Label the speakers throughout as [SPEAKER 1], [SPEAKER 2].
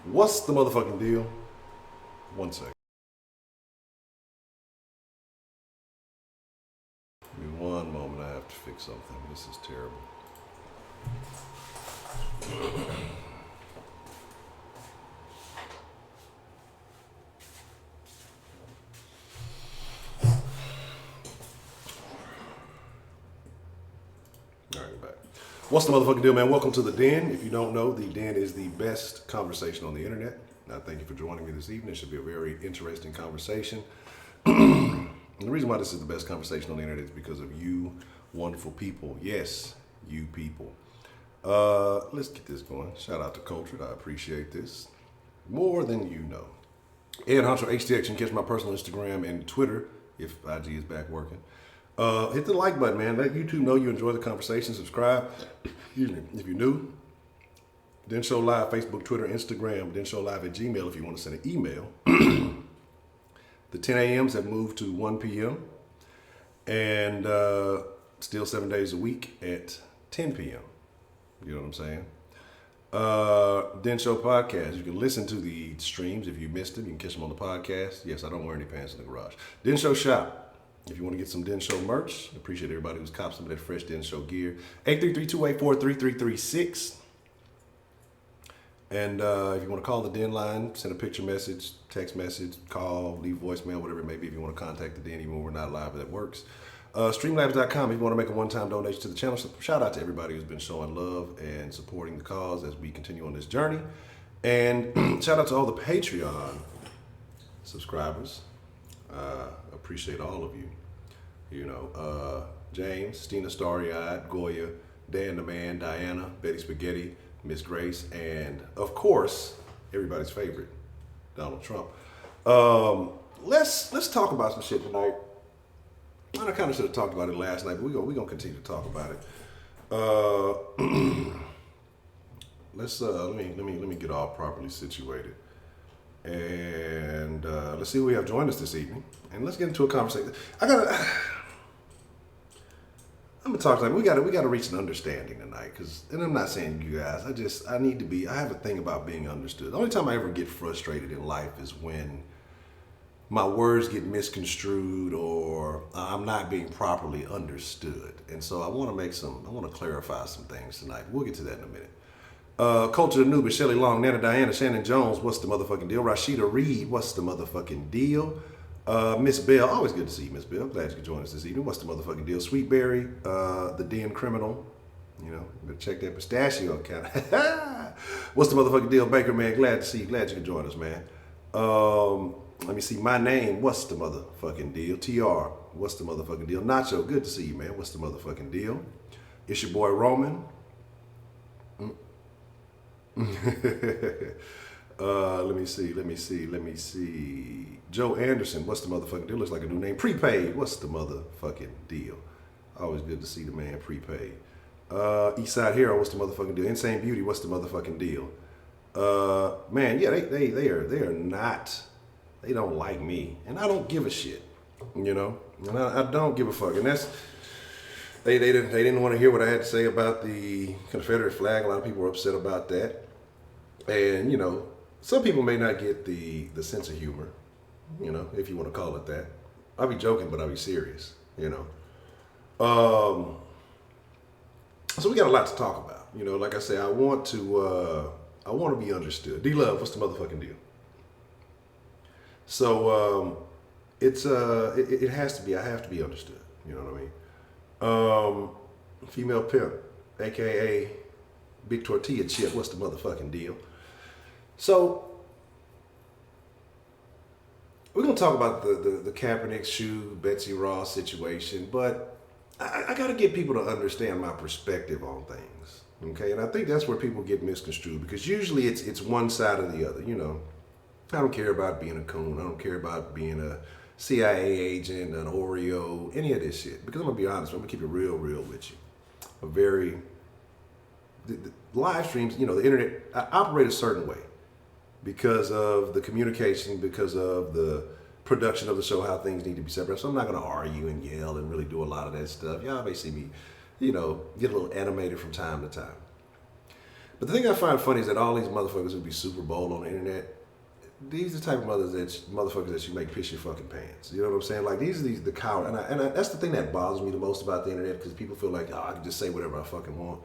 [SPEAKER 1] What's the motherfucking deal? One second. Give me one moment. I have to fix something. This is terrible. All right, we're back. What's the motherfucking deal, man? Welcome to The Den. If you don't know, The Den is the best conversation on the internet. I thank you for joining me this evening. It should be a very interesting conversation. And the reason why this is the best conversation on the internet is because of you wonderful people. Yes, you people. Let's get this going. Shout out to Cultured. I appreciate this more than you know. And Honcho HTX, you can catch my personal Instagram and Twitter if IG is back working. Hit the like button, man. Let YouTube know you enjoy the conversation. Subscribe. Excuse me. If you're new, Den Show Live, Facebook, Twitter, Instagram. Den Show Live at Gmail if you want to send an email. The 10 a.m.s have moved to 1 p.m. And still 7 days a week at 10 p.m. You know what I'm saying? Den Show Podcast. You can listen to the streams if you missed them. You can catch them on the podcast. Yes, I don't wear any pants in the garage. Den Show Shop. If you want to get some Den Show merch, appreciate everybody who's copped some of that fresh Den Show gear. 833-284-3336. And if you want to call the Den line, send a picture message, text message, call, leave voicemail, whatever it may be. If you want to contact the Den, even when we're not live, that works. Streamlabs.com if you want to make a one-time donation to the channel. So shout out to everybody who's been showing love and supporting the cause as we continue on this journey. And shout out to all the Patreon subscribers. Appreciate all of you. You know, James, Stina Starry-Eyed, Goya, Dan the Man, Diana, Betty Spaghetti, Miss Grace, and of course, everybody's favorite, Donald Trump. Let's talk about some shit tonight. I kind of should have talked about it last night, but we're gonna continue to talk about it. Let me get all properly situated. And let's see who we have joined us this evening. And let's get into a conversation. I'm gonna talk like we gotta reach an understanding tonight. And I'm not saying you guys. I have a thing about being understood. The only time I ever get frustrated in life is when my words get misconstrued or I'm not being properly understood. And so I want to clarify some things tonight. We'll get to that in a minute. Culture the Newbie, Shelly Long, Nana Diana, Shannon Jones, what's the motherfucking deal? Rashida Reed, what's the motherfucking deal? Miss Bell, always good to see you, Miss Bell. Glad you could join us this evening. What's the motherfucking deal? Sweetberry, the Den Criminal, you know, better check that pistachio account. What's the motherfucking deal? Baker, man, glad to see you. Glad you could join us, man. Let me see, my name, what's the motherfucking deal? TR, what's the motherfucking deal? Nacho, good to see you, man. What's the motherfucking deal? It's your boy Roman. Let me see. Joe Anderson, what's the motherfucking deal? Looks like a new name. Prepaid, what's the motherfucking deal? Always good to see the man Prepaid. Eastside Hero, what's the motherfucking deal? Insane Beauty, what's the motherfucking deal? Man, yeah, they are not, they don't like me. And I don't give a shit, you know? And I don't give a fuck. And that's, they didn't want to hear what I had to say about the Confederate flag. A lot of people were upset about that. And, you know, some people may not get the sense of humor, you know, if you want to call it that. I'll be joking, but I'll be serious, you know. So we got a lot to talk about. You know, like I say, I want to be understood. D-Love, what's the motherfucking deal? So it has to be, I have to be understood. You know what I mean? Female pimp, aka Big Tortilla Chip, what's the motherfucking deal? So we're gonna talk about the Kaepernick shoe, Betsy Ross situation, but I gotta get people to understand my perspective on things. Okay, and I think that's where people get misconstrued because usually it's one side or the other. You know, I don't care about being a coon. I don't care about being a CIA agent, an Oreo, any of this shit. Because I'm gonna be honest, I'm gonna keep it real with you. The live streams, you know, the internet, I operate a certain way because of the communication, because of the production of the show, how things need to be separate. So I'm not gonna argue and yell and really do a lot of that stuff. Y'all may see me, you know, get a little animated from time to time. But the thing I find funny is that all these motherfuckers who be super bold on the internet, these are the type of motherfuckers that you make piss your fucking pants. You know what I'm saying? Like these are the coward, that's the thing that bothers me the most about the internet, because people feel like, oh, I can just say whatever I fucking want,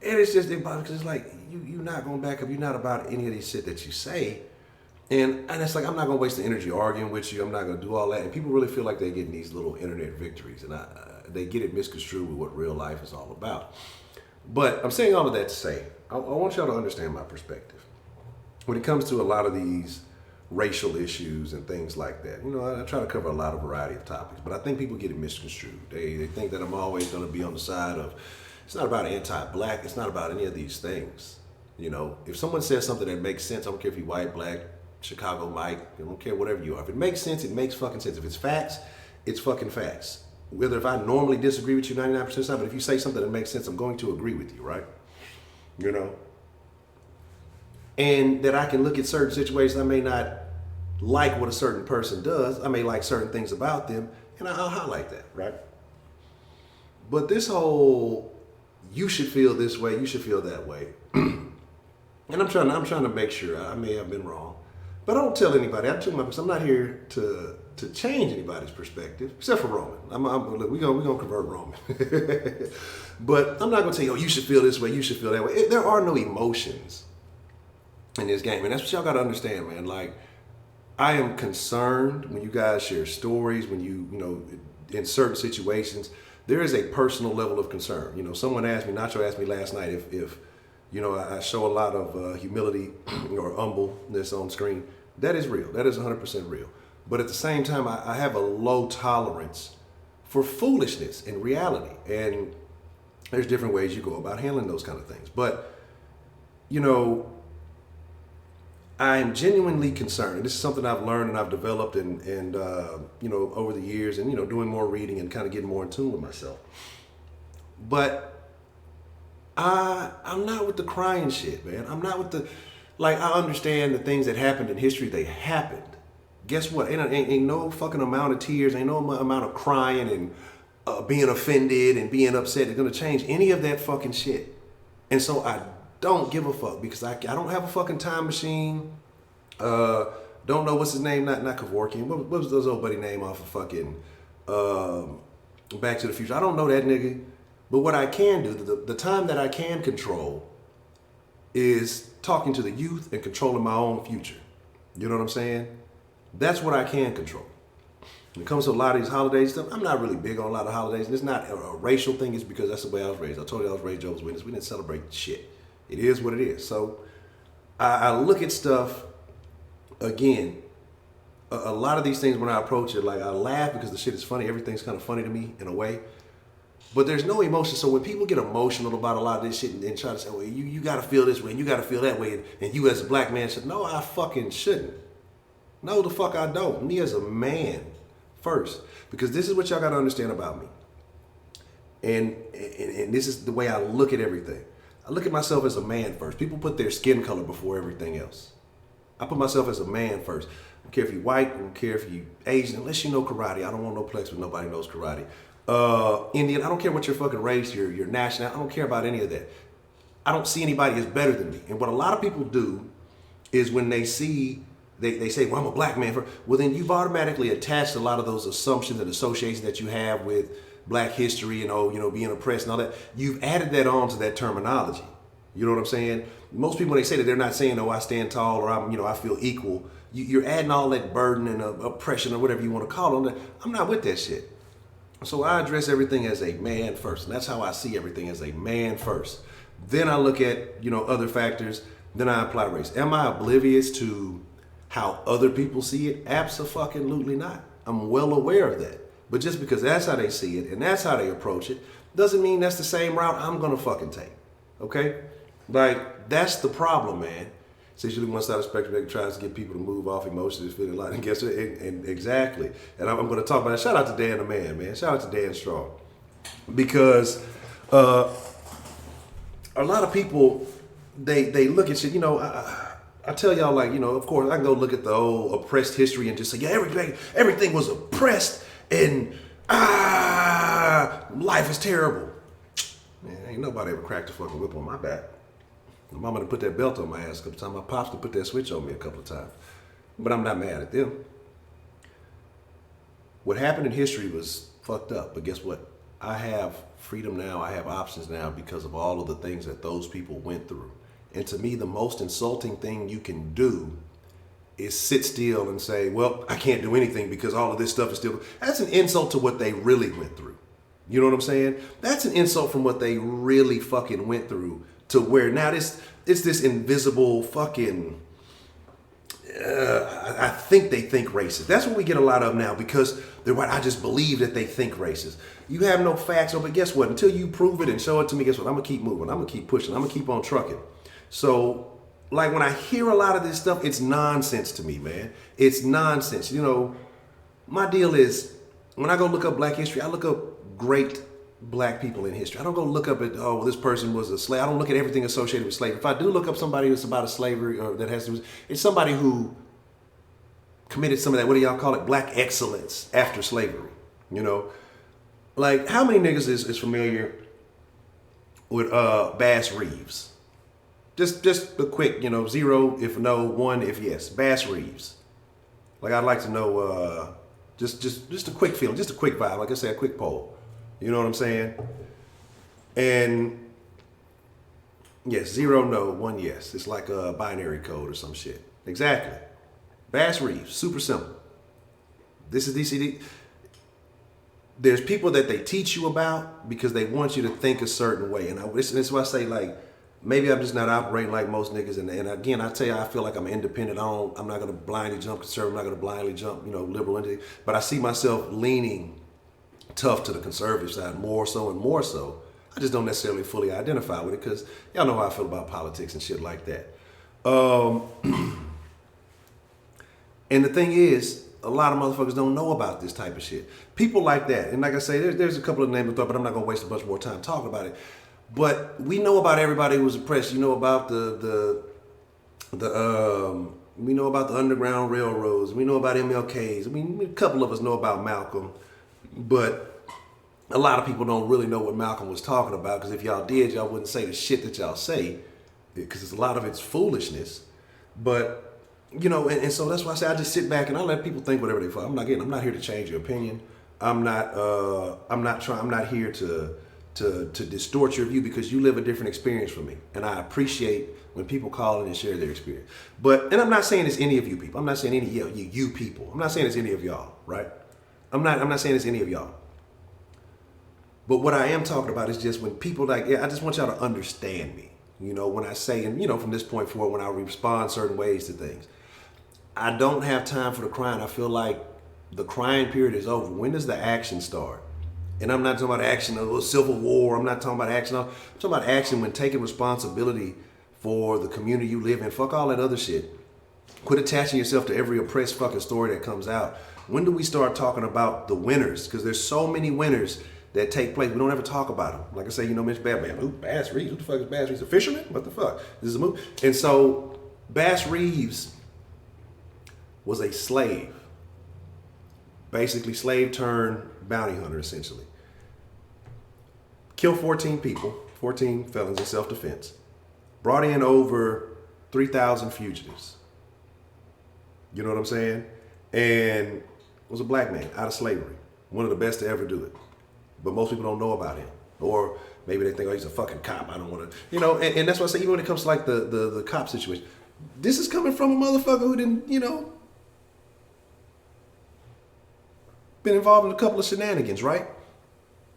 [SPEAKER 1] and it's just because it's like you're not going back up. You're not about any of these shit that you say, and it's like I'm not gonna waste the energy arguing with you. I'm not gonna do all that, and people really feel like they're getting these little internet victories, and they get it misconstrued with what real life is all about. But I'm saying all of that to say, I want y'all to understand my perspective when it comes to a lot of these racial issues and things like that. You know, I try to cover a lot of variety of topics, but I think people get it misconstrued. They think that I'm always going to be on the side of, it's not about anti-black, it's not about any of these things. You know, if someone says something that makes sense, I don't care if you're white, black, Chicago Mike, I don't care whatever you are. If it makes sense, it makes fucking sense. If it's facts, it's fucking facts. Whether if I normally disagree with you 99% of the time, but if you say something that makes sense, I'm going to agree with you, right? You know? And that I can look at certain situations, I may not like what a certain person does. I may like certain things about them, and I'll highlight that, right? But this whole, you should feel this way, you should feel that way. And I'm trying to make sure, I may have been wrong. But I don't tell anybody, I'm not here to change anybody's perspective, except for Roman. We're gonna convert Roman. But I'm not gonna tell you, oh, you should feel this way, you should feel that way. There are no emotions in this game, and that's what y'all gotta understand, man. Like, I am concerned when you guys share stories, when you know, in certain situations, there is a personal level of concern. You know, someone asked me, Nacho asked me last night if you know, I show a lot of humility or humbleness on screen. That is real. That is 100% real. But at the same time, I have a low tolerance for foolishness in reality. And there's different ways you go about handling those kind of things. But, you know, I'm genuinely concerned. This is something I've learned and I've developed and you know, over the years, and, you know, doing more reading and kind of getting more in tune with myself. But I'm not with the crying shit, man. I'm not with the, like, I understand the things that happened in history, they happened. Guess what? Ain't no fucking amount of tears, ain't no amount of crying and being offended and being upset that's gonna change any of that fucking shit. And so I don't give a fuck, because I don't have a fucking time machine. Don't know what's his name, not Kevorkian. What was those old buddy name off of fucking Back to the Future? I don't know that nigga. But what I can do, the time that I can control, is talking to the youth and controlling my own future. You know what I'm saying? That's what I can control. When it comes to a lot of these holidays stuff, I'm not really big on a lot of holidays. And it's not a racial thing, it's because that's the way I was raised. I told you I was raised Jehovah's Witness. We didn't celebrate shit. It is what it is. So I look at stuff, again, a lot of these things when I approach it, like, I laugh because the shit is funny. Everything's kind of funny to me in a way. But there's no emotion. So when people get emotional about a lot of this shit and try to say, well, you got to feel this way and you got to feel that way, and you as a black man should, no, I fucking shouldn't. No, the fuck I don't. Me as a man first. Because this is what y'all got to understand about me. And this is the way I look at everything. I look at myself as a man first. People put their skin color before everything else. I put myself as a man first. I don't care if you're white, I don't care if you're Asian, unless you know karate. I don't want no plex with nobody knows karate. Indian, I don't care what your fucking race, your national, I don't care about any of that. I don't see anybody as better than me. And what a lot of people do is when they see, they say, well, I'm a black man. Well, then you've automatically attached a lot of those assumptions and associations that you have with black history and, you know, being oppressed and all that. You've added that on to that terminology. You know what I'm saying? Most people, when they say that, they're not saying, oh, I stand tall or I'm, you know, I feel equal. You're adding all that burden and oppression or whatever you want to call it. I'm not with that shit. So I address everything as a man first, and that's how I see everything, as a man first. Then I look at, you know, other factors, then I apply race. Am I oblivious to how other people see it? Abso-fucking-lutely not. I'm well aware of that. But just because that's how they see it and that's how they approach it, doesn't mean that's the same route I'm gonna fucking take, okay? Like, that's the problem, man. It's usually one side of the spectrum that tries to get people to move off emotions, feeling like, and guess it, and exactly. And I'm going to talk about that. Shout out to Dan the man, man. Shout out to Dan Strong. Because a lot of people, they look at shit, you know, I tell y'all, like, you know, of course, I can go look at the old oppressed history and just say, yeah, everything was oppressed and life is terrible. Man, ain't nobody ever cracked a fucking whip on my back. My mama done put that belt on my ass a couple times. My pops done put that switch on me a couple of times. But I'm not mad at them. What happened in history was fucked up. But guess what? I have freedom now. I have options now because of all of the things that those people went through. And to me, the most insulting thing you can do is sit still and say, well, I can't do anything because all of this stuff is still. That's an insult to what they really went through. You know what I'm saying? That's an insult from what they really fucking went through to where now it's this invisible fucking, I think they think racist. That's what we get a lot of now because they're white. I just believe that they think racist. You have no facts, but guess what? Until you prove it and show it to me, guess what? I'm going to keep moving. I'm going to keep pushing. I'm going to keep on trucking. So, like when I hear a lot of this stuff, it's nonsense to me, man. It's nonsense. You know, my deal is when I go look up black history, I look up great black people in history. I don't go look up at, oh, well, this person was a slave. I don't look at everything associated with slavery. If I do look up somebody that's about a slavery or that has to, it's somebody who committed some of that, what do y'all call it? Black excellence after slavery. You know, like how many niggas is familiar with Bass Reeves? Just a quick, 0 if no, 1 if yes. Bass Reeves. Like I'd like to know, just a quick feeling, just a quick vibe. Like I say, a quick poll. You know what I'm saying? And yes, 0 no, 1 yes. It's like a binary code or some shit. Exactly. Bass Reeves, super simple. This is DCD. There's people that they teach you about because they want you to think a certain way. And this is why I say, like, maybe I'm just not operating like most niggas. And again, I tell you, I feel like I'm independent. I'm not going to blindly jump conservative. I'm not going to blindly jump, liberal. But I see myself leaning tough to the conservative side more so and more so. I just don't necessarily fully identify with it because y'all know how I feel about politics and shit like that. And the thing is, a lot of motherfuckers don't know about this type of shit. People like that. And like I say, there's a couple of names, but I'm not going to waste a bunch more time talking about it. But we know about everybody who was oppressed. You know about we know about the Underground Railroads. We know about MLKs. I mean, a couple of us know about Malcolm. But a lot of people don't really know what Malcolm was talking about because if y'all did, y'all wouldn't say the shit that y'all say because a lot of it's foolishness. But and so that's why I say I just sit back and I let people think whatever they fuck. I'm not here to change your opinion. I'm not here to distort your view because you live a different experience from me. And I appreciate when people call in and share their experience. And I'm not saying it's any of you people. I'm not saying any you people. I'm not saying it's any of y'all, right? I'm not saying it's any of y'all. But what I am talking about is just when people I just want y'all to understand me. When I say, and from this point forward, when I respond certain ways to things, I don't have time for the crying. I feel like the crying period is over. When does the action start? And I'm not talking about action of a civil war. I'm not talking about action. I'm talking about action when taking responsibility for the community you live in. Fuck all that other shit. Quit attaching yourself to every oppressed fucking story that comes out. When do we start talking about the winners? Because there's so many winners that take place. We don't ever talk about them. Like I say, Mitch Batman. Who? Bass Reeves. Who the fuck is Bass Reeves? A fisherman? What the fuck? This is a movie. And so Bass Reeves was a slave. Basically, slave turned bounty hunter, essentially. Killed 14 people, 14 felons in self-defense. Brought in over 3,000 fugitives. You know what I'm saying? And was a black man out of slavery. One of the best to ever do it. But most people don't know about him. Or maybe they think, oh, he's a fucking cop. I don't want to, and that's why I say, even when it comes to like the cop situation, this is coming from a motherfucker who didn't, been involved in a couple of shenanigans, right?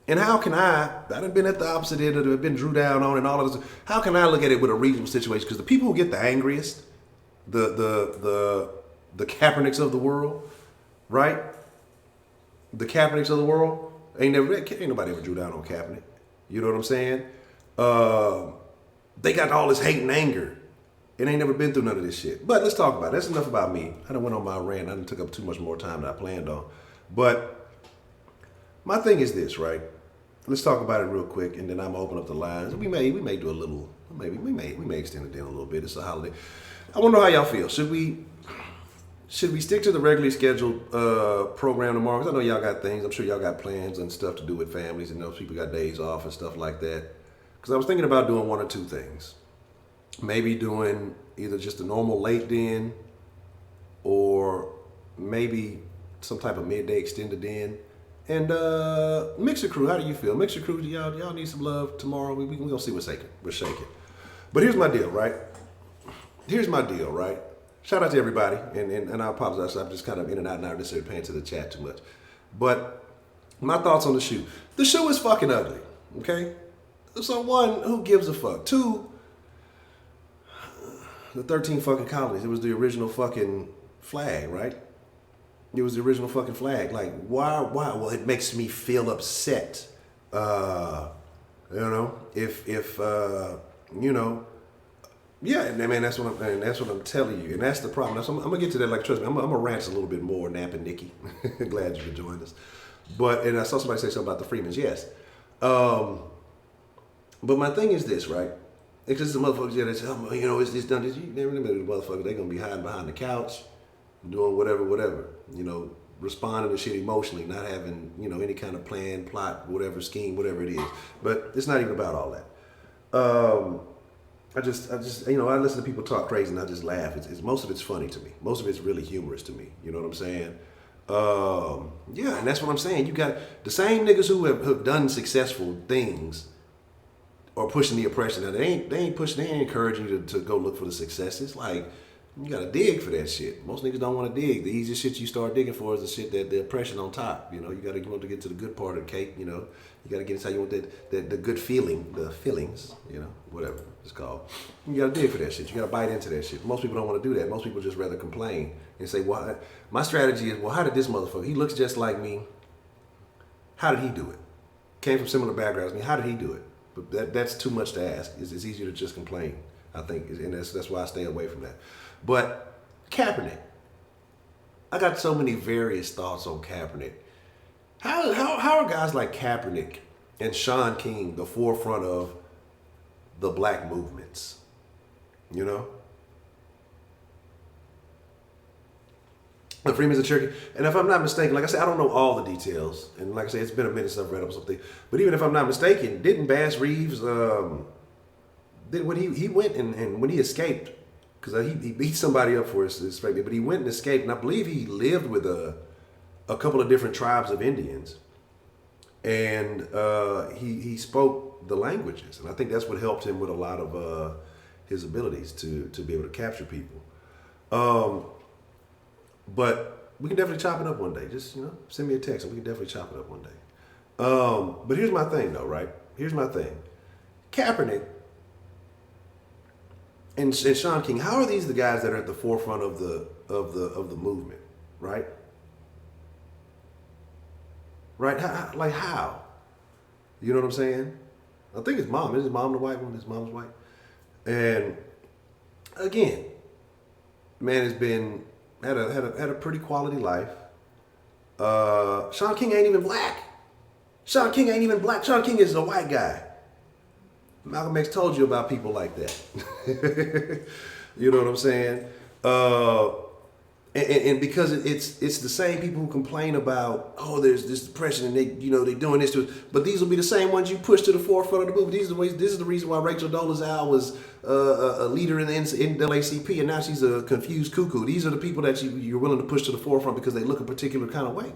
[SPEAKER 1] And how can I done been at the opposite end of it, been drew down on and all of this. How can I look at it with a reasonable situation? Because the people who get the angriest, the Kaepernicks of the world, right? The Kaepernicks of the world, ain't nobody ever drew down on Kaepernick. You know what I'm saying? They got all this hate and anger. And ain't never been through none of this shit. But let's talk about it. That's enough about me. I done went on my rant. I done took up too much more time than I planned on. But my thing is this, right? Let's talk about it real quick, and then I'm gonna open up the lines. We may do a little. Maybe we may extend it down a little bit. It's a holiday. I want to know how y'all feel. Should we stick to the regularly scheduled program tomorrow? Because I know y'all got things. I'm sure y'all got plans and stuff to do with families, and those people got days off and stuff like that. Because I was thinking about doing one or two things. maybe doing either just a normal late den or maybe some type of midday extended den. And Mixer Crew, how do you feel? Mixer Crew, y'all need some love tomorrow. We gonna see what's shaking. We're shaking. But here's my deal, right? Shout out to everybody, and I apologize. I'm just kind of in and out and not necessarily paying to the chat too much. But my thoughts on the shoe. The shoe is fucking ugly, okay? So one, who gives a fuck? Two, the 13 fucking colonies. It was the original fucking flag, right? It was the original fucking flag. Like, why? Well, it makes me feel upset. If yeah, I mean that's what I'm telling you, and that's the problem. I'm gonna get to that. Like, trust me, I'm gonna rant a little bit more. Nap and Nikki, glad you could join us. And I saw somebody say something about the Freemans. Yes, but my thing is this, right? It's just the motherfuckers that say, it's done. You never remember the motherfucker. They're gonna be hiding behind the couch, doing whatever. Responding to shit emotionally, not having any kind of plan, plot, whatever scheme, whatever it is. But it's not even about all that. I listen to people talk crazy and I just laugh. Most of it's funny to me. Most of it's really humorous to me. You know what I'm saying? Yeah, and that's what I'm saying. You got the same niggas who have done successful things are pushing the oppression. Now, they ain't encouraging you to go look for the successes. Like, you gotta dig for that shit. Most niggas don't want to dig. The easiest shit you start digging for is the shit that the oppression on top. You gotta want to get to the good part of the cake. You gotta get inside. You want the good feeling, the feelings. Whatever it's called. You gotta dig for that shit. You gotta bite into that shit. Most people don't want to do that. Most people just rather complain and say, "Well, my strategy is, well, how did this motherfucker? He looks just like me. How did he do it? Came from similar backgrounds. I mean, how did he do it?" But that's too much to ask. It's easier to just complain, I think, and that's why I stay away from that. But Kaepernick, I got so many various thoughts on Kaepernick. How are guys like Kaepernick and Shaun King the forefront of the black movements? The Freeman's of Cherokee. And if I'm not mistaken, like I said, I don't know all the details. And like I said, it's been a minute since I've read up something. But even if I'm not mistaken, didn't Bass Reeves, when he went and when he escaped, because he beat somebody up for his statement, but he went and escaped, and I believe he lived with a couple of different tribes of Indians, and he spoke the languages, and I think that's what helped him with a lot of his abilities to be able to capture people. But we can definitely chop it up one day. Just send me a text, and we can definitely chop it up one day. But here's my thing, though, right? Here's my thing. Kaepernick and Shaun King, how are these the guys that are at the forefront of the movement, right? Right? How? You know what I'm saying? I think his mom. Is his mom the white one? His mom's white. And again, man has been had a pretty quality life. Shaun King ain't even black. Shaun King is a white guy. Malcolm X told you about people like that. You know what I'm saying? And because it's the same people who complain about, there's this depression and they doing this to us, but these will be the same ones you push to the forefront of the movement. This is the reason why Rachel Dolezal was a leader in the NAACP and now she's a confused cuckoo. These are the people that you're willing to push to the forefront because they look a particular kind of way.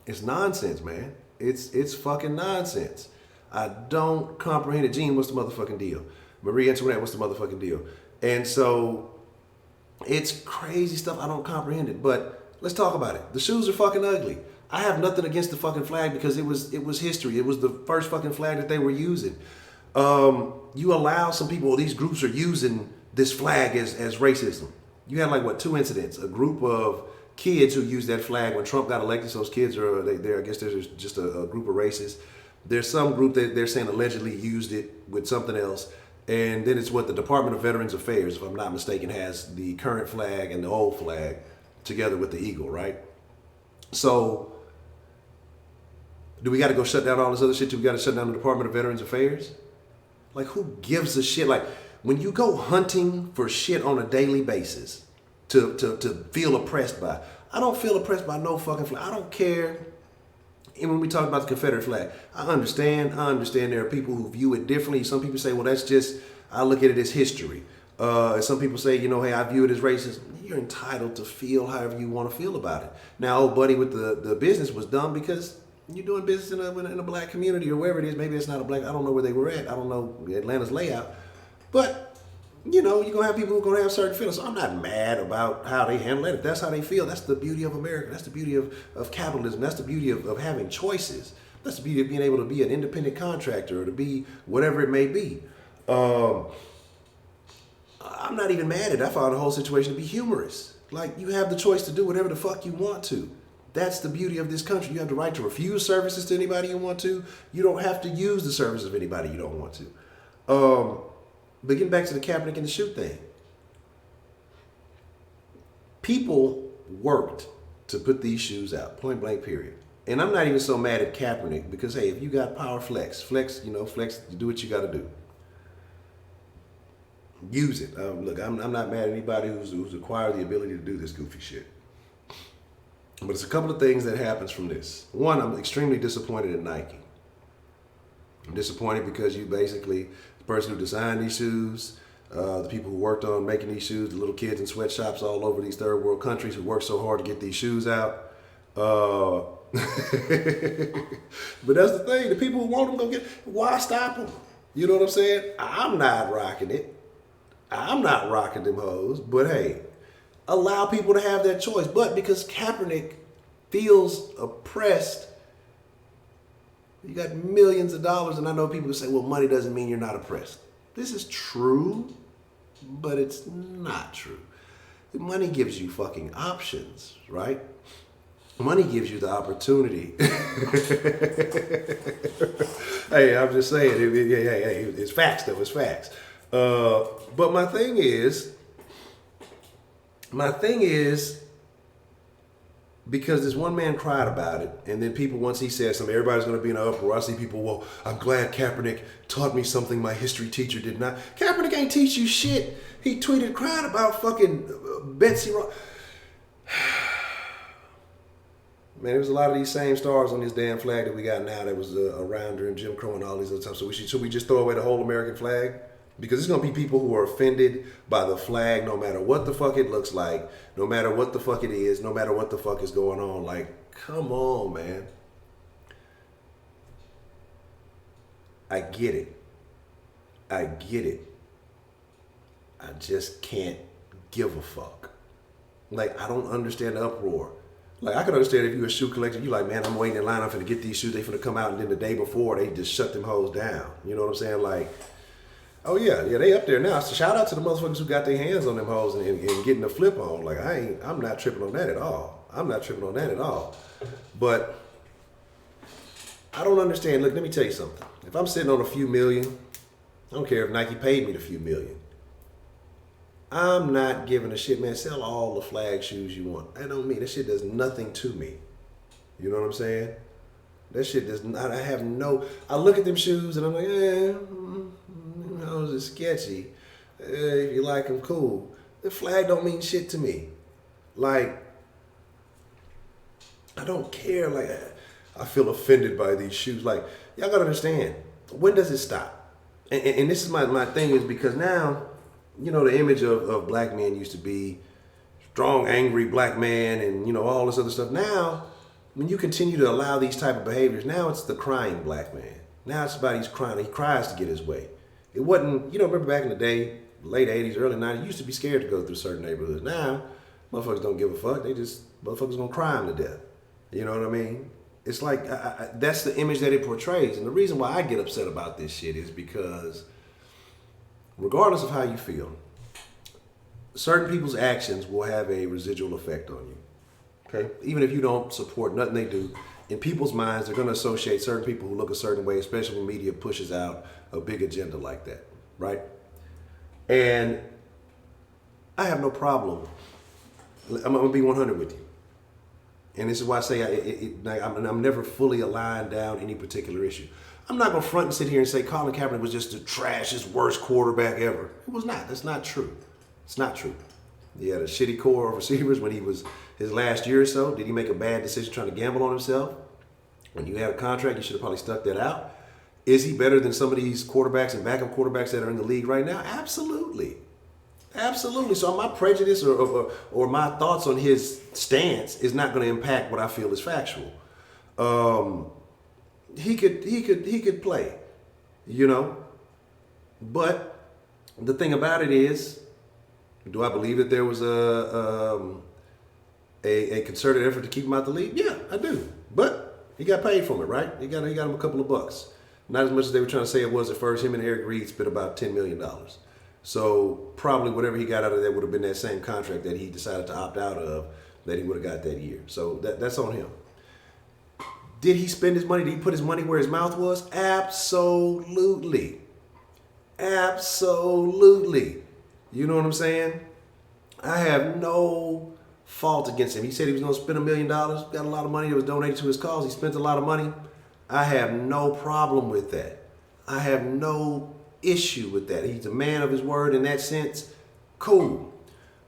[SPEAKER 1] It's nonsense, man. It's fucking nonsense. I don't comprehend it. Gene, what's the motherfucking deal? Marie Antoinette, what's the motherfucking deal? And so it's crazy stuff. I don't comprehend it. But let's talk about it. The shoes are fucking ugly. I have nothing against the fucking flag because it was history. It was the first fucking flag that they were using. You allow some people, these groups are using this flag as racism. You had two incidents. A group of kids who used that flag when Trump got elected. So those kids are, I guess there's just a group of racists. There's some group that they're saying allegedly used it with something else. And then it's what the Department of Veterans Affairs, if I'm not mistaken, has the current flag and the old flag together with the eagle, right? So do we got to go shut down all this other shit? Do we got to shut down the Department of Veterans Affairs? Like, who gives a shit? Like, when you go hunting for shit on a daily basis to feel oppressed by, I don't feel oppressed by no fucking flag. I don't care
[SPEAKER 2] And when we talk about the Confederate flag, I understand there are people who view it differently. Some people say, well, that's just, I look at it as history. Some people say, hey, I view it as racist. You're entitled to feel however you want to feel about it. Now, old buddy with the business was dumb because you're doing business in a black community or wherever it is. Maybe it's not a black, I don't know where they were at. I don't know Atlanta's layout. But, you're going to have people who are going to have certain feelings. So I'm not mad about how they handle it. If that's how they feel, that's the beauty of America. That's the beauty of capitalism. That's the beauty of having choices. That's the beauty of being able to be an independent contractor or to be whatever it may be. I'm not even mad at it. I found the whole situation to be humorous. Like, you have the choice to do whatever the fuck you want to. That's the beauty of this country. You have the right to refuse services to anybody you want to. You don't have to use the services of anybody you don't want to. But getting back to the Kaepernick and the shoe thing. People worked to put these shoes out, point blank period. And I'm not even so mad at Kaepernick because, hey, if you got power, flex, you do what you got to do. Use it. Look, I'm not mad at anybody who's acquired the ability to do this goofy shit. But it's a couple of things that happens from this. One, I'm extremely disappointed in Nike. I'm disappointed because you basically, the person who designed these shoes, the people who worked on making these shoes, the little kids in sweatshops all over these third world countries who worked so hard to get these shoes out. But that's the thing. The people who want them, go get. Why stop them? You know what I'm saying? I'm not rocking it. I'm not rocking them hoes. But hey, allow people to have that choice. But because Kaepernick feels oppressed, you got millions of dollars, and I know people say, well, money doesn't mean you're not oppressed. This is true, but it's not true. Money gives you fucking options, right? Money gives you the opportunity. Hey, I'm just saying, hey, it's facts though, it's facts. But my thing is, because this one man cried about it, and then people, once he said something, everybody's going to be in an uproar. I see people, well, I'm glad Kaepernick taught me something my history teacher did not. Kaepernick ain't teach you shit. He tweeted crying about fucking Betsy Ross. Man, there was a lot of these same stars on this damn flag that we got now that was around during Jim Crow and all these other stuff. So should we just throw away the whole American flag? Because there's going to be people who are offended by the flag no matter what the fuck it looks like, no matter what the fuck it is, no matter what the fuck is going on. Like, come on, man. I get it. I just can't give a fuck. Like, I don't understand the uproar. Like, I could understand if you're a shoe collector, you like, man, I'm waiting in line, I'm finna get these shoes, they finna come out, and then the day before, they just shut them hoes down. You know what I'm saying? Like, oh yeah, they up there now. So shout out to the motherfuckers who got their hands on them hoes and getting the flip on. Like, I'm not tripping on that at all. But I don't understand. Look, let me tell you something. If I'm sitting on a few million, I don't care if Nike paid me the few million. I'm not giving a shit, man. Sell all the flag shoes you want. I don't mean that shit does nothing to me. You know what I'm saying? That shit does not. I look at them shoes and I'm like, those are sketchy. If you like them, cool. The flag don't mean shit to me. Like, I don't care. Like, I feel offended by these shoes. Like, y'all gotta understand, when does it stop? And this is my thing is because now, you know, the image of black men used to be strong, angry black man and, you know, all this other stuff. Now, when you continue to allow these type of behaviors, now it's the crying black man. Now it's about he's crying. He cries to get his way. It wasn't, you know, remember back in the day, late 80s, early 90s, you used to be scared to go through certain neighborhoods. Now, motherfuckers don't give a fuck. Motherfuckers gonna cry them to death. You know what I mean? It's like, that's the image that it portrays. And the reason why I get upset about this shit is because regardless of how you feel, certain people's actions will have a residual effect on you. Okay? Even if you don't support nothing they do, in people's minds, they're going to associate certain people who look a certain way, especially when media pushes out a big agenda like that, right? And I have no problem. I'm going to be 100 with you. And this is why I say I'm never fully aligned down any particular issue. I'm not going to front and sit here and say Colin Kaepernick was just the trashiest, worst quarterback ever. It was not. That's not true. It's not true. He had a shitty core of receivers when he was his last year or so. Did he make a bad decision trying to gamble on himself? When you had a contract, you should have probably stuck that out. Is he better than some of these quarterbacks and backup quarterbacks that are in the league right now? Absolutely. Absolutely. So my prejudice or my thoughts on his stance is not going to impact what I feel is factual. He could play, you know. But the thing about it is, do I believe that there was a concerted effort to keep him out the league? Yeah, I do. But he got paid from it, right? He got him a couple of bucks. Not as much as they were trying to say it was at first. Him and Eric Reed spent about $10 million. So probably whatever he got out of that would have been that same contract that he decided to opt out of that he would have got that year. So that's on him. Did he spend his money? Did he put his money where his mouth was? Absolutely. Absolutely. You know what I'm saying? I have no fault against him. He said he was going to spend $1 million. Got a lot of money that was donated to his cause. He spent a lot of money. I have no problem with that. I have no issue with that. He's a man of his word in that sense. Cool.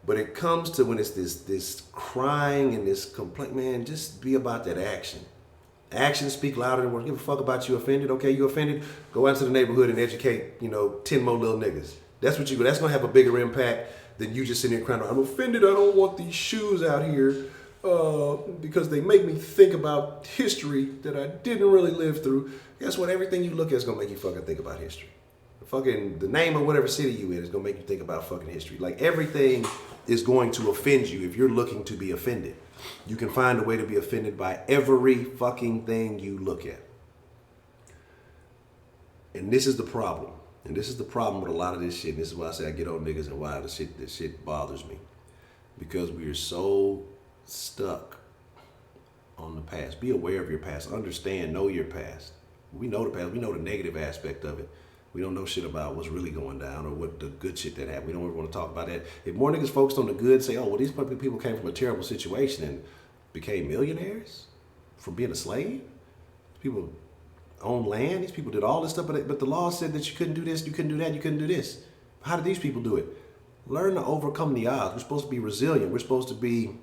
[SPEAKER 2] But it comes to when it's this crying and this complaint, man, just be about that action. Actions speak louder than words. Give a fuck about you offended. Okay, you offended? Go out to the neighborhood and educate, 10 more little niggas. That's what you go. That's gonna have a bigger impact than you just sitting there crying, I'm offended, I don't want these shoes out here because they make me think about history that I didn't really live through. Guess what? Everything you look at is gonna make you fucking think about history. The name of whatever city you in is gonna make you think about fucking history. Like everything is going to offend you if you're looking to be offended. You can find a way to be offended by every fucking thing you look at. And this is the problem. And this is the problem with a lot of this shit. And this is why I say I get on niggas and why this shit bothers me. Because we are so stuck on the past. Be aware of your past. Understand, know your past. We know the past. We know the negative aspect of it. We don't know shit about what's really going down or what the good shit that happened. We don't ever want to talk about that. If more niggas focused on the good, say, oh, well, these people came from a terrible situation and became millionaires from being a slave. People own land. These people did all this stuff, but the law said that you couldn't do this, you couldn't do that, you couldn't do this. How did these people do it? Learn to overcome the odds. We're supposed to be resilient. We're supposed to be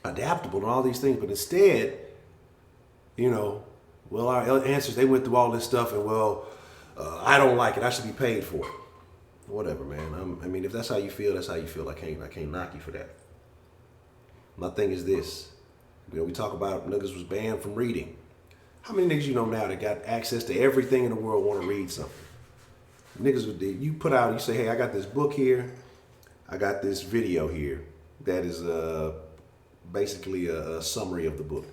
[SPEAKER 2] adaptable and all these things. But instead, our answers, they went through all this stuff and, I don't like it. I should be paid for it. Whatever, man. If that's how you feel, that's how you feel. I can't knock you for that. My thing is this. We talk about niggas was banned from reading. How many niggas you know now that got access to everything in the world want to read something? Niggas, you put out, you say, hey, I got this book here. I got this video here. That is basically a summary of the book.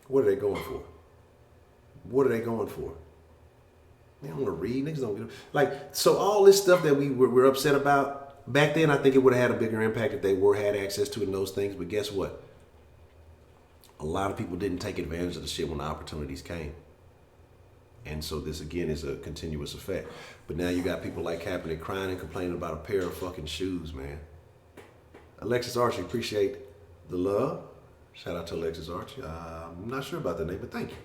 [SPEAKER 2] What are they going for? What are they going for? They don't want to read. Niggas don't get so all this stuff that we're upset about, back then I think it would have had a bigger impact if they had access to it and those things. But guess what? A lot of people didn't take advantage of the shit when the opportunities came. And so this again is a continuous effect. But now you got people like Kaepernick crying and complaining about a pair of fucking shoes, man. Alexis Archie, appreciate the love. Shout out to Alexis Archie. I'm not sure about the name, but thank you.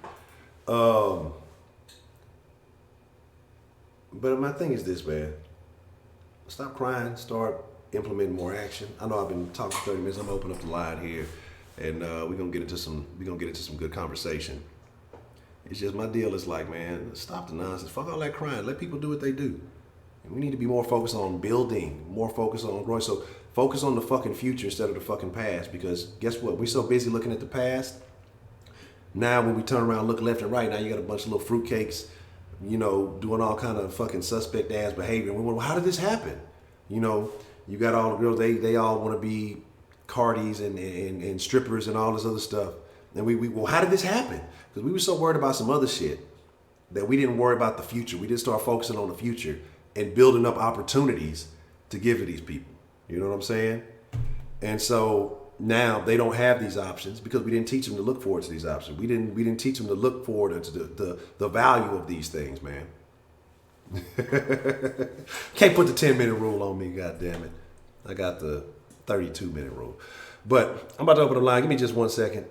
[SPEAKER 2] But my thing is this, man. Stop crying. Start implementing more action. I know I've been talking for 30 minutes. I'm gonna open up the line here, and we're gonna get into some good conversation. It's just my deal is like, man, stop the nonsense. Fuck all that crying. Let people do what they do. And we need to be more focused on building, more focused on growing. So focus on the fucking future instead of the fucking past. Because guess what? We're so busy looking at the past. Now when we turn around and look left and right, now you got a bunch of little fruitcakes, doing all kind of fucking suspect ass behavior. And we wonder, well, how did this happen? You got all the girls, they all want to be Cardis and strippers and all this other stuff. And well, how did this happen? Because we were so worried about some other shit that we didn't worry about the future. We didn't start focusing on the future and building up opportunities to give to these people. You know what I'm saying? And so now they don't have these options because we didn't teach them to look forward to these options. We didn't teach them to look forward to the value of these things, man. Can't put the 10-minute rule on me, goddammit. I got the 32-minute rule. But I'm about to open the line. Give me just 1 second.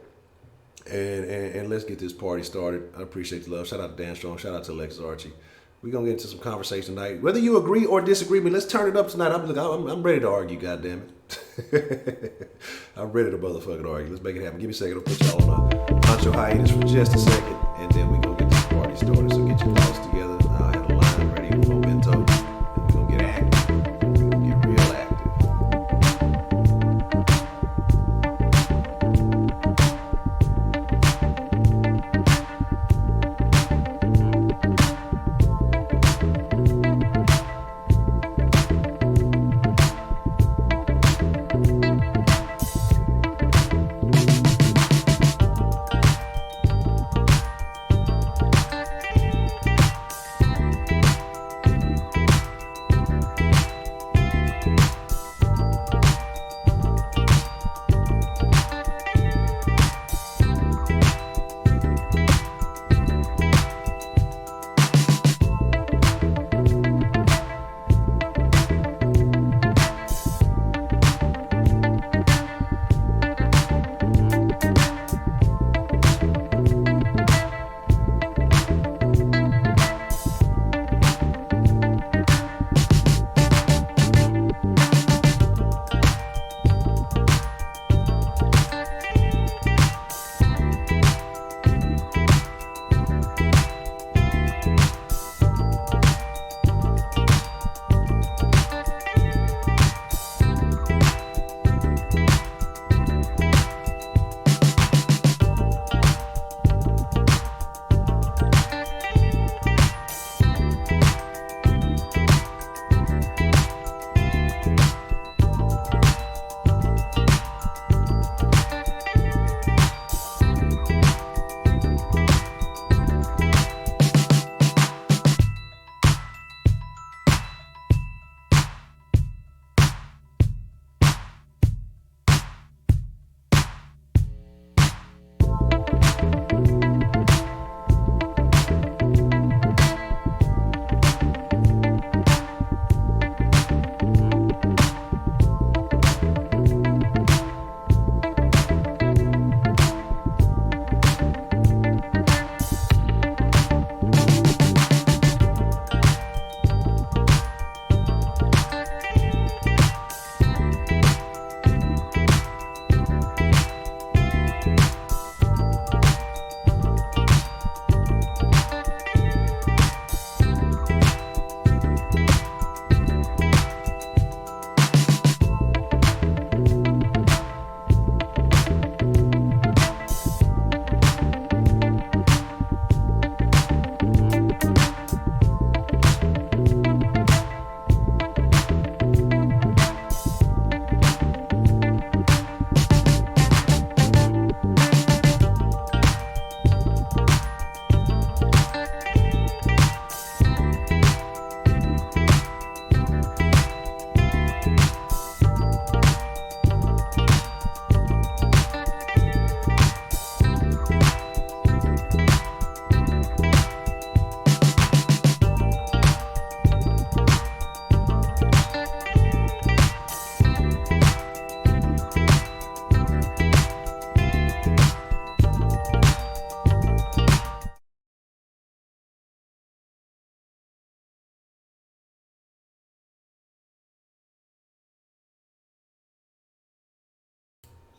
[SPEAKER 2] And let's get this party started. I appreciate the love. Shout out to Dan Strong. Shout out to Alexis Archie.
[SPEAKER 1] We're gonna get into some conversation tonight. Whether you agree or disagree with me, let's turn it up tonight. I'm ready to argue, goddammit. I'm ready to motherfucking argue. Let's make it happen. Give me a second. I'll put y'all on a Honcho hiatus for just a second, and then we're gonna get this party started. So get your thoughts together. I have a line ready with memento, and we're gonna get active. We're gonna get real active.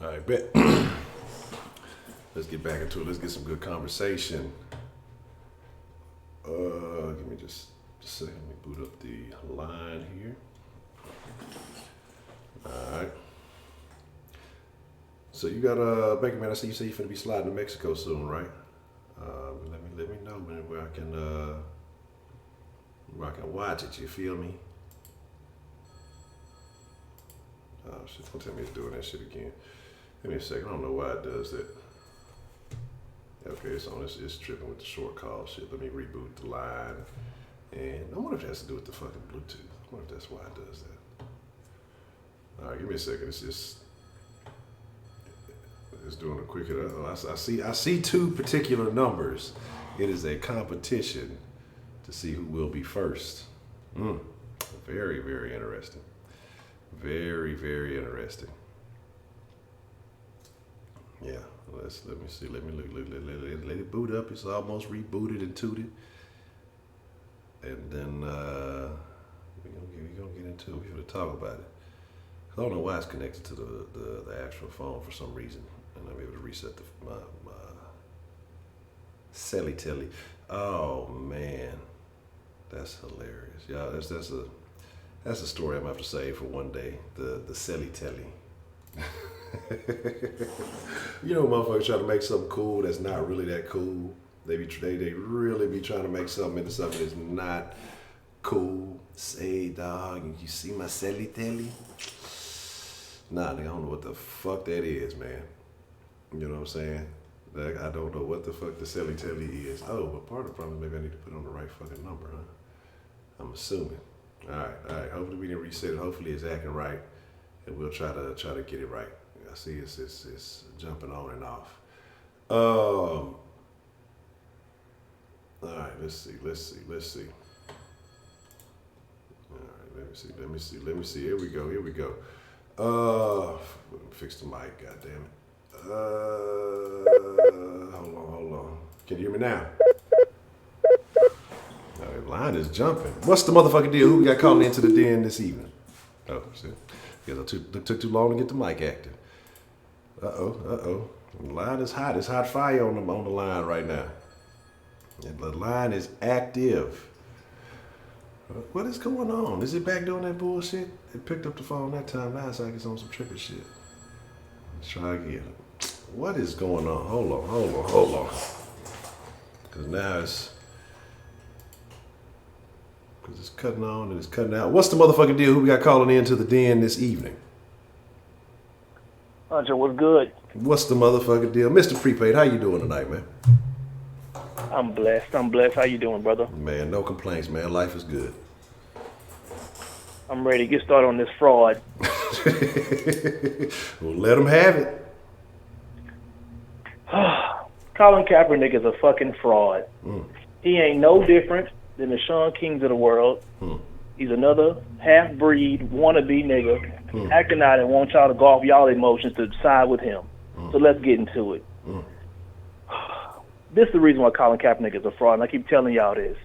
[SPEAKER 1] All right, bet. Let's get back into it. Let's get some good conversation. Give me just a second. Let me boot up the line here. All right. So you got Baker, man. I see you say you're finna be sliding to Mexico soon, right? Let me know, man, where I can watch it. You feel me? Oh shit! Don't tell me it's doing that shit again. Give me a second. I don't know why it does that. Okay, it's on. It's tripping with the short call shit. Let me reboot the line. And I wonder if it has to do with the fucking Bluetooth. I wonder if that's why it does that. All right, give me a second. It's doing a quick. I see two particular numbers. It is a competition to see who will be first. Very, very interesting. Very, very interesting. Yeah, let me see. Let me look. Let it boot up. It's almost rebooted and tooted. and then we're gonna get into it. We're gonna talk about it. I don't know why it's connected to the actual phone for some reason, and I'm able to reset my celly telly. Oh man, that's hilarious. Yeah, that's a story I'm gonna have to save for one day. The celly telly. You know, motherfuckers try to make something cool that's not really that cool. They really be trying to make something into something that's not cool. Say, dog, you see my celly telly? Nah, nigga, I don't know what the fuck that is, man. You know what I'm saying? Like, I don't know what the fuck the celly telly is. Oh, but part of the problem, maybe I need to put it on the right fucking number, huh? I'm assuming. All right. Hopefully we didn't reset it. Hopefully it's acting right, and we'll try to get it right. I see it's jumping on and off. All right, let's see. All right, let me see. Here we go. Fix the mic, goddammit. Hold on. Can you hear me now? The line is jumping. What's the motherfucking deal? Who we got calling into the den this evening? Oh, shit. Guess it took too long to get the mic active. Uh-oh. The line is hot. It's hot fire on the line right now. And the line is active. What is going on? Is it back doing that bullshit? It picked up the phone that time. Now it's like it's on some trippy shit. Let's try again. What is going on? Hold on. Because now it's cutting on and it's cutting out. What's the motherfucking deal? Who we got calling into the den this evening?
[SPEAKER 3] Honcho, what's good?
[SPEAKER 1] What's the motherfucking deal? Mr. Prepaid, how you doing tonight, man?
[SPEAKER 3] I'm blessed. How you doing, brother?
[SPEAKER 1] Man, no complaints, man. Life is good.
[SPEAKER 3] I'm ready to get started on this fraud.
[SPEAKER 1] Well, let them have it.
[SPEAKER 3] Colin Kaepernick is a fucking fraud. He ain't no different than the Sean Kings of the world. He's another half-breed, wannabe nigga acting out and want y'all to go off y'all emotions to side with him. So let's get into it. This is the reason why Colin Kaepernick is a fraud, and I keep telling y'all this.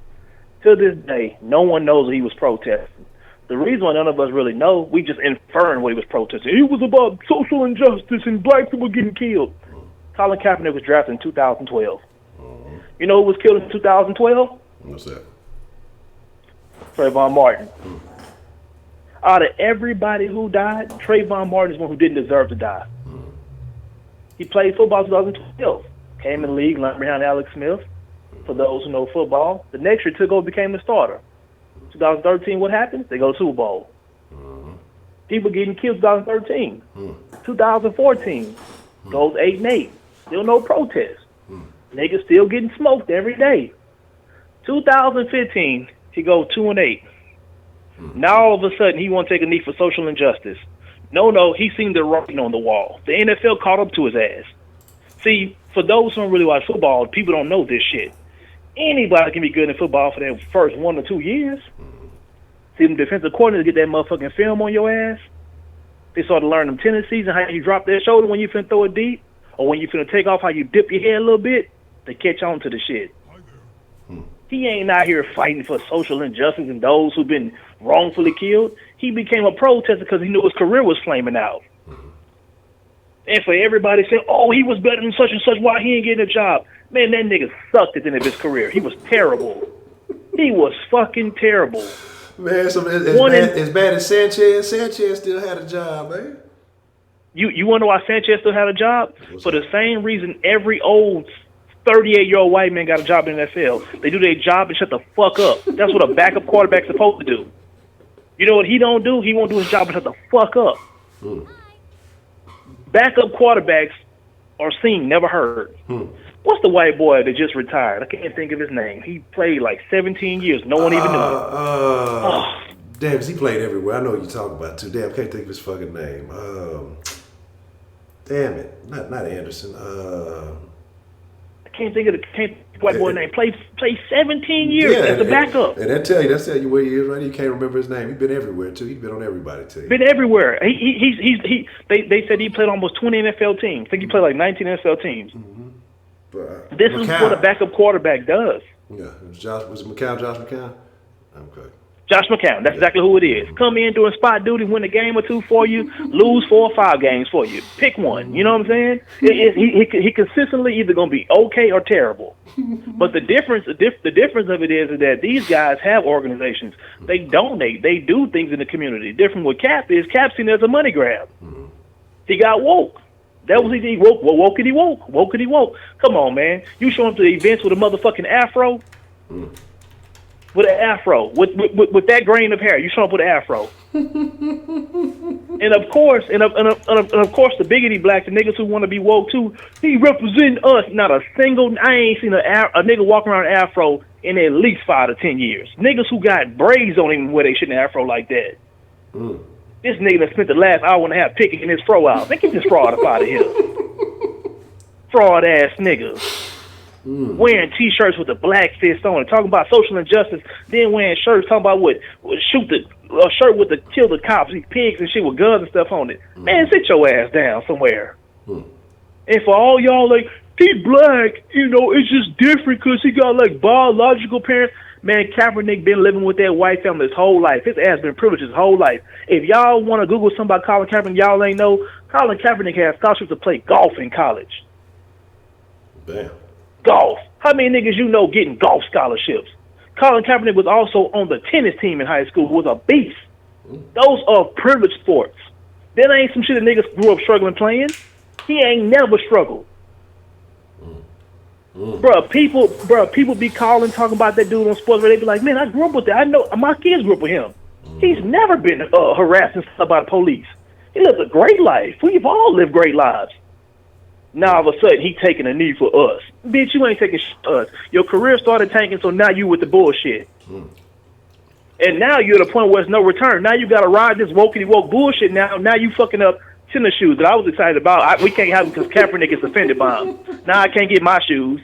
[SPEAKER 3] To this day, no one knows that he was protesting. The reason why none of us really know, we just inferring what he was protesting. It was about social injustice and black people getting killed. Colin Kaepernick was drafted in 2012. You know who was killed in 2012?
[SPEAKER 1] What's that?
[SPEAKER 3] Trayvon Martin. Out of everybody who died, Trayvon Martin is one who didn't deserve to die. He played football in 2012. Came in the league, learned behind Alex Smith. For those who know football, the next year took over, became a starter. 2013, what happened? They go to Super Bowl. People getting killed in 2013. 2014, goes 8-8. Still no protest. Niggas still getting smoked every day. 2015, he goes 2-8. Now all of a sudden he want to take a knee for social injustice. No, he seen the writing on the wall. The NFL caught up to his ass. See, for those who don't really watch football, people don't know this shit. Anybody can be good in football for their first 1 or 2 years. See, them defensive coordinators get that motherfucking film on your ass. They start to learn them tendencies and how you drop that shoulder when you finna throw it deep, or when you finna take off, how you dip your head a little bit. They catch on to the shit. He ain't out here fighting for social injustice and those who've been wrongfully killed. He became a protester because he knew his career was flaming out. And for everybody saying, oh, he was better than such and such, why he ain't getting a job? Man, that nigga sucked at the end of his career. He was terrible. He was fucking terrible.
[SPEAKER 1] Man, so as bad as Sanchez still had a job, man.
[SPEAKER 3] You wonder why Sanchez still had a job? For the same reason every old 38-year-old white man got a job in the NFL. They do their job and shut the fuck up. That's what a backup quarterback's supposed to do. You know what he don't do? He won't do his job and shut the fuck up. Backup quarterbacks are seen, never heard. What's the white boy that just retired? I can't think of his name. He played like 17 years. No one even knew.
[SPEAKER 1] Damn, 'cause he played everywhere. I know what you're talking about too. Damn, I can't think of his fucking name. Damn it. Not Anderson.
[SPEAKER 3] I can't think of the white boy name. Played 17 years as a backup.
[SPEAKER 1] And that tell you where he is, right? You can't remember his name. He's been everywhere too. He's been on everybody's team.
[SPEAKER 3] Been everywhere. They said he played almost 20 NFL teams. I think he played like 19 NFL teams.
[SPEAKER 1] But,
[SPEAKER 3] this is what a backup quarterback does.
[SPEAKER 1] Yeah, was it Josh McCown? Okay.
[SPEAKER 3] Josh McCown, that's exactly who it is. Come in doing spot duty, win a game or two for you, lose 4 or 5 games for you. Pick one. You know what I'm saying? He consistently either gonna be okay or terrible. But the difference of it is that these guys have organizations. They donate. They do things in the community. Different with Cap is Cap seen as a money grab. He got woke. That was he woke. Well, woke and he woke. Woke and he woke. Come on, man. You show him to the events with a motherfucking afro. With an afro, with that grain of hair, you show up with an afro, and of course, the biggity black, the niggas who want to be woke too, he represent us. Not a single, I ain't seen a nigga walking around an afro in at least 5 to 10 years. Niggas who got braids on him where they shouldn't afro like that. This nigga that spent the last hour and a half picking his fro out. Man, get this fraud up out of here. Fraud ass nigga. Wearing T-shirts with the black fist on it, talking about social injustice, then wearing shirts talking about a shirt with the kill the cops, these pigs and shit with guns and stuff on it. Man, sit your ass down somewhere. And for all y'all like, he black, it's just different because he got like biological parents. Man, Kaepernick been living with that white family his whole life. His ass been privileged his whole life. If y'all want to Google something about Colin Kaepernick, y'all ain't know, Colin Kaepernick has scholarships to play golf in college.
[SPEAKER 1] Damn.
[SPEAKER 3] Golf. How many niggas you know getting golf scholarships? Colin Kaepernick was also on the tennis team in high school, was a beast. Those are privileged sports. That ain't some shit that niggas grew up struggling playing. He ain't never struggled. Bruh, people be calling, talking about that dude on sports where they be like, man, I grew up with that. I know my kids grew up with him. He's never been harassed and stuff by the police. He lives a great life. We've all lived great lives. Now all of a sudden he taking a knee for us. Bitch, you ain't taking shit for us. Your career started tanking, so now you with the bullshit. And now you're at a point where there's no return. Now you got to ride this wokey woke bullshit. Now you fucking up tennis shoes that I was excited about. We can't have them because Kaepernick is offended by them. Now I can't get my shoes.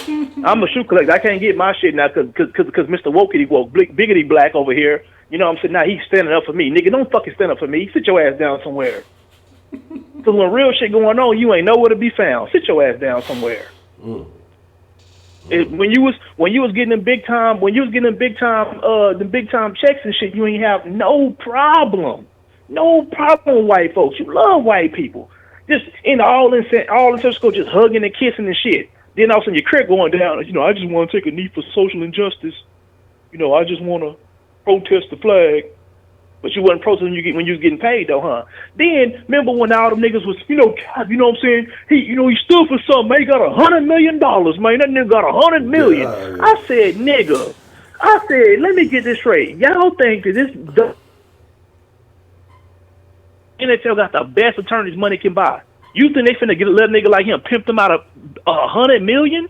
[SPEAKER 3] I'm a shoe collector. I can't get my shit now because Mr. Wokey woke, biggity black over here. You know what I'm saying? Now he's standing up for me. Nigga, don't fucking stand up for me. Sit your ass down somewhere. Because when real shit going on, you ain't nowhere to be found. Sit your ass down somewhere. When you was getting them big time, the big time checks and shit, you ain't have no problem with white folks. You love white people. Just all in school, just hugging and kissing and shit. Then all of a sudden your crib going down. I just want to take a knee for social injustice. I just want to protest the flag. But you wasn't protesting when you was getting paid though, huh? Then remember when all them niggas was, God, you know what I'm saying? He stood for something. Man, he got $100 million, man. That nigga got $100 million. Yeah. I said, nigga. Let me get this straight. Y'all think that this NFL got the best attorneys money can buy? You think they finna let a nigga like him pimp them out of $100 million?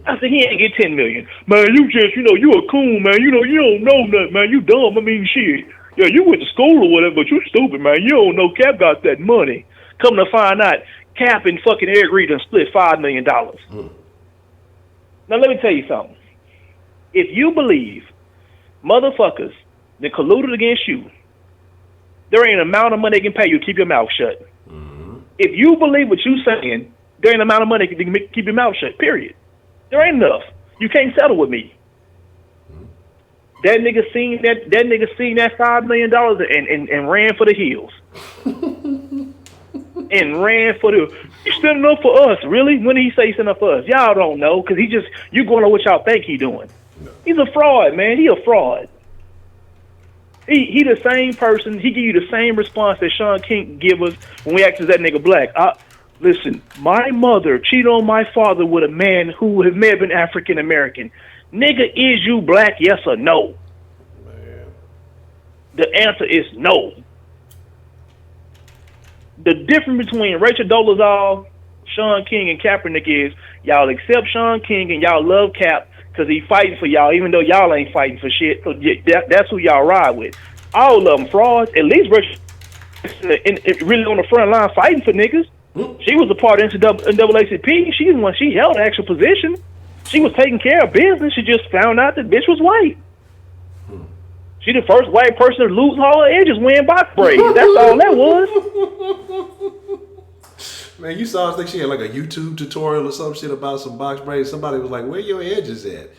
[SPEAKER 3] I said he ain't get $10 million. Man, you just, you a coon, man. You don't know nothing, man. You dumb. I mean, shit. Yeah, you went to school or whatever, but you stupid, man. You don't know Cap got that money. Come to find out, Cap and fucking Eric Reed done split $5 million. Now, let me tell you something. If you believe motherfuckers that colluded against you, there ain't an amount of money they can pay you to keep your mouth shut. If you believe what you saying, there ain't an amount of money to keep your mouth shut, period. There ain't enough. You can't settle with me. That nigga seen that $5 million and ran for the hills. And ran for the. He's standing up for us, really? When did he say he's standing up for us? Y'all don't know, because you going on what y'all think he doing. No. He's a fraud, man. He a fraud. He the same person. He give you the same response that Sean King give us when we ask, is that nigga black? Listen, my mother cheated on my father with a man who may have been African American. Nigga, is you black, yes or no? Man. The answer is no. The difference between Rachel Dolezal, Sean King, and Kaepernick is y'all accept Sean King and y'all love Cap because he fighting for y'all, even though y'all ain't fighting for shit. So that's who y'all ride with. All of them frauds. At least Rachel really on the front line fighting for niggas. She was a part of NAACP. She held an actual position. She was taking care of business. She just found out that bitch was white. She the first white person to lose all her edges wearing box braids. That's all that was.
[SPEAKER 2] Man, you saw, I think she had like a YouTube tutorial or some shit about some box braids. Somebody was like, where your edges at?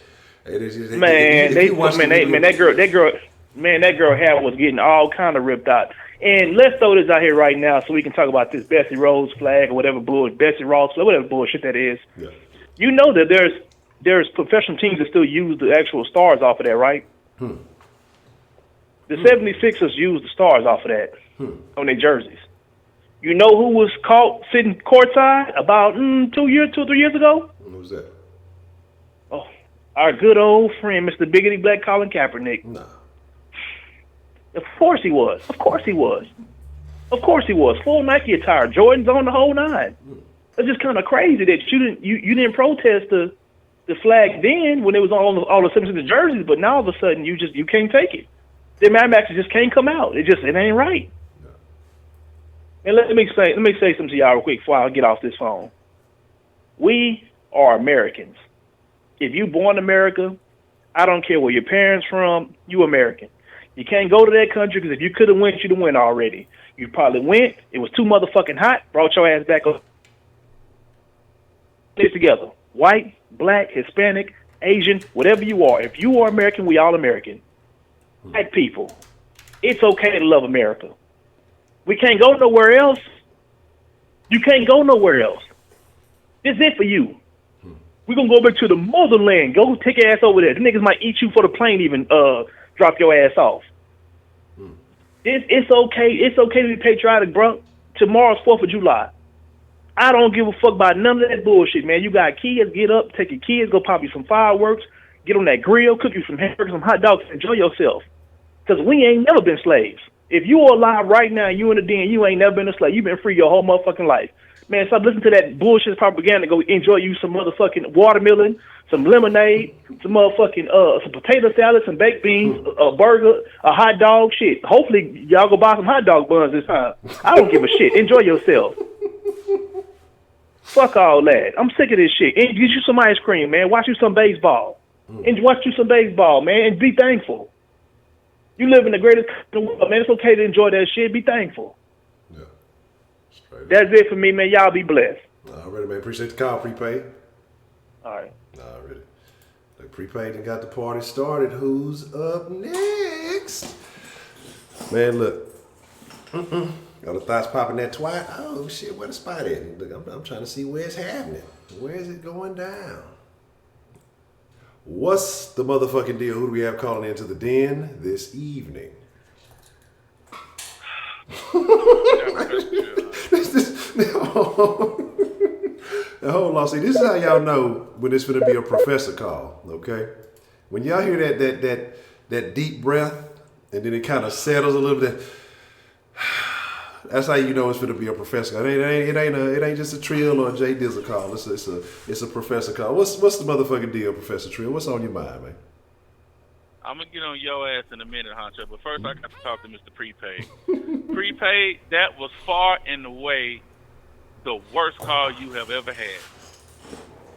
[SPEAKER 2] It is just,
[SPEAKER 3] Man,
[SPEAKER 2] if you watch the video-
[SPEAKER 3] that girl hair was getting all kind of ripped out. And let's throw this out here right now so we can talk about this Bessie Rose flag or whatever Bessie Ross flag, whatever bullshit that is.
[SPEAKER 2] Yeah.
[SPEAKER 3] You know that there's professional teams that still use the actual stars off of that, right? The 76ers use the stars off of that on their jerseys. You know who was caught sitting courtside about 2 or 3 years ago?
[SPEAKER 2] Who was that?
[SPEAKER 3] Oh, our good old friend, Mr. Biggity Black Colin Kaepernick.
[SPEAKER 2] Nah.
[SPEAKER 3] Of course he was. Of course he was. Of course he was. Full Nike attire, Jordans on the whole nine. It's just kind of crazy that you didn't protest the flag then when it was on all the 76 jerseys, but now all of a sudden you can't take it. The Mad Maxes just can't come out. It ain't right. And let me say something to y'all real quick before I get off this phone. We are Americans. If you born in America, I don't care where your parents from, you American. You can't go to that country because if you could have went, you'd have went already. You probably went. It was too motherfucking hot. Brought your ass back up. Get together. White, black, Hispanic, Asian, whatever you are. If you are American, we all American. Black people. It's okay to love America. We can't go nowhere else. You can't go nowhere else. This is it for you. We're going to go back to the motherland. Go take your ass over there. The niggas might eat you for the plane even drop your ass off. It's okay. It's okay to be patriotic, bro. Tomorrow's 4th of July. I don't give a fuck about none of that bullshit, man. You got kids, get up, take your kids, go pop you some fireworks, get on that grill, cook you some hamburgers, some hot dogs, enjoy yourself. Because we ain't never been slaves. If you are alive right now, you in the den, you ain't never been a slave. You've been free your whole motherfucking life. Man, stop listening to that bullshit propaganda. Go enjoy you some motherfucking watermelon, some lemonade, some motherfucking some potato salad, some baked beans, a burger, a hot dog, shit. Hopefully y'all go buy some hot dog buns this time. I don't give a shit. Enjoy yourself. Fuck all that. I'm sick of this shit. And get you some ice cream, man. Watch you some baseball. And watch you some baseball, man, and be thankful. You live in the greatest country in the world, man. It's okay to enjoy that shit. Be thankful.
[SPEAKER 1] Yeah.
[SPEAKER 3] That's it for me, man. Y'all be blessed.
[SPEAKER 1] Already, man. Appreciate the call, Prepaid.
[SPEAKER 3] All right.
[SPEAKER 1] Already. Like Prepaid and got the party started. Who's up next? Man, look. Got the thoughts popping that twat. Oh, shit, where the spot at? Look, I'm trying to see where it's happening. Where is it going down? What's the motherfucking deal? Who do we have calling into the den this evening? Now, hold on. See, this is how y'all know when it's going to be a professor call, okay? When y'all hear that deep breath and then it kind of settles a little bit, that's how you know it's going to be a professor. It ain't just a Trill or a J Dizzle call. It's a professor call. What's the motherfucking deal, Professor Trill? What's on your mind, man?
[SPEAKER 4] I'm going to get on your ass in a minute, Honcho, but first I got to talk to Mr. Prepaid. Prepaid, that was far and away the worst call you have ever had.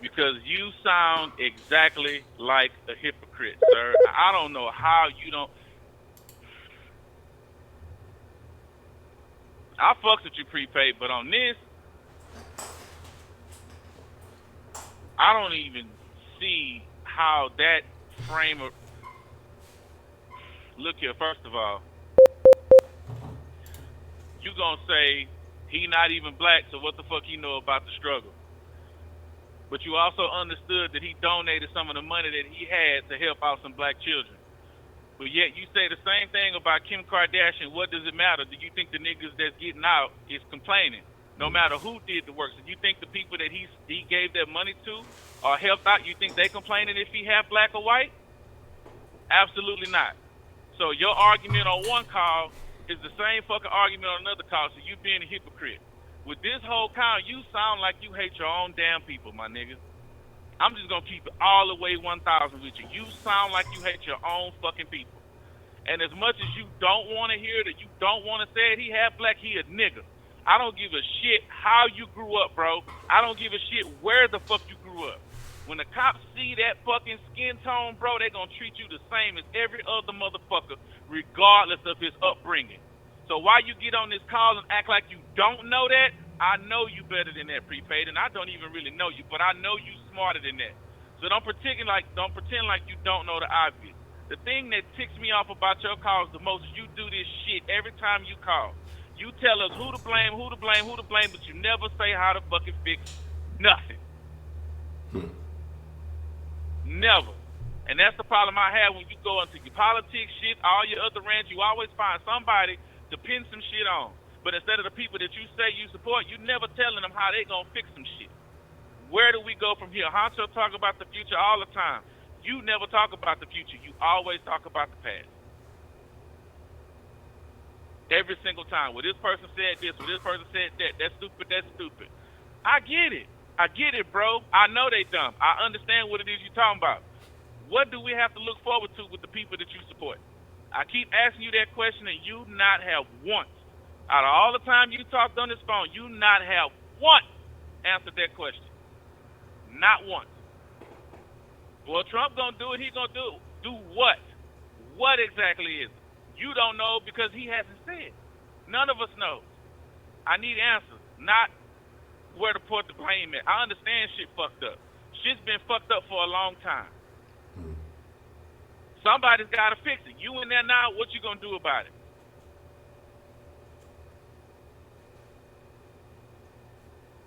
[SPEAKER 4] Because you sound exactly like a hypocrite, sir. I don't know how you don't... I fucks with you, Prepaid, but on this, I don't even see how that frame of... Look here, first of all, you gonna say he not even black, so what the fuck he know about the struggle? But you also understood that he donated some of the money that he had to help out some black children. But yet you say the same thing about Kim Kardashian. What does it matter? Do you think the niggas that's getting out is complaining? No matter who did the work. So you think the people that he gave that money to or helped out, you think they complaining if he half black or white? Absolutely not. So your argument on one call is the same fucking argument on another call, so you being a hypocrite. With this whole call, you sound like you hate your own damn people, my nigga. I'm just gonna keep it all the way 1,000 with you. You sound like you hate your own fucking people. And as much as you don't want to hear that, you don't want to say it, he half black, he a nigga. I don't give a shit how you grew up, bro. I don't give a shit where the fuck you grew up. When the cops see that fucking skin tone, bro, they gonna treat you the same as every other motherfucker, regardless of his upbringing. So why you get on this call and act like you don't know that? I know you better than that, Prepaid, and I don't even really know you, but I know you smarter than that. So don't pretend like you don't know the obvious. The thing that ticks me off about your calls the most is you do this shit every time you call. You tell us who to blame, but you never say how to fucking fix nothing. Never. And that's the problem I have when you go into your politics shit, all your other rants, you always find somebody to pin some shit on. But instead of the people that you say you support, you never telling them how they gonna fix some shit. Where do we go from here? Honcho talk about the future all the time. You never talk about the future. You always talk about the past. Every single time. Well, this person said this, well, this person said that. That's stupid. I get it, bro. I know they dumb. I understand what it is you're talking about. What do we have to look forward to with the people that you support? I keep asking you that question, and you not have once, out of all the time you talked on this phone, you not have once answered that question. Not once. Well, Trump gonna do it. He gonna do it. Do what? What exactly is it? You don't know because he hasn't said. None of us know. I need answers, not where to put the blame at. I understand shit fucked up. Shit's been fucked up for a long time. Somebody's got to fix it. You in there now, what you going to do about it?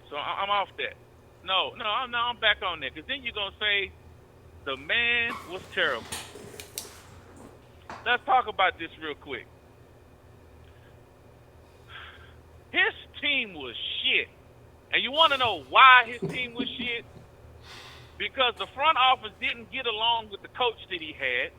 [SPEAKER 4] So I'm off that. No, I'm back on that. Because then you're going to say, the man was terrible. Let's talk about this real quick. His team was shit. And you want to know why his team was shit? Because the front office didn't get along with the coach that he had,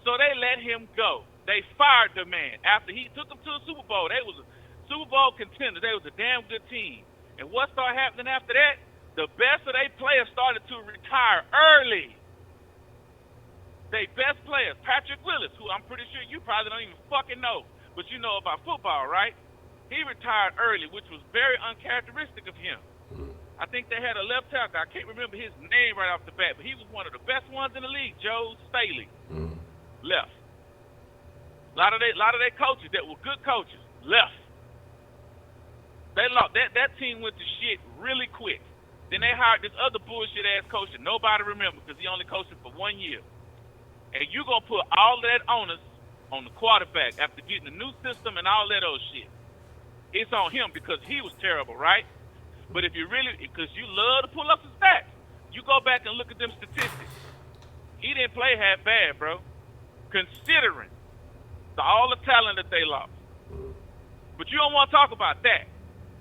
[SPEAKER 4] so they let him go. They fired the man after he took them to the Super Bowl. They was a Super Bowl contender. They was a damn good team. And what started happening after that? The best of their players started to retire early. They best players, Patrick Willis, who I'm pretty sure you probably don't even fucking know, but you know about football, right? He retired early, which was very uncharacteristic of him. I think they had a left tackle. I can't remember his name right off the bat, but he was one of the best ones in the league, Joe Staley. Left. A lot of their coaches that were good coaches left. They lost. That team went to shit really quick. Then they hired this other bullshit ass coach that nobody remembers because he only coached for 1 year. And you gonna put all that onus on the quarterback after getting the new system and all that old shit. It's on him because he was terrible, right? But if you really, because you love to pull up the stats, you go back and look at them statistics. He didn't play half bad, bro. Considering all the talent that they lost. But you don't want to talk about that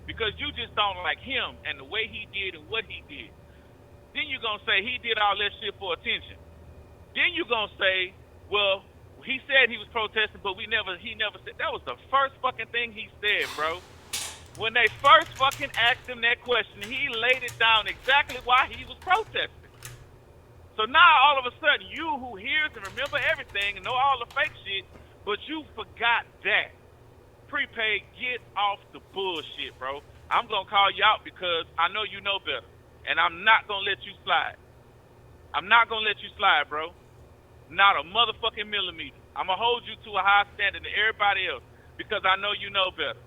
[SPEAKER 4] because you just don't like him and the way he did and what he did. Then you're going to say he did all that shit for attention. Then you're going to say, well, he said he was protesting, but he never said. That was the first fucking thing he said, bro. When they first fucking asked him that question, he laid it down exactly why he was protesting. So now all of a sudden, you who hears and remember everything and know all the fake shit, but you forgot that. Prepaid, get off the bullshit, bro. I'm going to call you out because I know you know better. And I'm not going to let you slide. I'm not going to let you slide, bro. Not a motherfucking millimeter. I'm going to hold you to a high standard than everybody else because I know you know better.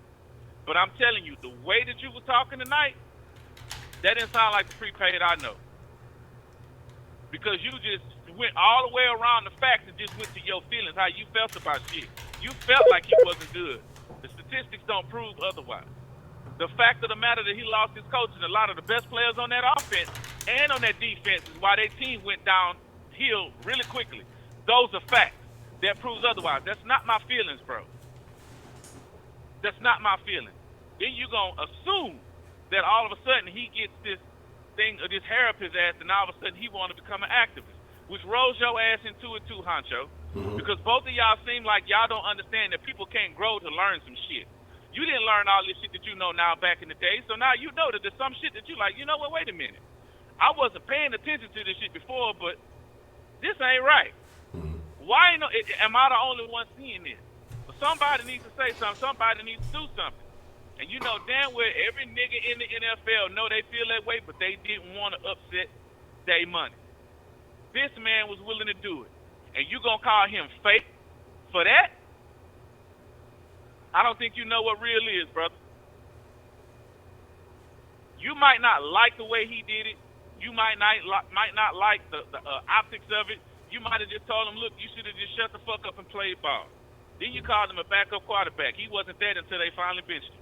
[SPEAKER 4] But I'm telling you, the way that you were talking tonight, that didn't sound like the prepaid I know. Because you just went all the way around the facts and just went to your feelings, how you felt about shit. You felt like he wasn't good. The statistics don't prove otherwise. The fact of the matter that he lost his coach and a lot of the best players on that offense and on that defense is why their team went downhill really quickly. Those are facts. That proves otherwise. That's not my feelings, bro. That's not my feelings. Then you're going to assume that all of a sudden he gets this thing, or this hair up his ass, and all of a sudden he want to become an activist, which rolls your ass into it too, Honcho. Because both of y'all seem like y'all don't understand that people can't grow to learn some shit. You didn't learn all this shit that you know now back in the day, so now you know that there's some shit that you like, you know what, wait a minute. I wasn't paying attention to this shit before, but this ain't right. Why am I the only one seeing this? But somebody needs to say something. Somebody needs to do something. And you know damn well every nigga in the NFL know they feel that way, but they didn't want to upset their money. This man was willing to do it. And you going to call him fake for that? I don't think you know what real is, brother. You might not like the way he did it, You might not like the optics of it. You might have just told him, look, you should have just shut the fuck up and played ball. Then you called him a backup quarterback. He wasn't that until they finally benched him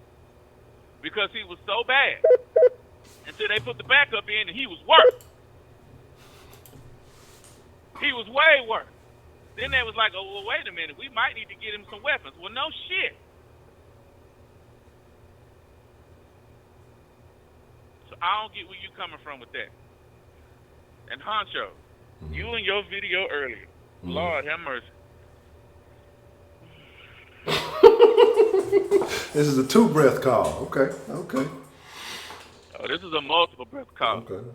[SPEAKER 4] because he was so bad. Until they put the backup in, and he was worse. He was way worse. Then they was like, oh, well, wait a minute. We might need to get him some weapons. Well, no shit. So I don't get where you coming from with that. And Honcho, you in your video earlier, Lord have mercy.
[SPEAKER 1] This is a 2-breath call. Okay.
[SPEAKER 4] Oh, this is a multiple breath call.
[SPEAKER 1] Okay.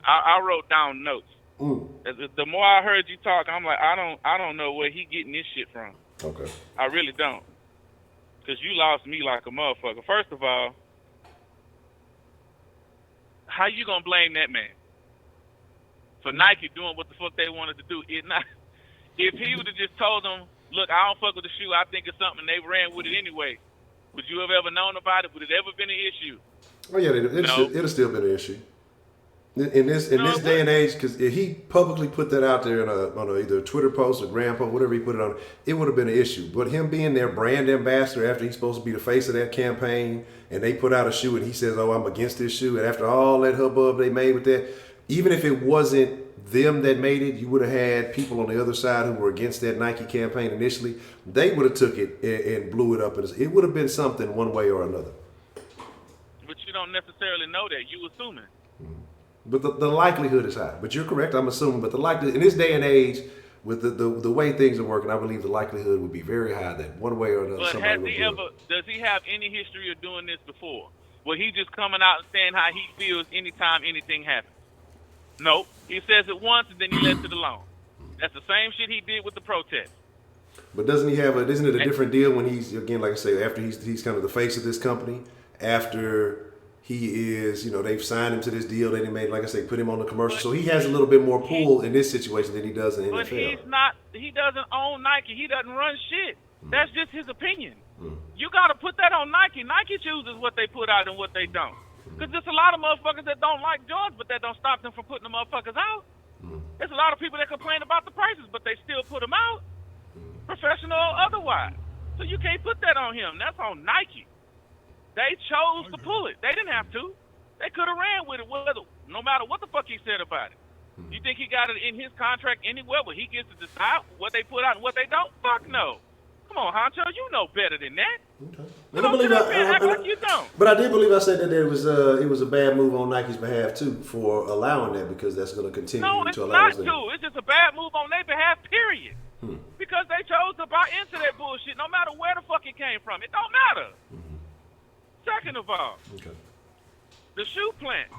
[SPEAKER 4] I wrote down notes. The more I heard you talk, I'm like, I don't know where he getting this shit from.
[SPEAKER 1] Okay.
[SPEAKER 4] I really don't. Because you lost me like a motherfucker. First of all, how you gonna blame that man for Nike doing what the fuck they wanted to do? If he would have just told them, look, I don't fuck with the shoe, I think it's something, and they ran with it anyway, would you have ever known about it? Would it ever been an issue?
[SPEAKER 1] Oh yeah, it'll still been an issue. In this day and age, because if he publicly put that out there on either a Twitter post or gram post, whatever he put it on, it would have been an issue. But him being their brand ambassador after he's supposed to be the face of that campaign, and they put out a shoe and he says, "Oh, I'm against this shoe," and after all that hubbub they made with that, even if it wasn't them that made it, you would have had people on the other side who were against that Nike campaign initially. They would have took it and blew it up, and it would have been something one way or another.
[SPEAKER 4] But you don't necessarily know that. You assuming.
[SPEAKER 1] But the likelihood is high. But you're correct, I'm assuming. But the likelihood, in this day and age, with the way things are working, I believe the likelihood would be very high that one way or another somebody would do it.
[SPEAKER 4] Does he have any history of doing this before? Where he just coming out and saying how he feels anytime anything happens? Nope. He says it once and then he lets it alone. That's the same shit he did with the protest.
[SPEAKER 1] But isn't it a different deal when he's, again, like I say, after he's kind of the face of this company, after he is, they've signed him to this deal, they made, like I say, put him on the commercial. So he has a little bit more pull in this situation than he does in the NFL.
[SPEAKER 4] But he doesn't own Nike. He doesn't run shit. That's just his opinion. You got to put that on Nike. Nike chooses what they put out and what they don't. Because there's a lot of motherfuckers that don't like Jordans, but that don't stop them from putting the motherfuckers out. There's a lot of people that complain about the prices, but they still put them out, professional or otherwise. So you can't put that on him. That's on Nike. They chose to pull it. They didn't have to. They could have ran with it, no matter what the fuck he said about it. You think he got it in his contract anywhere where he gets to decide what they put out and what they don't? Fuck no. Come on, Honcho, you know better than that.
[SPEAKER 1] Okay. Act
[SPEAKER 4] like you don't.
[SPEAKER 1] But I did believe I said that it was a bad move on Nike's behalf too for allowing that, because that's going to continue to allow.
[SPEAKER 4] No, it's not too. It's just a bad move on their behalf, period. Because they chose to buy into that bullshit, no matter where the fuck it came from. It don't matter. Second of all, the shoe plant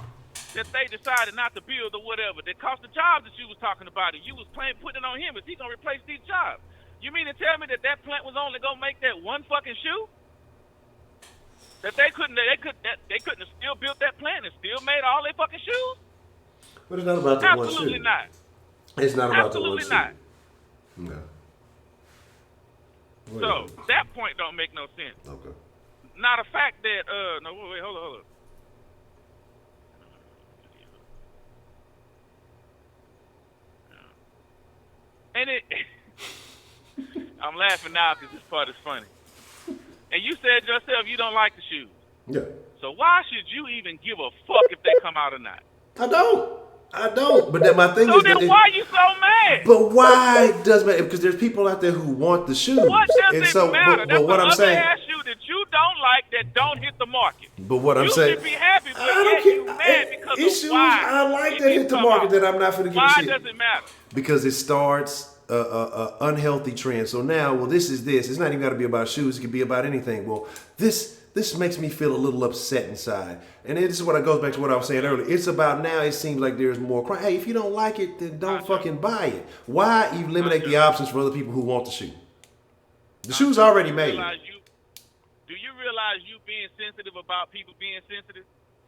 [SPEAKER 4] that they decided not to build or whatever, that cost the jobs that you was talking about, and you was putting it on him, is he going to replace these jobs? You mean to tell me that plant was only going to make that one fucking shoe? That they couldn't have still built that plant and still made all their fucking shoes?
[SPEAKER 1] But it's not about that one shoe.
[SPEAKER 4] Absolutely not.
[SPEAKER 1] It's not about the one shoe.
[SPEAKER 4] Absolutely not.
[SPEAKER 1] No.
[SPEAKER 4] So that point don't make no sense.
[SPEAKER 1] Okay.
[SPEAKER 4] Now the fact that no, wait, hold on. And I'm laughing now because this part is funny. And you said yourself you don't like the shoes.
[SPEAKER 1] Yeah.
[SPEAKER 4] So why should you even give a fuck if they come out or not?
[SPEAKER 1] I don't. But my thing is.
[SPEAKER 4] So then why are you so mad?
[SPEAKER 1] But why does it matter? Because there's people out there who want the shoes.
[SPEAKER 4] What does it matter? That's
[SPEAKER 1] what I'm saying.
[SPEAKER 4] Ass shoe that you don't like that don't hit the market.
[SPEAKER 1] But what I'm saying.
[SPEAKER 4] You should be happy, but yet you mad because
[SPEAKER 1] issues
[SPEAKER 4] of why.
[SPEAKER 1] I like that hit the market that I'm not going to give a shit.
[SPEAKER 4] Why does it matter?
[SPEAKER 1] Because it starts a unhealthy trend. So now, this is this. It's not even got to be about shoes. It could be about anything. Well, this makes me feel a little upset inside. And this is what it goes back to what I was saying earlier. It's about now it seems like there's more crime. Hey, if you don't like it, then don't fucking buy it. Why eliminate the options for other people who want the shoe? The shoe's already made.
[SPEAKER 4] Do you realize you being sensitive about people being sensitive?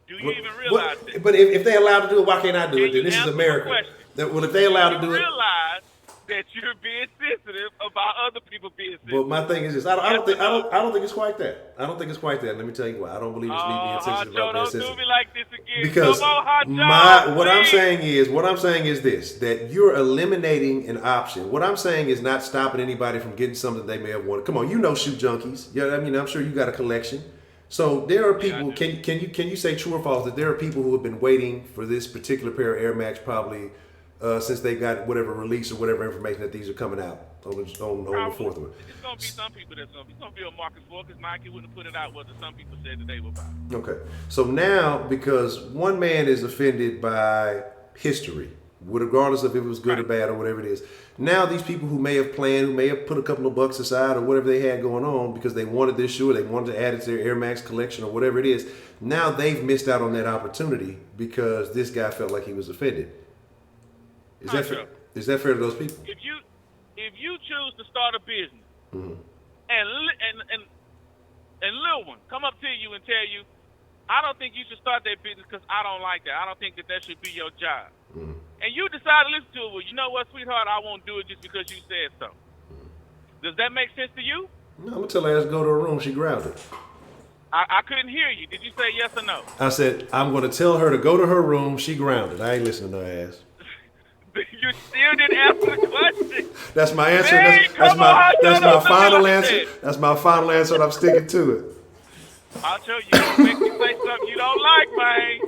[SPEAKER 4] Do you even realize that?
[SPEAKER 1] But if they're allowed to do it, why can't I do it? Then this is America. Well, if they're allowed to do it.
[SPEAKER 4] Realize that you're being sensitive about other people being sensitive.
[SPEAKER 2] But my thing is this: I don't think it's quite that. I don't think it's quite that. Let me tell you why. I don't believe it's me being sensitive
[SPEAKER 4] Honcho,
[SPEAKER 2] about being
[SPEAKER 4] don't
[SPEAKER 2] sensitive.
[SPEAKER 4] do me like this again.
[SPEAKER 2] Because
[SPEAKER 4] Come on, Honcho,
[SPEAKER 2] what I'm
[SPEAKER 4] please.
[SPEAKER 2] saying is this: that you're eliminating an option. What I'm saying is not stopping anybody from getting something they may have wanted. Come on, you know shoe junkies. Yeah, I mean, I'm sure you got a collection. So there are people. Can you say true or false that there are people who have been waiting for this particular pair of Air Max probably since they got whatever release or whatever information that these are coming out on the 4th of it.
[SPEAKER 4] It's going to be some people it's going to be a market for because Nike wouldn't put it out what some people said that they would buy.
[SPEAKER 2] Okay. So now, because one man is offended by history, regardless of if it was good or bad or whatever it is, now these people who may have planned, who may have put a couple of bucks aside or whatever they had going on because they wanted this shoe or they wanted to add it to their Air Max collection or whatever it is, now they've missed out on that opportunity because this guy felt like he was offended. Is that fair? Is that fair to those people?
[SPEAKER 4] If you choose to start a business and little one come up to you and tell you, I don't think you should start that business because I don't like that. I don't think that should be your job. And you decide to listen to it. Well, you know what, sweetheart? I won't do it just because you said so. Does that make sense to you?
[SPEAKER 2] No, I'm going to tell her ass to go to her room. She grounded.
[SPEAKER 4] I couldn't hear you. Did you say yes or no?
[SPEAKER 2] I said, I'm going to tell her to go to her room. She grounded. I ain't listening to her ass.
[SPEAKER 4] You still didn't answer the question.
[SPEAKER 2] That's my answer.
[SPEAKER 4] Hey,
[SPEAKER 2] That's my final
[SPEAKER 4] like
[SPEAKER 2] answer. That's my final answer, and I'm sticking to it.
[SPEAKER 4] I'll tell you, you're going to make me say something you don't like, man.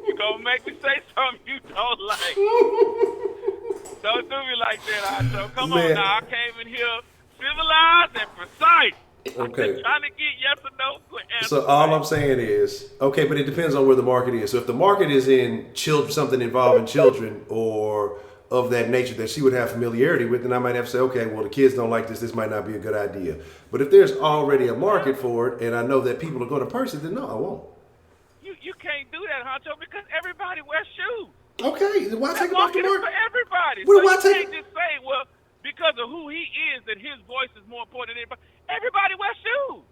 [SPEAKER 4] You're going to make me say something you don't like. Don't do me like that, Honcho. Come on now. I came in here civilized and precise.
[SPEAKER 2] Okay.
[SPEAKER 4] I'm trying to get yes or no answers.
[SPEAKER 2] So all I'm saying is, okay, but it depends on where the market is. So if the market is in something involving children or of that nature that she would have familiarity with, then I might have to say, okay, well, the kids don't like this. This might not be a good idea. But if there's already a market for it and I know that people are going to purchase it, then no, I won't.
[SPEAKER 4] You can't do that, Honcho, because everybody wears shoes.
[SPEAKER 2] Okay, then why take
[SPEAKER 4] That
[SPEAKER 2] it off the
[SPEAKER 4] market is
[SPEAKER 2] market?
[SPEAKER 4] for everybody.
[SPEAKER 2] Well,
[SPEAKER 4] So
[SPEAKER 2] why
[SPEAKER 4] you
[SPEAKER 2] take
[SPEAKER 4] can't just say, well, because of who he is, that his voice is more important than everybody. Everybody wears shoes.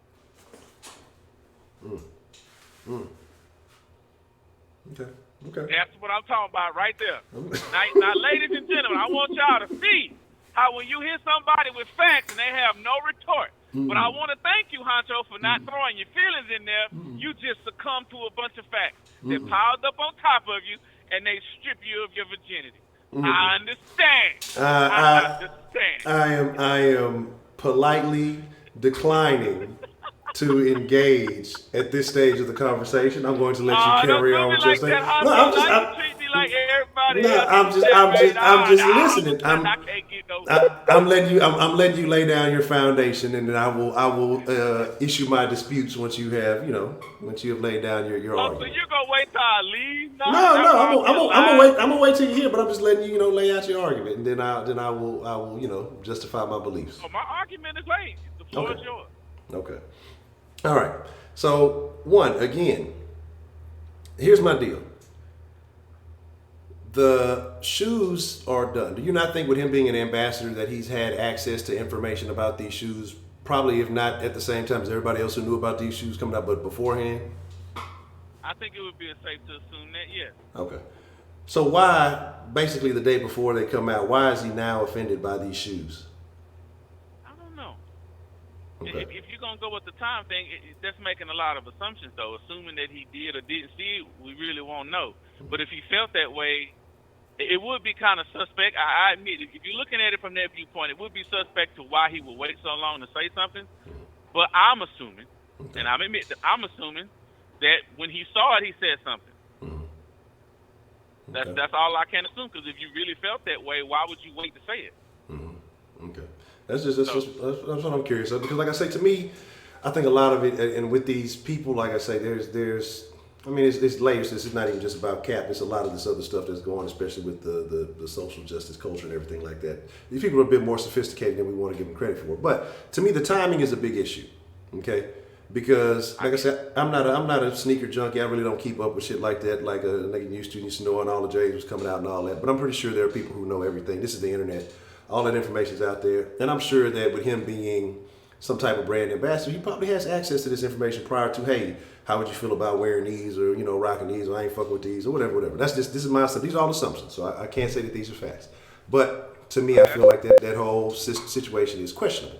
[SPEAKER 2] Okay.
[SPEAKER 4] That's what I'm talking about right there. Now, ladies and gentlemen, I want y'all to see how when you hear somebody with facts and they have no retort. But I want to thank you, Honcho, for not throwing your feelings in there. You just succumbed to a bunch of facts that piled up on top of you, and they strip you of your virginity. I understand. I understand.
[SPEAKER 2] I am politely declining to engage at this stage of the conversation. I'm going to let you carry on with your thing.
[SPEAKER 4] You treat me like everybody else.
[SPEAKER 2] I'm just listening.
[SPEAKER 4] I can't get no.
[SPEAKER 2] I'm letting you lay down your foundation, and then I will issue my disputes once you have laid down your argument.
[SPEAKER 4] So you're gonna wait till I leave?
[SPEAKER 2] No, I'm gonna wait till you're here, but I'm just letting you lay out your argument, and then I will justify my beliefs.
[SPEAKER 4] Oh, my argument is late. The floor is yours.
[SPEAKER 2] Okay. All right. So again, here's my deal. The shoes are done. Do you not think with him being an ambassador that he's had access to information about these shoes, probably if not at the same time as everybody else who knew about these shoes coming out, but beforehand?
[SPEAKER 4] I think it would be safe to assume that, yes.
[SPEAKER 2] Okay. So why, basically the day before they come out, why is he now offended by these shoes?
[SPEAKER 4] I don't know.
[SPEAKER 2] Okay.
[SPEAKER 4] If you're going to go with the time thing, that's making a lot of assumptions, though. Assuming that he did or didn't see it, we really won't know. But if he felt that way, it would be kind of suspect. I admit, if you're looking at it from that viewpoint, it would be suspect to why he would wait so long to say something. But I'm assuming, and I'm assuming that when he saw it, he said something. That's all I can assume, because if you really felt that way, why would you wait to say it?
[SPEAKER 2] Okay. That's what I'm curious of, because like I say, to me, I think a lot of it, and with these people, like I say, it's layers. This is not even just about Cap. It's a lot of this other stuff that's going on, especially with the social justice culture and everything like that. These people are a bit more sophisticated than we want to give them credit for. But to me, the timing is a big issue. Okay, because like I said, I'm not a sneaker junkie. I really don't keep up with shit like that, like a nigga used to know, and all the J's was coming out and all that. But I'm pretty sure there are people who know everything. This is the internet. All that information's out there, and I'm sure that with him being some type of brand ambassador, he probably has access to this information prior to, hey, how would you feel about wearing these, or rocking these, or I ain't fucking with these, or whatever. This is my stuff. These are all assumptions, so I can't say that these are facts. But to me, I feel like that whole situation is questionable.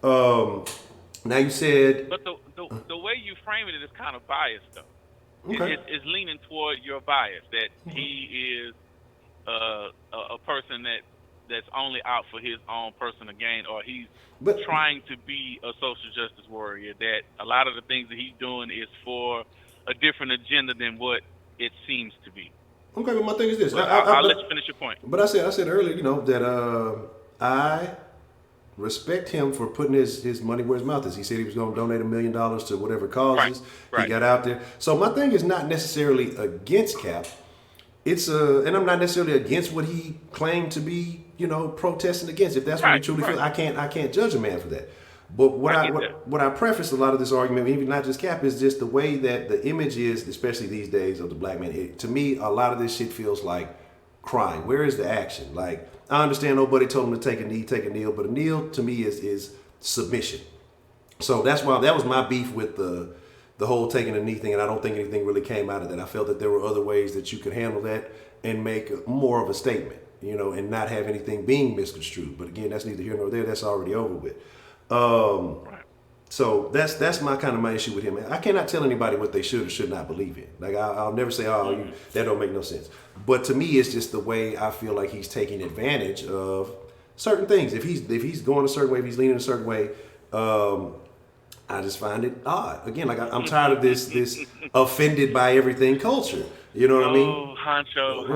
[SPEAKER 2] Now you said,
[SPEAKER 4] But the way you frame it is kind of biased, though.
[SPEAKER 2] okay.
[SPEAKER 4] It's leaning toward your bias that he is a person that's only out for his own personal gain, or he's trying to be a social justice warrior. That a lot of the things that he's doing is for a different agenda than what it seems to be.
[SPEAKER 2] Okay, but my thing is this.
[SPEAKER 4] I'll let you finish your point.
[SPEAKER 2] But I said earlier, that I respect him for putting his money where his mouth is. He said he was going to donate $1 million to whatever causes.
[SPEAKER 4] Right.
[SPEAKER 2] He got out there. So my thing is not necessarily against Cap. It's and I'm not necessarily against what he claimed to be, protesting against. If that's what he truly feels, I can't judge a man for that. But what I preface a lot of this argument, even not just Cap, is just the way that the image is, especially these days, of the black man. To me, a lot of this shit feels like crying. Where is the action? Like, I understand nobody told him to take a knee, but a kneel to me is submission. So that was my beef with the whole taking a knee thing, and I don't think anything really came out of that. I felt that there were other ways that you could handle that and make more of a statement, and not have anything being misconstrued. But again, that's neither here nor there. That's already over with. So that's my issue with him. I cannot tell anybody what they should or should not believe in. Like I'll never say, that don't make no sense. But to me, it's just the way I feel like he's taking advantage of certain things. If he's going a certain way, if he's leaning a certain way, I just find it odd. Again, like I'm tired of this offended by everything culture. You know what I mean?
[SPEAKER 4] Oh, Honcho.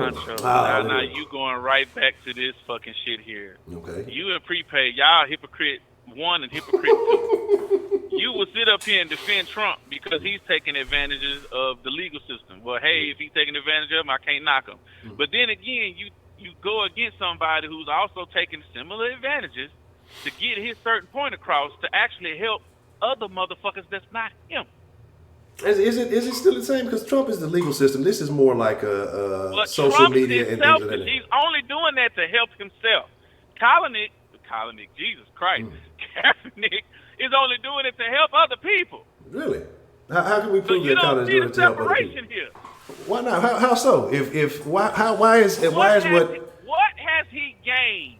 [SPEAKER 4] Now you going right back to this fucking shit here.
[SPEAKER 2] Okay.
[SPEAKER 4] You and Prepaid, y'all hypocrite 1 and hypocrite 2. You will sit up here and defend Trump because he's taking advantages of the legal system. Well, hey, if he's taking advantage of him, I can't knock him. But then again, you go against somebody who's also taking similar advantages to get his certain point across to actually help other motherfuckers that's not him.
[SPEAKER 2] Is it still the same? Because Trump is the legal system. This is more like a social
[SPEAKER 4] Trump
[SPEAKER 2] media and things of that.
[SPEAKER 4] He's only doing that to help himself. Kaepernick, Jesus Christ, Kaepernick is only doing it to help other people.
[SPEAKER 2] Really? How can we prove that Kaepernick is doing it to help other people?
[SPEAKER 4] Here.
[SPEAKER 2] Why not? How so? Why is what
[SPEAKER 4] has he gained?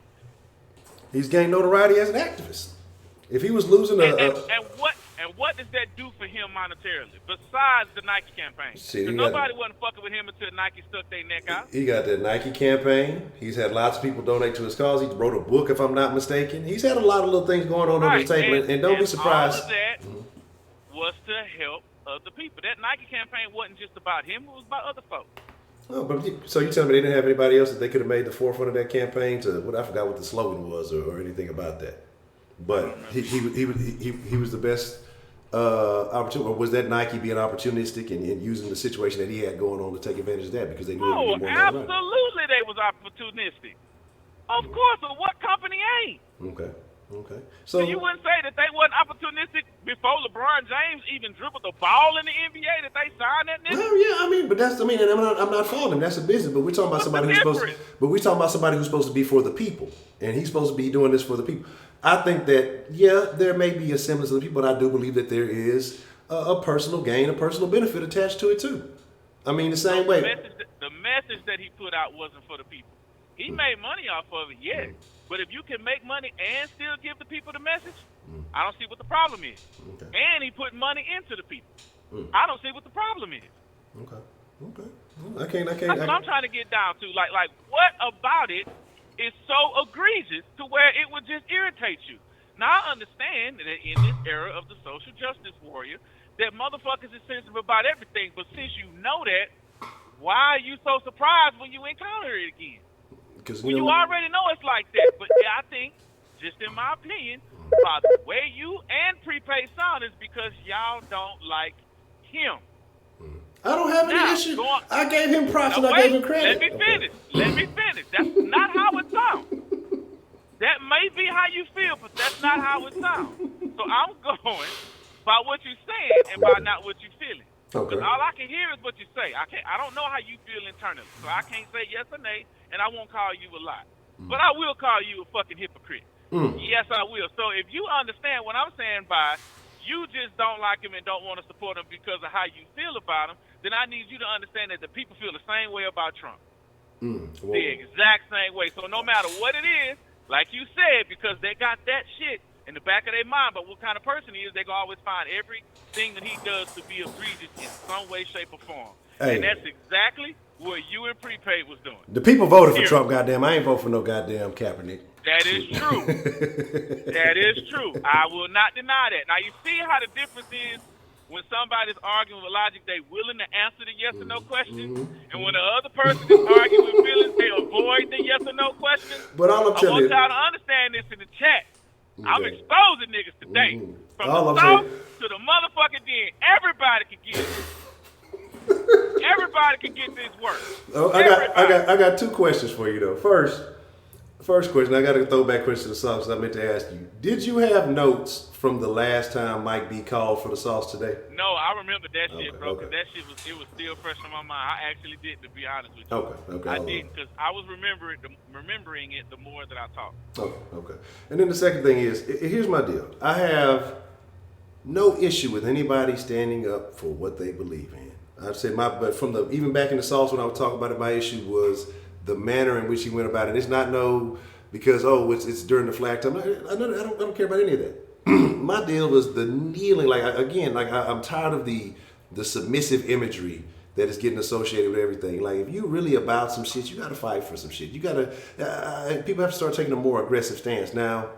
[SPEAKER 2] He's gained notoriety as an activist. If he was losing
[SPEAKER 4] and what does that do for him monetarily besides the Nike campaign? Because nobody wasn't fucking with him until Nike stuck their neck out.
[SPEAKER 2] He got that Nike campaign. He's had lots of people donate to his cause. He wrote a book, if I'm not mistaken. He's had a lot of little things going on under the table, and don't be surprised.
[SPEAKER 4] All of that was to help other people. That Nike campaign wasn't just about him; it was about other folks.
[SPEAKER 2] Oh, but so you telling me they didn't have anybody else that they could have made the forefront of that campaign to? I forgot what the slogan was or anything about that. But he was the best opportunity. Or was that Nike being opportunistic and using the situation that he had going on to take advantage of that because they knew it would be more
[SPEAKER 4] absolutely they was opportunistic. Of course, but what company ain't?
[SPEAKER 2] Okay.
[SPEAKER 4] So you wouldn't say that they wasn't opportunistic before LeBron James even dribbled the ball in the NBA that they signed that nigga?
[SPEAKER 2] Well, yeah, and I'm not faulting him. That's a business, but we're talking about somebody who's supposed to be for the people, and he's supposed to be doing this for the people. I think that there may be a semblance of the people, but I do believe that there is a personal gain, a personal benefit attached to it too. I mean, the same way.
[SPEAKER 4] The message that he put out wasn't for the people. He made money off of it, yes. But if you can make money and still give the people the message, I don't see what the problem is. Okay. And he put money into the people. I don't see what the problem is.
[SPEAKER 2] Okay. I can't.
[SPEAKER 4] That's what I'm trying to get down to. Like, what about it is so egregious to where it would just irritate you? Now, I understand that in this era of the social justice warrior, that motherfuckers is sensitive about everything. But since you know that, why are you so surprised when you encounter it again? When you already know it's like that. But I think, just in my opinion, by the way you and Prepaid sound is because y'all don't like him.
[SPEAKER 2] I don't have any issue. I gave him props and I gave him credit.
[SPEAKER 4] Let me finish. That's not how it sounds. That may be how you feel, but that's not how it sounds. So I'm going by what you're saying and by not what you're feeling.
[SPEAKER 2] Okay.
[SPEAKER 4] Because all I can hear is what you say. I don't know how you feel internally, so I can't say yes or nay, and I won't call you a lie. But I will call you a fucking hypocrite. Yes, I will. So if you understand what I'm saying by you just don't like him and don't want to support him because of how you feel about him, then I need you to understand that the people feel the same way about Trump. the exact same way. So no matter what it is, like you said, because they got that shit in the back of their mind, but what kind of person he is, they gonna always find everything that he does to be egregious in some way, shape, or form.
[SPEAKER 2] Hey.
[SPEAKER 4] And that's exactly what you and Prepaid was doing.
[SPEAKER 2] The people voted for Trump, goddamn. I ain't vote for no goddamn Kaepernick.
[SPEAKER 4] That is true. That is true. I will not deny that. Now, you see how the difference is when somebody's arguing with logic, they willing to answer the yes or no question, and when the other person is arguing with feelings, they avoid the yes or no question.
[SPEAKER 2] But all I'm
[SPEAKER 4] I
[SPEAKER 2] telling
[SPEAKER 4] want
[SPEAKER 2] you,
[SPEAKER 4] y'all to understand this in the chat. I'm
[SPEAKER 2] Okay.
[SPEAKER 4] exposing niggas today. From
[SPEAKER 2] All
[SPEAKER 4] the
[SPEAKER 2] I'm
[SPEAKER 4] south
[SPEAKER 2] saying-
[SPEAKER 4] to the motherfucking den. Everybody can get it. Everybody can get this work.
[SPEAKER 2] Oh, I got two questions for you though. First question, I got a throwback question to the sauce. I meant to ask you: did you have notes from the last time Mike B called for the sauce today?
[SPEAKER 4] No, I remember that shit,
[SPEAKER 2] Okay,
[SPEAKER 4] bro.
[SPEAKER 2] okay.
[SPEAKER 4] Cause that shit was still fresh on my mind. I actually did, to be honest with you.
[SPEAKER 2] Okay.
[SPEAKER 4] I didn't, because I was remembering it the more that I talked.
[SPEAKER 2] Okay. And then the second thing is, here's my deal. I have no issue with anybody standing up for what they believe in. I've said but from even back in the sauce when I was talking about it, my issue was the manner in which he went about it. It's not because it's during the flag time. I don't care about any of that. My deal was the kneeling. I'm tired of the submissive imagery that is getting associated with everything. Like, if you really about some shit, you got to fight for some shit. You got to. People have to start taking a more aggressive stance. Now,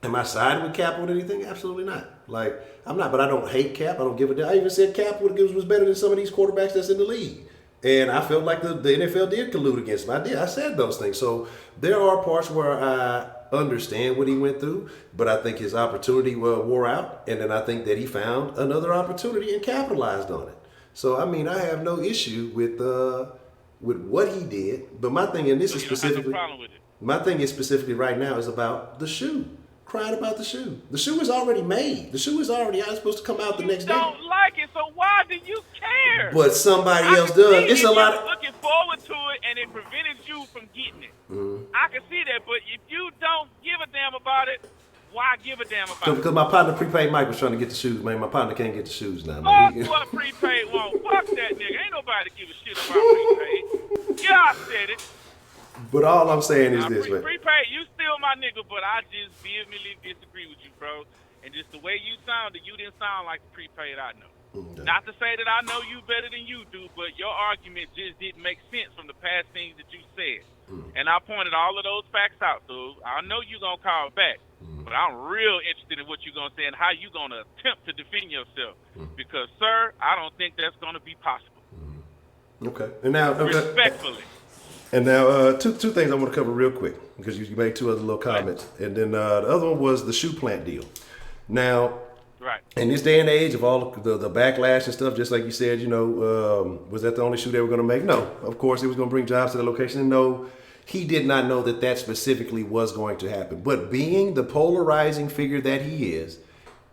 [SPEAKER 2] am I siding with Cap on anything? Absolutely not. Like, I'm not, but I don't hate Cap. I don't give a damn. I even said Cap was better than some of these quarterbacks that's in the league. And I felt like the NFL did collude against him. I said those things. So there are parts where I understand what he went through, but I think his opportunity wore out. And then I think that he found another opportunity and capitalized on it. So, I mean, I have no issue with what he did. But my thing, and this is specifically,
[SPEAKER 4] no problem with it.
[SPEAKER 2] my thing is specifically right now is about the shoe. Crying about the shoe. The shoe is already made. The shoe is already supposed to come out the next day.
[SPEAKER 4] You don't like it, so why do you care?
[SPEAKER 2] But somebody else
[SPEAKER 4] I can
[SPEAKER 2] does.
[SPEAKER 4] see
[SPEAKER 2] It's
[SPEAKER 4] if
[SPEAKER 2] a lot
[SPEAKER 4] you
[SPEAKER 2] of.
[SPEAKER 4] were looking forward to it, and it prevented you from getting it. I can see that, but if you don't give a damn about it, why give a damn about it?
[SPEAKER 2] Because my partner Prepaid Mike was trying to get the shoes, man. My partner can't get the shoes now, man.
[SPEAKER 4] Fuck what Prepaid want. Fuck that nigga. Ain't nobody give a shit about Prepaid. Yeah, I said it.
[SPEAKER 2] But all I'm saying is
[SPEAKER 4] Now,
[SPEAKER 2] this, man.
[SPEAKER 4] Prepaid, you still my nigga, but I just vehemently disagree with you, bro. And just the way you sounded, you didn't sound like the Prepaid I know.
[SPEAKER 2] Okay.
[SPEAKER 4] Not to say that I know you better than you do, but your argument just didn't make sense from the past things that you said. And I pointed all of those facts out, so I know you're going to call back. But I'm real interested in what you're going to say and how you're going to attempt to defend yourself. Because, sir, I don't think that's going to be possible.
[SPEAKER 2] Okay. And now,
[SPEAKER 4] Respectfully.
[SPEAKER 2] And now, two things I want to cover real quick because you made two other little comments, and then the other one was the shoe plant deal. Now,
[SPEAKER 4] Right.
[SPEAKER 2] in this day and age of all the backlash and stuff, just like you said, was that the only shoe they were going to make? No, of course it was going to bring jobs to the location. And no, he did not know that specifically was going to happen. But being the polarizing figure that he is,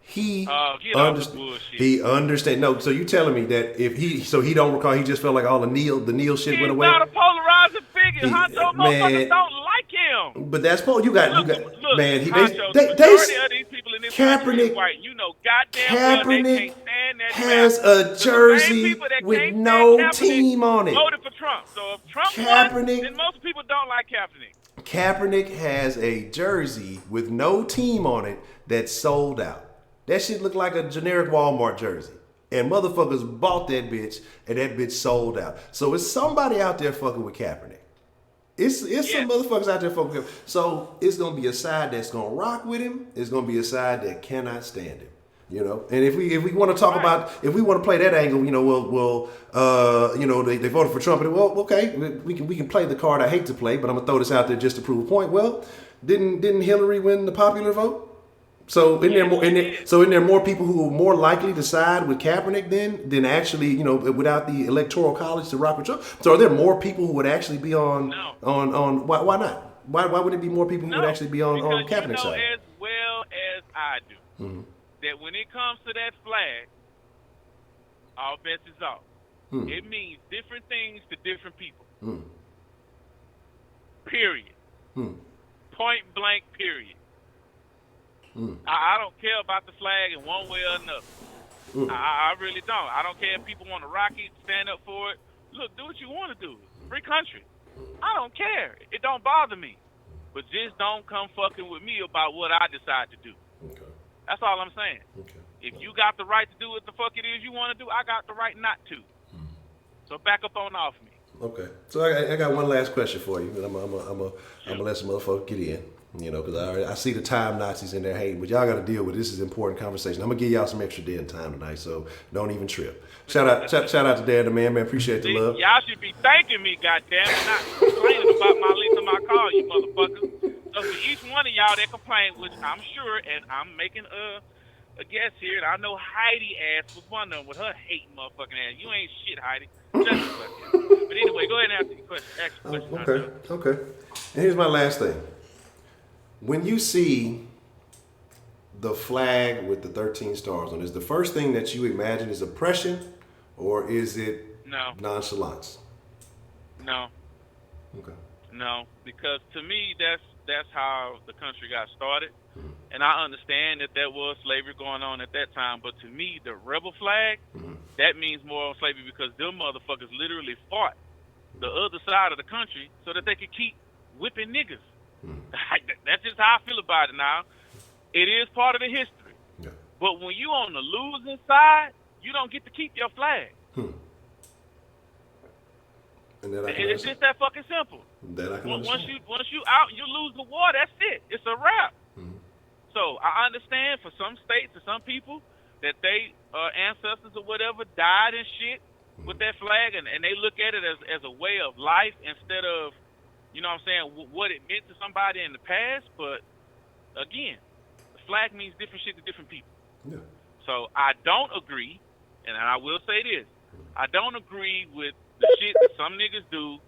[SPEAKER 2] he understand. No, so you telling me that if he don't recall, he just felt like all the Neil shit went away.
[SPEAKER 4] He's not a polarizing figure. Honcho motherfuckers don't like him.
[SPEAKER 2] But that's you got man.
[SPEAKER 4] Honcho,
[SPEAKER 2] they
[SPEAKER 4] the majority of these people in this country is white. You know, goddamn well they can't stand that.
[SPEAKER 2] has
[SPEAKER 4] crap.
[SPEAKER 2] a jersey with no team on it.
[SPEAKER 4] Voted for Trump. So if Trump won, then most people don't like Kaepernick.
[SPEAKER 2] Kaepernick has a jersey with no team on it that's sold out. That shit looked like a generic Walmart jersey. And motherfuckers bought that bitch, and that bitch sold out. So it's somebody out there fucking with Kaepernick. It's some motherfuckers out there fucking with him. So it's going to be a side that's going to rock with him. It's going to be a side that cannot stand him. And if we want to talk about, if we want to play that angle, they voted for Trump. And well, okay, we can play the card I hate to play, but I'm gonna throw this out there just to prove a point. Well, didn't Hillary win the popular vote? So in there more people who are more likely to side with Kaepernick than actually, without the electoral college to rock with Trump. So are there more people who would actually be on why not? Why would it be more people who would actually be on Kaepernick's side?
[SPEAKER 4] As well as I do, that when it comes to that flag, all bets is off. It means different things to different people. Period. Point blank, period. I don't care about the flag in one way or another. I really don't. I don't care if people want to rock it, stand up for it. Look, do what you want to do. Free country. I don't care. It don't bother me. But just don't come fucking with me about what I decide to do.
[SPEAKER 1] Okay.
[SPEAKER 4] That's all I'm saying.
[SPEAKER 1] Okay.
[SPEAKER 4] If you got the right to do what the fuck it is you want to do, I got the right not to. So back up on off me.
[SPEAKER 2] Okay. So I got one last question for you, and I'm gonna let some motherfuckers get in. You know, because I see the time Nazis in there hating, but y'all got to deal with it. This is important conversation. I'm gonna give y'all some extra damn time tonight, so don't even trip. Shout out to Dan the man, appreciate the love.
[SPEAKER 4] Y'all should be thanking me, goddamn, and not complaining about my length of my call, you motherfuckers. So for each one of y'all that complain, which I'm sure, and I'm making a guess here, and I know Heidi ass was one of them with her hating motherfucking ass. You ain't shit, Heidi. Just a fucking. But anyway, go ahead and ask the question.
[SPEAKER 2] Okay. And here's my last thing. When you see the flag with the 13 stars on it, is the first thing that you imagine is oppression, or is it nonchalance?
[SPEAKER 4] No.
[SPEAKER 2] Okay.
[SPEAKER 4] No, because to me, that's how the country got started. And I understand that there was slavery going on at that time, but to me, the rebel flag, that means more on slavery because them motherfuckers literally fought the other side of the country so that they could keep whipping niggas. That's just how I feel about it now. It is part of the history.
[SPEAKER 2] Yeah.
[SPEAKER 4] But when you on the losing side, you don't get to keep your flag.
[SPEAKER 2] And then
[SPEAKER 4] It's just that fucking simple.
[SPEAKER 2] That I can understand.
[SPEAKER 4] Once you out, you lose the war. That's it. It's a wrap. So I understand for some states or some people that they ancestors or whatever died and shit with that flag, and they look at it as a way of life instead of, you know what I'm saying, what it meant to somebody in the past. But again, the flag means different shit to different people.
[SPEAKER 2] Yeah.
[SPEAKER 4] So I don't agree, and I will say this: I don't agree with the shit that some niggas do,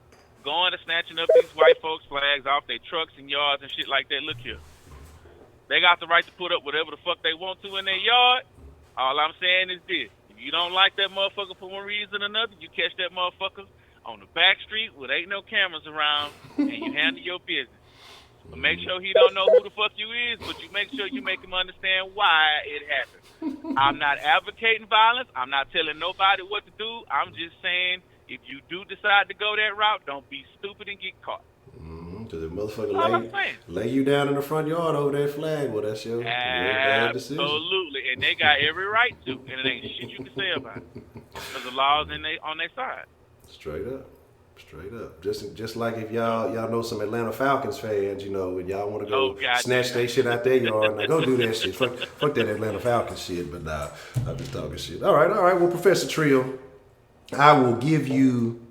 [SPEAKER 4] going and snatching up these white folks' flags off their trucks and yards and shit like that. Look here. They got the right to put up whatever the fuck they want to in their yard. All I'm saying is this. If you don't like that motherfucker for one reason or another, you catch that motherfucker on the back street where there ain't no cameras around and you handle your business. But make sure he don't know who the fuck you is, but you make sure you make him understand why it happened. I'm not advocating violence. I'm not telling nobody what to do. I'm just saying if you do decide to go that route, don't be stupid and get caught.
[SPEAKER 2] Because if motherfucker lay you down in the front yard over that flag, well, that's your bad decision.
[SPEAKER 4] Absolutely, and they got every right to, and it ain't shit you can say about it. Because the law's on their side.
[SPEAKER 2] Straight up. Just like if y'all know some Atlanta Falcons fans, you know, and y'all want to go snatch their shit out their yard, now go do that shit. Fuck that Atlanta Falcons shit, but nah, I'm just talking shit. All right. Well, Professor Trio, I will give you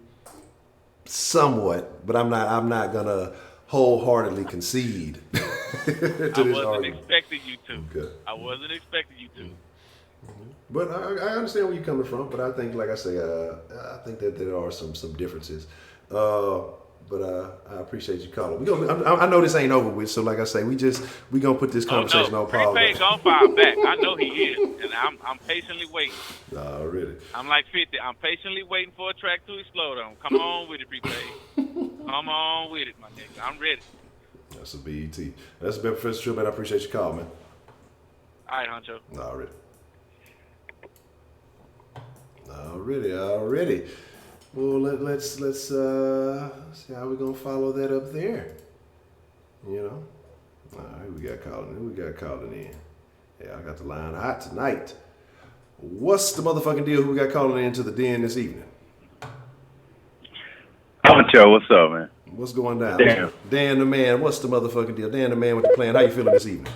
[SPEAKER 2] somewhat, but I'm not gonna wholeheartedly concede to this argument.
[SPEAKER 4] I wasn't expecting you to.
[SPEAKER 2] Okay.
[SPEAKER 4] I wasn't expecting you to.
[SPEAKER 2] But I understand where you're coming from. But I think, like I say, I think that there are some differences. But I appreciate you calling. I know this ain't over with, so like I say, we gonna put this conversation on pause.
[SPEAKER 4] Prepaid gonna fire back. I know he is, and I'm patiently waiting.
[SPEAKER 2] Really?
[SPEAKER 4] I'm like 50. I'm patiently waiting for a track to explode on. Come on with it, Prepaid. Come on with it, my nigga. I'm ready.
[SPEAKER 2] That's a BET. That's been Professor Trill, man. I appreciate your call, man.
[SPEAKER 4] All right, Honcho.
[SPEAKER 2] Already. Well, let's see how we're gonna follow that up there. You know. All right, we got calling in. Yeah, I got the line hot tonight. What's the motherfucking deal? Who we got calling into the den this evening?
[SPEAKER 5] Honcho, what's up, man?
[SPEAKER 2] What's going down?
[SPEAKER 5] Dan
[SPEAKER 2] the man. What's the motherfucking deal? Dan the man with the plan. How you feeling this evening?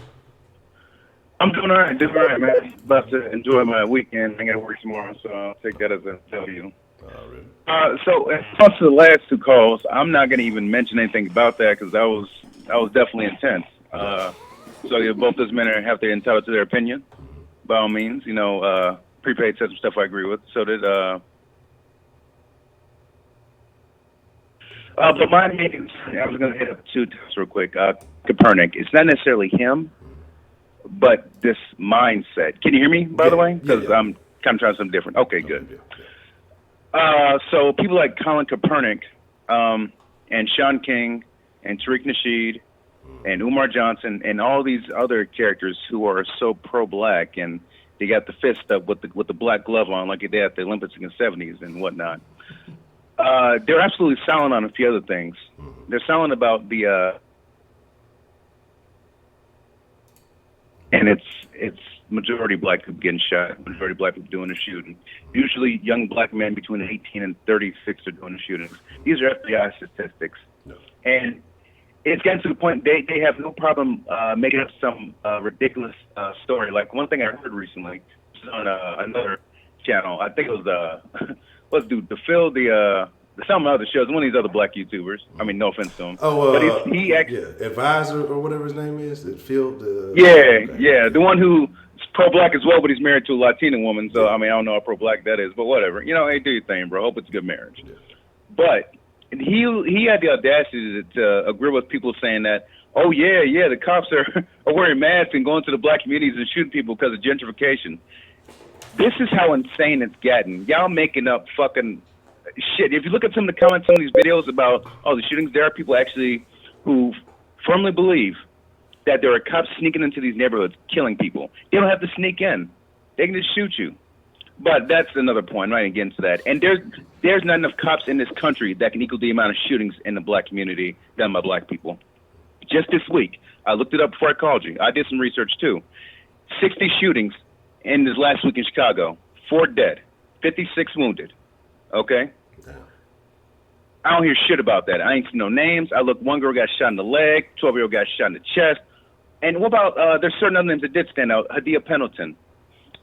[SPEAKER 5] I'm doing all right, man. About to enjoy my weekend. I got to work tomorrow, so I'll take that as a W.
[SPEAKER 2] Really?
[SPEAKER 5] So as far as the last two calls, I'm not going to even mention anything about that because that was definitely intense. So yeah, both those men have to entitled to their opinion, by all means. You know, Prepaid said some stuff I agree with. So did. But my main, I was going to hit up two tips real quick. Kaepernick, it's not necessarily him, but this mindset. Can you hear me, by the way? Because I'm kind of trying something different. Okay, good. So people like Colin Kaepernick and Sean King and Tariq Nasheed and Umar Johnson and all these other characters who are so pro-black and they got the fist up with the black glove on like they did at the Olympics in the 70s and whatnot. They're absolutely silent on a few other things. They're silent about the, and it's majority black people getting shot, majority black people doing the shooting. Usually young black men between 18 and 36 are doing the shootings. These are FBI statistics.
[SPEAKER 1] No.
[SPEAKER 5] And it's getting to the point they have no problem making up some ridiculous story. Like one thing I heard recently on another channel, I think it was what's dude, some other shows, one of these other black YouTubers. I mean, no offense to him.
[SPEAKER 2] Oh,
[SPEAKER 5] but he actually,
[SPEAKER 2] Advisor or whatever his name is.
[SPEAKER 5] Yeah, the one who's pro-black as well, but he's married to a Latina woman. So I mean, I don't know how pro-black that is, but whatever. You know, hey, do your thing, bro. Hope it's a good marriage.
[SPEAKER 1] Yeah.
[SPEAKER 5] But he had the audacity to agree with people saying that, oh yeah, the cops are wearing masks and going to the black communities and shooting people because of gentrification. This is how insane it's gotten. Y'all making up fucking shit. If you look at some of the comments on these videos about the shootings, there are people actually who firmly believe that there are cops sneaking into these neighborhoods, killing people. They don't have to sneak in. They can just shoot you. But that's another point. I'm not going to get into that. And there's not enough cops in this country that can equal the amount of shootings in the black community done by black people. Just this week, I looked it up before I called you. I did some research too. 60 shootings in this last week in Chicago. 4 dead, 56 wounded. Okay? I don't hear shit about that. I ain't seen no names. I looked, one girl got shot in the leg, 12-year-old got shot in the chest. And what about, there's certain other names that did stand out. Hadia Pendleton,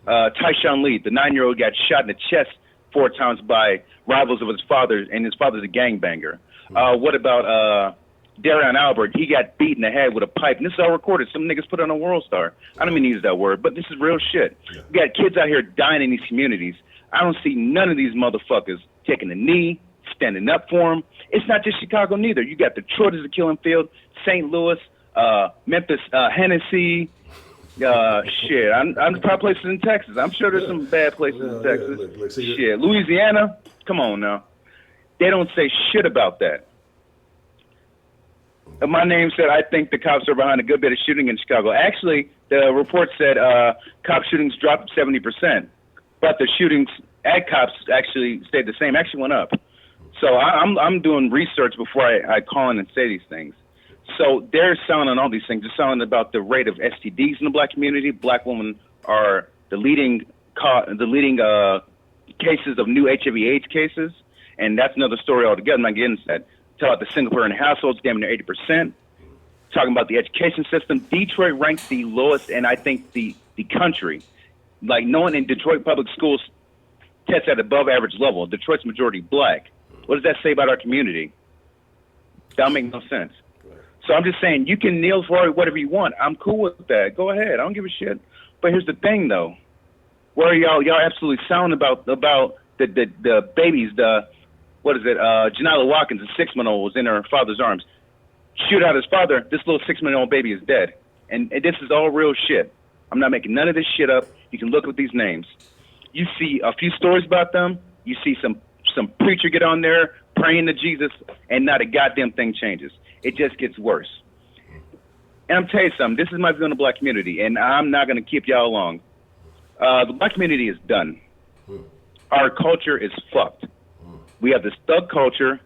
[SPEAKER 5] Tyshawn Lee, the 9-year-old got shot in the chest 4 times by rivals of his father, and his father's a gangbanger. What about Darion Albert? He got beat in the head with a pipe. And this is all recorded. Some niggas put it on a World Star. I don't mean to use that word, but this is real shit. Yeah. We got kids out here dying in these communities. I don't see none of these motherfuckers taking a knee, standing up for them. It's not just Chicago neither. You got Detroit as a killing field, St. Louis, Memphis, Hennessy. Shit, I'm probably places in Texas. I'm sure there's some bad places in Texas.
[SPEAKER 2] Look,
[SPEAKER 5] shit, Louisiana. Come on now. They don't say shit about that. My name said I think the cops are behind a good bit of shooting in Chicago. Actually, the report said cop shootings dropped 70%, but the shootings at cops actually stayed the same. Actually went up. So I'm doing research before I call in and say these things. So they're selling on all these things. They're selling about the rate of STDs in the black community. Black women are the leading cases of new HIV/AIDS cases, and that's another story altogether. I'm not getting into that. Talk about the single-parent households, damn near 80%. Talking about the education system, Detroit ranks the lowest, and I think the country. Like, no one in Detroit public schools tests at above average level. Detroit's majority black. What does that say about our community? That don't make no sense. So I'm just saying, you can kneel for whatever you want. I'm cool with that. Go ahead. I don't give a shit. But here's the thing, though. Where y'all absolutely sound about the babies, Janila Watkins, a 6-month-old, was in her father's arms. Shoot out his father, this little 6-month-old baby is dead. And this is all real shit. I'm not making none of this shit up. You can look at these names. You see a few stories about them. You see some preacher get on there praying to Jesus, and not a goddamn thing changes. It just gets worse. And I'm telling you something, this is my view on the black community, and I'm not going to keep y'all long. The black community is done. Our culture is fucked. We have this thug culture.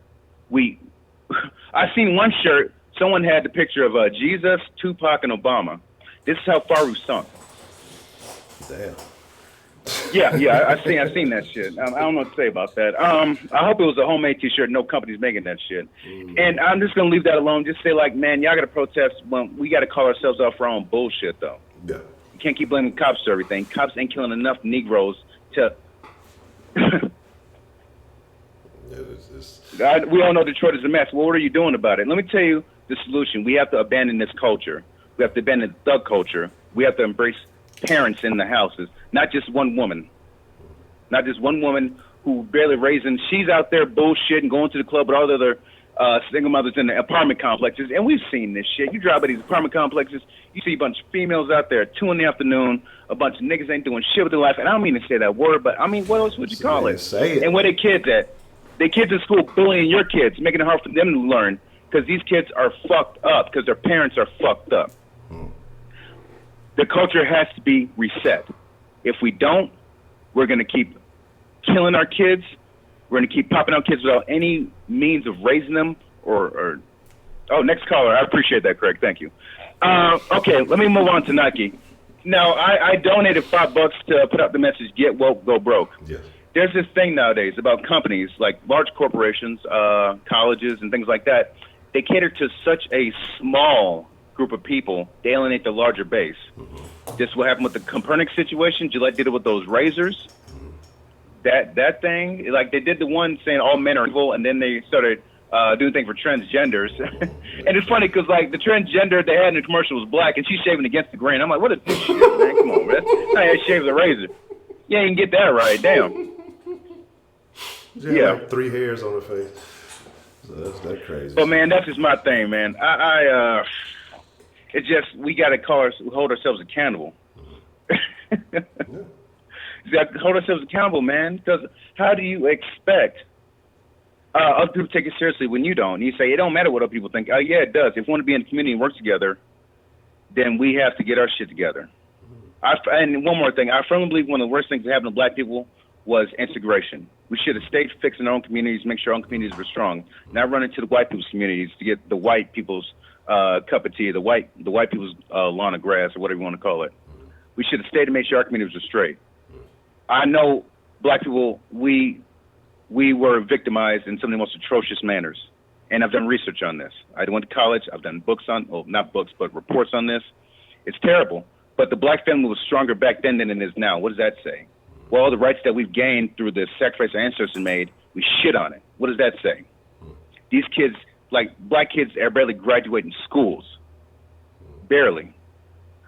[SPEAKER 5] I seen one shirt, someone had the picture of Jesus, Tupac, and Obama. This is how far we've sunk.
[SPEAKER 2] Damn.
[SPEAKER 5] Yeah, I seen that shit. I don't know what to say about that. I hope it was a homemade T-shirt. No company's making that shit. And I'm just gonna leave that alone. Just say like, man, y'all gotta protest. When we gotta call ourselves out for our own bullshit, though.
[SPEAKER 2] Yeah.
[SPEAKER 5] You can't keep blaming cops for everything. Cops ain't killing enough Negroes to. We all know Detroit is a mess. Well, what are you doing about it? Let me tell you the solution. We have to abandon this culture. We have to abandon the thug culture. We have to embrace parents in the houses, not just one woman. Not just one woman who barely raising. She's out there bullshitting, going to the club with all the other single mothers in the apartment complexes. And we've seen this shit. You drive by these apartment complexes, you see a bunch of females out there at 2 in the afternoon, a bunch of niggas ain't doing shit with their life. And I don't mean to say that word, but I mean, what else would you call it?
[SPEAKER 2] Say it.
[SPEAKER 5] And where their kids at? Their kids in school bullying your kids, making it hard for them to learn because these kids are fucked up because their parents are fucked up. The culture has to be reset. If we don't, we're going to keep killing our kids We're going to keep popping out kids without any means of raising them or oh, next caller. I appreciate that, Craig. Thank you. Okay, let me move on to Nike. Now, I donated $5 to put out the message, get woke, go broke.
[SPEAKER 2] Yes.
[SPEAKER 5] There's this thing nowadays about companies like large corporations, colleges, and things like that. They cater to such a small group of people, they alienate the larger base. Mm-hmm. This will happen with the Kaepernick situation. Gillette did it with those razors. That thing, like they did the one saying all men are evil, and then they started doing things for transgenders. And it's funny because like the transgender they had in the commercial was black, and she's shaving against the grain. I'm like, what is this shit, man? Come on, man. I had shaved the razor. You ain't get that right, damn.
[SPEAKER 2] Yeah, like 3 hairs on her face. So that's crazy.
[SPEAKER 5] But man, that's just my thing, man. It's just we got to hold ourselves accountable.
[SPEAKER 2] Yeah.
[SPEAKER 5] We got to hold ourselves accountable, man. Because how do you expect other people to take it seriously when you don't? You say it don't matter what other people think. Oh yeah, it does. If we want to be in the community and work together, then we have to get our shit together. And one more thing, I firmly believe one of the worst things that happened to black people was integration. We should have stayed fixed in our own communities, make sure our own communities were strong, not run into the white people's communities to get the white people's cup of tea, the white people's lawn of grass, or whatever you want to call it. We should have stayed to make sure our communities were straight. I know black people, we were victimized in some of the most atrocious manners, and I've done research on this. I went to college. I've done books on, well, not books, but reports on this. It's terrible, but the black family was stronger back then than it is now. What does that say? Well, the rights that we've gained through the sacrifice our ancestors made, we shit on it. What does that say? These kids, like black kids, are barely graduating schools. Barely.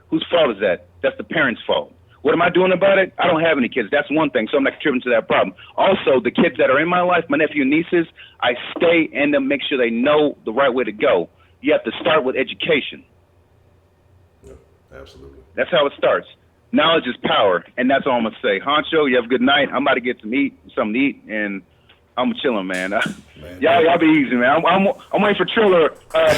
[SPEAKER 5] Whose fault is that? That's the parents' fault. What am I doing about it? I don't have any kids. That's one thing, so I'm not contributing to that problem. Also, the kids that are in my life, my nephew and nieces, I stay and then make sure they know the right way to go. You have to start with education.
[SPEAKER 2] Yeah, absolutely.
[SPEAKER 5] That's how it starts. Knowledge is power, and that's all I'm going to say. Honcho, you have a good night. I'm about to get something to eat, and I'm chilling, man. Y'all be easy, man. I'm waiting for Triller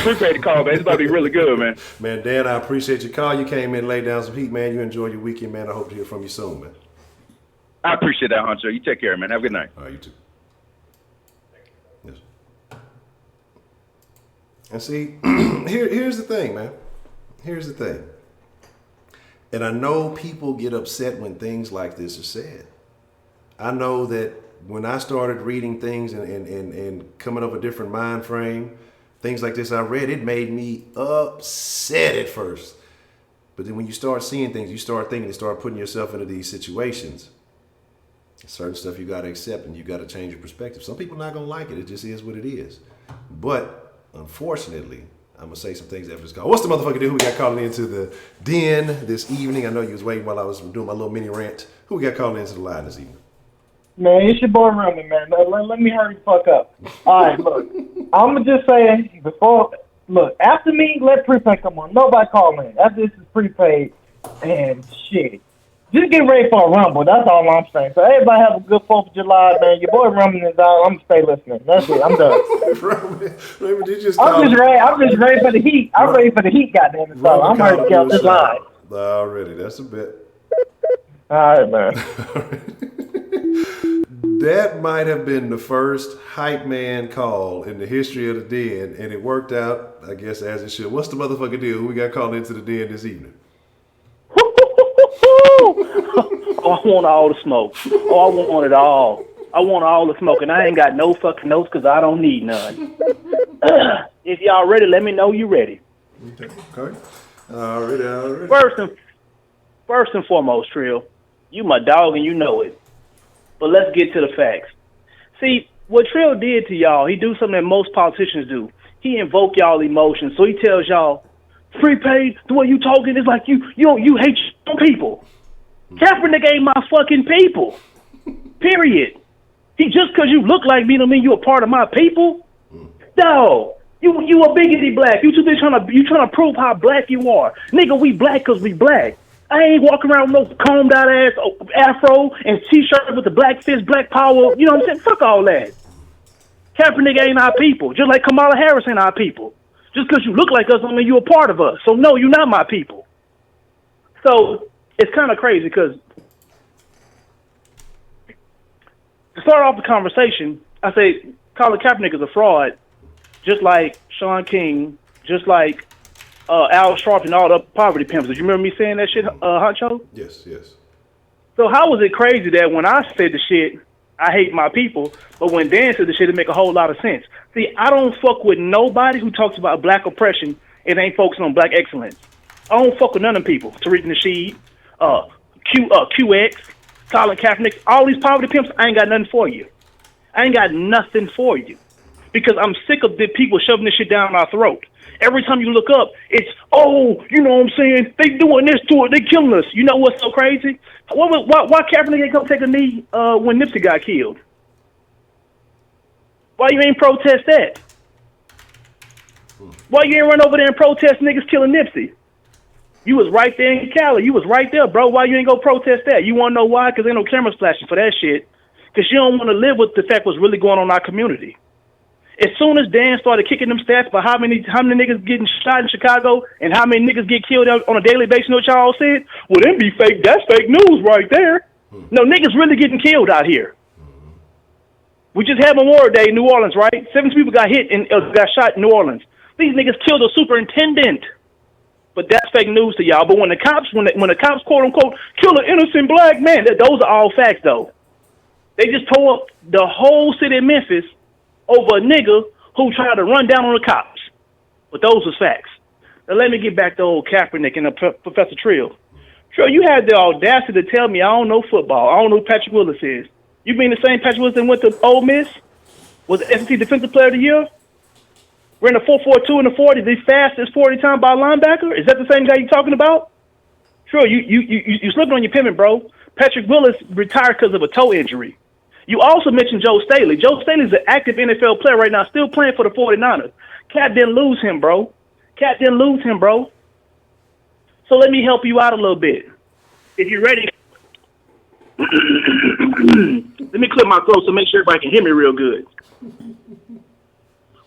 [SPEAKER 5] prepaid to call, man. It's about to be really good, man.
[SPEAKER 2] Man, Dan, I appreciate your call. You came in, laid down some heat, man. You enjoy your weekend, man. I hope to hear from you soon, man.
[SPEAKER 5] I appreciate that, Honcho. You take care, man. Have a good night.
[SPEAKER 2] All right, you too. Yes. And see, here's the thing, man. Here's the thing. And I know people get upset when things like this are said. I know that when I started reading things and coming up with a different mind frame, things like this I read, it made me upset at first. But then when you start seeing things, you start thinking and start putting yourself into these situations. Certain stuff you got to accept and you got to change your perspective. Some people not going to like it. It just is what it is. But unfortunately, I'm going to say some things after this call. What's the motherfucker dude who we got calling into the den this evening? I know you was waiting while I was doing my little mini rant. Who we got calling into the line this evening?
[SPEAKER 6] Man, it's your boy Roman, man. Let me hurry the fuck up. All right, look. I'm going to just say, after me, let prepaid come on. Nobody call in. After this is prepaid and shit. Just get ready for a rumble. That's all I'm saying. So everybody have a good 4th of July, man. Your boy Roman is out. I'm going to stay listening. That's it. I'm done.
[SPEAKER 2] Roman, you just
[SPEAKER 6] I'm just ready for the heat. I'm ready for the heat, goddamn it. So I'm ready to get out this line.
[SPEAKER 2] Already. That's a bit.
[SPEAKER 6] All right, man.
[SPEAKER 2] That might have been the first hype man call in the history of the den, and it worked out, I guess, as it should. What's the motherfucker deal? Who we got called into the den this evening?
[SPEAKER 3] Oh, I want all the smoke. Oh, I want it all. I want all the smoke, and I ain't got no fucking notes because I don't need none. If y'all ready, let me know you ready.
[SPEAKER 2] Okay. Already.
[SPEAKER 3] First and foremost, Trill, you my dog and you know it. But let's get to the facts. See, what Trill did to y'all, he do something that most politicians do. He invoke y'all emotions, so he tells y'all, prepaid, the way you talking is like you hate your people. Kaepernick ain't my fucking people. Period. He just because you look like me don't mean you a part of my people. No, you a biggity black. You trying to prove how black you are, nigga. We black because we black. I ain't walking around with no combed out ass afro and t-shirt with the black fist, black power. You know what I'm saying? Fuck all that. Kaepernick ain't our people, just like Kamala Harris ain't our people. Just because you look like us don't mean you a part of us. So no, you're not my people. So it's kind of crazy because start off the conversation, I say Colin Kaepernick is a fraud, just like Sean King, just like Al Sharpton and all the poverty pimps. Did you remember me saying that shit, Honcho?
[SPEAKER 1] Yes, yes.
[SPEAKER 3] So how was it crazy that when I said the shit, I hate my people, but when Dan said the shit, it make a whole lot of sense. See, I don't fuck with nobody who talks about black oppression and ain't focusing on black excellence. I don't fuck with none of them people. Tariq Nasheed, QX, Colin Kaepernick, all these poverty pimps, I ain't got nothing for you. I ain't got nothing for you. Because I'm sick of the people shoving this shit down our throat. Every time you look up, it's, oh, you know what I'm saying? They doing this to it. They killing us. You know what's so crazy? Why Kaepernick ain't come take a knee when Nipsey got killed? Why you ain't protest that? Why you ain't run over there and protest niggas killing Nipsey? You was right there in Cali. You was right there, bro. Why you ain't go protest that? You want to know why? Because ain't no cameras flashing for that shit. Because you don't want to live with the fact what's really going on in our community. As soon as Dan started kicking them stats about how many niggas getting shot in Chicago and how many niggas get killed on a daily basis, you know what y'all said? Well, them be fake. That's fake news right there. No, niggas really getting killed out here. We just had Memorial Day in New Orleans, right? 7 people got hit and got shot in New Orleans. These niggas killed a superintendent. But that's fake news to y'all. But when the cops, when the cops, quote unquote, kill an innocent black man, those are all facts, though. They just tore up the whole city of Memphis over a nigga who tried to run down on the cops. But those was facts. Now let me get back to old Kaepernick and Professor Trill. Trill, you had the audacity to tell me I don't know football. I don't know who Patrick Willis is. You mean the same Patrick Willis that went to Ole Miss? Was the SEC Defensive Player of the Year? Ran a 4.42 in the 40, the fastest 40 time by linebacker? Is that the same guy you talking about? Trill, you slipping on your pivot, bro. Patrick Willis retired because of a toe injury. You also mentioned Joe Staley. Joe Staley's an active NFL player right now, still playing for the 49ers. Cat didn't lose him, bro. So let me help you out a little bit. If you're ready, let me clear my throat so make sure everybody can hear me real good.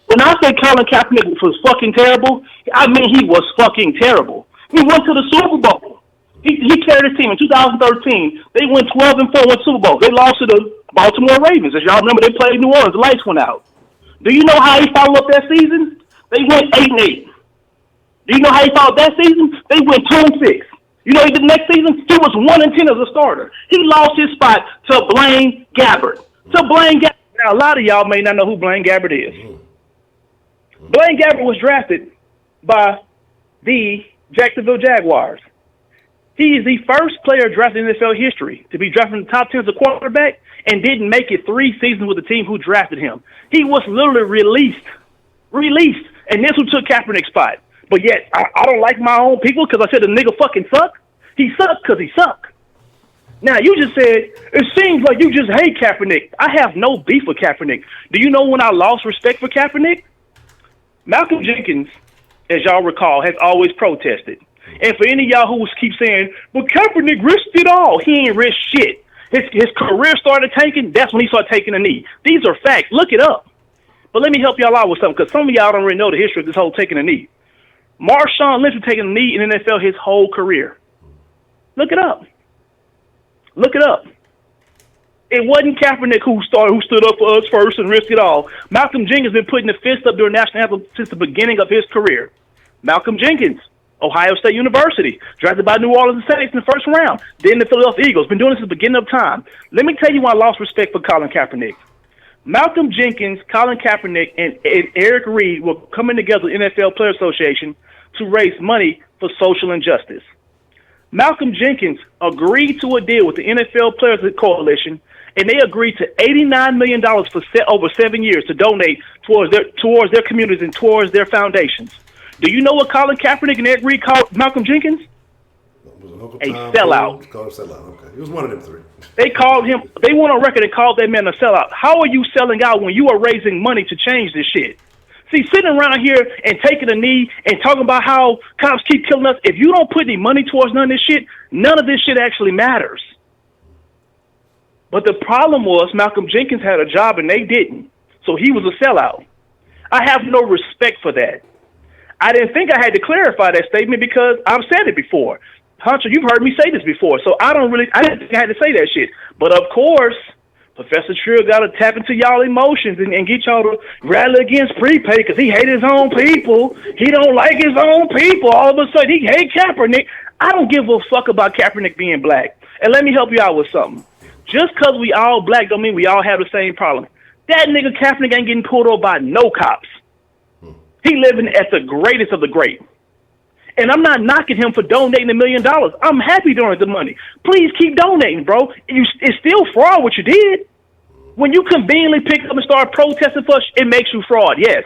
[SPEAKER 3] When I say Colin Kaepernick was fucking terrible, I mean he was fucking terrible. He went to the Super Bowl. He carried his team in 2013. They went 12-4, went Super Bowl. They lost to the Baltimore Ravens. As y'all remember, they played New Orleans. The lights went out. Do you know how he followed up that season? They went 8-8. Do you know how he followed that season? They went 2-6. You know what he did the next season? He was 1-10 as a starter. He lost his spot to Blaine Gabbert. Now, a lot of y'all may not know who Blaine Gabbert is. Blaine Gabbert was drafted by the Jacksonville Jaguars. He is the first player drafted in NFL history to be drafted in the top 10 as a quarterback and didn't make it 3 seasons with the team who drafted him. He was literally released. And this who took Kaepernick's spot. But yet, I don't like my own people because I said the nigga fucking suck. He sucked because he sucked. Now, you just said, it seems like you just hate Kaepernick. I have no beef with Kaepernick. Do you know when I lost respect for Kaepernick? Malcolm Jenkins, as y'all recall, has always protested. And for any of y'all who keep saying, well, Kaepernick risked it all, he ain't risked shit. His career started tanking, that's when he started taking a knee. These are facts. Look it up. But let me help y'all out with something, because some of y'all don't really know the history of this whole taking a knee. Marshawn Lynch was taking a knee in the NFL his whole career. Look it up. It wasn't Kaepernick who stood up for us first and risked it all. Malcolm Jenkins been putting the fist up during national anthem since the beginning of his career. Malcolm Jenkins, Ohio State University, drafted by New Orleans Saints in the first round. Then the Philadelphia Eagles, been doing this since the beginning of time. Let me tell you why I lost respect for Colin Kaepernick. Malcolm Jenkins, Colin Kaepernick, and Eric Reed were coming together with the NFL Player Association to raise money for social injustice. Malcolm Jenkins agreed to a deal with the NFL Players Coalition, and they agreed to $89 million for over 7 years to donate towards their communities and towards their foundations. Do you know what Colin Kaepernick and Eric Reed called Malcolm Jenkins? A sellout.
[SPEAKER 1] Called him sellout. Okay, he was one of them three.
[SPEAKER 3] They called him. They went on record and called that man a sellout. How are you selling out when you are raising money to change this shit? See, sitting around here and taking a knee and talking about how cops keep killing us, if you don't put any money towards none of this shit actually matters. But the problem was Malcolm Jenkins had a job and they didn't. So he was a sellout. I have no respect for that. I didn't think I had to clarify that statement because I've said it before. Honcho, you've heard me say this before, so I didn't think I had to say that shit. But of course, Professor Trill got to tap into y'all emotions and get y'all to rally against prepay because he hate his own people. He don't like his own people. All of a sudden, he hate Kaepernick. I don't give a fuck about Kaepernick being black. And let me help you out with something. Just because we all black don't mean we all have the same problem. That nigga Kaepernick ain't getting pulled over by no cops. He living at the greatest of the great. And I'm not knocking him for donating $1 million. I'm happy donating the money. Please keep donating, bro. It's still fraud what you did. When you conveniently pick up and start protesting for it makes you fraud, yes.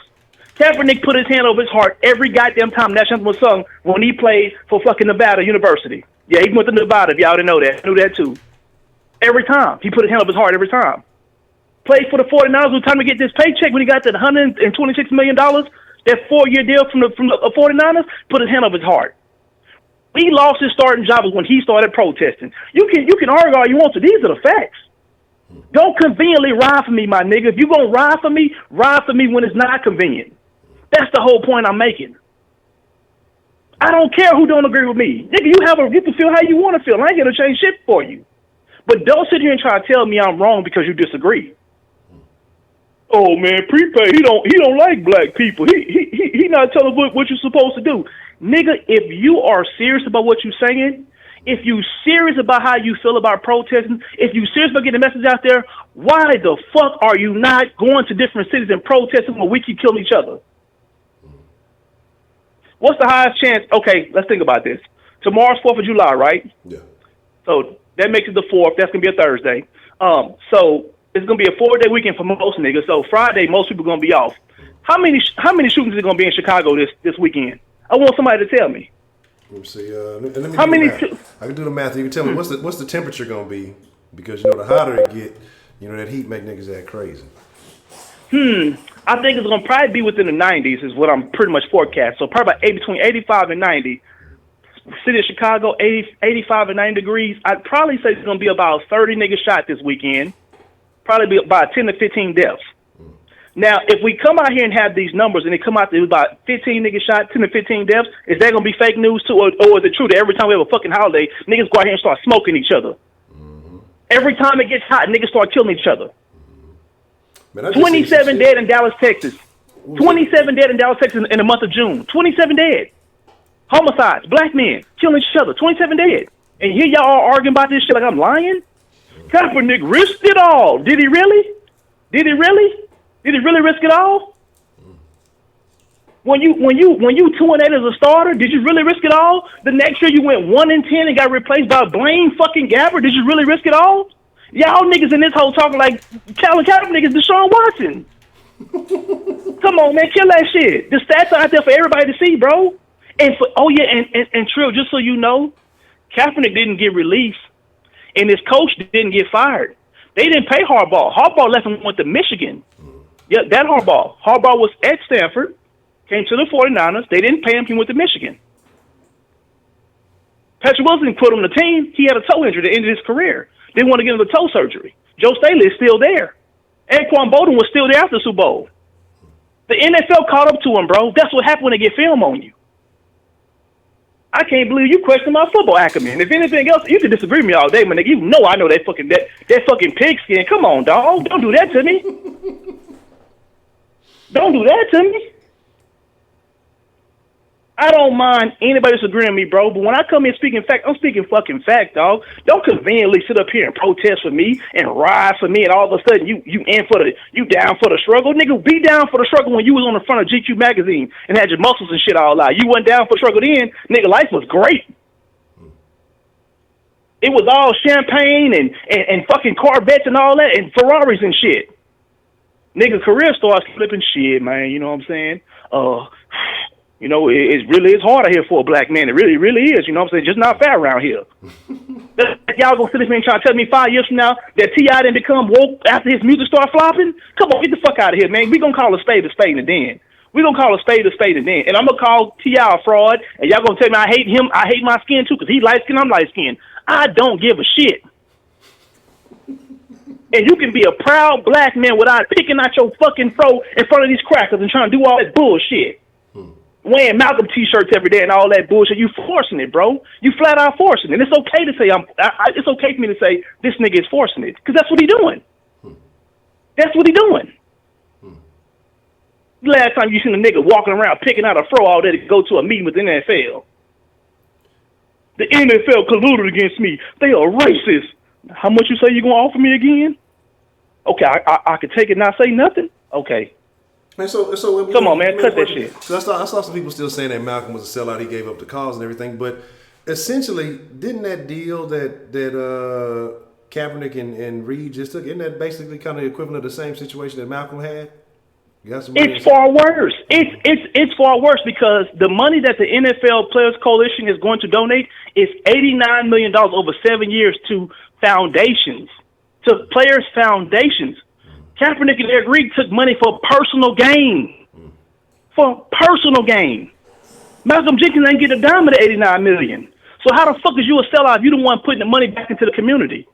[SPEAKER 3] Kaepernick put his hand over his heart every goddamn time national anthem was sung when he played for fucking Nevada University. Yeah, he went to Nevada, if y'all didn't know that. I knew that too. Every time. He put his hand over his heart every time. Played for the 49ers. It was time to get this paycheck when he got that $126 million. That 4-year deal from the 49ers, put his hand up his heart. He lost his starting job when he started protesting. You can argue all you want to. These are the facts. Don't conveniently ride for me, my nigga. If you gonna ride for me when it's not convenient. That's the whole point I'm making. I don't care who don't agree with me. Nigga, you can feel how you want to feel. I ain't gonna change shit for you. But don't sit here and try to tell me I'm wrong because you disagree. Oh man, prepay. He don't like black people. He not telling what you're supposed to do, nigga. If you are serious about what you're saying, if you serious about how you feel about protesting, if you serious about getting the message out there, why the fuck are you not going to different cities and protesting where we keep killing each other? What's the highest chance? Okay, let's think about this. Tomorrow's 4th of July, right?
[SPEAKER 1] Yeah.
[SPEAKER 3] So that makes it the 4th. That's gonna be a Thursday. So it's gonna be a 4-day weekend for most niggas. So Friday, most people gonna be off. How many shootings are gonna be in Chicago this weekend? I want somebody to tell me.
[SPEAKER 1] Let me see. Let me
[SPEAKER 3] How many?
[SPEAKER 1] I can do the math. You can tell me what's the temperature gonna be, because the hotter it get, that heat make niggas act crazy.
[SPEAKER 3] I think it's gonna probably be within the 90s is what I'm pretty much forecast. So probably about between 85 and 90. City of Chicago, 85 and 90 degrees. I'd probably say it's gonna be about 30 niggas shot this weekend. Probably be about 10 to 15 deaths. Now, if we come out here and have these numbers and they come out to about 15 niggas shot, 10 to 15 deaths, is that going to be fake news too? Or is it true that every time we have a fucking holiday, niggas go out here and start smoking each other? Every time it gets hot, niggas start killing each other. Man, 27 dead in Dallas, Texas. 27 dead in Dallas, Texas in the month of June. 27 dead. Homicides, black men killing each other. 27 dead. And here y'all are arguing about this shit like I'm lying? Kaepernick risked it all. Did he really? Did he really? Did he really risk it all? When you 2-8 as a starter, did you really risk it all? The next year you went 1-10 and got replaced by Blaine fucking Gabbert. Did you really risk it all? Y'all niggas in this hole talking like Colin Kaepernick is Deshaun Watson. Come on, man, kill that shit. The stats are out there for everybody to see, bro. And Trill, just so you know, Kaepernick didn't get released. And his coach didn't get fired. They didn't pay Harbaugh. Harbaugh left and went to Michigan. Yeah, that Harbaugh. Harbaugh was at Stanford, came to the 49ers. They didn't pay him. He went to Michigan. Patrick Wilson put him on the team. He had a toe injury at the end of his career. They want to get him the toe surgery. Joe Staley is still there. Anquan Bolden was still there after the Super Bowl. The NFL caught up to him, bro. That's what happened when they get film on you. I can't believe you question my football acumen. If anything else, you can disagree with me all day, man. You know I know that fucking pigskin. Come on, dog. Don't do that to me. Don't do that to me. I don't mind anybody disagreeing with me, bro, but when I come here speaking fact, I'm speaking fucking fact, dog. Don't conveniently sit up here and protest for me and ride for me, and all of a sudden you down for the struggle. Nigga, be down for the struggle when you was on the front of GQ magazine and had your muscles and shit all out. You wasn't down for the struggle then. Nigga, life was great. It was all champagne and fucking Corvettes and all that and Ferraris and shit. Nigga, career starts flipping shit, man. You know what I'm saying? It really is hard out here for a black man. It really, really is. You know what I'm saying? Just not fair around here. Y'all gonna sit here and try to tell me 5 years from now that T.I. didn't become woke after his music started flopping? Come on, get the fuck out of here, man. We gonna call a spade and then. We gonna call a spade and then. And I'm gonna call T.I. a fraud, and y'all gonna tell me I hate him. I hate my skin too, because he light skin, I'm light skin. I don't give a shit. And you can be a proud black man without picking out your fucking throat in front of these crackers and trying to do all that bullshit. Wearing Malcolm t-shirts every day and all that bullshit. You forcing it, bro. You flat out forcing it. And it's okay to say it's okay for me to say this nigga is forcing it, because that's what he doing. That's what he doing. Last time you seen a nigga walking around picking out a fro all day to go to a meeting with the NFL. The NFL colluded against me. They are racist. How much you say you gonna offer me again? Okay, I could take it and not say nothing. Okay.
[SPEAKER 2] Man, so
[SPEAKER 3] come on, man, cut that shit.
[SPEAKER 2] So I saw some people still saying that Malcolm was a sellout. He gave up the cause and everything, but essentially, didn't that deal that Kaepernick and Reed just took, isn't that basically kind of the equivalent of the same situation that Malcolm had?
[SPEAKER 3] It's far worse. It's far worse because the money that the NFL Players Coalition is going to donate is $89 million over 7 years to foundations, to players' foundations. Kaepernick and Eric Reed took money for personal gain. For personal gain. Malcolm Jenkins ain't get a dime of the $89 million. So how the fuck is you a sellout if you the one putting the money back into the community?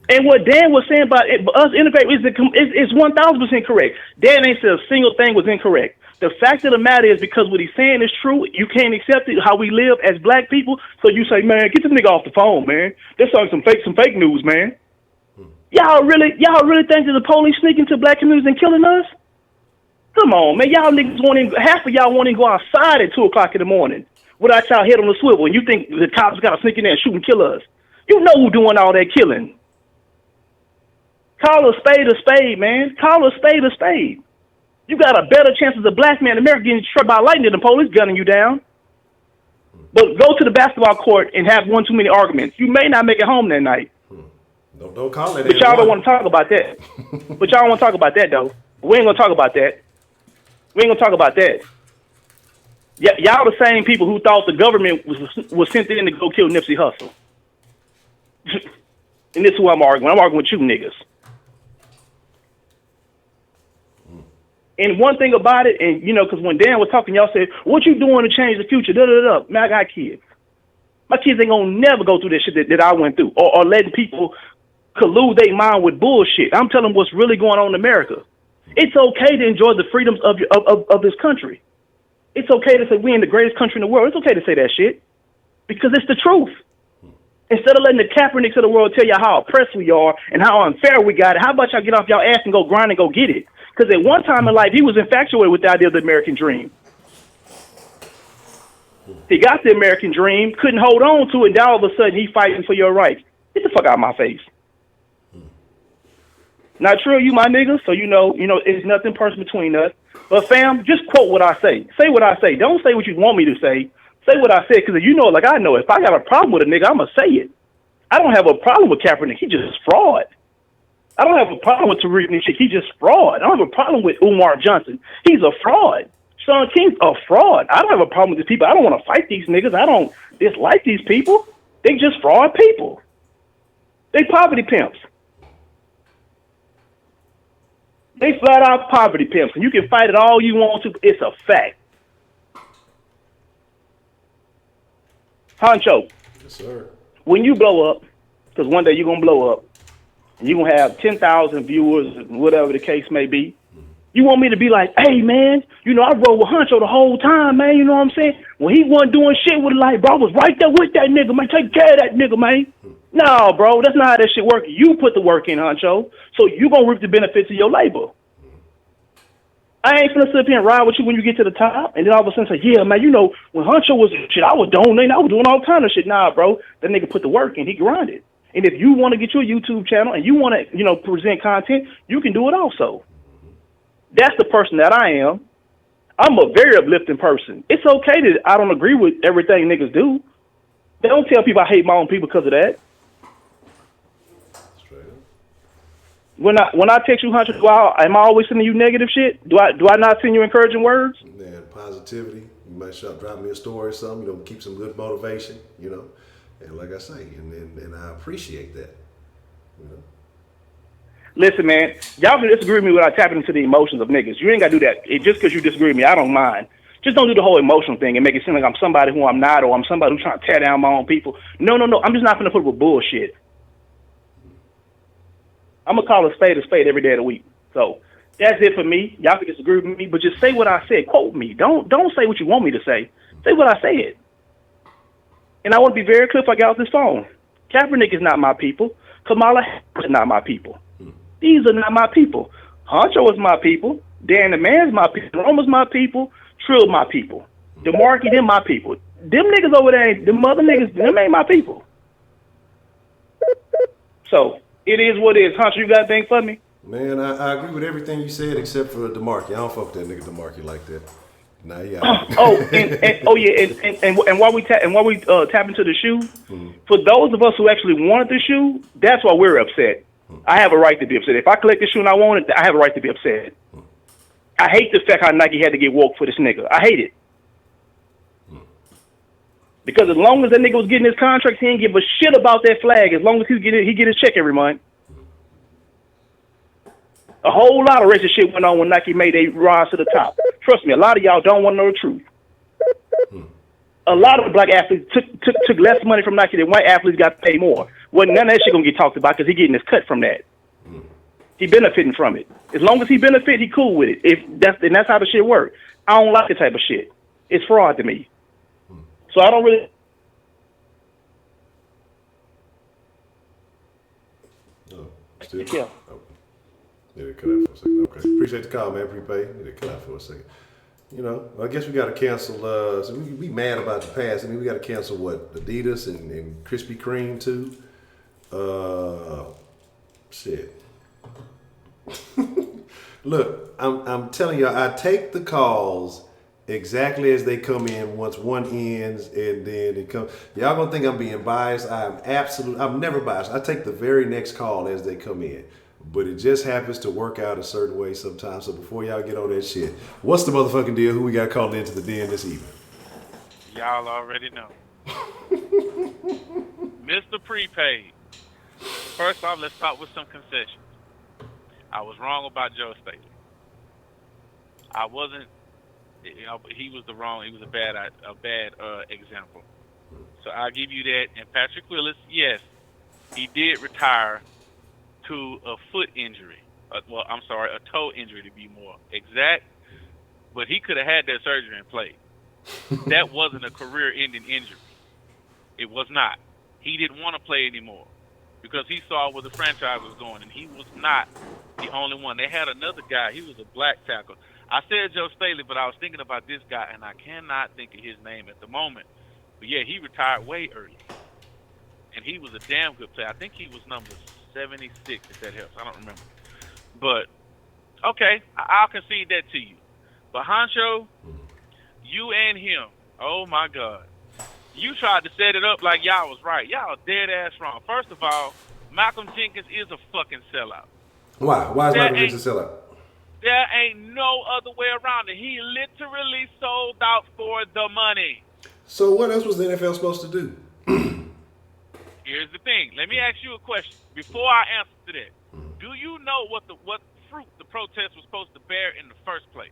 [SPEAKER 3] And what Dan was saying about us innovating is 1,000% correct. Dan ain't said a single thing was incorrect. The fact of the matter is because what he's saying is true, you can't accept it, how we live as black people, so you say, man, get this nigga off the phone, man. They're saying some fake news, man. Y'all really think that the police sneak into black communities and killing us? Come on, man. Y'all niggas half of y'all won't even go outside at 2 o'clock in the morning without y'all head on the swivel, and you think the cops got to sneak in there and shoot and kill us. You know who doing all that killing. Call a spade, man. Call a spade. You got a better chance as a black man in America getting struck by lightning than the police gunning you down. But go to the basketball court and have one too many arguments. You may not make it home that night.
[SPEAKER 2] Don't call it.
[SPEAKER 3] But y'all don't want to talk about that. But y'all don't want to talk about that, though. We ain't going to talk about that. Y'all the same people who thought the government was sent in to go kill Nipsey Hussle. And this is who I'm arguing. I'm arguing with you niggas. And one thing about it, and because when Dan was talking, y'all said, what you doing to change the future? Man, I got kids. My kids ain't gonna never go through this shit that I went through, or letting people collude their mind with bullshit. I'm telling them what's really going on in America. It's okay to enjoy the freedoms of this country. It's okay to say we in the greatest country in the world. It's okay to say that shit because it's the truth. Instead of letting the Kaepernicks of the world tell y'all how oppressed we are and how unfair we got it, how about y'all get off y'all ass and go grind and go get it? Because at one time in life, he was infatuated with the idea of the American dream. He got the American dream, couldn't hold on to it, and now all of a sudden he's fighting for your rights. Get the fuck out of my face. Not true, you my niggas, so it's nothing personal between us. But fam, just quote what I say. Say what I say. Don't say what you want me to say. Say what I said, because like I know, if I got a problem with a nigga, I'm going to say it. I don't have a problem with Kaepernick. He just fraud. I don't have a problem with Tariq Nichik. He's just fraud. I don't have a problem with Umar Johnson. He's a fraud. Sean King's a fraud. I don't have a problem with these people. I don't want to fight these niggas. I don't dislike these people. They just fraud people. They poverty pimps. They flat out poverty pimps. And you can fight it all you want to. It's a fact. Honcho.
[SPEAKER 2] Yes, sir. When
[SPEAKER 3] you blow up, because one day you're going to blow up, and you're going to have 10,000 viewers, whatever the case may be, you want me to be like, hey, man, I rode with Honcho the whole time, man, you know what I'm saying? When he wasn't doing shit with it, like, bro, I was right there with that nigga, man, take care of that nigga, man. No, bro, that's not how that shit works. You put the work in, Honcho, so you going to reap the benefits of your labor. I ain't finna sit here and ride with you when you get to the top, and then all of a sudden say, yeah, man, when Honcho was shit, I was donating, I was doing all kind of shit. Nah, bro, that nigga put the work in, he grinded. And if you want to get your YouTube channel and you want to, present content, you can do it also. That's the person that I am. I'm a very uplifting person. It's okay that I don't agree with everything niggas do. They don't tell people I hate my own people because of that. When I text you, Hunter, am I always sending you negative shit? Do I not send you encouraging words?
[SPEAKER 2] Man, positivity. You might drop me a story or something, keep some good motivation, And like I say, and I appreciate that.
[SPEAKER 3] Listen, man, y'all can disagree with me without tapping into the emotions of niggas. You ain't got to do that. Just because you disagree with me, I don't mind. Just don't do the whole emotional thing and make it seem like I'm somebody who I'm not, or I'm somebody who's trying to tear down my own people. No. I'm just not going to put up with bullshit. I'm going to call a spade every day of the week. So that's it for me. Y'all can disagree with me, but just say what I said. Quote me. Don't say what you want me to say. Say what I said. And I want to be very clear if I get off this phone. Kaepernick is not my people. Kamala Harris is not my people. These are not my people. Honcho is my people. Dan the Man's my people. Roma's my people. Trill my people. DeMarcus, them my people. Them niggas over there, them other niggas, them ain't my people. So it is what it is. Honcho, you got a thing for me?
[SPEAKER 1] Man, I agree with everything you said except for DeMarcus. I don't fuck with that nigga DeMarcus like that. Nah, yeah.
[SPEAKER 3] And while we tap into the shoe, for those of us who actually wanted the shoe, that's why we're upset. I have a right to be upset. If I collect the shoe and I want it, I have a right to be upset. I hate the fact how Nike had to get woke for this nigga. I hate it. Because as long as that nigga was getting his contracts, he didn't give a shit about that flag. As long as he get his check every month. A whole lot of racist shit went on when Nike made a rise to the top. Trust me, a lot of y'all don't want to know the truth. A lot of black athletes took less money from Nike than white athletes got paid more. Well, none of that shit gonna get talked about because he getting his cut from that. He benefiting from it. As long as he benefit, he cool with it. That's how the shit work. I don't like the type of shit. It's fraud to me. So I don't really.
[SPEAKER 1] Still?
[SPEAKER 3] Yeah.
[SPEAKER 1] Oh. Yeah, it cut out for a second. Okay. Appreciate the call, man. Prepaid. Yeah, it cut out for a second. You know, I guess we got to cancel. So we mad about the past. I mean, we got to cancel what? Adidas and Krispy Kreme too. Shit. Look, I'm telling you, I take the calls exactly as they come in. Once one ends, and then it comes. Y'all gonna think I'm being biased? I'm never biased. I take the very next call as they come in. But it just happens to work out a certain way sometimes. So before y'all get on that shit, what's the motherfucking deal? Who we got called into the den this evening?
[SPEAKER 4] Y'all already know. Mr. Prepaid. First off, let's start with some concessions. I was wrong about Joe Staley. I wasn't. He was a bad example. So I'll give you that. And Patrick Willis, yes, he did retire to a foot injury. A toe injury to be more exact. But he could have had that surgery and played. That wasn't a career-ending injury. It was not. He didn't want to play anymore because he saw where the franchise was going, and he was not the only one. They had another guy. He was a black tackle. I said Joe Staley, but I was thinking about this guy, and I cannot think of his name at the moment. But, yeah, he retired way early, and he was a damn good player. I think he was number 76, if that helps. I don't remember. But, okay, I'll concede that to you. But, Honcho, you and him, oh, my God. You tried to set it up like y'all was right. Y'all dead-ass wrong. First of all, Malcolm Jenkins is a fucking sellout.
[SPEAKER 1] Why? Why is Malcolm Jenkins a sellout?
[SPEAKER 4] There ain't no other way around it. He literally sold out for the money.
[SPEAKER 1] So what else was the NFL supposed to do?
[SPEAKER 4] Here's the thing. Let me ask you a question before I answer to that. Do you know what fruit the protest was supposed to bear in the first place?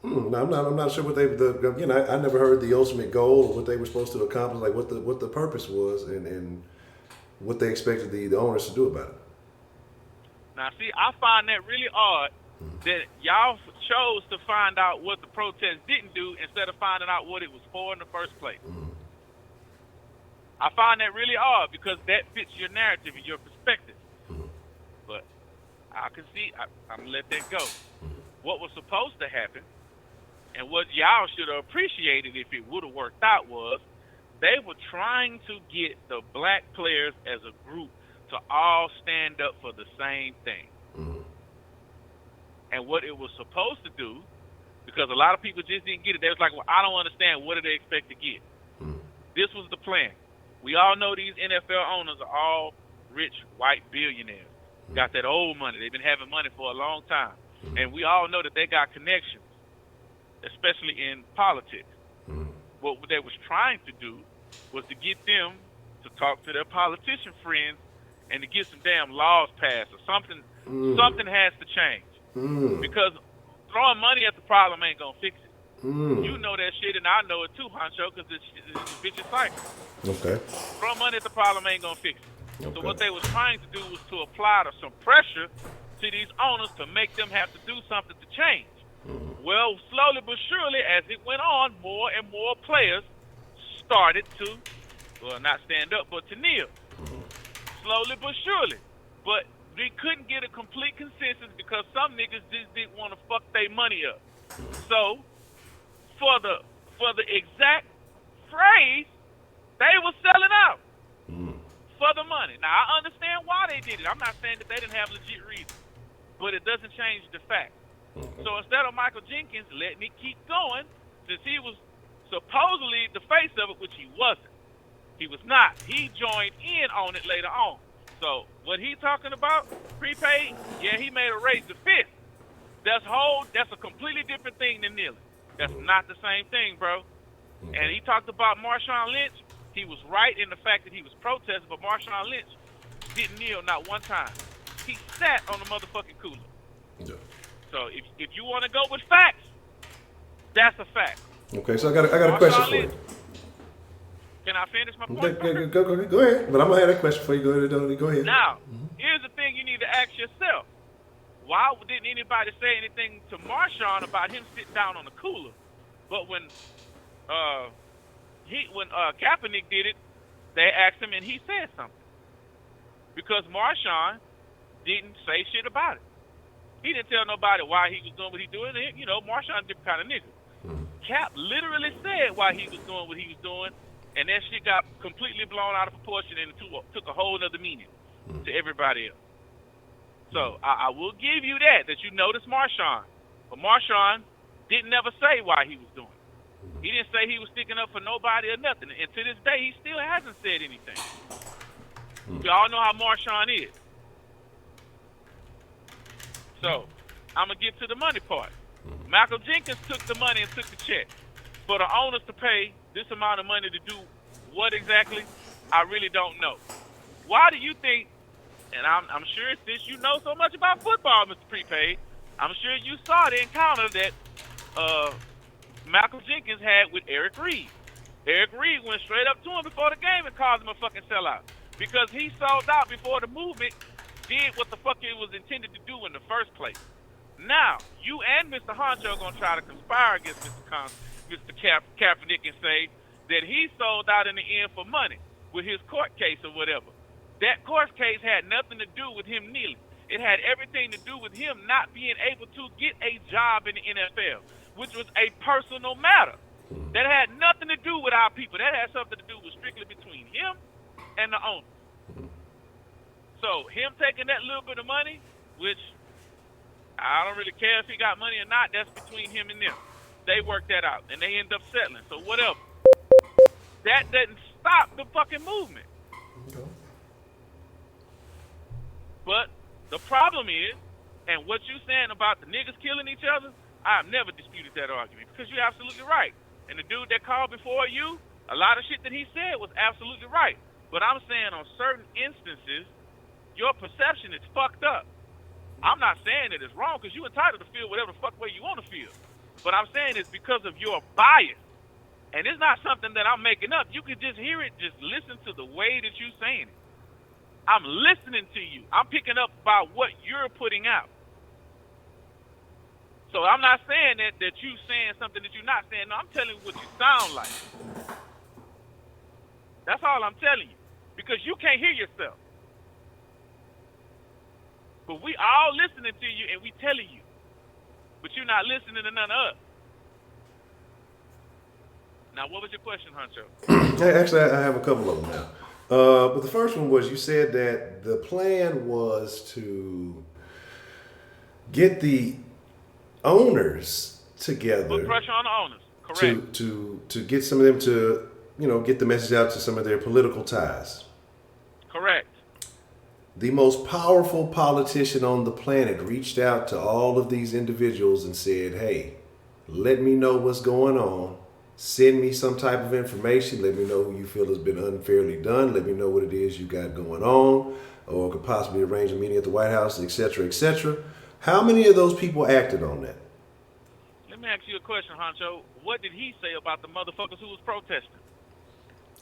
[SPEAKER 1] No, I'm not sure what I never heard the ultimate goal or what they were supposed to accomplish, like what the purpose was and what they expected the owners to do about it.
[SPEAKER 4] Now, see, I find that really odd that y'all chose to find out what the protest didn't do instead of finding out what it was for in the first place. I find that really odd because that fits your narrative and your perspective. But I can see, I'm going to let that go. What was supposed to happen and what y'all should have appreciated if it would have worked out was they were trying to get the black players as a group to all stand up for the same thing. And what it was supposed to do, because a lot of people just didn't get it, they was like, well, I don't understand. What do they expect to get? This was the plan. We all know these NFL owners are all rich white billionaires. Got that old money. They've been having money for a long time. And we all know that they got connections, especially in politics. What they was trying to do was to get them to talk to their politician friends and to get some damn laws passed or something. Something has to change. Because throwing money at the problem ain't going to fix it. You know that shit, and I know it too, Honcho, because it's a vicious cycle.
[SPEAKER 1] Okay.
[SPEAKER 4] Throwing money at the problem ain't going to fix it.
[SPEAKER 1] Okay.
[SPEAKER 4] So what they was trying to do was to apply some pressure to these owners to make them have to do something to change. Well, slowly but surely, as it went on, more and more players started to, well, not stand up, but to kneel. slowly but surely. But we couldn't get a complete consensus because some niggas just didn't want to fuck their money up. So for the exact phrase, they were selling out for the money. Now I understand why they did it. I'm not saying that they didn't have legit reasons, but it doesn't change the fact. So instead of Michael Jenkins letting it keep going, since he was supposedly the face of it, which he wasn't. He was not. He joined in on it later on. So what he talking about, prepaid, yeah, he made a raise the fist. That's a completely different thing than kneeling. That's not the same thing, bro. And he talked about Marshawn Lynch. He was right in the fact that he was protesting, but Marshawn Lynch didn't kneel not one time. He sat on the motherfucking cooler.
[SPEAKER 1] Yeah.
[SPEAKER 4] So if you want to go with facts, that's a fact.
[SPEAKER 1] Okay, so I got a question for you.
[SPEAKER 4] Can I finish my point?
[SPEAKER 1] Go ahead. But I'm gonna have that question for you. Go ahead.
[SPEAKER 4] Now, here's the thing you need to ask yourself. Why didn't anybody say anything to Marshawn about him sitting down on the cooler? But when Kaepernick did it, they asked him and he said something. Because Marshawn didn't say shit about it. He didn't tell nobody why he was doing what he doing. You know, Marshawn different kind of nigga. Cap literally said why he was doing what he was doing, and that shit got completely blown out of proportion and took a whole other meaning to everybody else. So I will give you that you noticed Marshawn. But Marshawn didn't never say why he was doing it. He didn't say he was sticking up for nobody or nothing. And to this day, he still hasn't said anything. We all know how Marshawn is. So I'm going to get to the money part. Michael Jenkins took the money and took the check. For the owners to pay this amount of money to do what exactly, I really don't know. Why do you think, and I'm sure since you know so much about football, Mr. Prepaid, I'm sure you saw the encounter that Michael Jenkins had with Eric Reed. Eric Reed went straight up to him before the game and called him a fucking sellout because he sold out before the movement did what the fuck it was intended to do in the first place. Now, you and Mr. Honcho are going to try to conspire against Mr. Kaepernick and say that he sold out in the end for money with his court case or whatever. That court case had nothing to do with him kneeling. It had everything to do with him not being able to get a job in the NFL, which was a personal matter. That had nothing to do with our people. That had something to do with strictly between him and the owner. So him taking that little bit of money, which I don't really care if he got money or not, that's between him and them. They work that out, and they end up settling. So whatever. That doesn't stop the fucking movement. Okay. But the problem is, and what you saying about the niggas killing each other, I have never disputed that argument because you're absolutely right. And the dude that called before you, a lot of shit that he said was absolutely right. But I'm saying on certain instances, your perception is fucked up. I'm not saying that it's wrong because you're entitled to feel whatever the fuck way you want to feel. But I'm saying it's because of your bias. And it's not something that I'm making up. You can just hear it, just listen to the way that you're saying it. I'm listening to you. I'm picking up about what you're putting out. So I'm not saying that you're saying something that you're not saying. No, I'm telling you what you sound like. That's all I'm telling you. Because you can't hear yourself. But we all listening to you and we telling you. But you're not listening to none of us. Now, what was your question, Honcho?
[SPEAKER 1] Actually, I have a couple of them now. But the first one was you said that the plan was to get the owners together.
[SPEAKER 4] Put pressure on the owners. Correct.
[SPEAKER 1] To get some of them to, get the message out to some of their political ties.
[SPEAKER 4] Correct.
[SPEAKER 1] The most powerful politician on the planet reached out to all of these individuals and said, hey, let me know what's going on. Send me some type of information. Let me know who you feel has been unfairly done. Let me know what it is you got going on, or could possibly arrange a meeting at the White House, etc., etc. How many of those people acted on that?
[SPEAKER 4] Let me ask you a question, Honcho. What did he say about the motherfuckers who was protesting?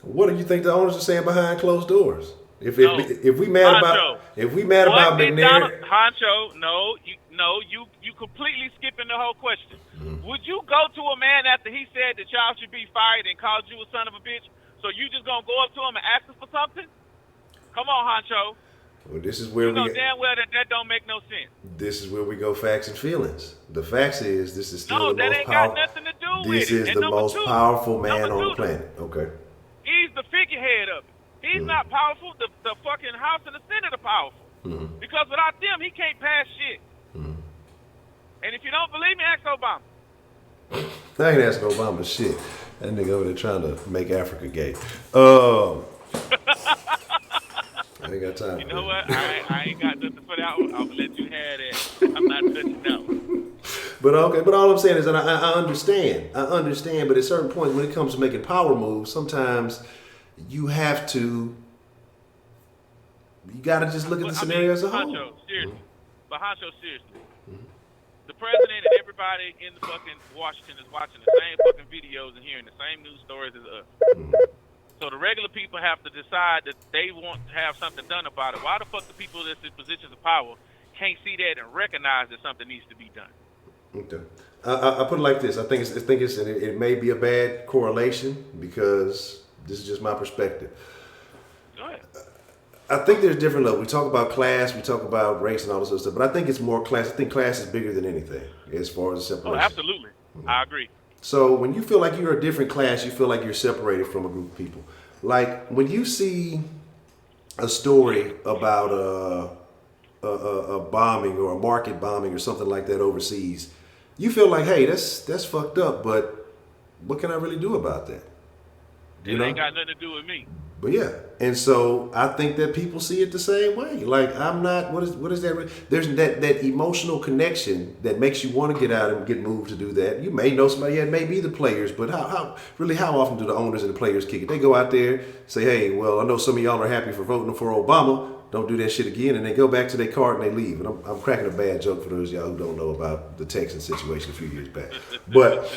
[SPEAKER 1] What do you think the owners are saying behind closed doors? If we mad
[SPEAKER 4] Honcho,
[SPEAKER 1] about McNair,
[SPEAKER 4] Honcho, you completely skipping the whole question. Mm-hmm. Would you go to a man after he said that y'all should be fired and called you a son of a bitch? So you just gonna go up to him and ask him for something? Come on, Honcho.
[SPEAKER 2] Well, this is where
[SPEAKER 4] You know damn well that don't make no sense.
[SPEAKER 2] This is where we go facts and feelings. The facts is this is still the
[SPEAKER 4] that
[SPEAKER 2] most
[SPEAKER 4] ain't
[SPEAKER 2] powerful.
[SPEAKER 4] got nothing to do with
[SPEAKER 2] This
[SPEAKER 4] it.
[SPEAKER 2] is
[SPEAKER 4] And
[SPEAKER 2] the
[SPEAKER 4] number
[SPEAKER 2] most
[SPEAKER 4] two-
[SPEAKER 2] powerful man
[SPEAKER 4] number
[SPEAKER 2] on
[SPEAKER 4] two,
[SPEAKER 2] the planet. Okay.
[SPEAKER 4] He's the figurehead of it. He's not powerful. The fucking House and the Senate are powerful. Because without them, he can't pass shit. And if you don't believe me, ask Obama.
[SPEAKER 2] I ain't asking Obama shit. That nigga over there trying to make Africa gay. I ain't got time.
[SPEAKER 4] You know what? I ain't got nothing for that one. I'm gonna let you have that. I'm not touching that one.
[SPEAKER 2] But okay, but all I'm saying is that I understand. I understand, but at certain points when it comes to making power moves, sometimes you have to. You gotta just look at the scenario as a whole.
[SPEAKER 4] Honcho, seriously. But Honcho, seriously. The president and everybody in the fucking Washington is watching the same fucking videos and hearing the same news stories as us. So the regular people have to decide that they want to have something done about it. Why the fuck the people that's in positions of power can't see that and recognize that something needs to be done?
[SPEAKER 2] Okay. I put it like this. I think it may be a bad correlation because this is just my perspective.
[SPEAKER 4] Go ahead.
[SPEAKER 2] I think there's different levels. We talk about class, we talk about race and all this other stuff, but I think it's more class. I think class is bigger than anything as far as separation.
[SPEAKER 4] Oh, absolutely. I agree.
[SPEAKER 2] So when you feel like you're a different class, you feel like you're separated from a group of people. Like when you see a story about a bombing or a market bombing or something like that overseas, you feel like, hey, that's fucked up, but what can I really do about that?
[SPEAKER 4] It ain't got nothing to do with me.
[SPEAKER 2] But yeah, and so I think that people see it the same way. Like I'm not. What is that? There's that emotional connection that makes you want to get out and get moved to do that. You may know somebody that may be the players, but how often do the owners and the players kick it? They go out there, say, hey, well, I know some of y'all are happy for voting for Obama. Don't do that shit again, and they go back to their cart and they leave. And I'm cracking a bad joke for those of y'all who don't know about the Texan situation a few years back, but.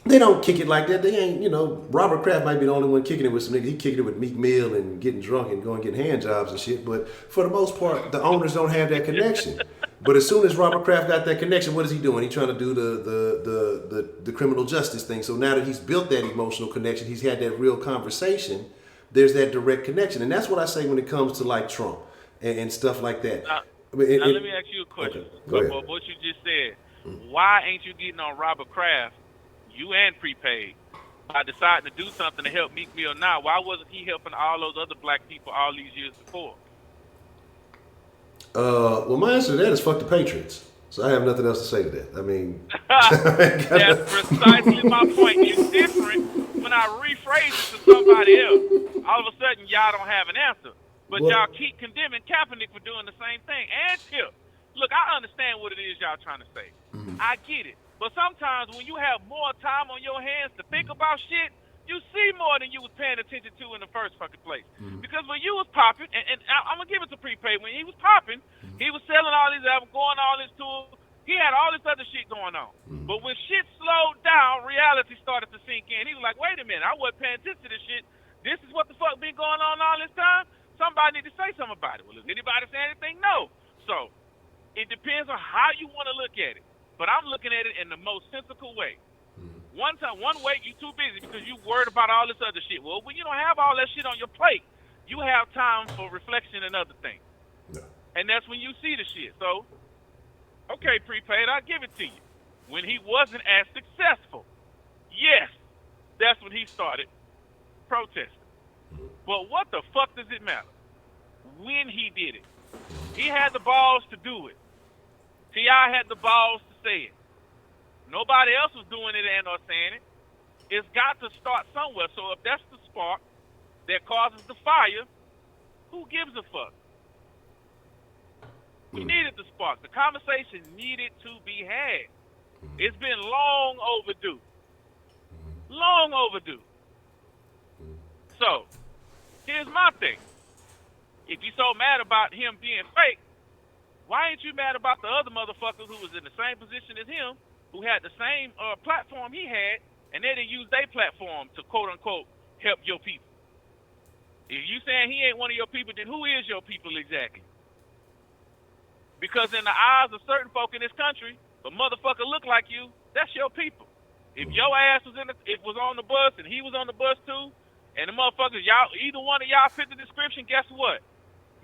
[SPEAKER 2] They don't kick it like that. They ain't, Robert Kraft might be the only one kicking it with some niggas. He kicking it with Meek Mill and getting drunk and going and getting hand jobs and shit. But for the most part, the owners don't have that connection. But as soon as Robert Kraft got that connection, what is he doing? He's trying to do the criminal justice thing. So now that he's built that emotional connection, he's had that real conversation, there's that direct connection. And that's what I say when it comes to like Trump and stuff like that.
[SPEAKER 4] Now let me ask you a question.
[SPEAKER 2] Okay, go ahead.
[SPEAKER 4] What you just said, why ain't you getting on Robert Kraft, you and Prepaid, by deciding to do something to help Meek Mill now? Why wasn't he helping all those other black people all these years before?
[SPEAKER 2] Well, my answer to that is fuck the Patriots. So I have nothing else to say to that. I mean,
[SPEAKER 4] that's precisely my point. It's different when I rephrase it to somebody else. All of a sudden, y'all don't have an answer. But y'all keep condemning Kaepernick for doing the same thing. And Tip, look, I understand what it is y'all trying to say. I get it. But sometimes when you have more time on your hands to think about shit, you see more than you was paying attention to in the first fucking place. Because when you was popping, and I'm going to give it to Prepaid, when he was popping, he was selling all these albums, going all this tours. He had all this other shit going on. But when shit slowed down, reality started to sink in. He was like, wait a minute, I wasn't paying attention to this shit. This is what the fuck been going on all this time? Somebody need to say something about it. Well, is anybody saying anything? No. So it depends on how you want to look at it. But I'm looking at it in the most sensical way. One way, you're too busy because you worried about all this other shit. Well, when you don't have all that shit on your plate, you have time for reflection and other things. Yeah. And that's when you see the shit. So, okay, Prepaid, I'll give it to you. When he wasn't as successful, yes, that's when he started protesting. But what the fuck does it matter? When he did it. He had the balls to do it. T.I. had the balls to say it. Nobody else was doing it and or saying it. It's got to start somewhere. So if that's the spark that causes the fire, who gives a fuck? We needed the spark. The conversation needed to be had. It's been long overdue. Long overdue. So, here's my thing. If you're so mad about him being fake, why ain't you mad about the other motherfuckers who was in the same position as him, who had the same platform he had, and they didn't use their platform to quote-unquote help your people? If you saying he ain't one of your people, then who is your people exactly? Because in the eyes of certain folk in this country, if a motherfucker look like you, that's your people. If your ass was was on the bus and he was on the bus too, and the motherfuckers, y'all, either one of y'all fit the description, guess what?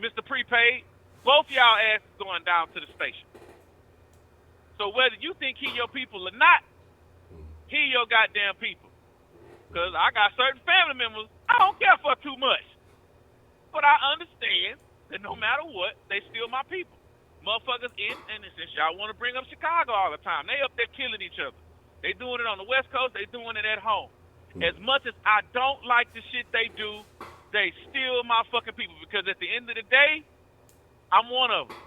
[SPEAKER 4] Mr. Prepaid, both y'all asses going down to the station. So whether you think he your people or not, he your goddamn people. Because I got certain family members I don't care for too much. But I understand that no matter what, they still my people. Motherfuckers and since y'all want to bring up Chicago all the time, they up there killing each other. They doing it on the West Coast, they doing it at home. As much as I don't like the shit they do, they still my fucking people. Because at the end of the day, I'm one of them.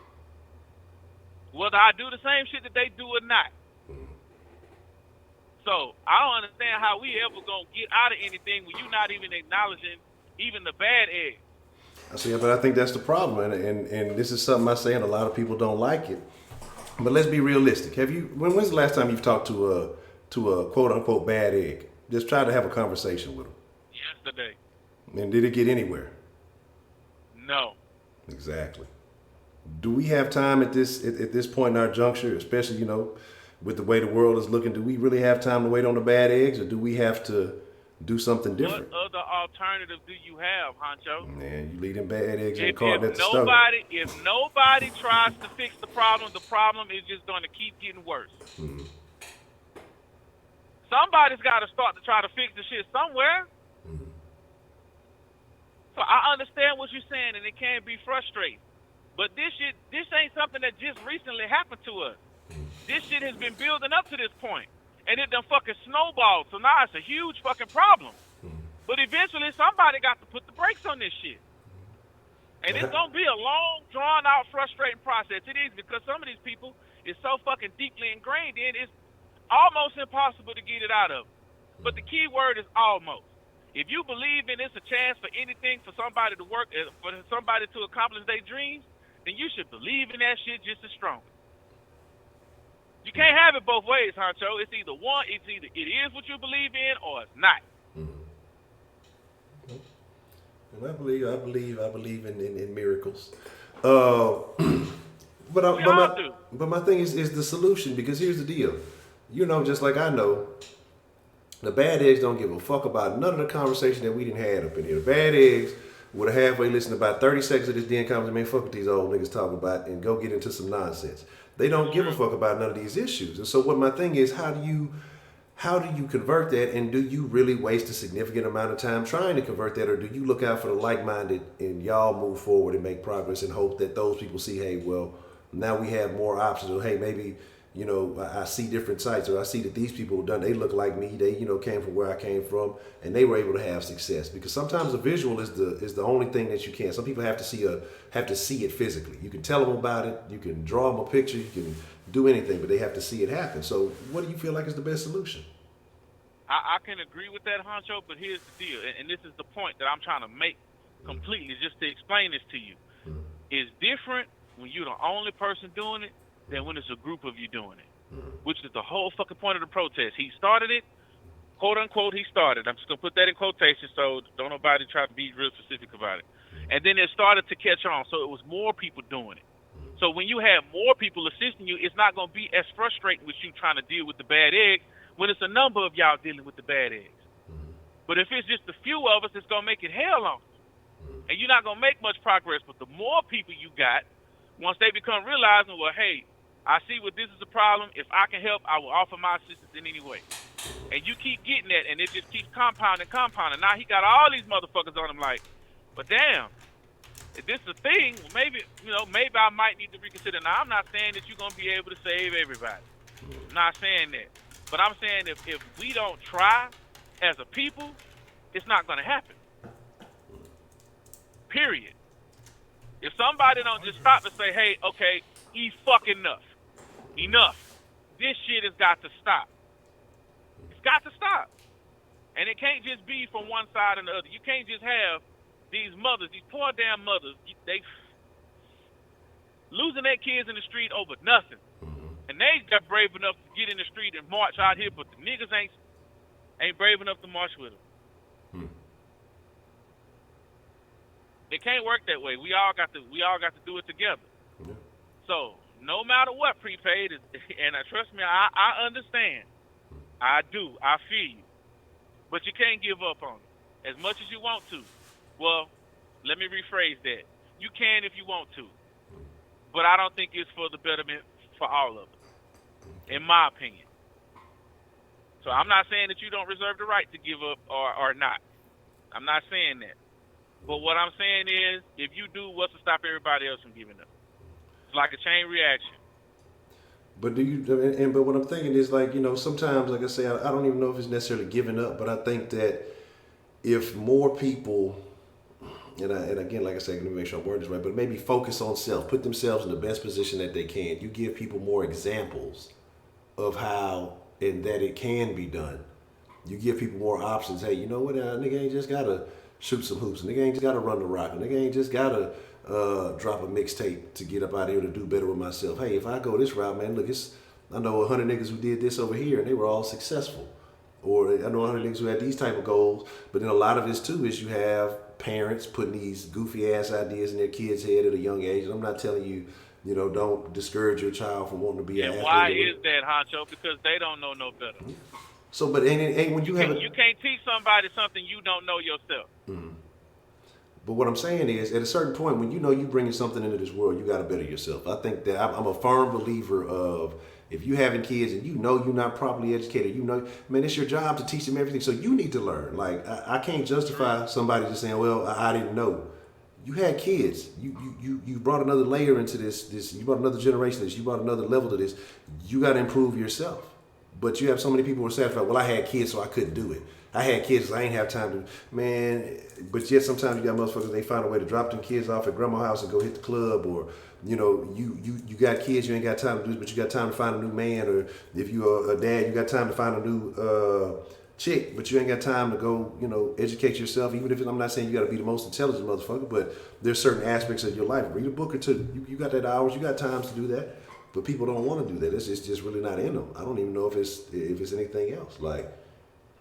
[SPEAKER 4] Whether I do the same shit that they do or not. So I don't understand how we ever gonna get out of anything when you're not even acknowledging even the bad eggs.
[SPEAKER 1] I see, but I think that's the problem, and this is something I say, and a lot of people don't like it. But let's be realistic. When's the last time you've talked to a quote unquote bad egg? Just try to have a conversation with them.
[SPEAKER 4] Yesterday.
[SPEAKER 1] And did it get anywhere?
[SPEAKER 4] No.
[SPEAKER 1] Exactly. Do we have time at this point in our juncture, especially, with the way the world is looking, do we really have time to wait on the bad eggs, or do we have to do something different?
[SPEAKER 4] What other alternative do you have, Honcho?
[SPEAKER 1] Man, you leave them bad eggs in the carton at the stove.
[SPEAKER 4] If nobody tries to fix the problem is just going to keep getting worse. Mm-hmm. Somebody's got to start to try to fix the shit somewhere. Mm-hmm. So I understand what you're saying, and it can be frustrating. But this ain't something that just recently happened to us. This shit has been building up to this point, and it done fucking snowballed. So now it's a huge fucking problem. But eventually, somebody got to put the brakes on this shit. And it's gonna be a long, drawn-out, frustrating process. It is, because some of these people is so fucking deeply ingrained in, it's almost impossible to get it out of. But the key word is almost. If you believe in it's a chance for anything for somebody to work, for somebody to accomplish their dreams, then you should believe in that shit just as strong. You can't have it both ways, Honcho. It's either it is what you believe in, or it's not.
[SPEAKER 1] And I believe in miracles. But my thing is the solution, because here's the deal. Just like I know, the bad eggs don't give a fuck about none of the conversation that we done had up in here. The bad eggs would have halfway listened to about 30 seconds of this damn conversation, man, fuck what these old niggas talking about, and go get into some nonsense. They don't give a fuck about none of these issues. And so what my thing is, how do you convert that, and do you really waste a significant amount of time trying to convert that, or do you look out for the like-minded and y'all move forward and make progress and hope that those people see, hey, well, now we have more options, or hey, maybe, I see different sites, or I see that these people have done, they look like me, they, came from where I came from, and they were able to have success. Because sometimes the visual is the only thing that you can. Some people have to see it physically. You can tell them about it, you can draw them a picture, you can do anything, but they have to see it happen. So what do you feel like is the best solution?
[SPEAKER 4] I can agree with that, Honcho, but here's the deal, and this is the point that I'm trying to make completely, just to explain this to you. It's different when you're the only person doing it than when it's a group of you doing it, which is the whole fucking point of the protest. He started it, quote unquote, he started. I'm just going to put that in quotation so don't nobody try to be real specific about it. And then it started to catch on, so it was more people doing it. So when you have more people assisting you, it's not going to be as frustrating with you trying to deal with the bad eggs when it's a number of y'all dealing with the bad eggs. But if it's just a few of us, it's going to make it hell on you. And you're not going to make much progress. But the more people you got, once they become realizing, well, hey, I see what this is a problem. If I can help, I will offer my assistance in any way. And you keep getting that, and it just keeps compounding. Now he got all these motherfuckers on him like, but damn, if this is a thing, maybe I might need to reconsider. Now, I'm not saying that you're going to be able to save everybody. I'm not saying that. But I'm saying if we don't try as a people, it's not going to happen. Period. If somebody don't just stop and say, hey, okay, fucking enough. Enough. This shit has got to stop. It's got to stop. And it can't just be from one side or the other. You can't just have these mothers, these poor damn mothers, they losing their kids in the street over nothing. And they got brave enough to get in the street and march out here, but the niggas ain't brave enough to march with them. It can't work that way. We all got to do it together. So no matter what, prepaid is, and trust me, I understand. I do. I feel you. But you can't give up on it as much as you want to. Well, let me rephrase that. You can if you want to, but I don't think it's for the betterment for all of us, in my opinion. So I'm not saying that you don't reserve the right to give up or not. I'm not saying that. But what I'm saying is, if you do, what's to stop everybody else from giving up? It's like a chain reaction.
[SPEAKER 2] But but what I'm thinking is like, sometimes, like I say, I don't even know if it's necessarily giving up, but I think that if more people, and again, like I said, let me make sure I'm wording this right, but maybe focus on self, put themselves in the best position that they can. You give people more examples of how and that it can be done. You give people more options. Hey, you know what? Nigga ain't just gotta shoot some hoops. Nigga ain't just gotta run the rock. Nigga ain't just gotta drop a mixtape to get up out of here to do better with myself. Hey, if I go this route, man, look, I know 100 niggas who did this over here and they were all successful. Or I know 100 niggas who had these type of goals. But then a lot of this too is you have parents putting these goofy ass ideas in their kids' head at a young age. And I'm not telling you, don't discourage your child from wanting to be an athlete.
[SPEAKER 4] And why is that, Honcho? Because they don't know no better.
[SPEAKER 2] So, but and when you have
[SPEAKER 4] you can't teach somebody something you don't know yourself.
[SPEAKER 2] Mm-hmm. But what I'm saying is, at a certain point, when you know you're bringing something into this world, you got to better yourself. I think that I'm a firm believer of, if you having kids and you know you're not properly educated, man, it's your job to teach them everything. So you need to learn. Like I can't justify somebody just saying, well, I didn't know. You had kids. You brought another layer into this. You brought another generation to this. You brought another level to this. You got to improve yourself. But you have so many people who are satisfied. Well, I had kids, so I couldn't do it. I had kids, so I ain't have time to, man. But yet sometimes you got motherfuckers, they find a way to drop them kids off at grandma's house and go hit the club, or you got kids, you ain't got time to do this, but you got time to find a new man, or if you're a dad, you got time to find a new chick, but you ain't got time to go, educate yourself. Even if I'm not saying you got to be the most intelligent motherfucker, but there's certain aspects of your life. Read a book or two. You got that hours, you got times to do that. But people don't want to do that. It's just really not in them. I don't even know if it's anything else. Like,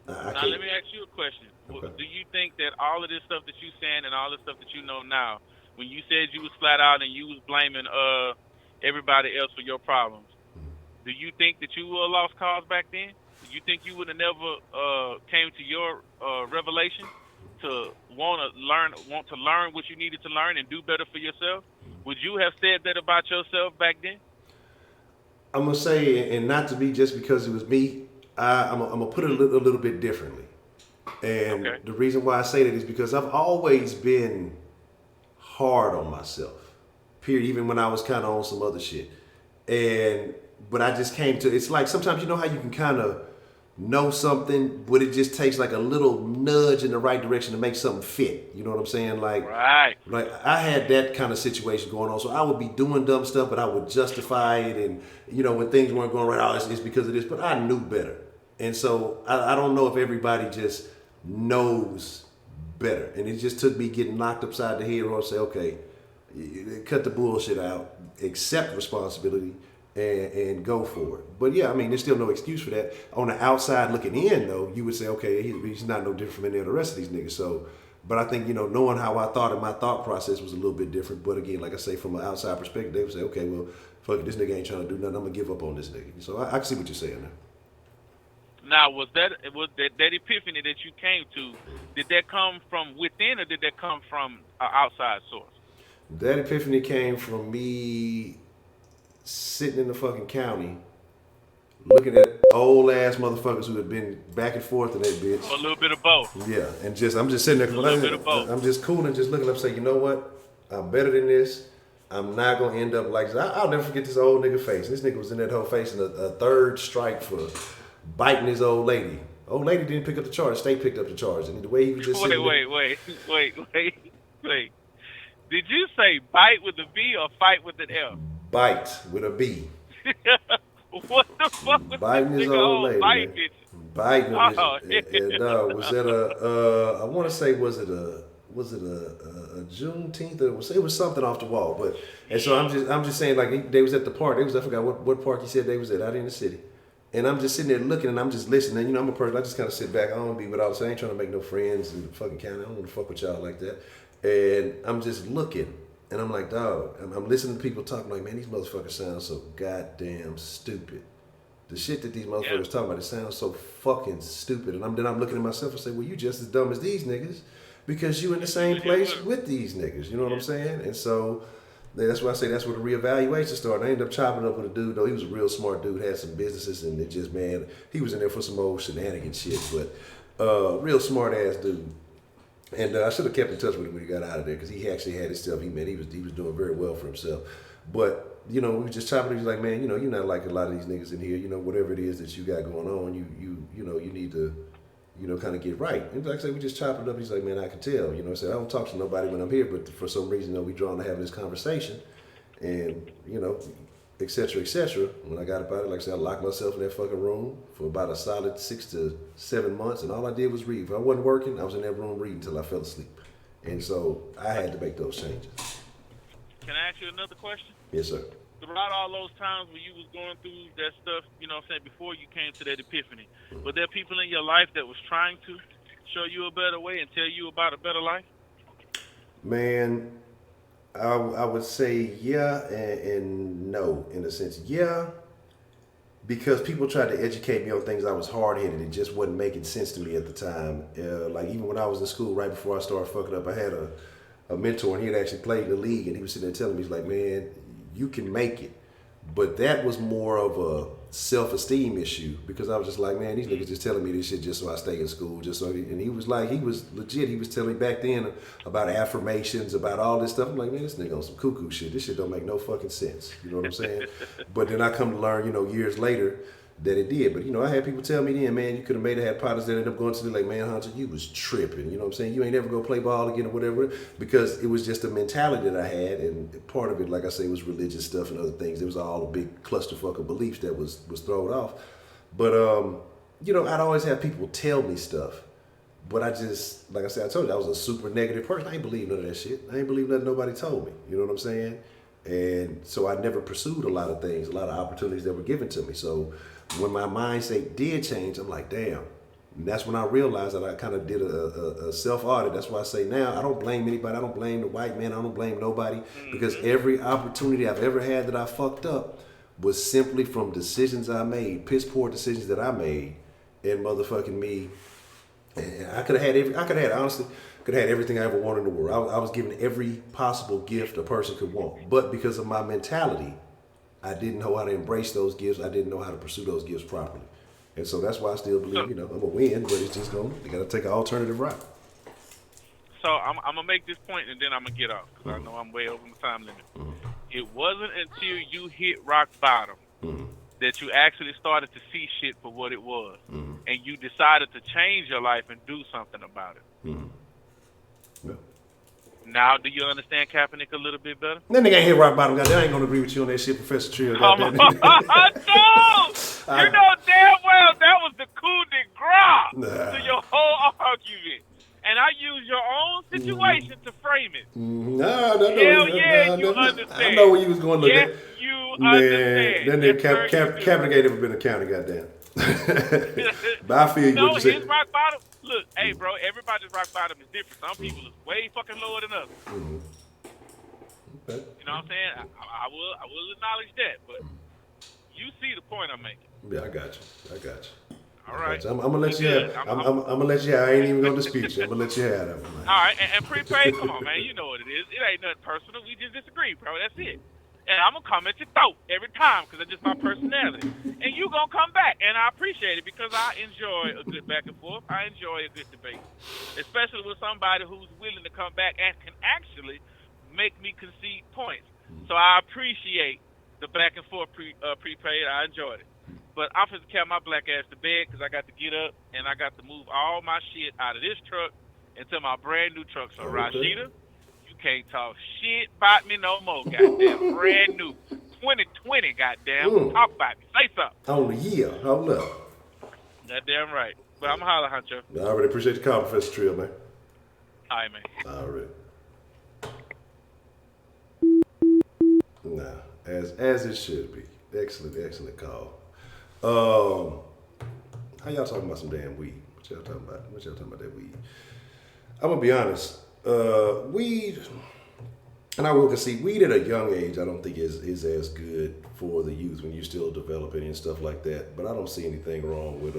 [SPEAKER 4] now let me ask you a question. Okay. Do you think that all of this stuff that you saying and all the stuff that you know now, when you said you was flat out and you was blaming everybody else for your problems, do you think that you were a lost cause back then? Do you think you would have never came to your revelation to want to learn what you needed to learn and do better for yourself? Would you have said that about yourself back then?
[SPEAKER 2] I'm gonna say, and not to be just because it was me, I'm gonna put it a little bit differently. And okay. The reason why I say that is because I've always been hard on myself. Period. Even when I was kind of on some other shit. But I just came to, it's like sometimes you know how you can kind of know something, but it just takes like a little nudge in the right direction to make something fit. You know what I'm saying? Like,
[SPEAKER 4] right.
[SPEAKER 2] Like I had that kind of situation going on. So I would be doing dumb stuff, but I would justify it. And, when things weren't going right, it's because of this, but I knew better. And so I don't know if everybody just knows better. And it just took me getting knocked upside the head or say, okay, cut the bullshit out, accept responsibility, and go for it. But yeah, I mean, there's still no excuse for that. On the outside looking in, though, you would say, okay, he's not no different from any of the rest of these niggas. So, but I think, knowing how I thought and my thought process was a little bit different. But again, like I say, from an outside perspective, they would say, okay, well, fuck it, this nigga ain't trying to do nothing. I'm going to give up on this nigga. So I can see what you're saying there.
[SPEAKER 4] Now, was that epiphany that you came to, did that come from within or did that come from an outside source?
[SPEAKER 2] That epiphany came from me sitting in the fucking county, looking at old ass motherfuckers who had been back and forth in that bitch.
[SPEAKER 4] A little bit of both.
[SPEAKER 2] Yeah, and I'm just sitting there.
[SPEAKER 4] A little bit of both.
[SPEAKER 2] I'm just cool and just looking up, saying, you know what? I'm better than this. I'm not gonna end up like this. I'll never forget this old nigga face. This nigga was in that whole face in a third strike for biting his old lady. Old lady didn't pick up the charge. State picked up the charge, and the way he was just
[SPEAKER 4] Wait. Did you say bite with a B or fight with an L?
[SPEAKER 2] Bite with a B.
[SPEAKER 4] What the fuck was
[SPEAKER 2] biting his old lady? Biting him. Was that I want to say, was it a Juneteenth? It was something off the wall. But and so I'm just saying, like, they was at the park. I forgot what park he said they was at out in the city. And I'm just sitting there looking and I'm just listening. I'm a person, I just kind of sit back. I don't want to be with all this. I ain't trying to make no friends in the fucking county. I don't want to fuck with y'all like that. And I'm just looking. And I'm like, dog, I'm listening to people talking like, man, these motherfuckers sound so goddamn stupid. The shit that these motherfuckers talking about, it sounds so fucking stupid. And then I'm looking at myself and say, well, you just as dumb as these niggas. because you in the same place with these niggas. You know what I'm saying? And so that's why I say that's where the reevaluation started. I ended up chopping up with a dude, though. He was a real smart dude, had some businesses, and it just, man, he was in there for some old shenanigan shit, but real smart ass dude. And I should have kept in touch with him when he got out of there, because he actually had his stuff. He was doing very well for himself. But, you know, we were just chopping. He was like, man, you know, you're not like a lot of these niggas in here. You know, whatever it is that you got going on, you know, you need to, you know, kind of get right. And like I said, we just chopped it up. He's like, man, I can tell. You know, I said, I don't talk to nobody when I'm here, but for some reason, you know, we drawn to having this conversation. And, you know, et cetera, et cetera. When I got about it, like I said, I locked myself in that fucking room for about a solid 6 to 7 months, and all I did was read. If I wasn't working, I was in that room reading until I fell asleep. And so I had to make those changes.
[SPEAKER 4] Can I ask you another question?
[SPEAKER 2] Yes, sir.
[SPEAKER 4] Throughout all those times when you was going through that stuff, you know what I'm saying, before you came to that epiphany, were there people in your life that was trying to show you a better way and tell you about a better life?
[SPEAKER 2] Man, I would say yeah and no, in a sense. Yeah, because people tried to educate me on things. I was hard-headed. It just wasn't making sense to me at the time. Like even when I was in school, right before I started fucking up, I had a mentor, and he had actually played in the league, and he was sitting there telling me, he's like, man, you can make it. But that was more of a self-esteem issue, because I was just like, man, these niggas just telling me this shit just so I stay in school, just so. And he was like, he was legit. He was telling me back then about affirmations, about all this stuff. I'm like, man, this nigga on some cuckoo shit. This shit don't make no fucking sense. You know what I'm saying? But then I come to learn, you know, years later that it did. But, you know, I had people tell me then, man, you could have made it, had partners that ended up going to me like, man, Honcho, you was tripping. You know what I'm saying? You ain't ever gonna play ball again or whatever, because it was just a mentality that I had. And part of it, like I say, was religious stuff and other things. It was all a big clusterfuck of beliefs that was thrown off. But, you know, I'd always have people tell me stuff. But I just, like I said, I told you, I was a super negative person. I ain't believe none of that shit. I ain't believe nothing nobody told me. You know what I'm saying? And so I never pursued a lot of things, a lot of opportunities that were given to me. So when my mindset did change, I'm like, damn. And that's when I realized that I kind of did a self-audit. That's why I say now, I don't blame anybody. I don't blame the white man. I don't blame nobody. Because every opportunity I've ever had that I fucked up was simply from decisions I made, piss poor decisions that I made, and motherfucking me. And I could have had everything I ever wanted in the world. I was given every possible gift a person could want. But because of my mentality, I didn't know how to embrace those gifts. I didn't know how to pursue those gifts properly. And so that's why I still believe, you know, I'm going to win, but it's just you got to take an alternative route.
[SPEAKER 4] So I'm going to make this point and then I'm going to get off, because I know I'm way over my time limit. It wasn't until you hit rock bottom that you actually started to see shit for what it was. And you decided to change your life and do something about it.
[SPEAKER 2] Yeah.
[SPEAKER 4] Now, do you understand Kaepernick a little bit better?
[SPEAKER 2] That nigga ain't hit rock bottom, goddamn. I ain't going to agree with you on that shit, Professor Trill.
[SPEAKER 4] Come on. No! You know damn well that was the coup de grace to your whole argument. And I use your own situation to frame it. You understand.
[SPEAKER 2] I know where you was going to look at.
[SPEAKER 4] Yes, you understand.
[SPEAKER 2] Then Kaepernick ain't never been a county, goddamn. But I feel you.
[SPEAKER 4] No, his rock bottom. Look, hey, bro, everybody's rock bottom is different. Some people is way fucking lower than others.
[SPEAKER 2] Okay.
[SPEAKER 4] You know what I'm saying? I will acknowledge that, but you see the point I'm making.
[SPEAKER 2] Yeah, I got you.
[SPEAKER 4] All right.
[SPEAKER 2] I'm gonna let you have. I'm gonna let you have. I ain't even gonna dispute you. I'm gonna let you have that one.
[SPEAKER 4] All right, and prepaid. Come on, man. You know what it is. It ain't nothing personal. We just disagree, bro. That's it. And I'm gonna come at your throat every time because that's just my personality. And you gonna come back, and I appreciate it because I enjoy a good back and forth. I enjoy a good debate, especially with somebody who's willing to come back and can actually make me concede points. So I appreciate the back and forth prepaid. I enjoyed it. But I'm supposed to carry my black ass to bed because I got to get up and I got to move all my shit out of this truck into my brand new truck. So Rashida, you can't talk shit about me no more, goddamn. Brand new. 2020, goddamn. Talk about me. Say something.
[SPEAKER 2] On the year. Hold up.
[SPEAKER 4] Goddamn right. But I'm holler, Honcho.
[SPEAKER 2] I already appreciate the call, Professor Trill, man.
[SPEAKER 4] All right, man.
[SPEAKER 2] All right. Nah, as it should be. Excellent call. How y'all talking about some damn weed? What y'all talking about that weed? I'm gonna be honest. Weed, and I will concede, weed at a young age I don't think is as good for the youth when you're still developing and stuff like that. But I don't see anything wrong with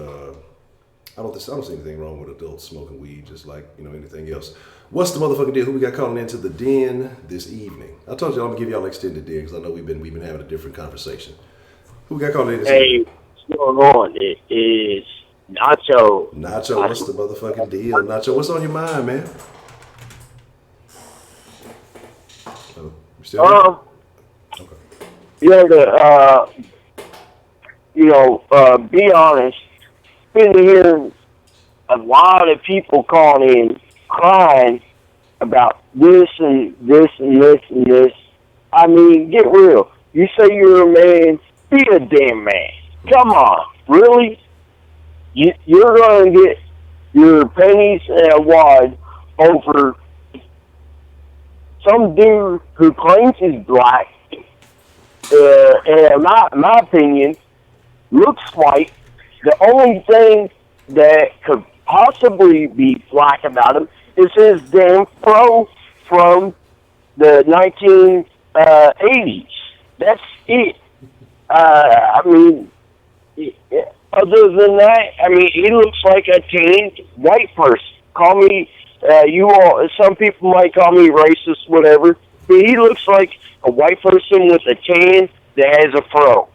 [SPEAKER 1] I don't see anything wrong with adults smoking weed, just like anything else. What's the motherfucking deal? Who we got calling into the den this evening? I told you I'm gonna give y'all extended den because I know we've been having a different conversation. Who we got calling in this evening?
[SPEAKER 7] Hey, what's going on? It is Nacho.
[SPEAKER 1] Nacho, what's the motherfucking deal? Nacho, what's on your mind, man? Oh, you still there? Okay.
[SPEAKER 7] Be honest. Been hearing a lot of people calling in crying about this and this and this and this. I mean, get real. You say you're a man, be a damn man. Come on, really? You're going to get your pennies and a wad over some dude who claims he's black, and in my opinion, looks white. The only thing that could possibly be black about him is his damn fro from the 1980s. That's it. I mean, other than that, I mean, he looks like a tanned white person. Call me, some people might call me racist, whatever, but he looks like a white person with a tan that has a fro.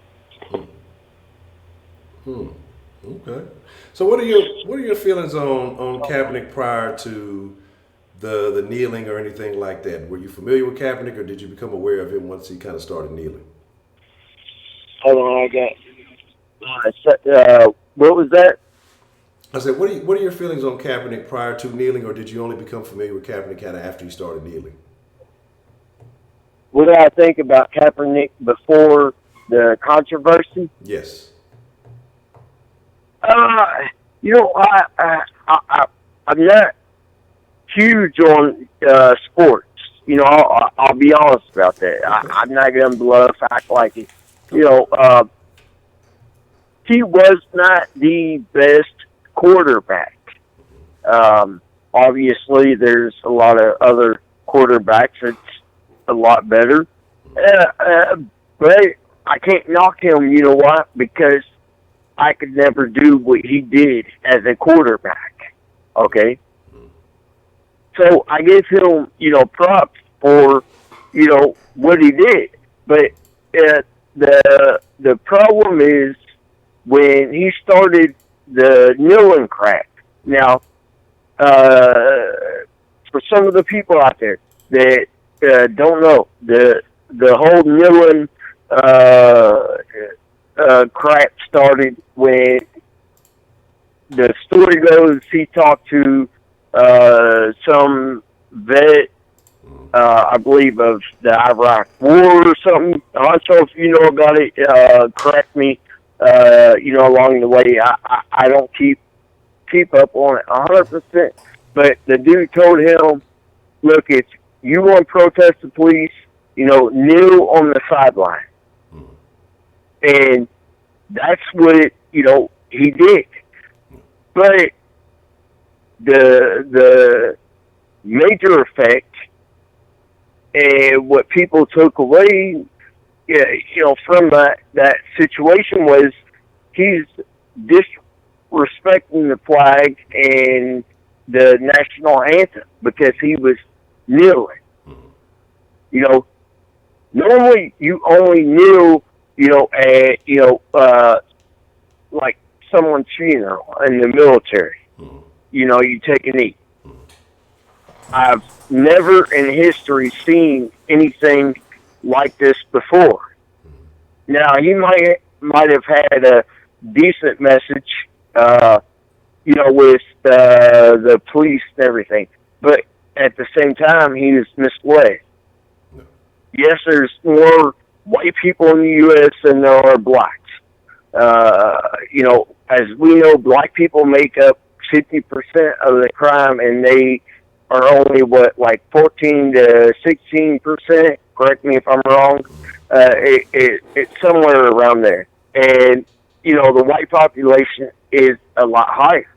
[SPEAKER 1] Okay. So what are your feelings on Kaepernick prior to the kneeling or anything like that? Were you familiar with Kaepernick, or did you become aware of him once he kind of started kneeling?
[SPEAKER 7] Hold on, I got. What was that?
[SPEAKER 1] I said, what are your feelings on Kaepernick prior to kneeling, or did you only become familiar with Kaepernick kind of after he started kneeling?
[SPEAKER 7] What did I think about Kaepernick before the controversy?
[SPEAKER 1] Yes.
[SPEAKER 7] I'm not huge on sports. I'll be honest about that. I'm not gonna bluff, act like it. He was not the best quarterback. Obviously, there's a lot of other quarterbacks that's a lot better. But I can't knock him. You know what? Because I could never do what he did as a quarterback. Okay? So I give him, props for, what he did. But the problem is when he started the kneeling crap. Now, for some of the people out there that don't know, the whole kneeling crap started when the story goes he talked to some vet, I believe, of the Iraq War or something. Honcho, if you know about it, correct me, along the way. I don't keep up on it 100%, but the dude told him, look, if you want to protest the police, kneel on the sideline. And that's what, he did. But the major effect and what people took away, from that situation was he's disrespecting the flag and the national anthem because he was kneeling. Normally you only kneel, like someone's funeral in the military. You take a knee. I've never in history seen anything like this before. Now, he might have had a decent message, with the police and everything, but at the same time, he was misled. Yes, there's more white people in the U.S. than there are blacks. As we know, black people make up 50% of the crime, and they are only 14 to 16%. Correct me if I'm wrong. It's somewhere around there, and the white population is a lot higher.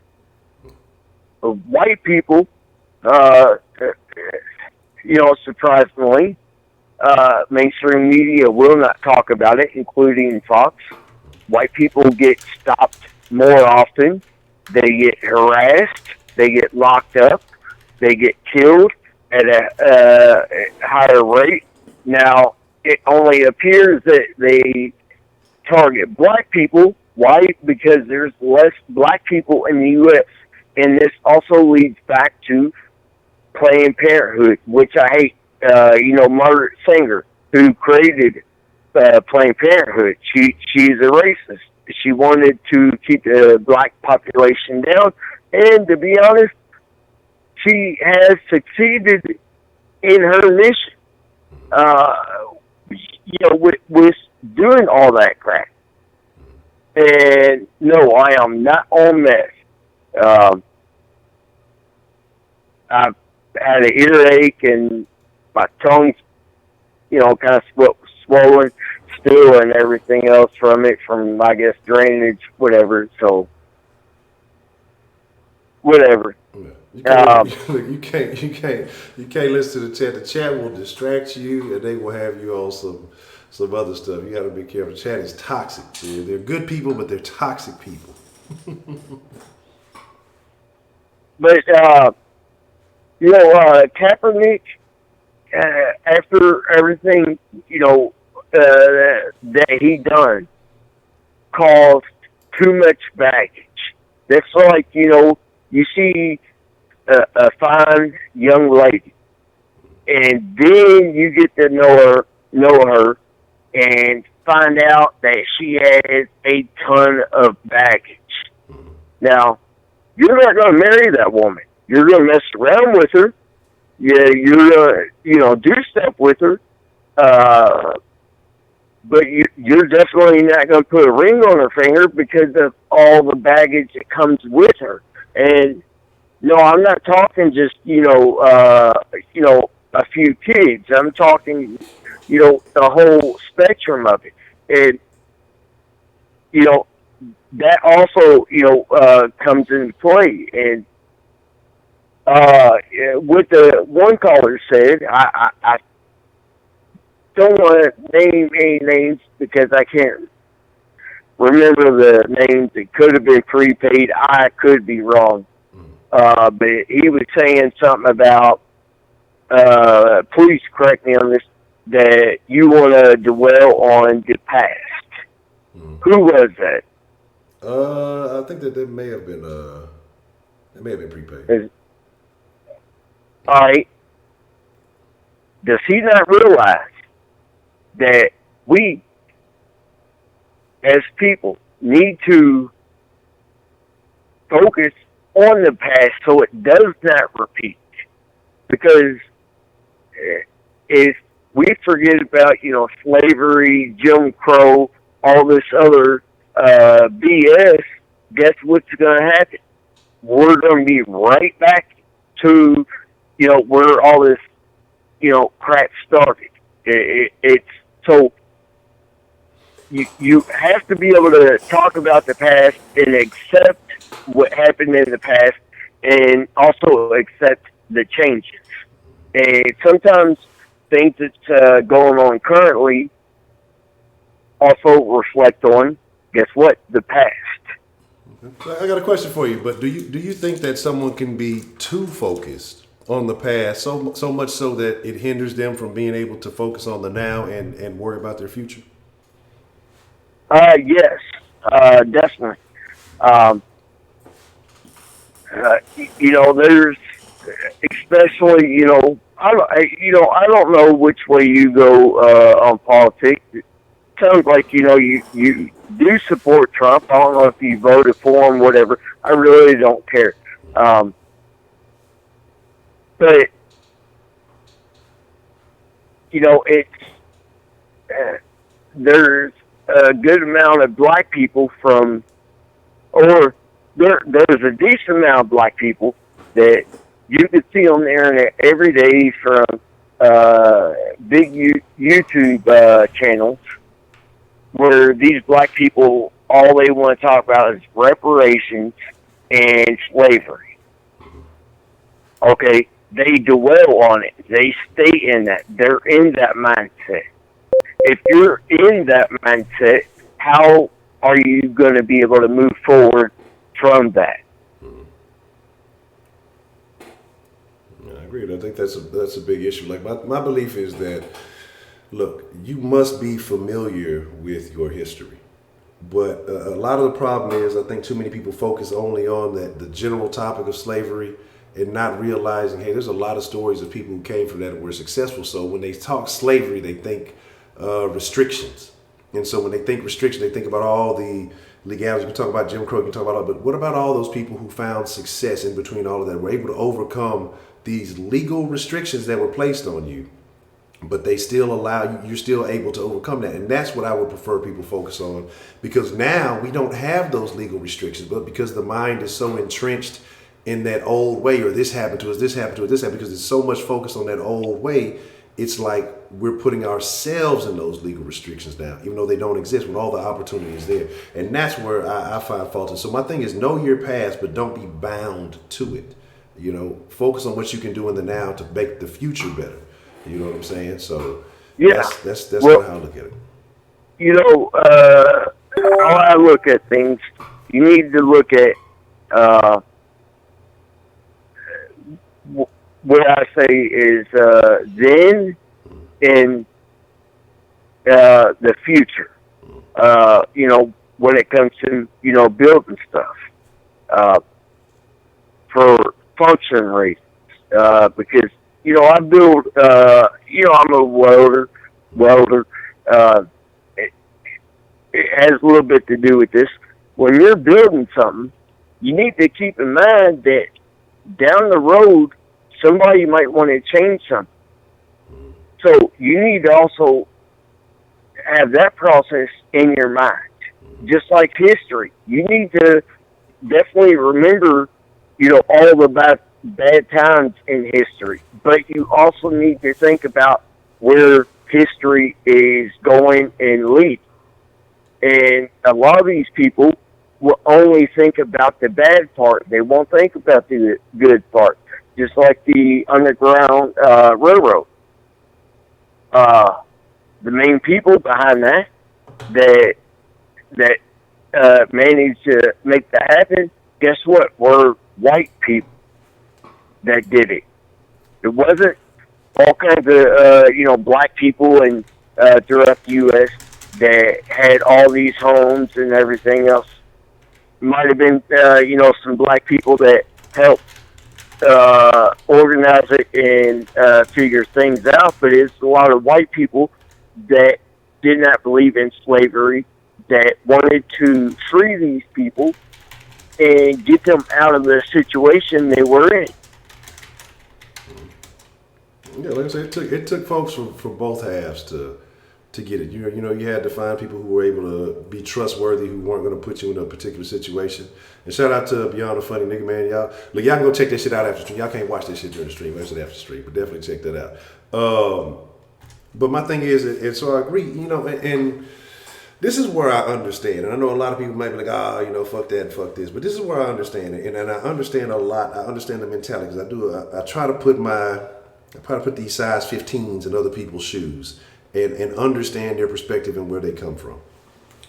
[SPEAKER 7] White people, surprisingly, mainstream media will not talk about it, including Fox. White people get stopped more often they get harassed, they get locked up, they get killed at a higher rate. Now, it only appears that they target black people. Why? Because there's less black people in the U.S. And this also leads back to Planned Parenthood, which I hate. Margaret Sanger, who created Planned Parenthood, she's a racist. She wanted to keep the black population down, and to be honest, she has succeeded in her mission. With doing all that crap. And no, I am not on meth. I've had an earache and my tongue's, kind of swollen still and everything else from it, from, I guess, drainage, whatever. So, whatever.
[SPEAKER 1] You can't listen to the chat. The chat will distract you, and they will have you on some other stuff. You got to be careful. The chat is toxic. They're good people, but they're toxic people.
[SPEAKER 7] But Kaepernick, after everything that he done, caused too much baggage. That's like you see a fine young lady, and then you get to know her, and find out that she has a ton of baggage. Now, you're not going to marry that woman. You're going to mess around with her. Yeah, you're going to, do stuff with her. But you're definitely not going to put a ring on her finger because of all the baggage that comes with her. And no, I'm not talking just, a few kids. I'm talking, the whole spectrum of it. And, that also, comes into play. And what the one caller said, I don't want to name any names because I can't remember the names. It could have been prepaid. I could be wrong. But he was saying something about, please correct me on this, that you want to dwell on the past. Who was that?
[SPEAKER 1] I think that may have been prepaid.
[SPEAKER 7] All right. Does he not realize that we, as people, need to focus on the past so it does not repeat? Because if we forget about, slavery, Jim Crow, all this other BS, guess what's going to happen? We're going to be right back to, where all this, crap started. It's so you have to be able to talk about the past and accept what happened in the past, and also accept the changes. And sometimes things that's going on currently also reflect on, guess what, the past.
[SPEAKER 1] I got a question for you, but do you think that someone can be too focused on the past, so much so that it hinders them from being able to focus on the now and worry about their future?
[SPEAKER 7] Yes, definitely. There's especially, I don't know which way you go on politics. It sounds like you do support Trump. I don't know if you voted for him, whatever. I really don't care. But it's there's a good amount of black people there's a decent amount of black people that you could see on the internet every day from big YouTube channels where these black people, all they want to talk about is reparations and slavery. Okay, they dwell on it. They stay in that. They're in that mindset. If you're in that mindset, how are you going to be able to move forward from that?
[SPEAKER 1] Yeah, I agree. I think that's a big issue. Like my belief is that, look, you must be familiar with your history. But a lot of the problem is, I think too many people focus only on the general topic of slavery and not realizing, hey, there's a lot of stories of people who came from that and were successful. So when they talk slavery, they think restrictions. And so when they think restrictions, they think about all the legalities. We talk about Jim Crow, we talk about all, but what about all those people who found success in between all of that, were able to overcome these legal restrictions that were placed on you, but they still allow you, you're still able to overcome that. And that's what I would prefer people focus on, because now we don't have those legal restrictions, but because the mind is so entrenched in that old way, or this happened to us, this happened to us, this happened, because it's so much focused on that old way, it's like we're putting ourselves in those legal restrictions now, even though they don't exist, when all the opportunity is there. And that's where I find fault. And so my thing is, know your past, but don't be bound to it. You know, focus on what you can do in the now to make the future better. You know what I'm saying? So
[SPEAKER 7] Yeah.
[SPEAKER 1] that's
[SPEAKER 7] Well,
[SPEAKER 1] how I look at it.
[SPEAKER 7] You know, how I look at things, you need to look at what I say is then and the future. You know, when it comes to, you know, building stuff for function reasons, because, you know, I build, you know, I'm a welder. It has a little bit to do with this. When you're building something, you need to keep in mind that down the road, somebody might want to change something. So you need to also have that process in your mind. Just like history, you need to definitely remember, you know, all the bad times in history, but you also need to think about where history is going and leading. And a lot of these people will only think about the bad part. They won't think about the good part. Just like the Underground Railroad. The main people behind that managed to make that happen, guess what? Were white people that did it. It wasn't all kinds of, you know, black people and throughout the U.S. that had all these homes and everything else. Might have been, you know, some black people that helped organize it and figure things out, but it's a lot of white people that did not believe in slavery, that wanted to free these people and get them out of the situation they were in.
[SPEAKER 1] Yeah, like I said, it took folks from both halves to get it. You know, you had to find people who were able to be trustworthy, who weren't going to put you in a particular situation. And shout out to Beyond the Funny Nigga, man. Y'all can go check that shit out after the stream. Y'all can't watch that shit during the stream. That's it after the stream, but definitely check that out. But my thing is, and so I agree, you know, and this is where I understand. And I know a lot of people might be like, you know, fuck that and fuck this. But this is where I understand it. And I understand a lot. I understand the mentality, because I try to put these size 15s in other people's shoes and understand their perspective and where they come from.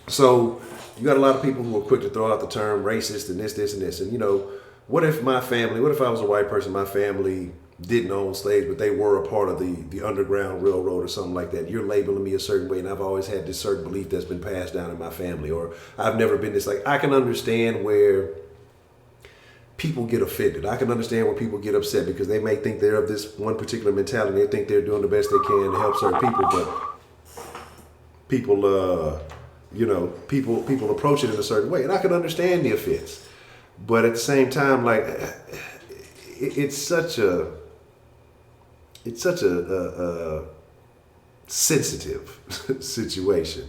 [SPEAKER 1] So you got a lot of people who are quick to throw out the term racist and this and this. And, you know, what if I was a white person, my family didn't own slaves, but they were a part of the Underground Railroad or something like that? You're labeling me a certain way, and I've always had this certain belief that's been passed down in my family, or I've never been this. Like, I can understand where people get offended. I can understand where people get upset because they may think they're of this one particular mentality. They think they're doing the best they can to help certain people, but people approach it in a certain way, and I can understand the offense. But at the same time, like, it's such a sensitive situation.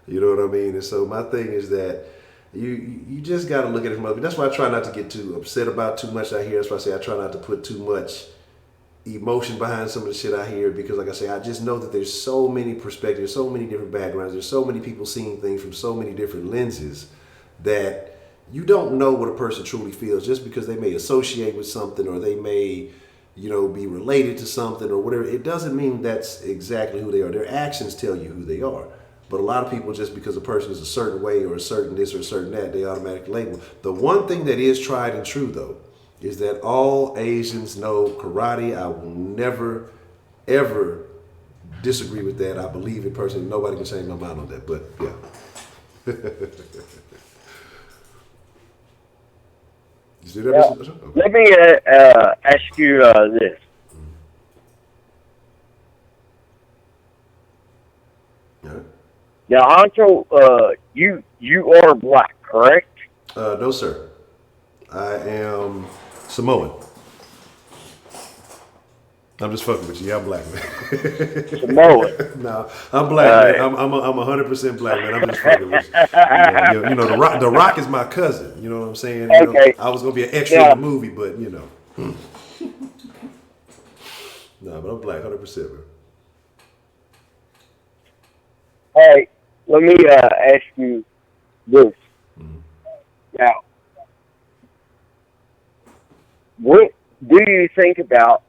[SPEAKER 1] You know what I mean? And so my thing is that you just got to look at it from other. That's why I try not to get too upset about too much I hear. That's why I say I try not to put too much emotion behind some of the shit I hear, because like I say, I just know that there's so many perspectives, so many different backgrounds, there's so many people seeing things from so many different lenses that you don't know what a person truly feels just because they may associate with something, or they may, you know, be related to something or whatever. It doesn't mean that's exactly who they are. Their actions tell you who they are. But a lot of people, just because a person is a certain way or a certain this or a certain that, they automatically label. The one thing that is tried and true, though,
[SPEAKER 2] is that all Asians know karate. I will never, ever disagree with that. I believe it personally. Nobody can change my mind on that. But yeah. You see that?
[SPEAKER 7] Now,
[SPEAKER 2] Okay.
[SPEAKER 7] let me ask you this.
[SPEAKER 2] All right.
[SPEAKER 7] Now, Honcho, you are black, correct?
[SPEAKER 2] No, sir. I am Samoan. I'm just fucking with you. Yeah, I'm black, man.
[SPEAKER 7] Samoan.
[SPEAKER 2] No, I'm black, man. I'm 100% black, man. I'm just fucking with you. You know, the Rock is my cousin. You know what I'm saying? You know, I was gonna be an extra in the movie, but you know. No, but I'm black, 100%, man.
[SPEAKER 7] All right, let me ask you this. Now, what do you think about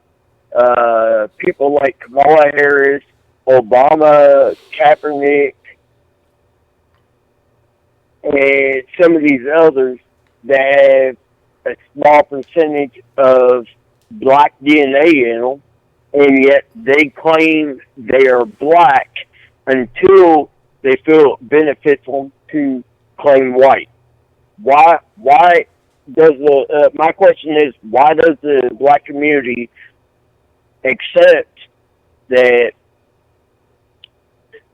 [SPEAKER 7] people like Kamala Harris, Obama, Kaepernick, and some of these others that have a small percentage of black DNA in them, and yet they claim they are black until they feel it benefits them to claim white? Why does my question is, why does the black community accept that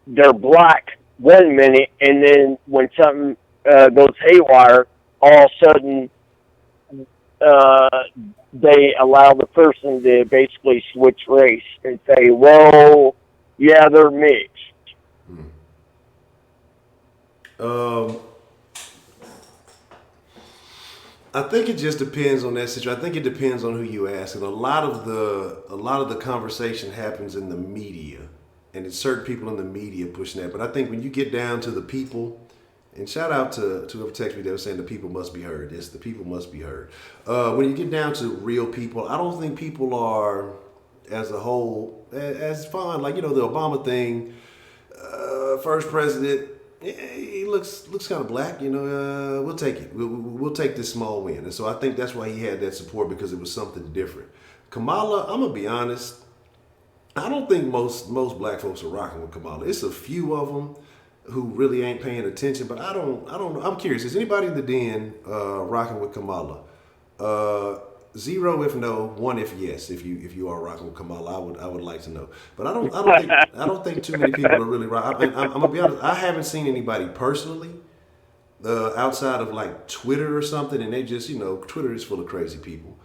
[SPEAKER 7] they're black 1 minute, and then when something goes haywire, all of a sudden they allow the person to basically switch race and say, well, yeah, they're mixed?
[SPEAKER 2] I think it just depends on that situation. I think it depends on who you ask, and a lot of the conversation happens in the media, and it's certain people in the media pushing that. But I think when you get down to the people, and shout out to whoever texted me, they were saying the people must be heard. Yes, the people must be heard. When you get down to real people, I don't think people are, as a whole, as fine. Like, you know, the Obama thing, first president. He looks kind of black, you know. We'll take it. We'll take this small win, and so I think that's why he had that support, because it was something different. Kamala, I'm gonna be honest. I don't think most black folks are rocking with Kamala. It's a few of them who really ain't paying attention, but I don't know. I'm curious. Is anybody in the den rocking with Kamala? 0 if no, 1 if yes. If you are rocking with Kamala, I would like to know. But I don't think too many people are really rocking. I'm gonna be honest. I haven't seen anybody personally outside of like Twitter or something, and they just, you know, Twitter is full of crazy people.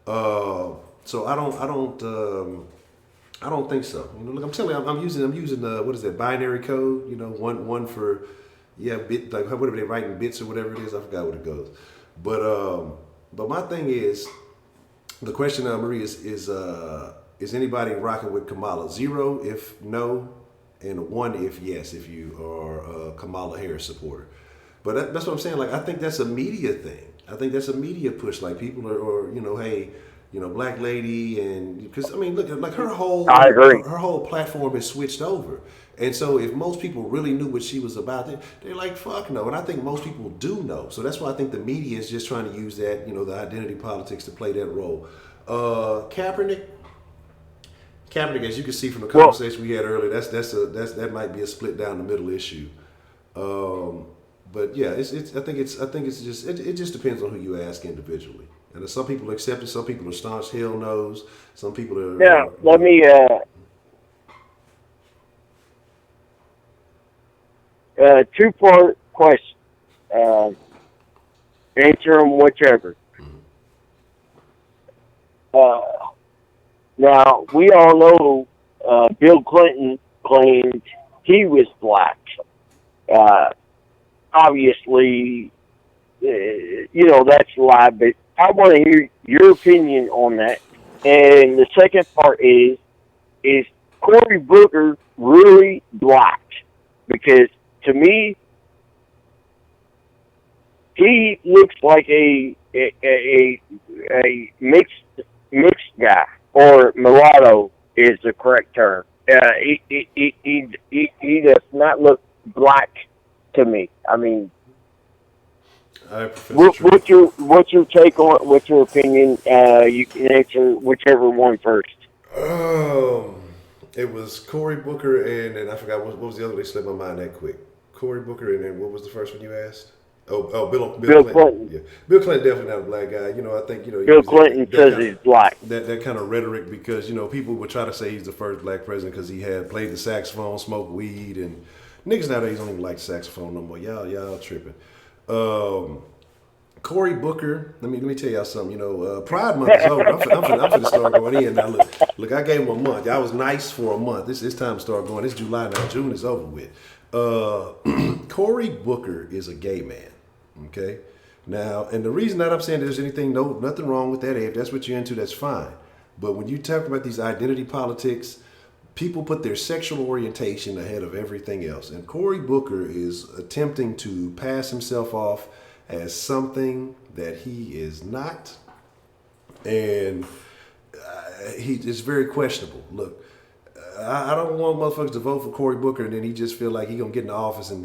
[SPEAKER 2] So I don't think so. You know, look, I'm telling you, I'm using what is that, binary code? You know, one for bit, like whatever they write in bits or whatever it is. I forgot what it goes. But my thing is, the question, Marie, is anybody rocking with Kamala? 0 if no, and 1 if yes, if you are a Kamala Harris supporter. But that's what I'm saying. Like, I think that's a media thing. I think that's a media push. Like, people are you know, hey, you know, black lady, and because I mean, look, like her whole platform is switched over. And so if most people really knew what she was about, they're like, fuck no. And I think most people do know. So that's why I think the media is just trying to use that, you know, the identity politics to play that role. Kaepernick, as you can see from the conversation we had earlier, that might be a split down the middle issue. But yeah, I think it just depends on who you ask individually. And some people accept it, some people are staunch hell no's, some people are.
[SPEAKER 7] Now, let me. Two-part question. Answer them whichever. Now, we all know Bill Clinton claimed he was black. Obviously, you know, that's a lie, but I want to hear your opinion on that. And the second part is Cory Booker really black? Because to me, he looks like a mixed guy, or mulatto is the correct term. He does not look black to me. I mean,
[SPEAKER 1] All right, Professor True.
[SPEAKER 7] What's your take on what's your opinion? You can answer whichever one first.
[SPEAKER 2] It was Cory Booker and I forgot what was the other. They slipped my mind that quick. Cory Booker and then what was the first one you asked? Bill
[SPEAKER 7] Clinton.
[SPEAKER 2] Yeah, Bill Clinton definitely not a black guy. I think
[SPEAKER 7] Bill Clinton says he's black.
[SPEAKER 2] That kind of rhetoric because people would try to say he's the first black president because he had played the saxophone, smoked weed, and niggas nowadays don't even like saxophone no more. Y'all tripping. Cory Booker, let me tell y'all something. Pride Month is over. I'm finna start going in now. Look, I gave him a month. I was nice for a month. It's time to start going. It's July now. June is over with. Cory Booker is a gay man. Okay, now, and the reason that I'm saying there's nothing wrong with that. If that's what you're into, that's fine. But when you talk about these identity politics, people put their sexual orientation ahead of everything else. And Cory Booker is attempting to pass himself off as something that he is not, and it's very questionable. Look, I don't want motherfuckers to vote for Cory Booker and then he just feel like he gonna get in the office and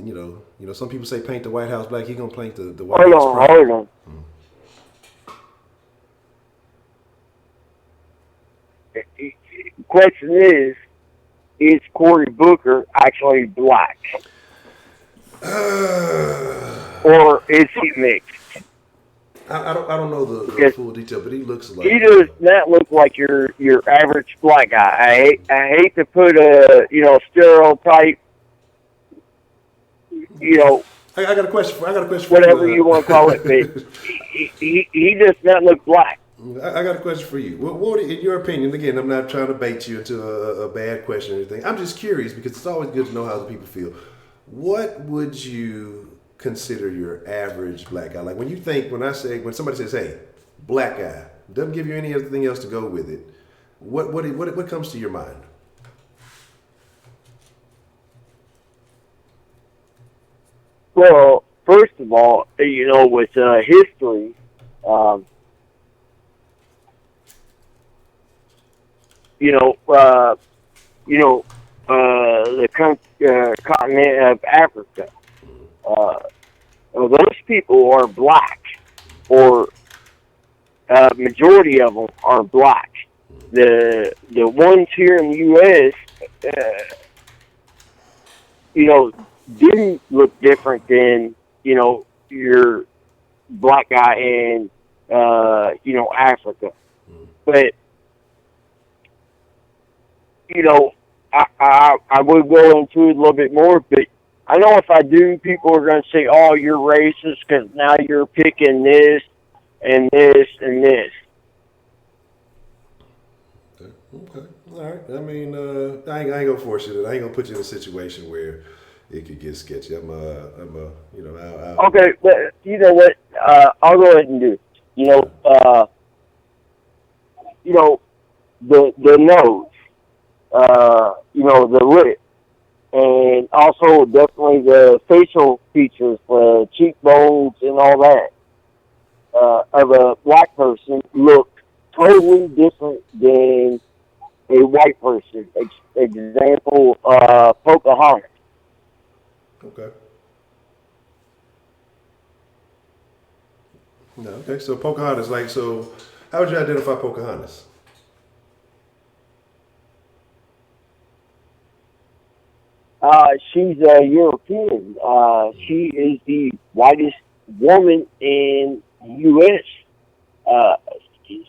[SPEAKER 2] some people say paint the White House black. He gonna paint the White House brown.
[SPEAKER 7] Hold on. Question is Cory Booker actually black? Or is he mixed?
[SPEAKER 2] I don't know the full detail, but he looks like
[SPEAKER 7] he does not look like your average black guy. I hate to put a stereotype.
[SPEAKER 2] I got a question.
[SPEAKER 7] Whatever you want to call it, but he does not look black.
[SPEAKER 2] I got a question for you. What, in your opinion? Again, I'm not trying to bait you into a bad question or anything. I'm just curious because it's always good to know how the people feel. What would you consider your average black guy? Like when somebody says, "Hey, black guy," doesn't give you anything else to go with it. What comes to your mind?
[SPEAKER 7] Well, first of all, with history, the continent of Africa. Those people are black, or majority of them are black. The ones here in the U.S., didn't look different than your black guy in Africa, but I would go into it a little bit more, but I know if I do, people are going to say, "Oh, you're racist because now you're picking this and this and this."
[SPEAKER 2] Okay. All right. I mean, I ain't gonna force you. I ain't gonna put you in a situation where it could get sketchy.
[SPEAKER 7] Okay, but you know what? I'll go ahead and do it. The nose, the lip, and also definitely the facial features, the cheekbones and all that, of a black person look totally different than a white person. Example, Pocahontas.
[SPEAKER 2] Okay. No, okay. So Pocahontas, how would you identify Pocahontas?
[SPEAKER 7] She's a European. She is the whitest woman in the U.S.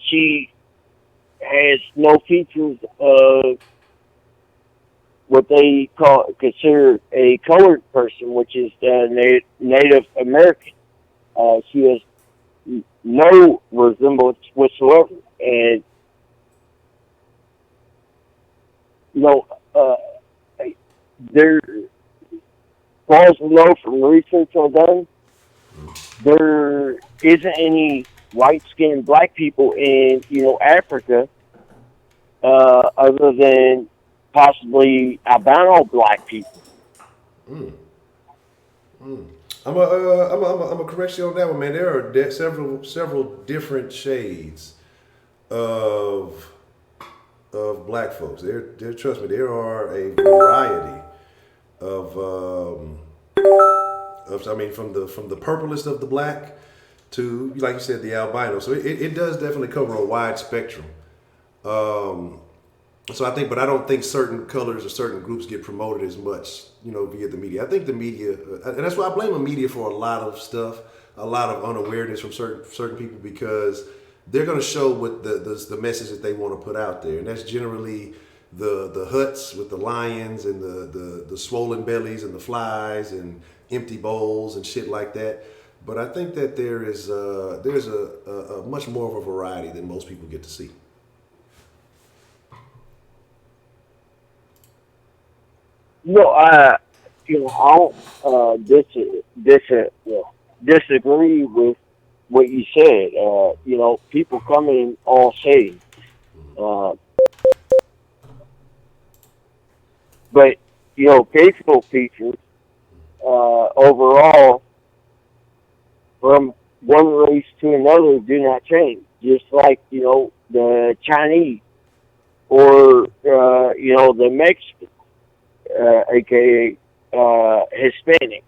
[SPEAKER 7] She has no features of what they consider a colored person, which is Native American. She has no resemblance whatsoever, and there, as far as we know from research I've done, there isn't any white-skinned black people in Africa, other than possibly albino black people.
[SPEAKER 2] I'm a correct you on that one, man. There are several different shades of black folks. There, trust me, there are a variety of from the purplest of the black to, like you said, the albino. So it does definitely cover a wide spectrum. So I think, but I don't think certain colors or certain groups get promoted as much, via the media. I think the media, and that's why I blame the media for a lot of stuff, a lot of unawareness from certain people, because they're going to show what the message that they want to put out there, and that's generally the huts with the lions and the swollen bellies and the flies and empty bowls and shit like that. But I think that there's a much more of a variety than most people get to see.
[SPEAKER 7] No, I don't disagree with what you said. People come in all shades. But, facial features, overall, from one race to another do not change. Just like, the Chinese or, the Mexican, aka Hispanic.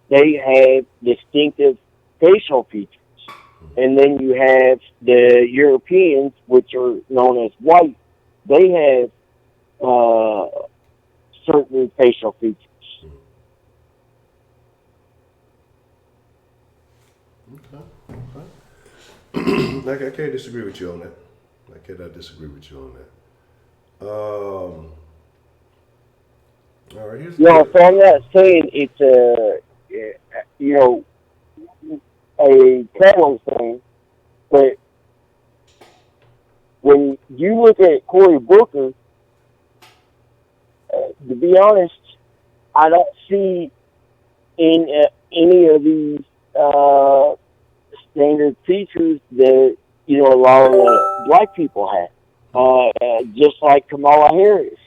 [SPEAKER 7] They have distinctive facial features. And then you have the Europeans, which are known as white. They have certain facial features.
[SPEAKER 2] Okay. I can't disagree with you on that. I cannot disagree with you on that. All right. Here's
[SPEAKER 7] So I'm not saying it's a talent thing, but when you look at Cory Booker, to be honest, I don't see in any of these standard features that a lot of black people have. Just like Kamala Harris,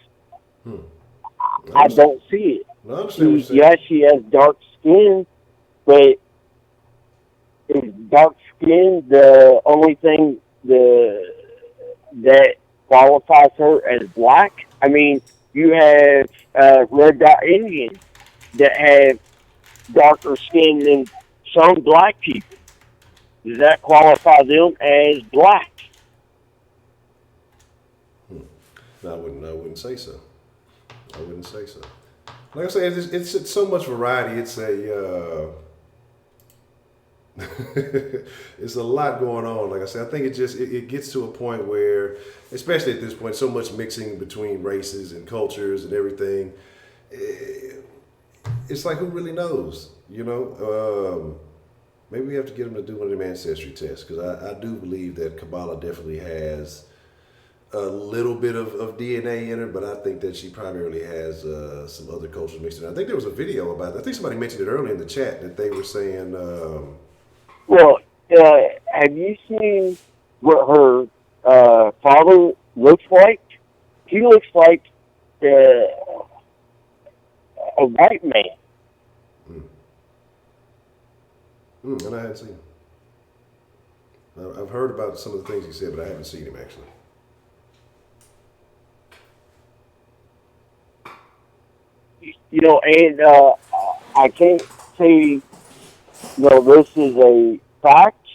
[SPEAKER 7] I don't see it.
[SPEAKER 2] I understand what you're saying.
[SPEAKER 7] Yeah, she has dark skin, but is dark skin the only thing that qualifies her as black? I mean, you have red dot Indians that have darker skin than some black people. Does that qualify them as black?
[SPEAKER 2] No, I wouldn't say so. I wouldn't say so. Like I say, it's so much variety. It's it's a lot going on. Like I said, I think it gets to a point where, especially at this point, so much mixing between races and cultures and everything. It's like, who really knows? Maybe we have to get them to do one of them ancestry tests, because I do believe that Kamala definitely has a little bit of DNA in her, but I think that she primarily has some other cultures mixed in. I think there was a video about that. I think somebody mentioned it earlier in the chat that they were saying.
[SPEAKER 7] Well, have you seen what her father looks like? He looks like a white man.
[SPEAKER 2] And I hadn't seen him. I've heard about some of the things he said, but I haven't seen him actually.
[SPEAKER 7] And I can't say, this is a fact,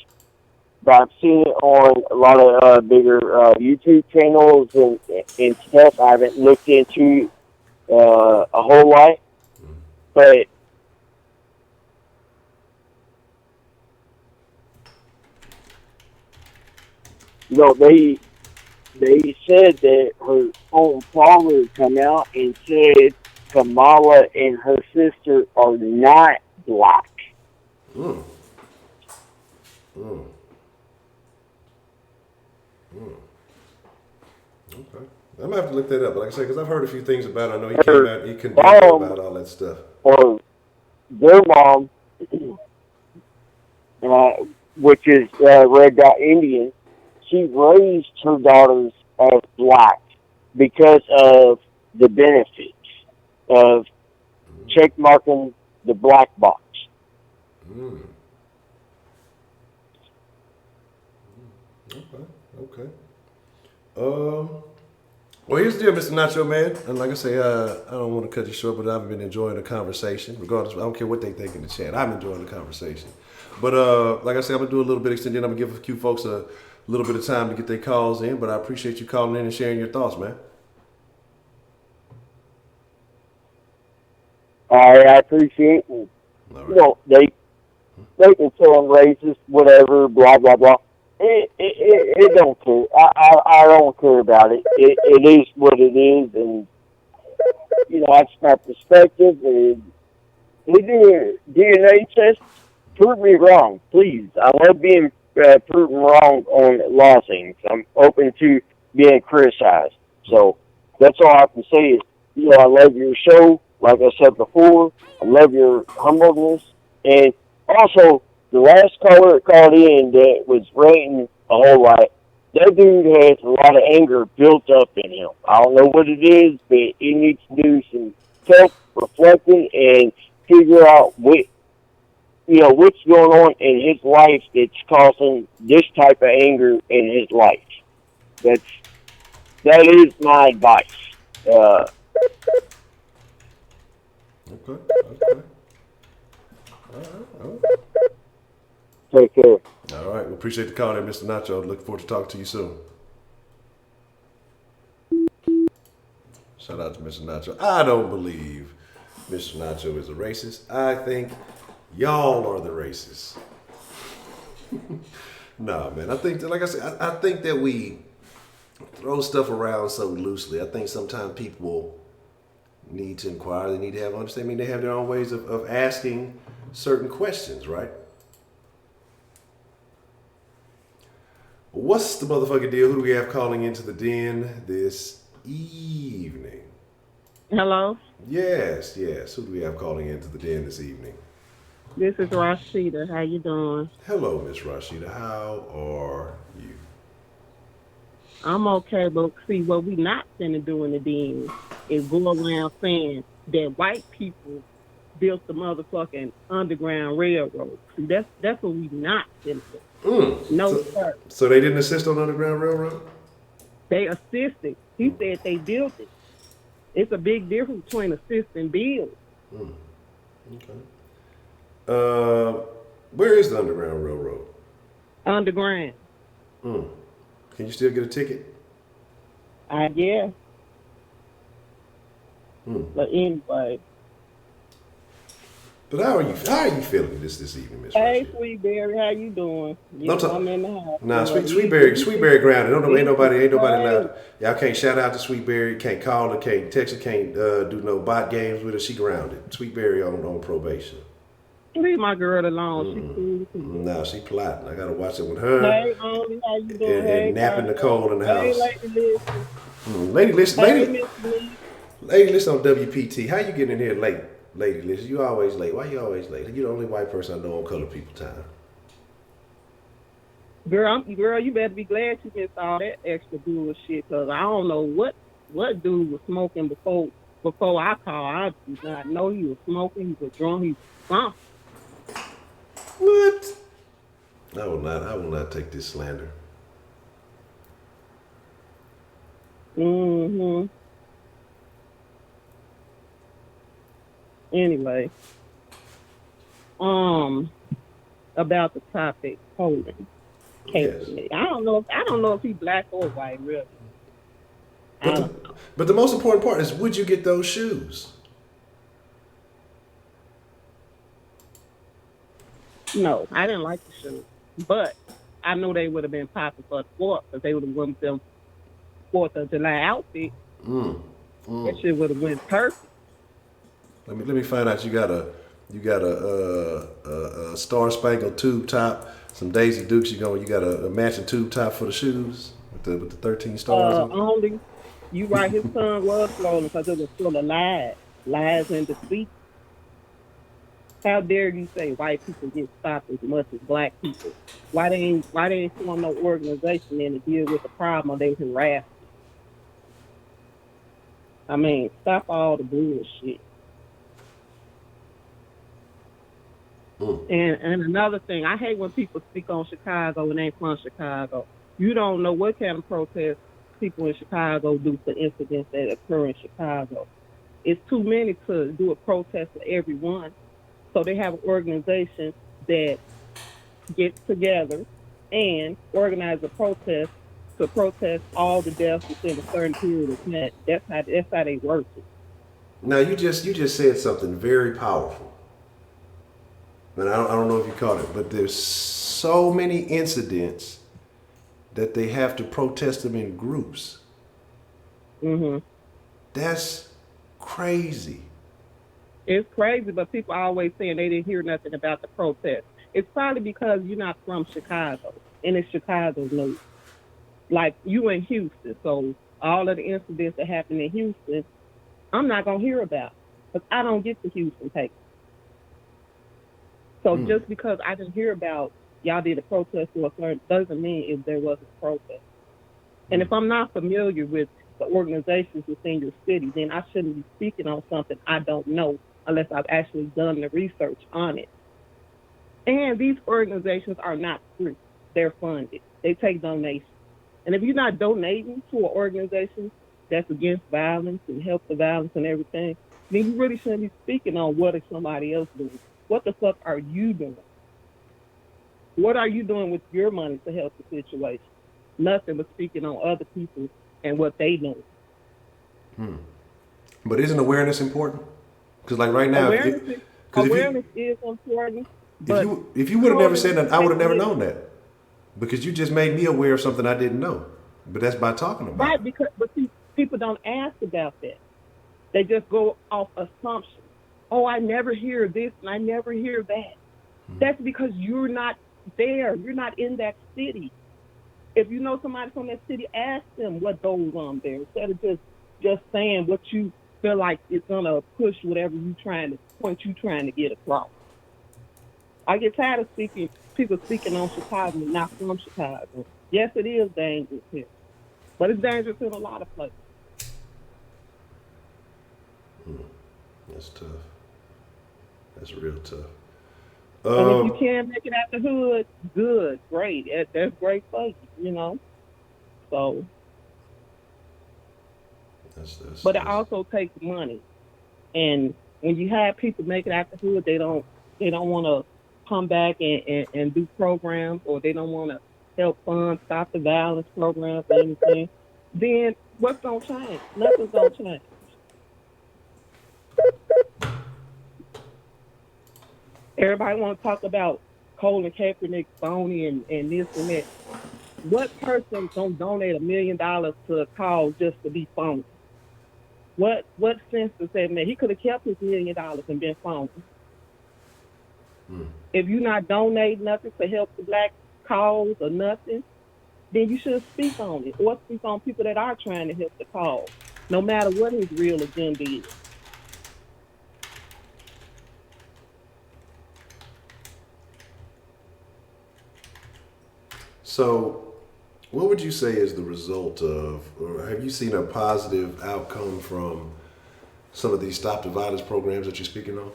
[SPEAKER 7] but I've seen it on a lot of bigger YouTube channels and stuff. I haven't looked into a whole lot, but they said that her own father come out and said Kamala and her sister are not black.
[SPEAKER 2] Okay. I'm gonna have to look that up. But like I said, because I've heard a few things about it. I know he came out, he condemned about all that stuff.
[SPEAKER 7] Or their mom, which is Red Dot Indian, she raised her daughters as black because of the benefits of check marking the black box.
[SPEAKER 2] Okay.
[SPEAKER 1] Well, here's the deal, Mr. Nacho Man. And like I say, I don't want to cut you short, but I've been enjoying the conversation. Regardless, I don't care what they think in the chat. I'm enjoying the conversation. But like I said, I'm gonna do a little bit extended. I'm gonna give a few folks a little bit of time to get their calls in. But I appreciate you calling in and sharing your thoughts, man.
[SPEAKER 7] I appreciate it.
[SPEAKER 1] All
[SPEAKER 7] You know, they can say I'm racist, whatever, blah blah blah. It don't care. I don't care about it. It is what it is, and you know that's my perspective. And we do DNA test. Prove me wrong, please. I love being proven wrong on law things. I'm open to being criticized. So that's all I have to say is, you know, I love your show. Like I said before, I love your humbleness, and also the last caller that called in that was ranting a whole lot. That dude has a lot of anger built up in him. I don't know what it is, but he needs to do some self-reflecting and figure out what's going on in his life that's causing this type of anger in his life. That is my advice.
[SPEAKER 1] Okay. All right.
[SPEAKER 7] Take care.
[SPEAKER 1] All right. We appreciate the call there, Mr. Nacho. Look forward to talking to you soon. Shout out to Mr. Nacho. I don't believe Mr. Nacho is a racist. I think y'all are the racists. Nah, man. I think that, like I said, I think that we throw stuff around so loosely. I think sometimes people need to inquire. They need to have understanding. I mean, they have their own ways of asking certain questions, right? What's the motherfucking deal? Who do we have calling into the den this evening?
[SPEAKER 8] Hello?
[SPEAKER 1] Yes. Who do we have calling into the den this evening?
[SPEAKER 8] This is Rashida. How you doing?
[SPEAKER 1] Hello, Miss Rashida. How are you?
[SPEAKER 8] I'm okay, but see, what we not finna do in the den is go around saying that white people built the motherfucking Underground Railroad. See, that's what we not finna do. No, sir.
[SPEAKER 1] So they didn't assist on the Underground Railroad?
[SPEAKER 8] They assisted. He said they built it. It's a big difference between assist and build.
[SPEAKER 1] Okay. Where is the Underground Railroad?
[SPEAKER 8] Underground.
[SPEAKER 1] Can you still get a ticket?
[SPEAKER 8] I guess. But anyway.
[SPEAKER 1] But how are you feeling this evening, Miss
[SPEAKER 8] Hey,
[SPEAKER 1] Rashida?
[SPEAKER 8] Sweetberry, how you doing? I'm in the house.
[SPEAKER 1] Nah, Sweetberry grounded. Ain't nobody allowed. Y'all can't shout out to Sweetberry. Can't call her. Can't text her. Can't do no bot games with her. She grounded. Sweetberry on probation.
[SPEAKER 8] Leave my girl alone. She cool.
[SPEAKER 1] Nah, she plotting. I gotta watch it with her.
[SPEAKER 8] Hey, Only, how you doing?
[SPEAKER 1] And napping Nicole in the house.
[SPEAKER 8] Hey,
[SPEAKER 1] Lady, listen.
[SPEAKER 8] Hey, Miss Lee.
[SPEAKER 1] Lady, listen on WPT. How you getting in here late? Lady, listen. You always late. Why you always late? You're the only white person I know on colored people time.
[SPEAKER 8] Girl, you better be glad you missed all that extra bullshit, because I don't know what dude was smoking before I called. I did not know he was smoking. He was drunk. He was something.
[SPEAKER 1] What? I will not take this slander.
[SPEAKER 8] Anyway, about the topic, Colin Kaepernick. I don't know if he's black or white, really.
[SPEAKER 1] But the most important part is, would you get those shoes?
[SPEAKER 8] No, I didn't like the shoes, but I know they would have been popping for the 4th, because they would have went with them 4th of July outfit. That shit would have went perfect.
[SPEAKER 1] Let me find out. You got a Star Spangled tube top, some Daisy Dukes. You got a matching tube top for the shoes with the 13 stars.
[SPEAKER 8] Only you right. His son was stolen because it was full of lies and deceit. How dare you say white people get stopped as much as black people? Why they ain't form no organization in to deal with the problem of they harassment? I mean, stop all the bullshit. And another thing, I hate when people speak on Chicago and they from Chicago. You don't know what kind of protest people in Chicago do for incidents that occur in Chicago. It's too many to do a protest for everyone. So they have an organization that gets together and organize a protest to protest all the deaths within a certain period of time. That's how they work it.
[SPEAKER 2] Now you just said something very powerful, and I don't know if you caught it, but there's so many incidents that they have to protest them in groups.
[SPEAKER 8] Mhm.
[SPEAKER 2] That's crazy.
[SPEAKER 8] It's crazy, but people are always saying they didn't hear nothing about the protest. It's probably because you're not from Chicago, and it's Chicago news. Like you in Houston, so all of the incidents that happen in Houston, I'm not gonna hear about because I don't get the Houston paper. So just because I didn't hear about y'all did a protest or a certain doesn't mean if there wasn't a protest. And if I'm not familiar with the organizations within your city, then I shouldn't be speaking on something I don't know unless I've actually done the research on it. And these organizations are not free. They're funded. They take donations. And if you're not donating to an organization that's against violence and help the violence and everything, then you really shouldn't be speaking on what is somebody else doing. What the fuck are you doing? What are you doing with your money to help the situation? Nothing but speaking on other people and what they know.
[SPEAKER 2] But isn't awareness important? Because like right now,
[SPEAKER 8] Awareness is important. But
[SPEAKER 2] if you would have never said that, I would have never known that. Because you just made me aware of something I didn't know. But that's by talking about
[SPEAKER 8] right,
[SPEAKER 2] it.
[SPEAKER 8] but see, people don't ask about that. They just go off assumption. Oh, I never hear this and I never hear that. That's because you're not there. You're not in that city. If you know somebody from that city, ask them what goes on there instead of just saying what you feel like is gonna push whatever you trying to get across. I get tired of people speaking on Chicago and not from Chicago. Yes, it is dangerous here, but it's dangerous in a lot of places.
[SPEAKER 2] That's tough. That's real tough.
[SPEAKER 8] And if you can make it out the hood, good, great. That's great for you, you know. So, but it also takes money. And when you have people make it out the hood, they don't want to come back and do programs, or they don't want to help fund stop the violence programs or anything. Then what's gonna change? Nothing's gonna change. Everybody want to talk about Colin Kaepernick phony and this and that. What person gonna donate $1 million to a cause just to be phony? What sense does that make? He could have kept his $1 million and been phony. If you're not donating nothing to help the black cause or nothing, then you should speak on it or speak on people that are trying to help the cause, no matter what his real agenda is.
[SPEAKER 2] So, what would you say is the result of, or have you seen a positive outcome from some of these Stop the Violence programs that you're speaking on?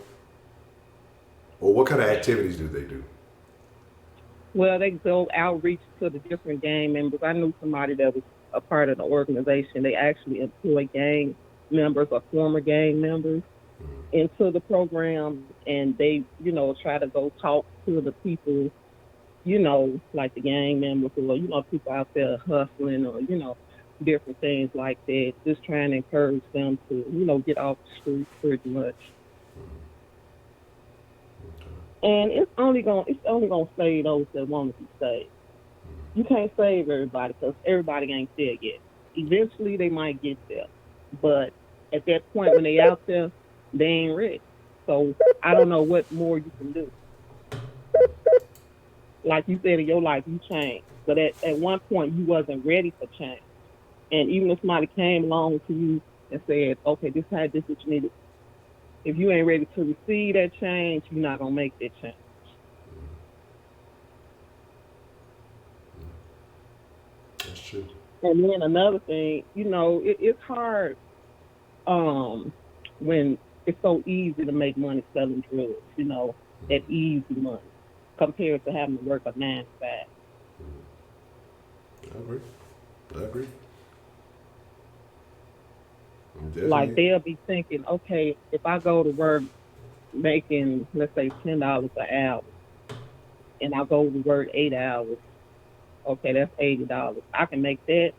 [SPEAKER 2] Or what kind of activities do they do?
[SPEAKER 8] Well, they go outreach to the different gang members. I knew somebody that was a part of the organization. They actually employ gang members or former gang members into the program, and they, try to go talk to the people, like the gang members or, people out there hustling or, different things like that, just trying to encourage them to, get off the streets pretty much. And it's only gonna save those that want to be saved. You can't save everybody because everybody ain't there yet. Eventually they might get there, but at that point when they out there, they ain't ready. So I don't know what more you can do. Like you said in your life, you changed, but at one point you wasn't ready for change. And even if somebody came along to you and said, "Okay, this is what you need to," if you ain't ready to receive that change, you're not gonna make that change.
[SPEAKER 2] That's true.
[SPEAKER 8] And then another thing, it's hard when it's so easy to make money selling drugs, that easy money, compared to having to work a 9 to 5.
[SPEAKER 2] I agree.
[SPEAKER 8] Like they'll be thinking, okay, if I go to work making, let's say, $10 an hour, and I go to work 8 hours, okay, that's $80. I can make that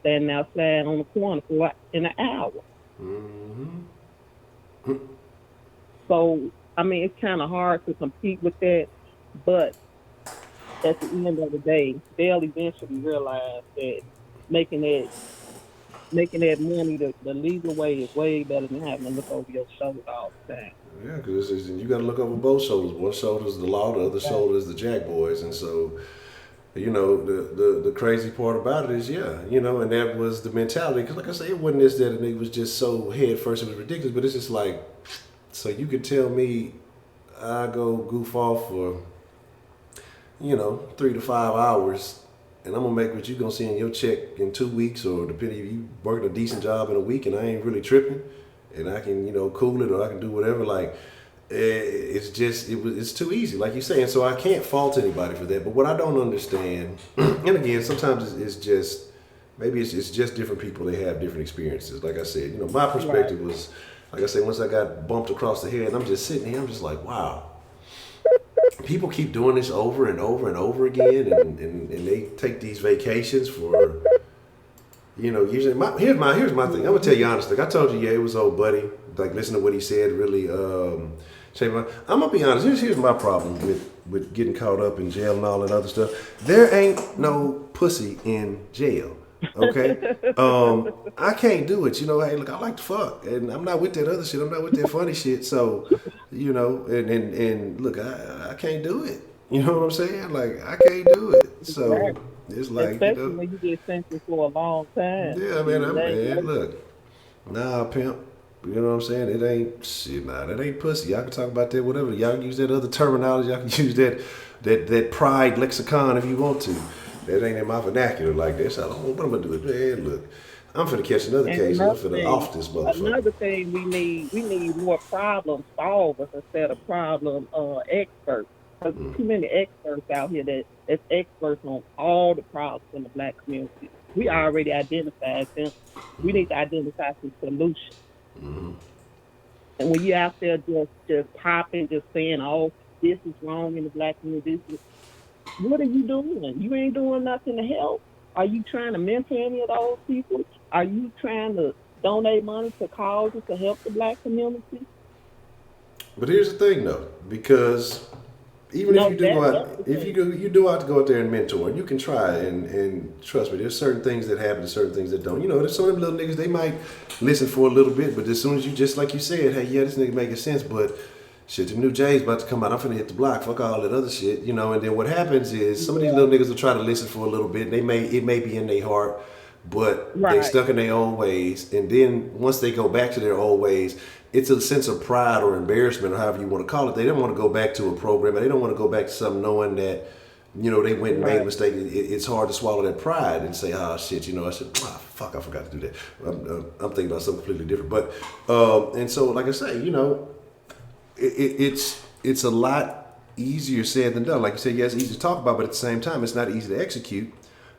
[SPEAKER 8] standing outside on the corner for in an hour.
[SPEAKER 2] Mm-hmm.
[SPEAKER 8] So I mean, it's kind of hard to compete with that, but at the end of the day, they'll eventually realize that making that money the legal way is way better than having to look over your shoulder all the time.
[SPEAKER 2] Yeah, because you got to look over both shoulders. One shoulder is the law, the other shoulder is the jack boys, and so. You know, the crazy part about it is, and that was the mentality. Because, like I say, it wasn't this, that, and it was just so head first, it was ridiculous. But it's just like, so you could tell me I go goof off for, 3 to 5 hours, and I'm going to make what you're going to see in your check in 2 weeks, or depending if you working a decent job in a week and I ain't really tripping, and I can, cool it, or I can do whatever, like, it's too easy, like you say, and so I can't fault anybody for that. But what I don't understand, and again, sometimes it's just maybe it's just different people. They have different experiences. Like I said, my perspective was, like I said, once I got bumped across the head, and I'm just sitting here, I'm just like, wow, people keep doing this over and over and over again, and they take these vacations for. Usually, here's my thing. I'm gonna tell you honestly. I told you, it was old buddy. Like, listen to what he said. Really, I'm gonna be honest. Here's my problem with getting caught up in jail and all that other stuff. There ain't no pussy in jail. Okay, I can't do it. Hey, look, I like to fuck, and I'm not with that other shit. I'm not with that funny shit. So, and look, I can't do it. You know what I'm saying? Like, I can't do it. So. It's like,
[SPEAKER 8] especially when you get sentenced for a long time.
[SPEAKER 2] Yeah, man, look, pimp, you know what I'm saying? It ain't shit, that ain't pussy. Y'all can talk about that, whatever. Y'all can use that other terminology. Y'all can use that pride lexicon if you want to. That ain't in my vernacular like that. So what I'm gonna do? Man, look, I'm finna catch another case. I'm finna off this motherfucker.
[SPEAKER 8] Another thing we need more problem solvers instead of problem experts. Because too many experts out here that's experts on all the problems in the black community. We already identified them. We need to identify some solutions. Mm-hmm. And when you're out there just popping, just saying, oh, this is wrong in the black community, what are you doing? You ain't doing nothing to help. Are you trying to mentor any of those people? Are you trying to donate money to causes to help the black community?
[SPEAKER 2] But here's the thing, though, because even if you do go out, you do have to go out there and mentor, and you can try, and trust me, there's certain things that happen and certain things that don't. There's some of them little niggas, they might listen for a little bit, but as soon as you, just like you said, hey, yeah, this nigga making sense, but shit, the new J's about to come out, I'm finna hit the block, fuck all that other shit, and then what happens is some of these little niggas will try to listen for a little bit, and it may be in their heart, but they stuck in their own ways, and then once they go back to their old ways, it's a sense of pride or embarrassment, or however you want to call it. They don't want to go back to a program, and they don't want to go back to something knowing that, they went and made a mistake. It's hard to swallow that pride and say, oh shit, I said, fuck, I forgot to do that. I'm thinking about something completely different. But and so, like I say, it's a lot easier said than done. Like you said, yeah, it's easy to talk about, but at the same time, it's not easy to execute.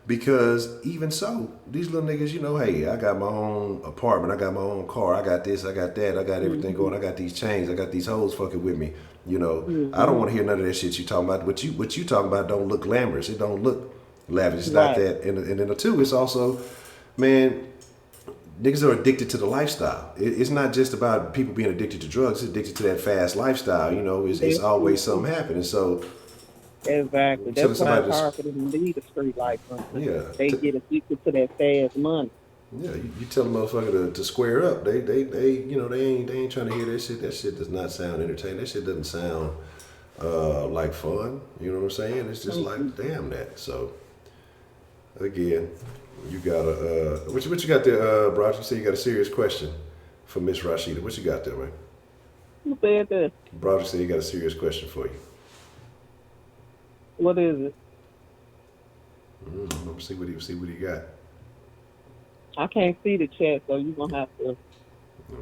[SPEAKER 2] Because even so, these little niggas, hey, I got my own apartment, I got my own car, I got this, I got that, I got everything going, I got these chains, I got these hoes fucking with me. I don't want to hear none of that shit you talking about. What you talking about don't look glamorous. It don't look lavish. It's not that. And then the two, it's also, man, niggas are addicted to the lifestyle. It's not just about people being addicted to drugs. It's addicted to that fast lifestyle. It's always something happening. So.
[SPEAKER 8] Exactly. That's why it's hard for them to lead the street life. Yeah. They get addicted to that fast money.
[SPEAKER 2] Yeah, you tell a motherfucker to square up. They ain't trying to hear that shit. That shit does not sound entertaining. That shit doesn't sound like fun. You know what I'm saying? It's just like, damn that. So again, you got what you got there, Brock? You say you got a serious question for Miss Rashida. What you got there, man?
[SPEAKER 8] Who said that?
[SPEAKER 2] Brock said he got a serious question for you.
[SPEAKER 8] What is it?
[SPEAKER 2] Let me see what he got.
[SPEAKER 8] I can't see the chat, so you're gonna have to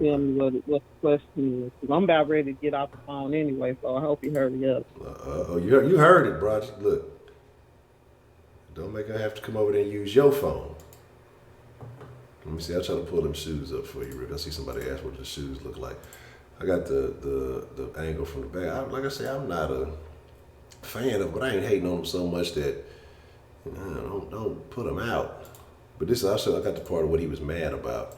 [SPEAKER 8] tell me what the question is. Cause I'm about ready to get off the phone anyway, so I hope you hurry up.
[SPEAKER 2] You heard it, bro. Look, don't make her have to come over there and use your phone.
[SPEAKER 1] Let me see. I'll try to pull them shoes up for you, Rick. I see somebody ask what the shoes look like. I got the angle from the back. Like I say, I'm not a fan of, but I ain't hating on them so much that don't put them out. But this also, I got the part of what he was mad about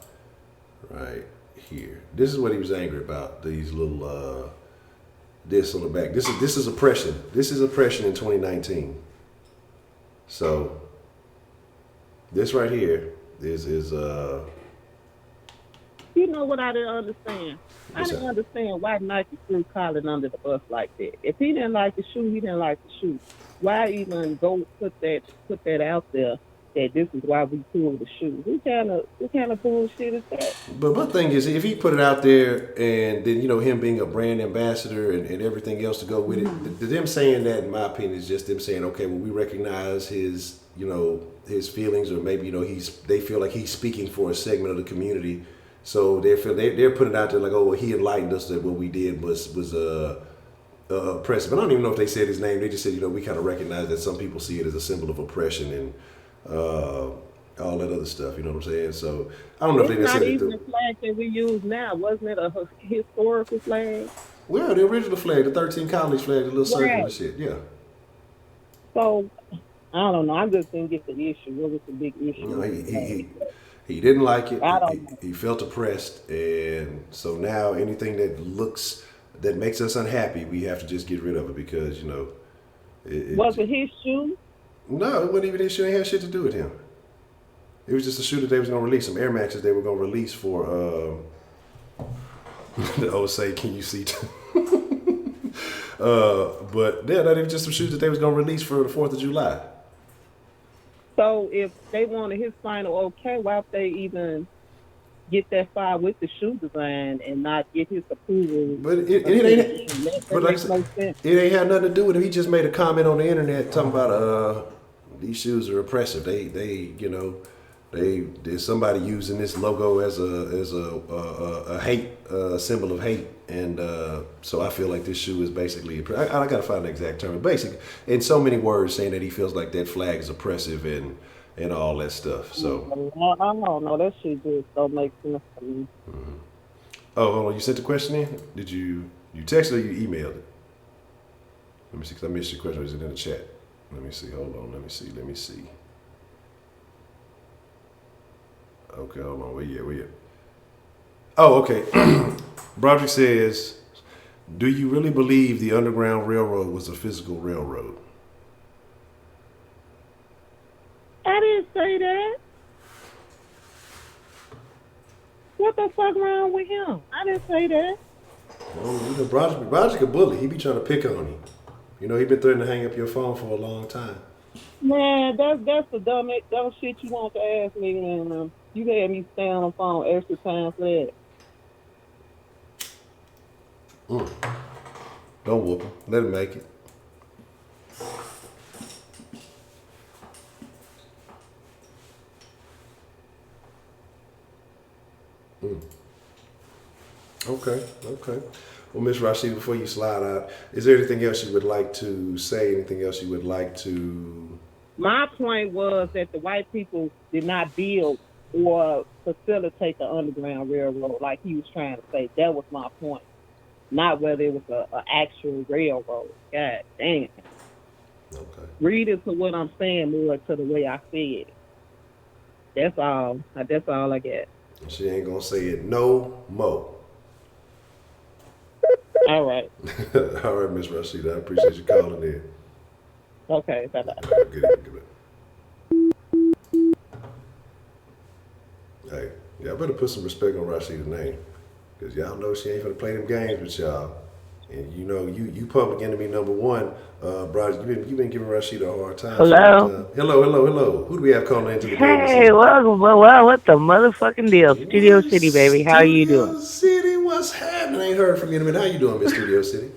[SPEAKER 1] right here. This is what he was angry about. These little this on the back. This is oppression. This is oppression in 2019. So this right here is
[SPEAKER 8] You know what I didn't understand? I didn't understand why Nike threw Colin under the bus like that. If he didn't like the shoe, he didn't like the shoe. Why even go put that out there that this is why we pulled the shoe? What kind of bullshit is that?
[SPEAKER 1] But my thing is, if he put it out there and then, him being a brand ambassador and everything else to go with it, them saying that, in my opinion, is just them saying, okay, well, we recognize his, his feelings, or maybe, they feel like he's speaking for a segment of the community. So they're putting it out there like, oh, well, he enlightened us that what we did was oppressive. I don't even know if they said his name. They just said, we kind of recognize that some people see it as a symbol of oppression and all that other stuff. You know what I'm saying? So I don't know if they
[SPEAKER 8] necessarily.
[SPEAKER 1] It's
[SPEAKER 8] not even the flag that we use now. Wasn't it a historical flag?
[SPEAKER 1] Well, the original flag, the 13 colonies flag, the little circle and shit. Yeah.
[SPEAKER 8] So I don't know. I just didn't get the issue. What was the big issue?
[SPEAKER 1] He didn't like it. He felt oppressed, and so now anything that makes us unhappy, we have to just get rid of it because
[SPEAKER 8] was it his shoe? No,
[SPEAKER 1] it wasn't even his shoe. It had shit to do with him. It was just a shoe that they was gonna release, some Air Maxes they were gonna release for. The old say, can you see? But yeah, that was just some shoes that they was gonna release for the 4th of July.
[SPEAKER 8] So if they wanted his final okay, why would they even get that far with the shoe design and not get his approval?
[SPEAKER 1] But it ain't. But like I said, it ain't had nothing to do with him. He just made a comment on the internet talking about these shoes are oppressive. There's somebody using this logo as a hate symbol of hate, and so I feel like this shoe is basically. I gotta find the exact term. Basically, in so many words, saying that he feels like that flag is oppressive and all that stuff. So
[SPEAKER 8] I don't know. That shit just don't make sense to me.
[SPEAKER 1] Mm-hmm. Oh, hold on. You sent the question in? Did you texted or you emailed it? Let me see. Cause I missed your question. Is it in the chat? Let me see. Hold on. Let me see. Okay, hold on. Where you at? Oh, okay. Broderick says, do you really believe the Underground Railroad was a physical railroad?
[SPEAKER 8] I didn't say that. What the fuck wrong with him? I didn't say that.
[SPEAKER 1] Well, Broderick a bully. He be trying to pick on you. He been threatening to hang up your phone for a long time.
[SPEAKER 8] Man, that's the dumb shit you want to ask me, and you had me stay on the phone extra time for that.
[SPEAKER 1] Don't whoop him. Let him make it. Okay. Well, Ms. Rashid, before you slide out, is there anything else you would like to say? Anything else you would like to?
[SPEAKER 8] My point was that the white people did not build or facilitate the Underground Railroad like he was trying to say. That was my point. Not whether it was an actual railroad. God damn.
[SPEAKER 1] Okay.
[SPEAKER 8] Read it to what I'm saying more to the way I said it. That's all. That's all I got.
[SPEAKER 1] She ain't gonna say it no more.
[SPEAKER 8] All right.
[SPEAKER 1] All right, Miss Rashida. I appreciate you calling in.
[SPEAKER 8] Okay, bye-bye.
[SPEAKER 1] Good. Hey, y'all better put some respect on Rashida's name. Because y'all know she ain't gonna play them games with y'all. And you public enemy number one, Broderick, you've been giving Rashida a hard time.
[SPEAKER 9] Hello?
[SPEAKER 1] Hello. Who do we have calling into the game?
[SPEAKER 9] Hey, welcome. Well, what the motherfucking deal? Studio City, baby. How are you doing?
[SPEAKER 1] Studio City, what's happening? I ain't heard from you in a minute. How you doing, Miss Studio City?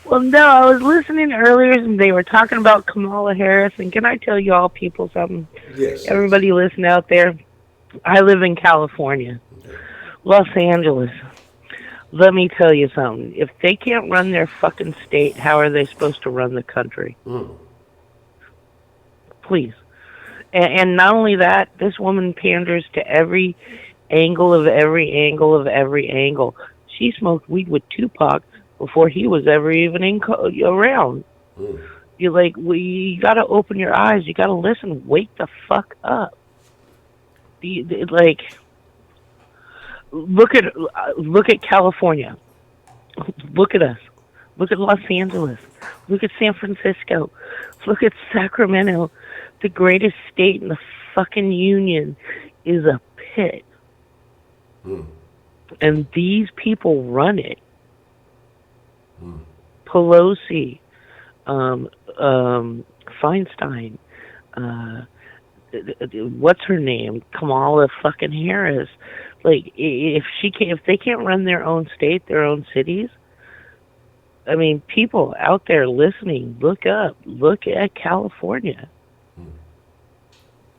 [SPEAKER 9] Well, no, I was listening earlier and they were talking about Kamala Harris. And can I tell you all people something?
[SPEAKER 1] Yes.
[SPEAKER 9] Everybody listen out there. I live in California, Los Angeles. Let me tell you something. If they can't run their fucking state, how are they supposed to run the country? Please. And not only that, this woman panders to every angle of every angle of every angle. She smoked weed with Tupac before he was ever even around. You're like, you got to open your eyes. You got to listen. Wake the fuck up. Like, look at California. Look at us. Look at Los Angeles. Look at San Francisco. Look at Sacramento. The greatest state in the fucking union is a pit. And these people run it. Pelosi, Feinstein, what's her name? Kamala fucking Harris. Like, if they can't run their own state, their own cities, I mean, people out there listening, look up. Look at California.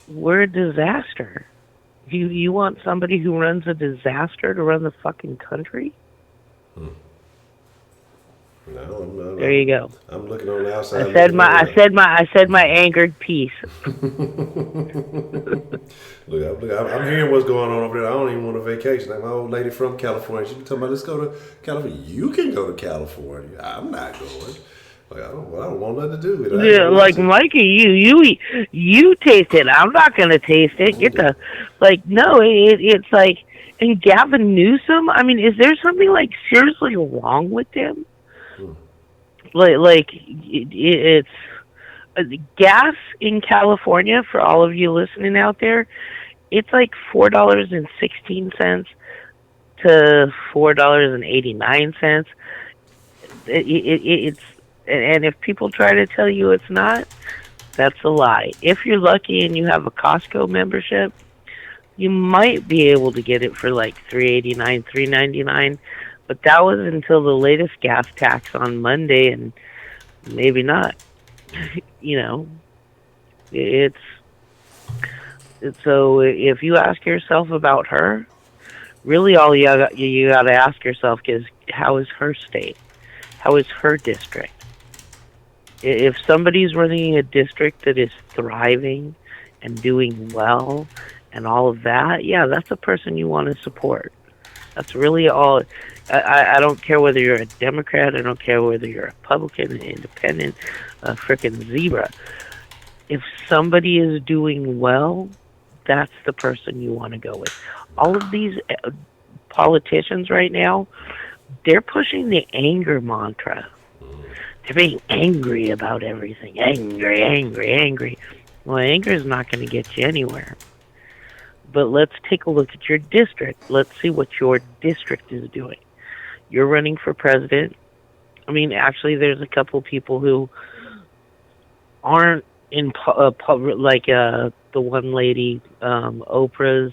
[SPEAKER 9] We're a disaster. You want somebody who runs a disaster to run the fucking country?
[SPEAKER 2] No,
[SPEAKER 9] there you go.
[SPEAKER 2] I'm looking on the outside.
[SPEAKER 9] I said my angered piece.
[SPEAKER 2] Look, I'm hearing what's going on over there. I don't even want a vacation. Like my old lady from California, she be talking about, let's go to California. You can go to California. I'm not going. Like, I don't want nothing to do with it.
[SPEAKER 9] Yeah, like Mikey, you taste it. I'm not gonna taste it. It's like, and Gavin Newsom. I mean, is there something like seriously wrong with him? It's gas in California for all of you listening out there. It's like $4.16 to $4.89. It's and if people try to tell you it's not, that's a lie. If you're lucky and you have a Costco membership, you might be able to get it for like $3.89, $3.99. But that was until the latest gas tax on Monday, and maybe not. It's so if you ask yourself about her, really all you got to ask yourself is, how is her state? How is her district? If somebody's running a district that is thriving and doing well and all of that, yeah, that's a person you want to support. That's really all. I don't care whether you're a Democrat. I don't care whether you're a Republican, an independent, a frickin' zebra. If somebody is doing well, that's the person you want to go with. All of these politicians right now, they're pushing the anger mantra. They're being angry about everything. Angry, angry, angry. Well, anger is not going to get you anywhere. But let's take a look at your district. Let's see what your district is doing. You're running for president. I mean, actually, there's a couple people who aren't in public, like the one lady, Oprah's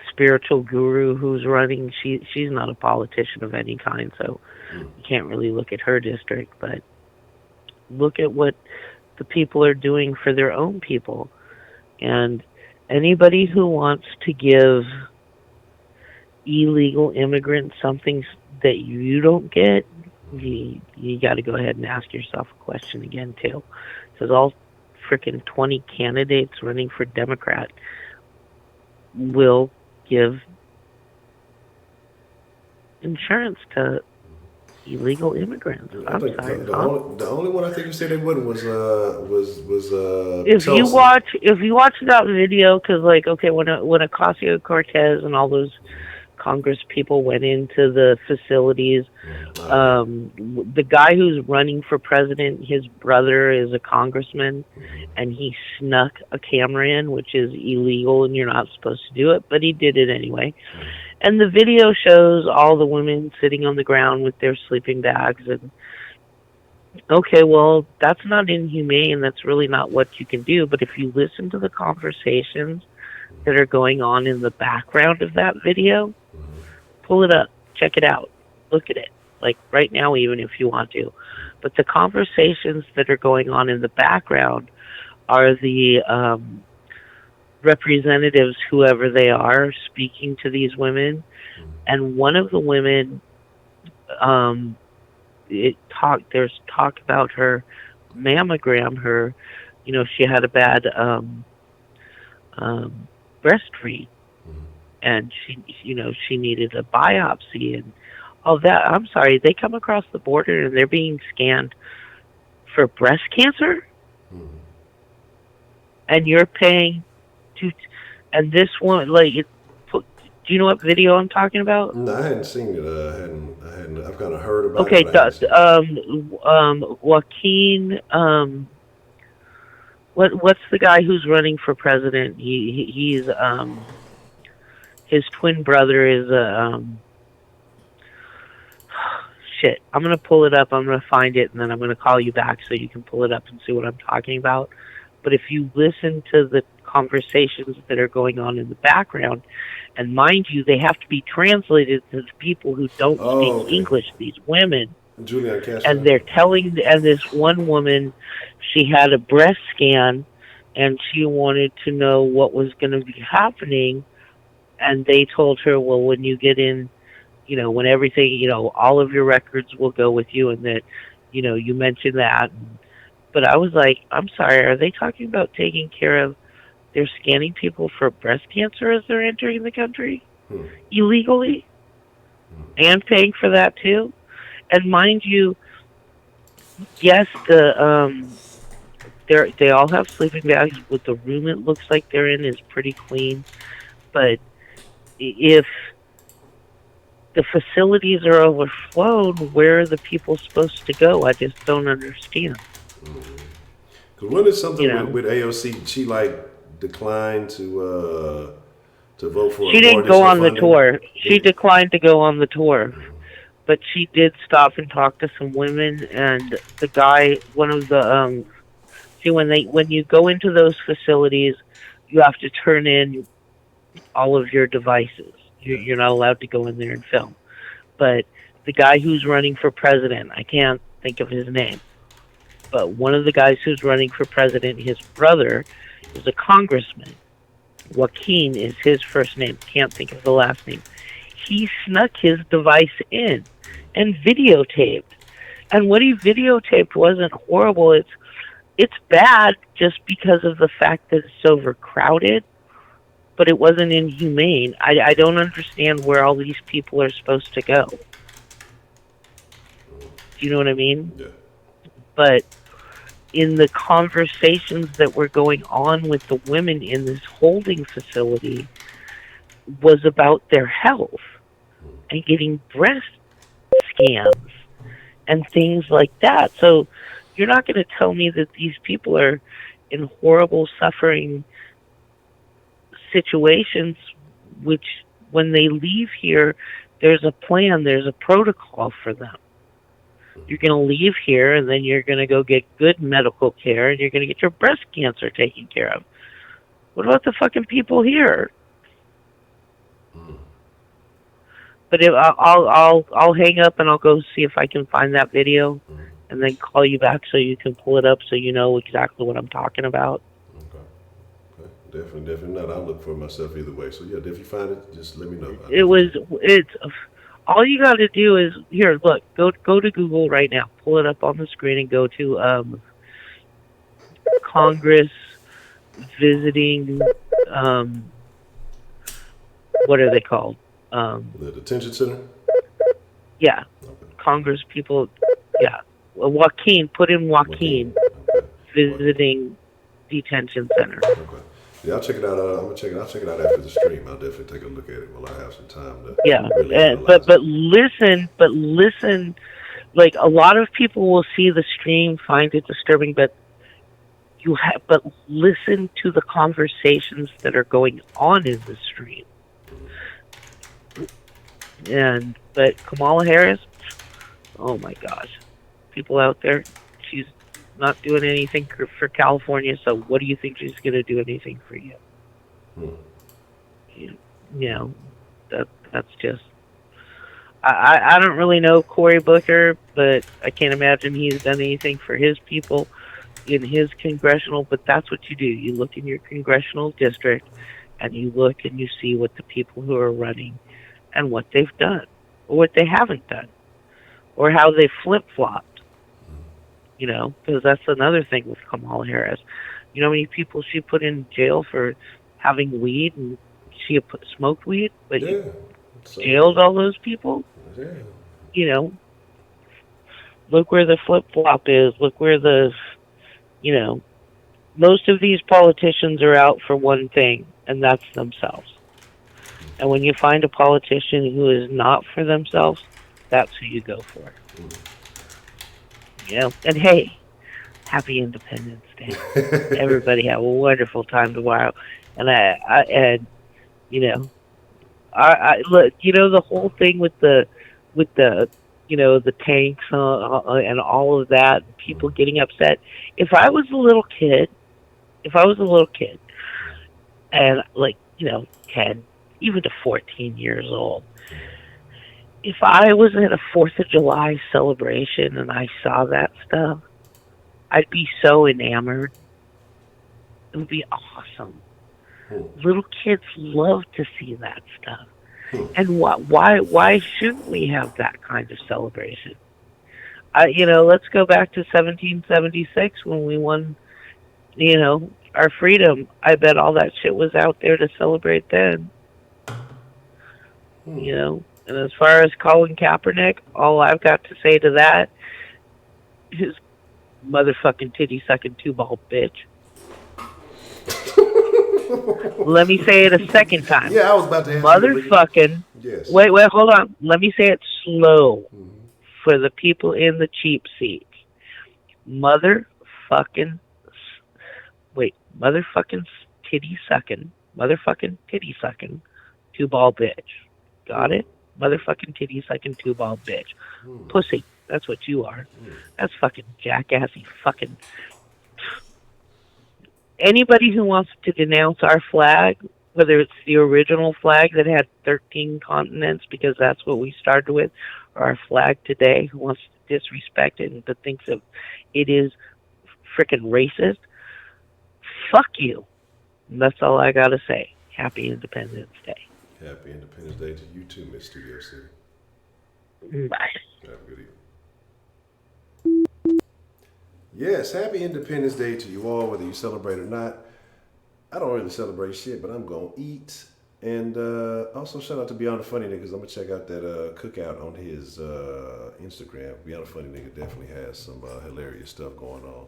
[SPEAKER 9] spiritual guru who's running. She's not a politician of any kind, so you can't really look at her district. But look at what the people are doing for their own people. And anybody who wants to give illegal immigrants something that you don't get, you got to go ahead and ask yourself a question again, too. Because all freaking 20 candidates running for Democrat will give insurance to illegal immigrants. I'm sorry.
[SPEAKER 2] The only one I think you said they wouldn't was
[SPEAKER 9] if
[SPEAKER 2] Tulsi.
[SPEAKER 9] you watch that video, because like, okay, when Ocasio-Cortez and all those Congress people went into the facilities, the guy who's running for president, his brother is a congressman, and he snuck a camera in, which is illegal and you're not supposed to do it, but he did it anyway. And the video shows all the women sitting on the ground with their sleeping bags. And okay, well, that's not inhumane. That's really not what you can do. But if you listen to the conversations that are going on in the background of that video, pull it up, check it out, look at it. Like right now, even if you want to. But the conversations that are going on in the background are the representatives, whoever they are, speaking to these women. And one of the women, there's talk about her mammogram, her she had a bad breast read, and she needed a biopsy and all that. I'm sorry, they come across the border and they're being scanned for breast cancer, and you're paying to, and this one, like, do you know what video I'm talking about?
[SPEAKER 2] No, I hadn't seen it. I've kind of heard about
[SPEAKER 9] okay,
[SPEAKER 2] it. Okay,
[SPEAKER 9] Joaquin, what's the guy who's running for president? He's his twin brother is shit. I'm gonna pull it up. I'm gonna find it, and then I'm gonna call you back so you can pull it up and see what I'm talking about. But if you listen to the conversations that are going on in the background, and mind you, they have to be translated to the people who don't speak English. These women, and they're telling, and this one woman, she had a breast scan, and she wanted to know what was going to be happening, and they told her, well, when you get in, when everything, all of your records will go with you, and that, you mentioned that. But I was like, I'm sorry, are they talking about taking care of, they're scanning people for breast cancer as they're entering the country illegally and paying for that too? And mind you, yes, they all have sleeping bags. With the room it looks like they're in is pretty clean, but if the facilities are overflowed, where are the people supposed to go? I just don't understand.
[SPEAKER 2] Because when it's something with AOC, she declined to vote for.
[SPEAKER 9] She didn't go on the tour. She declined to go on the tour, but she did stop and talk to some women. And the guy, one of the when you go into those facilities, you have to turn in all of your devices. You're not allowed to go in there and film. But the guy who's running for president, I can't think of his name, but one of the guys who's running for president, his brother is a congressman. Joaquin is his first name. Can't think of the last name. He snuck his device in and videotaped. And what he videotaped wasn't horrible. It's bad just because of the fact that it's overcrowded, but it wasn't inhumane. I don't understand where all these people are supposed to go. Do you know what I mean?
[SPEAKER 2] Yeah.
[SPEAKER 9] But in the conversations that were going on with the women in this holding facility was about their health and getting breast scans and things like that. So you're not going to tell me that these people are in horrible suffering situations, which when they leave here, there's a plan, there's a protocol for them. You're going to leave here, and then you're going to go get good medical care, and you're going to get your breast cancer taken care of. What about the fucking people here? But I'll hang up and I'll go see if I can find that video, and then call you back so you can pull it up so you know exactly what I'm talking about.
[SPEAKER 2] Okay. Definitely not. I'll look for it myself either way. So yeah, if you find it, just let me know.
[SPEAKER 9] It's all you got to do is here. Look, go to Google right now. Pull it up on the screen and go to Congress visiting. What are they called?
[SPEAKER 2] The detention center.
[SPEAKER 9] Yeah, okay. Congress people. Yeah, Joaquin. Put in Joaquin. Okay. Visiting detention center.
[SPEAKER 2] Okay. Yeah, I'll check it out. I'm gonna check it. I'll check it out after the stream. I'll definitely take a look at it while I have some time to.
[SPEAKER 9] Yeah,
[SPEAKER 2] really
[SPEAKER 9] but listen. Like, a lot of people will see the stream, find it disturbing, but listen to the conversations that are going on in the stream. But Kamala Harris, oh my gosh, people out there, she's not doing anything for California, so what do you think she's going to do anything for you? You know, that's just, I don't really know Cory Booker, but I can't imagine he's done anything for his people in his congressional, but that's what you do. You look in your congressional district, and you look and you see what the people who are running and what they've done, or what they haven't done, or how they flip-flopped. You know, because that's another thing with Kamala Harris. You know how many people she put in jail for having weed, and she had smoked weed, but
[SPEAKER 1] Yeah.
[SPEAKER 9] jailed all those people?
[SPEAKER 1] Yeah.
[SPEAKER 9] You know, look where the flip flop is. Look where you know, most of these politicians are out for one thing, and that's themselves. And when you find a politician who is not for themselves, that's who you go for. You know, and hey, happy Independence Day. Everybody have a wonderful time tomorrow. And and you know, I look, you know, the whole thing with the, you know, the tanks and all of that, people getting upset. If I was a little kid, and like, you know, 10, even to 14 years old, if I was at a 4th of July celebration and I saw that stuff, I'd be so enamored. It would be awesome. Little kids love to see that stuff. And why shouldn't we have that kind of celebration? You know, let's go back to 1776 when we won, you know, our freedom. I bet all that shit was out there to celebrate then. You know, and as far as Colin Kaepernick, all I've got to say to that is motherfucking titty sucking two ball bitch. Let me say it a second time.
[SPEAKER 1] Yeah, I was about to ask
[SPEAKER 9] motherfucking.
[SPEAKER 1] Yes.
[SPEAKER 9] Wait, hold on. Let me say it slow for the people in the cheap seats. Motherfucking. Wait, motherfucking titty sucking. Motherfucking titty sucking. Two ball bitch. Got it? Motherfucking titty sucking two ball bitch. Pussy. That's what you are. That's fucking jackassy fucking. Anybody who wants to denounce our flag, whether it's the original flag that had 13 continents because that's what we started with, or our flag today, who wants to disrespect it and thinks of it is freaking racist, fuck you. And that's all I gotta say. Happy Independence Day.
[SPEAKER 1] Happy Independence Day to you too, Miss Studio City.
[SPEAKER 9] Bye.
[SPEAKER 1] Have a good evening. Yes, happy Independence Day to you all, whether you celebrate or not. I don't really celebrate shit, but I'm going to eat. And also shout out to Beyond the Funny Nigga, because I'm going to check out that cookout on his Instagram. Beyond the Funny Nigga definitely has some hilarious stuff going on.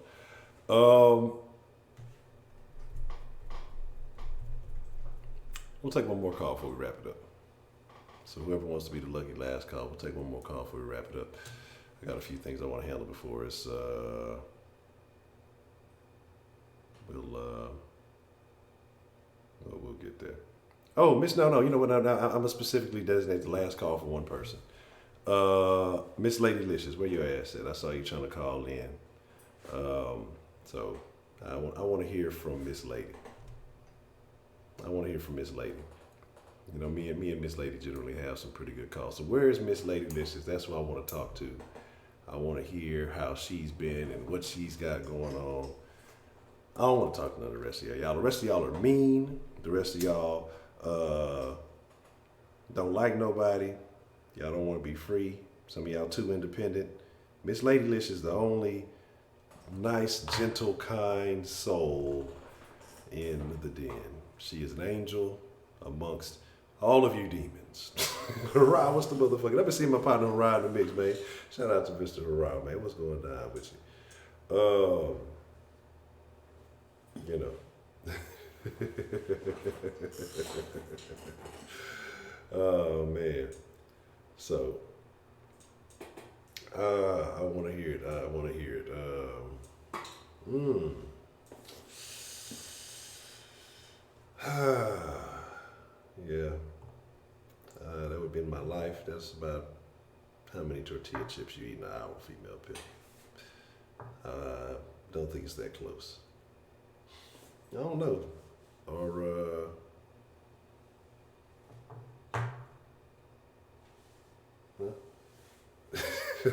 [SPEAKER 1] We'll take one more call before we wrap it up. So whoever wants to be the lucky last call, we'll take one more call before we wrap it up. I got a few things I want to handle before it's we'll get there. Oh, Miss, no, you know what? I'm gonna specifically designate the last call for one person. Miss Lady Licious, where your ass at? I saw you trying to call in. So I want to hear from Miss Lady. You know, me and Miss Lady generally have some pretty good calls. So where is Miss Lady Licious? That's who I want to talk to. I want to hear how she's been and what she's got going on. I don't want to talk to none of the rest of y'all. The rest of y'all are mean. The rest of y'all don't like nobody. Y'all don't want to be free. Some of y'all too independent. Miss Lady Licious is the only nice, gentle, kind soul in the den. She is an angel amongst all of you demons. Hurrah, what's the motherfucker? I've been seeing my partner Hurrah in the mix, man. Shout out to Mr. Hurrah, man. What's going on with you? You know. Oh, man. So, I want to hear it. Yeah. That would be in my life. That's about how many tortilla chips you eat in an hour, female pit. Don't think it's that close. I don't know. Or,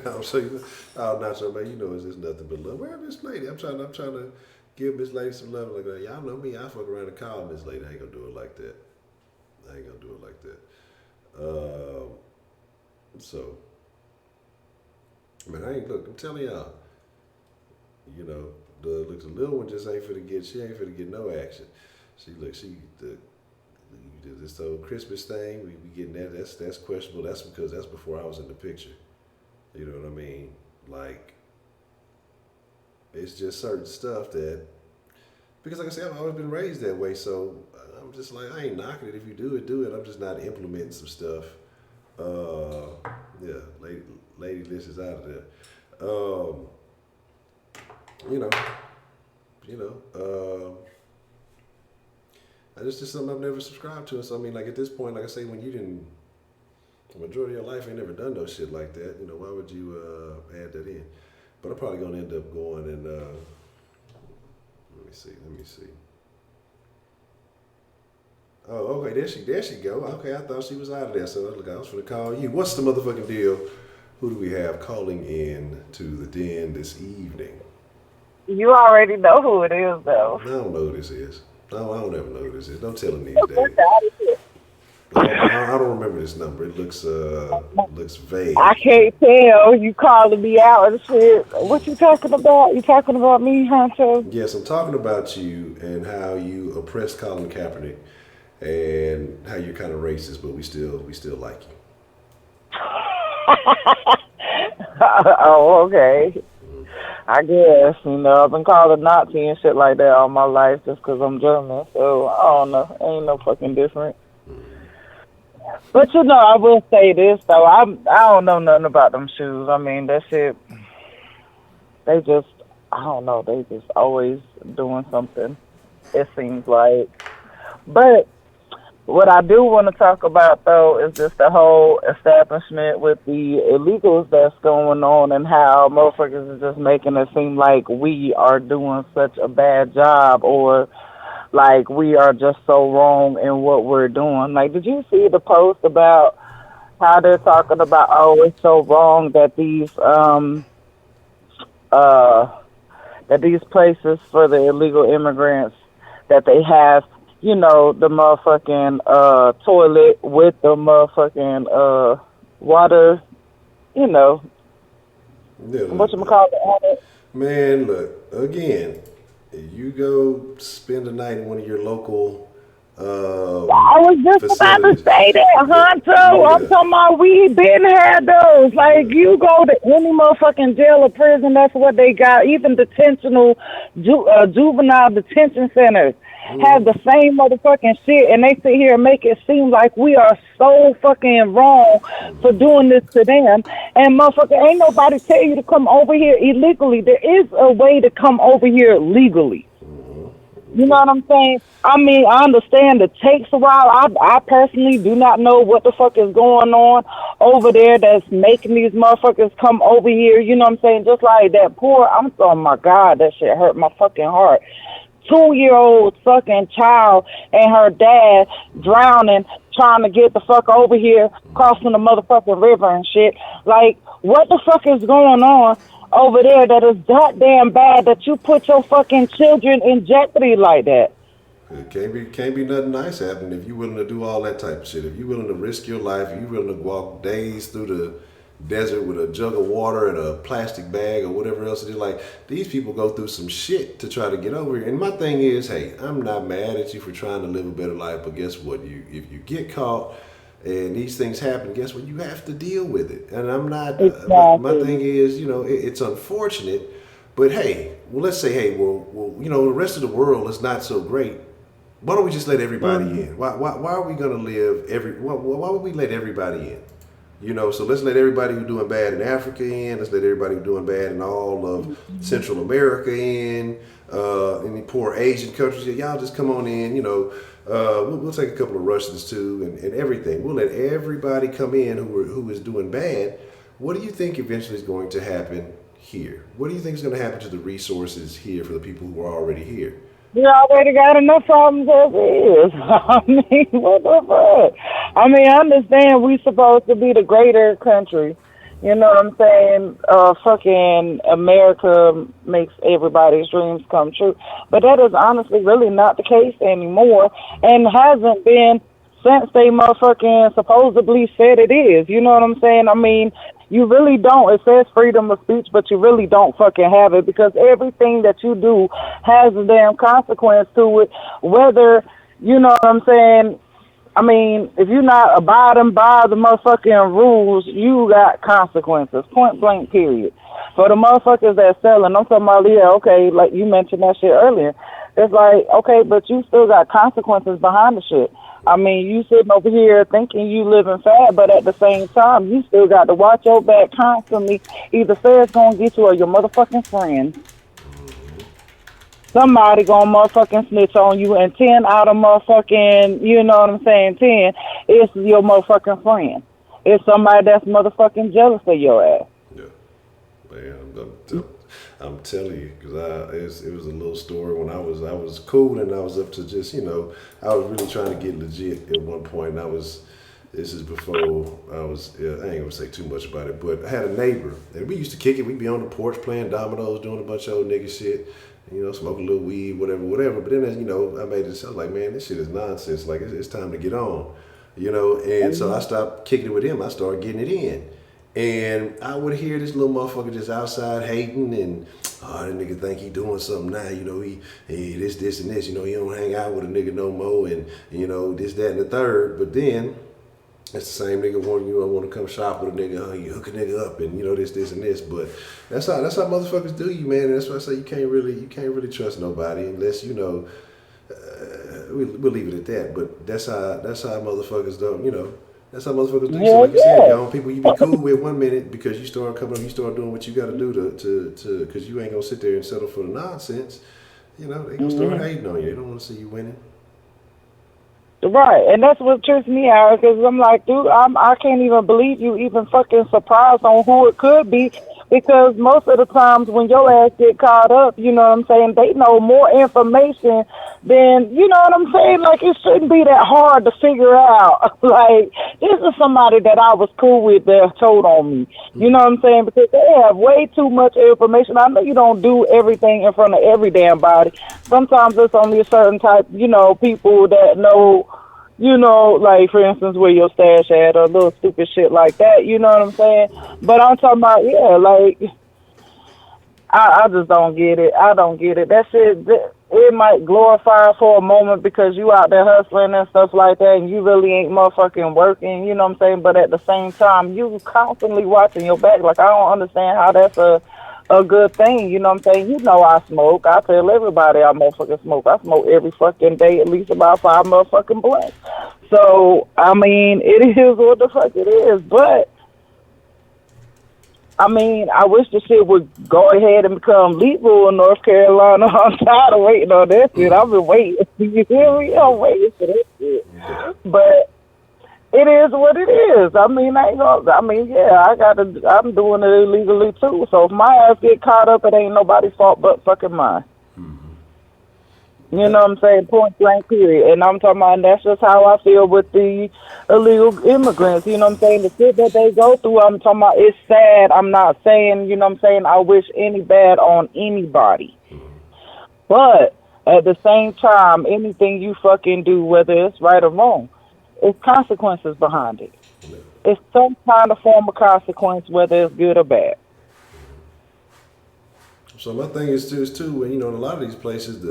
[SPEAKER 1] I'm saying, oh, not so, man. You know, it's just nothing but love. Where Miss Lady? I'm trying to give Miss Lady some love. Like, y'all know me. I fuck around and call Miss Lady. I ain't gonna do it like that. So, man, I'm telling y'all,
[SPEAKER 2] You know, the little one just ain't finna get. She ain't finna get no action. This whole Christmas thing. We getting that. That's questionable. That's because that's before I was in the picture. You know what I mean? Like, it's just certain stuff that, because like I said, I've always been raised that way. So I'm just like, I ain't knocking it. If you do it, do it. I'm just not implementing some stuff. Yeah, lady list is out of there. It's just something I've never subscribed to. So I mean, like at this point, like I say, when you didn't, the majority of your life ain't never done no shit like that. You know, why would you add that in? But I'm probably gonna end up going and let me see. Oh, okay, there she go. Okay, I thought she was out of there, so look, I was gonna call you. What's the motherfucking deal? Who do we have calling in to the den this evening?
[SPEAKER 10] You already know who it is, though.
[SPEAKER 2] I don't know who this is. No, I don't ever know who this is. Don't tell him these days. I don't remember this number. It looks vague.
[SPEAKER 10] I can't tell. You calling me out and shit. What you talking about? You talking about me, Honcho?
[SPEAKER 2] Yes, I'm talking about you and how you oppressed Colin Kaepernick and how you're kind of racist, but we still like you.
[SPEAKER 10] Oh, okay. I guess, I've been called a Nazi and shit like that all my life just because I'm German. So, I don't know. Ain't no fucking different. But, I will say this, though. I don't know nothing about them shoes. I mean, that shit, they just, I don't know. They just always doing something, it seems like. But what I do want to talk about, though, is just the whole establishment with the illegals that's going on and how motherfuckers is just making it seem like we are doing such a bad job or like we are just so wrong in what we're doing. Like, did you see the post about how they're talking about, oh, it's so wrong that these places for the illegal immigrants, that they have, the motherfucking toilet with the motherfucking water, whatchamacallit on it.
[SPEAKER 2] Man, look, again, you go spend a night in one of your local
[SPEAKER 10] I was just
[SPEAKER 2] facilities.
[SPEAKER 10] about to say that, Honcho.
[SPEAKER 2] Yeah.
[SPEAKER 10] I'm talking about we been had those. Like, you go to any motherfucking jail or prison, that's what they got. Even juvenile detention centers have the same motherfucking shit, and they sit here and make it seem like we are so fucking wrong for doing this to them. And motherfucker, ain't nobody tell you to come over here illegally. There is a way to come over here legally. You know what I'm saying? I mean, I understand it takes a while. I personally do not know what the fuck is going on over there that's making these motherfuckers come over here. You know what I'm saying? Just like that oh my God, that shit hurt my fucking heart. 2-year-old fucking child and her dad drowning, trying to get the fuck over here, crossing the motherfucking river and shit. Like, what the fuck is going on over there that is goddamn bad that you put your fucking children in jeopardy like that?
[SPEAKER 2] It can't be nothing nice happening if you're willing to do all that type of shit. If you're willing to risk your life, if you're willing to walk days through the desert with a jug of water and a plastic bag or whatever else it is, like, these people go through some shit to try to get over here. And my thing is, hey, I'm not mad at you for trying to live a better life, but guess what? If you get caught and these things happen, guess what? You have to deal with it. And I'm not, my thing is, it's unfortunate, but hey, well, let's say, hey, well, the rest of the world is not so great. Why don't we just let everybody in? Why are we going to live why would we let everybody in? So let's let everybody who's doing bad in Africa in. Let's let everybody who's doing bad in all of Central America in. Any poor Asian countries, y'all just come on in. We'll take a couple of Russians too, and everything. We'll let everybody come in who is doing bad. What do you think eventually is going to happen here? What do you think is going to happen to the resources here for the people who are already here?
[SPEAKER 10] We already got enough problems as it is. I mean, what the fuck? I mean, I understand we supposed to be the greater country. You know what I'm saying? Fucking America makes everybody's dreams come true. But that is honestly really not the case anymore, and hasn't been since they motherfucking supposedly said it is. You know what I'm saying? I mean, You really don't. It says freedom of speech, but you really don't fucking have it, because everything that you do has a damn consequence to it. Whether, you know what I'm saying, I mean, if you're not abiding by the motherfucking rules, you got consequences. Point blank, period. For the motherfuckers that selling, I'm talking about, yeah, okay, like you mentioned that shit earlier. It's like, okay, but you still got consequences behind the shit. I mean, you sitting over here thinking you living fat, but at the same time, you still got to watch your back constantly. Either say it's going to get you or your motherfucking friend. Somebody gonna motherfucking snitch on you, and 10 out of motherfucking, you know what I'm saying, 10, it's your motherfucking friend. It's somebody that's motherfucking jealous of your ass.
[SPEAKER 1] Yeah, man, I'm telling you, because it was a little story when I was cool, and I was up to just, you know, I was really trying to get legit at one point, and this is before I was, I ain't gonna say too much about it, but I had a neighbor, and we used to kick it. We'd be on the porch playing dominoes, doing a bunch of old nigga shit, you know, smoking a little weed, whatever. But then, as you know, I was like, man, this shit is nonsense. Like, it's time to get on, you know. And so I stopped kicking it with him. I started getting it in. And I would hear this little motherfucker just outside hating, and that nigga think he doing something now, you know, he this and this, you know, he don't hang out with a nigga no more, and you know, this, that, and the third. But then it's the same nigga want to come shop with a nigga, you hook a nigga up, and you know, this and this. But that's how motherfuckers do you, man. And that's why I say you can't really trust nobody unless, you know, we'll leave it at that. But that's how motherfuckers don't, you know. That's how motherfuckers do. Yeah, so like you said, y'all, people you be cool with 1 minute because you start coming up, you start doing what you got to do to because you ain't gonna sit there and settle for the nonsense. You know, they gonna start hating on you. They don't want to see you winning.
[SPEAKER 10] Right, and that's what trips me out, because I'm like, dude, I can't even believe you even fucking surprised on who it could be, because most of the times when your ass get caught up, you know what I'm saying, they know more information than, you know what I'm saying, like, it shouldn't be that hard to figure out. Like, this is somebody that I was cool with that told on me, you know what I'm saying, because they have way too much information. I know you don't do everything in front of every damn body. Sometimes it's only a certain type, you know, people that know, you know, like, for instance, where your stash at, or little stupid shit like that, you know what I'm saying? But I'm talking about, yeah, like, I just don't get it. I don't get it. That shit, it might glorify for a moment because you out there hustling and stuff like that, and you really ain't motherfucking working, you know what I'm saying? But at the same time, you constantly watching your back. Like, I don't understand how that's a good thing, you know what I'm saying? You know I smoke. I tell everybody I motherfucking smoke. I smoke every fucking day, at least about 5 motherfucking blunts. So, I mean, it is what the fuck it is. But, I mean, I wish the shit would go ahead and become legal in North Carolina. I'm tired of waiting on that shit. I've been waiting. You hear me? I'm waiting for that shit. But it is what it is. I mean, I'm doing it illegally too. So if my ass get caught up, it ain't nobody's fault but fucking mine. You know what I'm saying? Point blank, period. And I'm talking about, and that's just how I feel with the illegal immigrants. You know what I'm saying? The shit that they go through, I'm talking about, it's sad. I'm not saying, you know what I'm saying, I wish any bad on anybody. But at the same time, anything you fucking do, whether it's right or wrong, it's consequences behind it. It's some kind of form of consequence, whether it's good or bad.
[SPEAKER 1] So my thing is too, you know, in a lot of these places,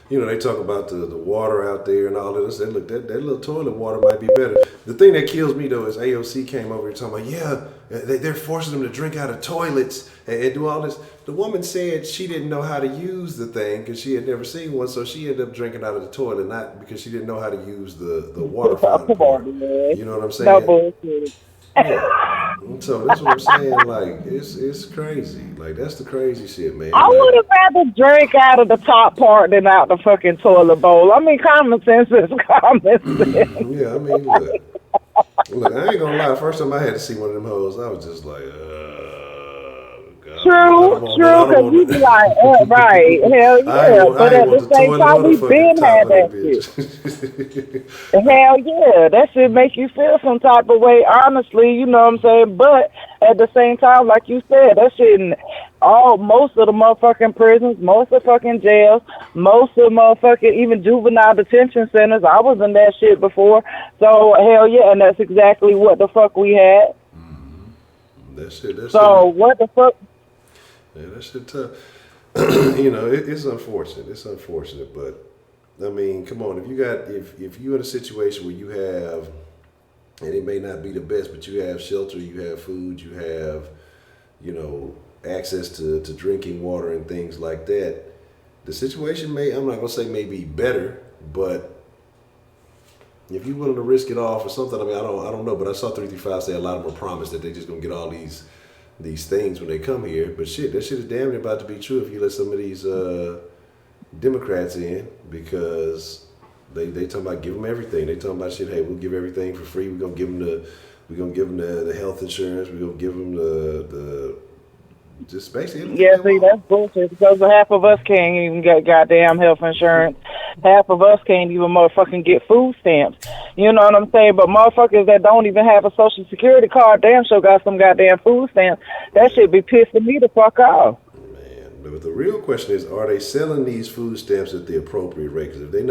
[SPEAKER 1] you know, they talk about the water out there and all of this. They look, that little toilet water might be better. The thing that kills me though is AOC came over here talking about, yeah, they're forcing them to drink out of toilets and do all this. The woman said she didn't know how to use the thing because she had never seen one, so she ended up drinking out of the toilet, not because she didn't know how to use the water fountain part. You know what I'm saying?
[SPEAKER 10] No bullshit.
[SPEAKER 1] Yeah. So that's what I'm saying. Like, it's crazy. Like, that's the crazy shit, man.
[SPEAKER 10] I would have rather drink out of the top part than out the fucking toilet bowl. I mean, common sense is common sense.
[SPEAKER 1] Yeah, I mean, look, I ain't gonna lie. First time I had to see one of them hoes, I was just like, God.
[SPEAKER 10] True, because you be like, right, hell yeah. But at the same time, we been had that shit. Hell yeah, that shit make you feel some type of way, honestly, you know what I'm saying? But at the same time, like you said, that shit in most of the motherfucking prisons, most of the fucking jails, most of the motherfucking even juvenile detention centers. I was in that shit before. So, hell yeah, and that's exactly what the fuck we had.
[SPEAKER 1] That shit.
[SPEAKER 10] So what the fuck?
[SPEAKER 1] Yeah, that shit tough. It's unfortunate. It's unfortunate, but I mean, come on. If you're in a situation where you have, and it may not be the best, but you have shelter, you have food, you have, access to drinking water and things like that. The situation I'm not gonna say may be better, but if you're willing to risk it all for something, I mean, I don't know, but I saw 335 say a lot of them are promised that they're just gonna get all these things when they come here. But shit, that shit is damn near about to be true if you let some of these Democrats in, because they talking about give them everything. They talking about shit. Hey, we'll give everything for free. We're gonna give them the health insurance. We're gonna give them the just basically.
[SPEAKER 10] Yeah, see, that's bullshit because half of us can't even get goddamn health insurance. Half of us can't even motherfucking get food stamps. You know what I'm saying? But motherfuckers that don't even have a social security card damn sure got some goddamn food stamps. That shit be pissing me the fuck off.
[SPEAKER 1] Man, but the real question is, are they selling these food stamps at the appropriate rate? Because if they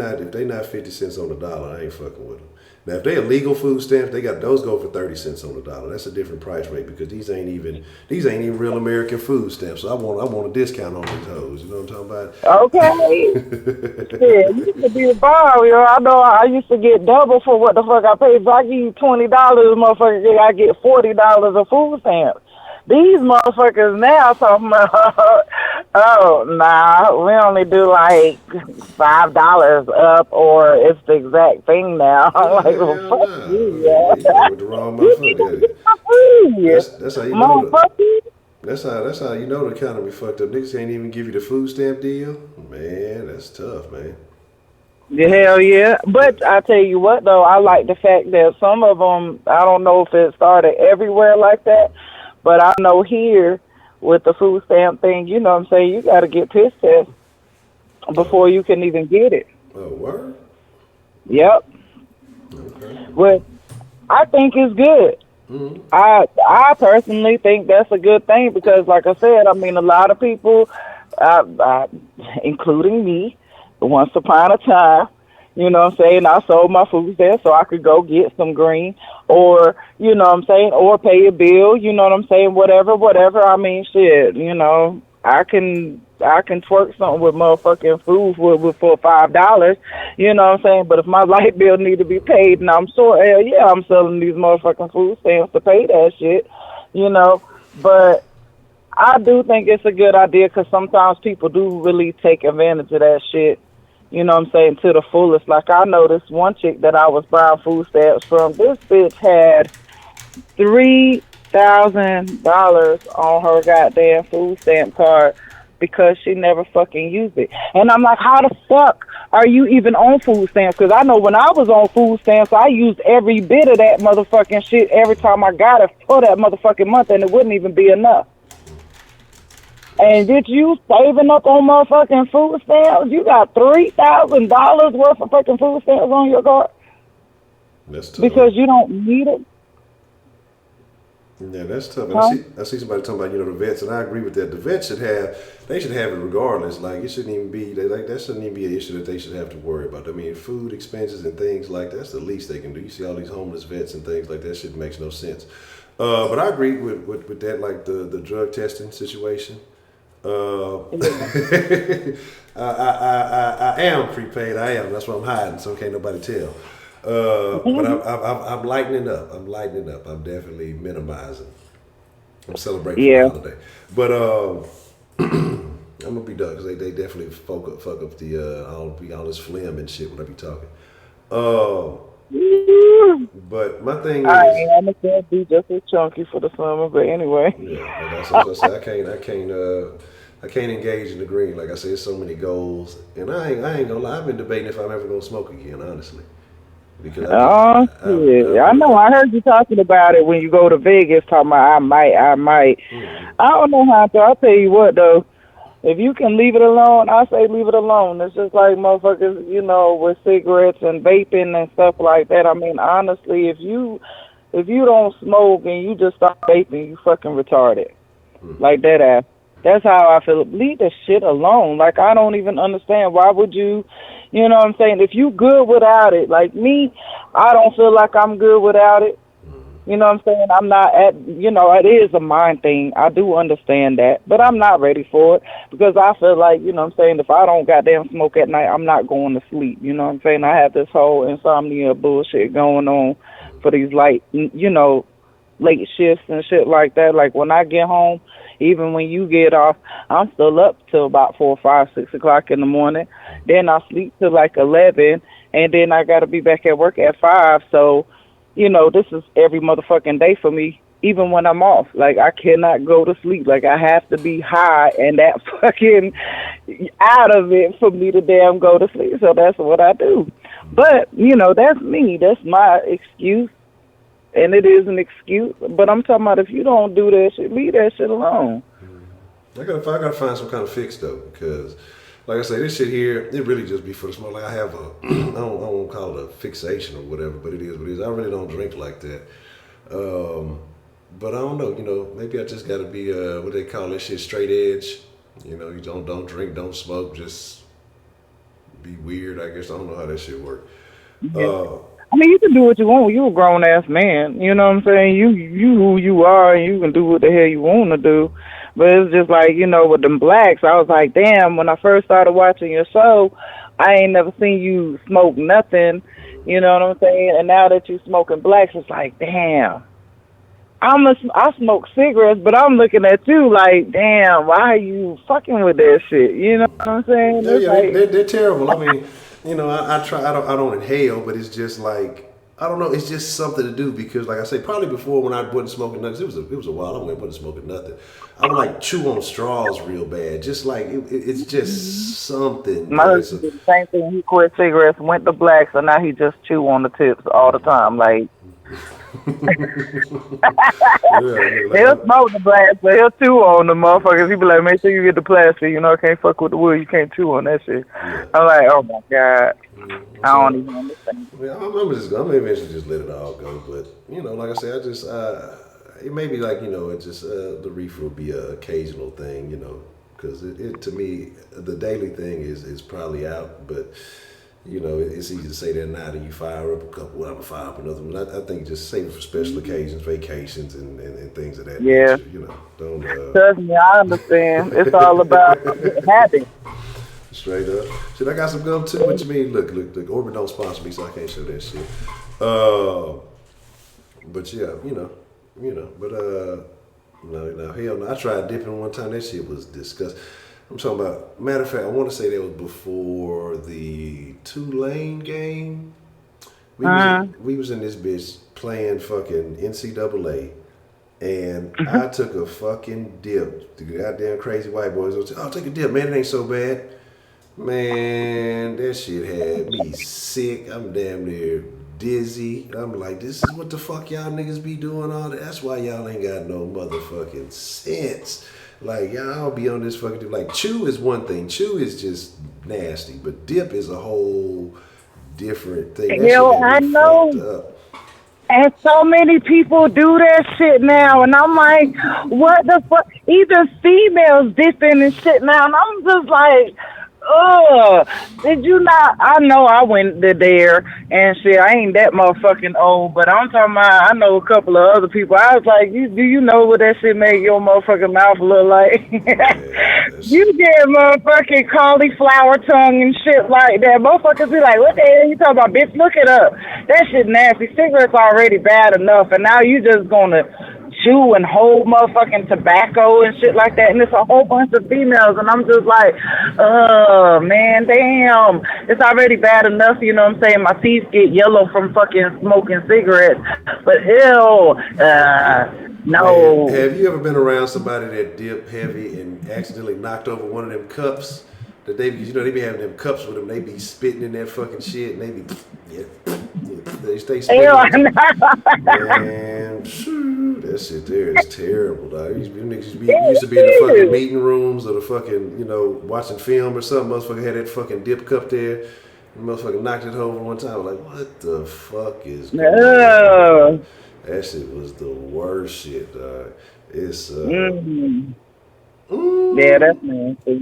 [SPEAKER 1] not 50 cents on the dollar, I ain't fucking with them. Now, if they're illegal food stamps, those go for 30 cents on the dollar. That's a different price rate because these ain't even real American food stamps. So I want a discount on these hoes. You know what I'm talking about?
[SPEAKER 10] Okay. Yeah, you used to be a bar, I know I used to get double for what the fuck I paid. If I give you $20, motherfucker, I get $40 of food stamps. These motherfuckers now talking about, oh, nah, we only do like $5 up, or it's the exact thing now. I'm like, well, fuck you, yeah.
[SPEAKER 1] With the wrong motherfucker. That's how you know. That's how you know the economy fucked up. Niggas can't even give you the food stamp deal. Man, that's tough, man.
[SPEAKER 10] Yeah, hell yeah. But I tell you what, though, I like the fact that some of them, I don't know if it started everywhere like that, but I know here with the food stamp thing, you know what I'm saying, you got to get piss test before you can even get it.
[SPEAKER 1] Oh, word?
[SPEAKER 10] Yep.
[SPEAKER 1] Okay.
[SPEAKER 10] Well, I think it's good.
[SPEAKER 1] Mm-hmm.
[SPEAKER 10] I personally think that's a good thing because, like I said, I mean, a lot of people, including me, once upon a time, you know what I'm saying, I sold my food there so I could go get some green or, you know what I'm saying, or pay a bill, you know what I'm saying, whatever. I mean, shit, I can twerk something with motherfucking food for $5, you know what I'm saying, but if my light bill need to be paid and I'm sure, hell yeah, I'm selling these motherfucking food stamps to pay that shit, but I do think it's a good idea because sometimes people do really take advantage of that shit. You know what I'm saying, to the fullest. Like, I noticed one chick that I was buying food stamps from, this bitch had $3,000 on her goddamn food stamp card because she never fucking used it. And I'm like, how the fuck are you even on food stamps? Because I know when I was on food stamps, I used every bit of that motherfucking shit every time I got it for that motherfucking month, and it wouldn't even be enough. And did you saving up on motherfucking food stamps? You got $3,000 worth of fucking food stamps on your card?
[SPEAKER 1] That's tough.
[SPEAKER 10] Because you don't need it?
[SPEAKER 1] Yeah, that's tough. And I see somebody talking about, the vets, and I agree with that. The vets should have it regardless. Like, it shouldn't even be, that shouldn't even be an issue that they should have to worry about. I mean, food expenses and things like that's the least they can do. You see all these homeless vets and things like that, shit makes no sense. But I agree with that, like the drug testing situation. I am prepaid. I am. That's why I'm hiding, so can't nobody tell. But I'm lightening up. I'm definitely minimizing. I'm celebrating the holiday. But I'm gonna be done because they definitely fuck up the I'll be all this phlegm and shit when I be talking. But my thing is,
[SPEAKER 10] I'm gonna be just as chunky for the summer, but anyway.
[SPEAKER 1] Yeah, that's what I say. I can't engage in the green. Like I said, there's so many goals, and I ain't gonna lie. I've been debating if I'm ever gonna smoke again, honestly. Because
[SPEAKER 10] I know. I heard you talking about it when you go to Vegas. Talking about I might. Mm-hmm. I don't know how to. I'll tell you what though. If you can leave it alone, I say leave it alone. It's just like motherfuckers, with cigarettes and vaping and stuff like that. I mean, honestly, if you don't smoke and you just start vaping, you fucking retarded. Mm-hmm. Like that ass. That's how I feel. Leave the shit alone. Like, I don't even understand. Why would you know what I'm saying? If you good without it, like me, I don't feel like I'm good without it. You know what I'm saying? I'm not it is a mind thing. I do understand that, but I'm not ready for it because I feel like, you know what I'm saying, if I don't goddamn smoke at night, I'm not going to sleep. You know what I'm saying? I have this whole insomnia bullshit going on for these late shifts and shit like that. Like when I get home, even when you get off, I'm still up till about 4, 5, 6 o'clock in the morning. Then I sleep till like 11, and then I got to be back at work at 5. So, this is every motherfucking day for me, even when I'm off. Like, I cannot go to sleep. Like, I have to be high and that fucking out of it for me to damn go to sleep. So that's what I do. But, that's me. That's my excuse. And it is an excuse. But I'm talking about if you don't do that shit, leave that shit alone.
[SPEAKER 1] I gotta find some kind of fix, though, because like I say, this shit here, it really just be for the smoke. Like I have I don't call it a fixation or whatever, but it is what it is. I really don't drink like that. But I don't know, maybe I just gotta be, what they call this shit, straight edge. You don't drink, don't smoke, just be weird, I guess. I don't know how that shit work.
[SPEAKER 10] Yeah. I mean, you can do what you want. You a grown ass man. You know what I'm saying? You who you are, and you can do what the hell you want to do. But it's just like, with them blacks, I was like, damn, when I first started watching your show, I ain't never seen you smoke nothing. You know what I'm saying? And now that you smoking blacks, it's like, damn. I smoke cigarettes, but I'm looking at you like, damn, why are you fucking with that shit? You know what I'm saying?
[SPEAKER 1] They're terrible. I mean, I try. I don't inhale, but it's just like, I don't know. It's just something to do because, like I say, probably before when I wasn't smoking nothing, it was a while. I wasn't smoking nothing. I would like chew on straws real bad. Just like it's just something.
[SPEAKER 10] My husband did the same thing. He quit cigarettes, went to blacks, and now he just chew on the tips all the time. Like. He'll smoke the blacks, but he'll chew on the motherfuckers. He be like, make sure you get the plastic. Can't fuck with the wood. You can't chew on that shit. Yeah. I'm like, oh my god. I don't even understand.
[SPEAKER 1] Yeah, I'm eventually just let it all go. But like I said, I just it may be like it just the reefer will be an occasional thing. Because it to me the daily thing is probably out, but. It's easy to say that now that you fire up a couple. I'm gonna fire up another one. I think just save it for special occasions, vacations, and things of that nature. Don't.
[SPEAKER 10] Trust me, I understand. It's all about habit.
[SPEAKER 1] Straight up. Shit, I got some gum too. What you mean? Look. Orbit don't sponsor me, so I can't show that shit. But yeah, But no, hell no. I tried dipping one time. That shit was disgusting. I'm talking about, matter of fact, I want to say that was before the Tulane game. We was in this bitch playing fucking NCAA, and I took a fucking dip. The goddamn crazy white boys was, oh, take a dip, man, it ain't so bad. Man, that shit had me sick. I'm damn near dizzy. I'm like, this is what the fuck y'all niggas be doing all that. That's why y'all ain't got no motherfucking sense. Like, y'all be on this fucking dip. Like, chew is one thing. Chew is just nasty. But dip is a whole different thing.
[SPEAKER 10] I know. And so many people do that shit now. And I'm like, what the fuck? Even females dipping and shit now. And I'm just like, ugh. Did you not? I know I went there and shit. I ain't that motherfucking old, but I'm talking about, I know a couple of other people. I was like, do you know what that shit make your motherfucking mouth look like? You get motherfucking cauliflower tongue and shit like that. Motherfuckers be like, what the hell you talking about, bitch? Look it up. That shit nasty. Cigarettes already bad enough, and now you just gonna chew and hold motherfucking tobacco and shit like that, and it's a whole bunch of females, and I'm just like, man, damn, it's already bad enough, you know what I'm saying? My teeth get yellow from fucking smoking cigarettes, but hell, no.
[SPEAKER 1] Man, have you ever been around somebody that dipped heavy and accidentally knocked over one of them cups? That they be having them cups with them, they be spitting in that fucking shit, and they be, they stay spitting. Man, that shit there is terrible, dog. Used to be in the fucking meeting rooms or the fucking, watching film or something. Motherfucker had that fucking dip cup there. And motherfucker knocked it over one time. I was like, what the fuck is going on? That shit was the worst shit, dog. It's,
[SPEAKER 10] yeah, that's nasty.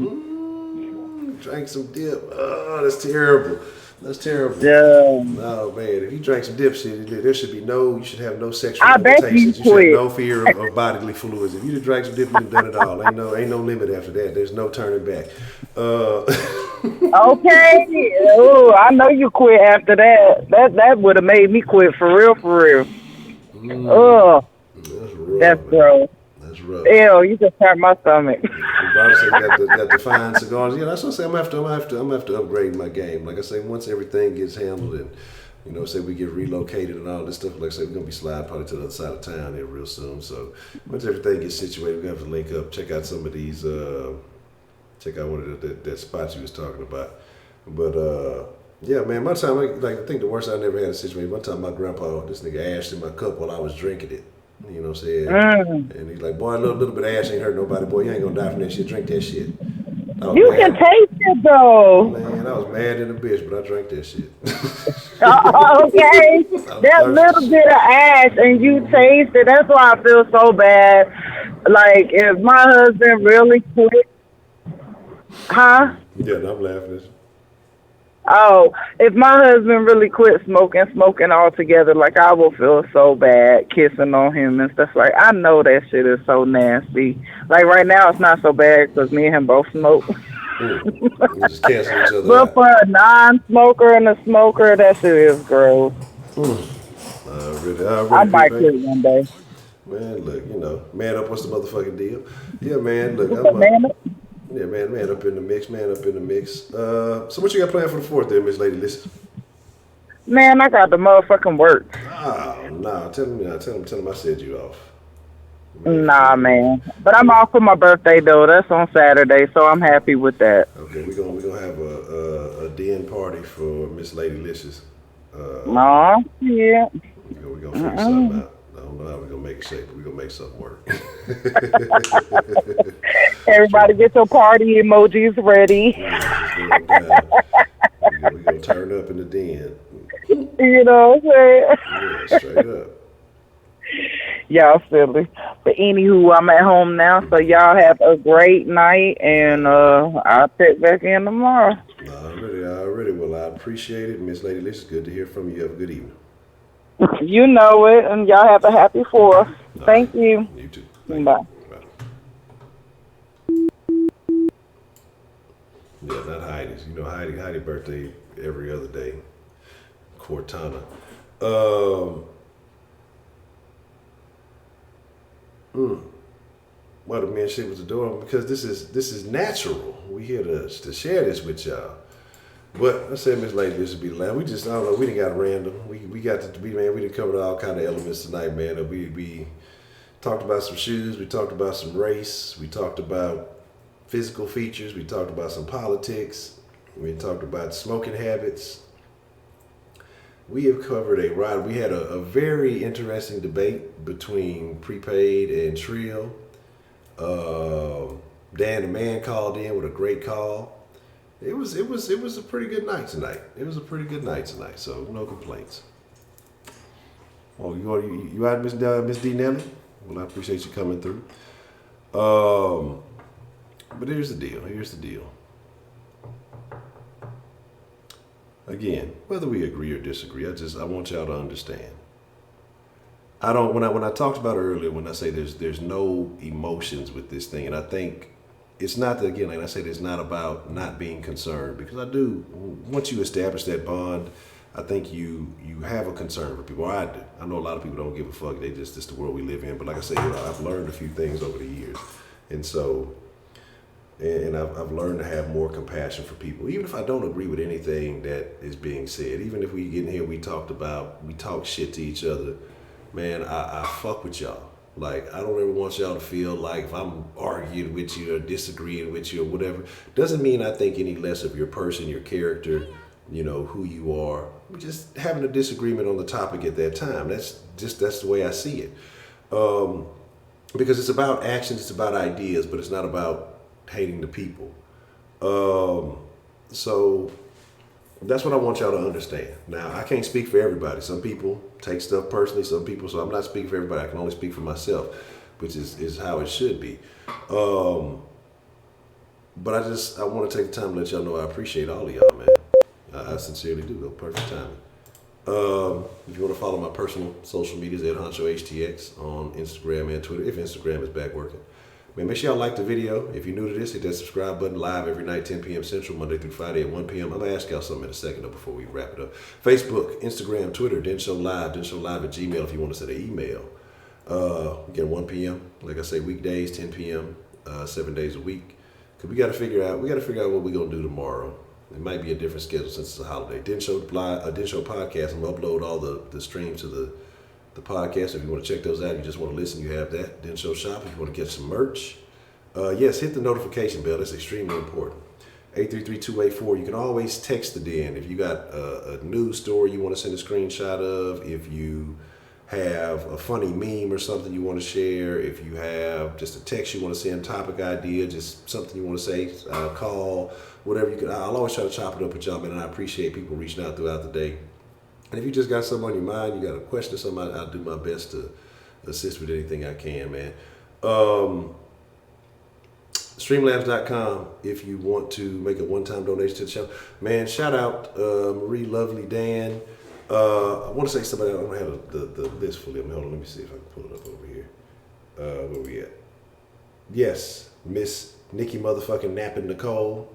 [SPEAKER 1] Drank some dip. Oh, that's terrible.
[SPEAKER 2] That's terrible.
[SPEAKER 10] Yeah.
[SPEAKER 2] Oh man, if you drank some dipshit, there should be you should have no sexual
[SPEAKER 10] I bet you
[SPEAKER 2] limitations. You should
[SPEAKER 10] quit.
[SPEAKER 2] have no fear of bodily fluids. If you just drank some dip, you've done it all. Ain't no limit after that. There's no turning back.
[SPEAKER 10] Okay. Oh, I know you quit after that. That would have made me quit for real, for real. Oh,
[SPEAKER 2] That's rough.
[SPEAKER 10] that's
[SPEAKER 2] Man.
[SPEAKER 10] gross.
[SPEAKER 2] That's rough.
[SPEAKER 10] Ew, you just hurt my stomach.
[SPEAKER 2] Regardless, got the fine cigars. Yeah, that's what I say. I'm gonna have to upgrade my game. Like I say, once everything gets handled and say we get relocated and all this stuff. Like I say, we're gonna be sliding probably to the other side of town here real soon. So once everything gets situated, we're gonna have to link up, check out some of these. Check out one of that spots you was talking about. But yeah, man. One time, I think the worst I never had a situation. One time, my grandpa, this nigga ashed in my cup while I was drinking it. You know what I'm saying? And he's like, boy, a little bit of ash ain't hurt nobody. Boy, you ain't gonna die from that shit. Drink that shit.
[SPEAKER 10] You can taste it though.
[SPEAKER 2] Man, I was mad in the bitch, but I drank that shit.
[SPEAKER 10] Okay, that little bit of ash and you taste it. That's why I feel so bad. Like if my husband really quit, huh?
[SPEAKER 2] Yeah, no, I'm laughing at you.
[SPEAKER 10] Oh, if my husband really quit smoking altogether, like I will feel so bad kissing on him and stuff. Like I know that shit is so nasty. Like right now, it's not so bad because me and him both smoke.
[SPEAKER 2] We just cancel each other
[SPEAKER 10] But
[SPEAKER 2] out.
[SPEAKER 10] for a non-smoker and a smoker, that shit is gross. I might quit one day.
[SPEAKER 2] Man, look, man up. What's the motherfucking deal? Yeah, man. Look, yeah, man up in the mix. So what you got planned for the 4th there, Miss Lady Listen?
[SPEAKER 10] Man, I got the motherfucking work.
[SPEAKER 2] Oh, nah. Tell him I said you off.
[SPEAKER 10] Nah, man. But I'm off for my birthday though. That's on Saturday, so I'm happy with that.
[SPEAKER 2] Okay, we're gonna have a den party for Miss Lady Licious.
[SPEAKER 10] Aw, yeah.
[SPEAKER 2] We're gonna figure something out. I don't know how we're gonna make it shape, but we're gonna make something work.
[SPEAKER 10] Everybody get your party emojis ready.
[SPEAKER 2] We're gonna turn up in the den.
[SPEAKER 10] You know what I'm saying?
[SPEAKER 2] Yeah, straight up.
[SPEAKER 10] Y'all silly. But anywho, I'm at home now, so y'all have a great night, and I'll check back in tomorrow.
[SPEAKER 2] Already. Well, I appreciate it. Miss Lady Licious, good to hear from you. Have a good evening.
[SPEAKER 10] You know it, and y'all have a happy 4th. Thank you.
[SPEAKER 2] You too.
[SPEAKER 10] Bye.
[SPEAKER 2] Yeah, not Heidi's. You know, Heidi birthday every other day. Cortana. Why the man shit was doing? Because this is natural. We here to share this with y'all. But I said, Miss Lady, this would be the last. We just, I don't know, we done got random. We got to be, man, we done covered all kind of elements tonight, man. We talked about some shoes, we talked about some race, we talked about physical features, we talked about some politics, we talked about smoking habits. We have covered a ride. We had a very interesting debate between Prepaid and Trill. Dan the Man called in with a great call. It was a pretty good night tonight. So no complaints. Oh, you out, Miss D Nelly? Well, I appreciate you coming through. But here's the deal. Again, whether we agree or disagree, I want y'all to understand. When I talked about it earlier, when I say there's no emotions with this thing, and I think it's not that, again, like I said, it's not about not being concerned, because I do, once you establish that bond, I think you have a concern for people. I do. I know a lot of people don't give a fuck. It's the world we live in. But like I said, I've learned a few things over the years. And so, and I've learned to have more compassion for people, even if I don't agree with anything that is being said. Even if we get in here, we talk shit to each other, man, I fuck with y'all. Like, I don't ever want y'all to feel like if I'm arguing with you or disagreeing with you or whatever, doesn't mean I think any less of your person, your character, you know, who you are. We're just having a disagreement on the topic at that time. That's the way I see it. Because it's about actions, it's about ideas, but it's not about hating the people. So that's what I want y'all to understand. Now, I can't speak for everybody. Some people take stuff personally, so I'm not speaking for everybody. I can only speak for myself, which is how it should be. But I want to take the time to let y'all know I appreciate all of y'all, man.
[SPEAKER 1] I sincerely do. Perfect timing. If you want to follow my personal social medias at Honcho HTX on Instagram and Twitter, if Instagram is back working. Man, make sure y'all like the video. If you're new to this, hit that subscribe button. Live every night, 10 p.m. Central, Monday through Friday at 1 p.m. I'm going to ask y'all something in a second though, before we wrap it up. Facebook, Instagram, Twitter, Den Show Live at Gmail if you want to send an email. Again, 1 p.m. Like I say, weekdays, 10 p.m., 7 days a week. Because we got to figure out what we're going to do tomorrow. It might be a different schedule since it's a holiday. Den Show podcast. I'm going to upload all the streams to the podcast. If you want to check those out, you just want to listen, you have that. Den Show Shop, if you want to get some merch. Yes, hit the notification bell. That's extremely important. 833-284. You can always text the Den. If you got a news story you want to send a screenshot of, if you have a funny meme or something you want to share, if you have just a text you want to send, topic idea, just something you want to say, call, whatever you can. I'll always try to chop it up with y'all, man, and I appreciate people reaching out throughout the day. And if you just got something on your mind, you got a question or something, I'll do my best to assist with anything I can, man. Streamlabs.com if you want to make a one-time donation to the channel. Man, shout out Marie, Lovely, Dan. I want to say somebody, I don't have the list fully. Hold on, let me see if I can pull it up over here. Where we at? Yes, Miss Nikki motherfucking Napping Nicole.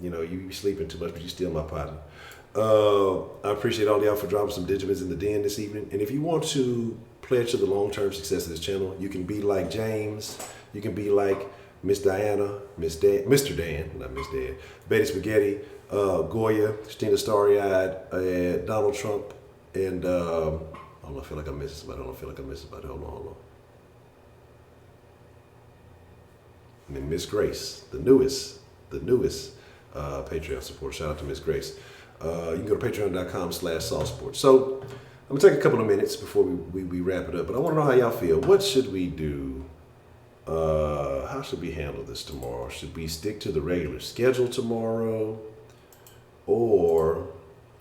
[SPEAKER 1] You know, you be sleeping too much, but you still my partner. I appreciate all y'all for dropping some digimons in the Den this evening. And if you want to pledge to the long-term success of this channel, you can be like James. You can be like Miss Diana, Mr. Dan, not Miss Dan, Betty Spaghetti, Goya, Christina Starry-Eyed, Donald Trump, and I feel like I missed somebody. Hold on. And then Miss Grace, the newest Patreon supporter. Shout out to Miss Grace. You can go to patreon.com/sawsports. So I'm gonna take a couple of minutes before we wrap it up, but I want to know how y'all feel. What should we do? How should we handle this tomorrow? Should we stick to the regular schedule tomorrow? Or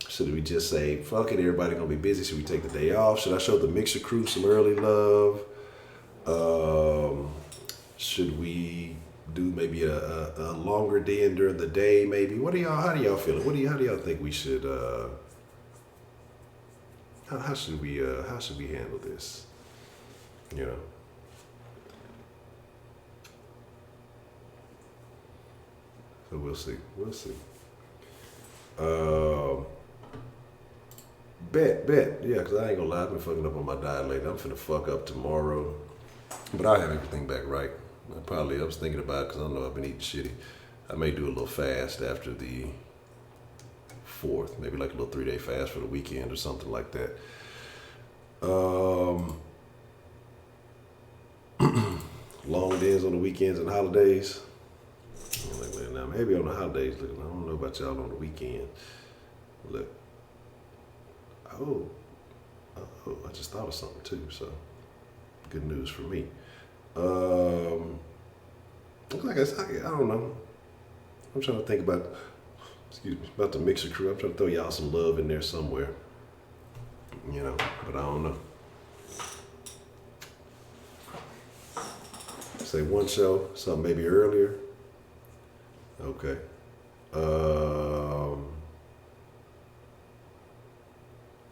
[SPEAKER 1] should we just say, fuck it, everybody gonna be busy, should we take the day off? Should I show the Mixer crew some early love? Should we do maybe a longer Den during the day maybe? How do y'all feel? How do y'all think we should, how should we handle this? You know? So we'll see. Bet. Yeah, because I ain't gonna lie, I've been fucking up on my diet lately. I'm finna fuck up tomorrow. But I'll have everything back right. I was thinking about it because I know I've been eating shitty. I may do a little fast after the 4th, maybe like a little 3-day fast for the weekend or something like that. Long days on the weekends and holidays. Now maybe on the holidays, look, I don't know about y'all on the weekend. Look, I just thought of something too, so good news for me. Like I said, I don't know. I'm trying to think about the Mixer crew. I'm trying to throw y'all some love in there somewhere, you know, but I don't know. Say one show, something maybe earlier. Okay.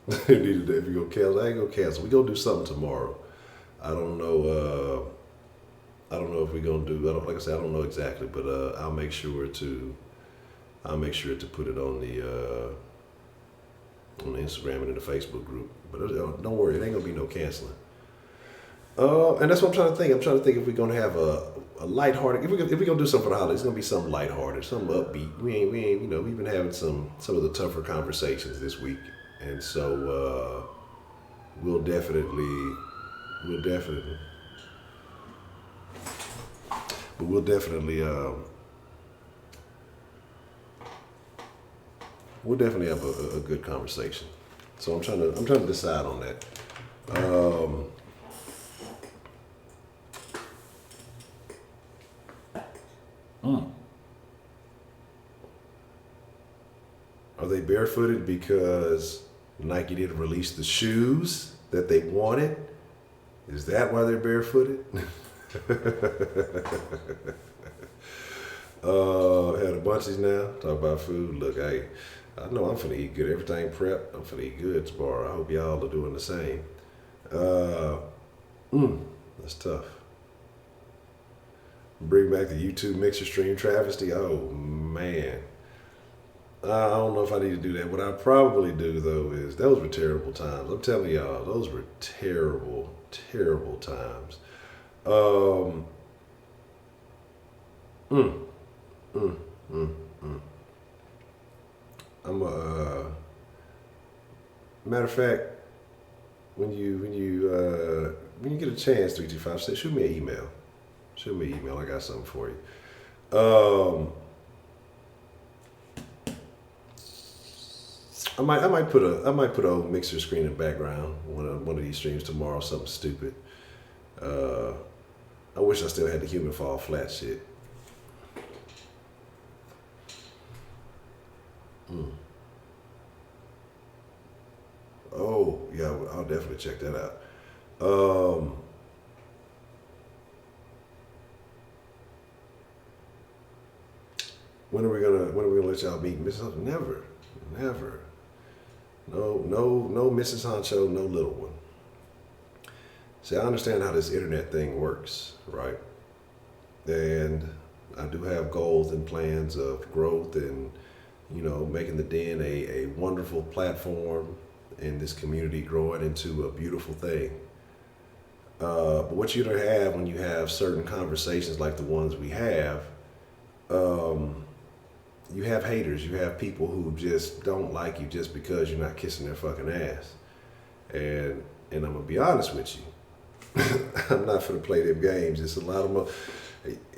[SPEAKER 1] If you go cancel, I ain't gonna cancel. We gonna do something tomorrow. I don't know if we're gonna do. Like I said, I don't know exactly, but I'll make sure to put it on the Instagram and in the Facebook group. But don't worry, it ain't gonna be no canceling. And that's what I'm trying to think. I'm trying to think if we're gonna have a lighthearted. If we're gonna do something for the holidays, it's gonna be something lighthearted, something upbeat. We ain't. You know, we've been having some of the tougher conversations this week, and so we'll definitely have a good conversation. So I'm trying to decide on that. Are they barefooted because Nike didn't release the shoes that they wanted? Is that why they're barefooted? Had a bunchies now. Talk about food. Look, I
[SPEAKER 2] I know I'm finna eat good. Everything prep. I'm finna eat good tomorrow. I hope y'all are doing the same. That's tough. Bring back the YouTube mixer stream travesty. Oh man. I don't know if I need to do that. What I probably do though is those were terrible times. I'm telling y'all, those were terrible, terrible times. I'm matter of fact, when you get a chance, 325, shoot me an email. Shoot me an email. I got something for you. I might put an old mixer screen in the background one of these streams tomorrow. Something stupid. I wish I still had the human fall flat shit. Oh yeah, I'll definitely check that out. When are we gonna let y'all meet Mrs. Honcho? Never. No Mrs. Honcho, no little one. See, I understand how this internet thing works, right? And I do have goals and plans of growth and, making the Den a wonderful platform and this community growing into a beautiful thing. But what you don't have when you have certain conversations like the ones we have, you have haters. You have people who just don't like you just because you're not kissing their fucking ass. And I'm gonna be honest with you. I'm not gonna play them games. It's a lot of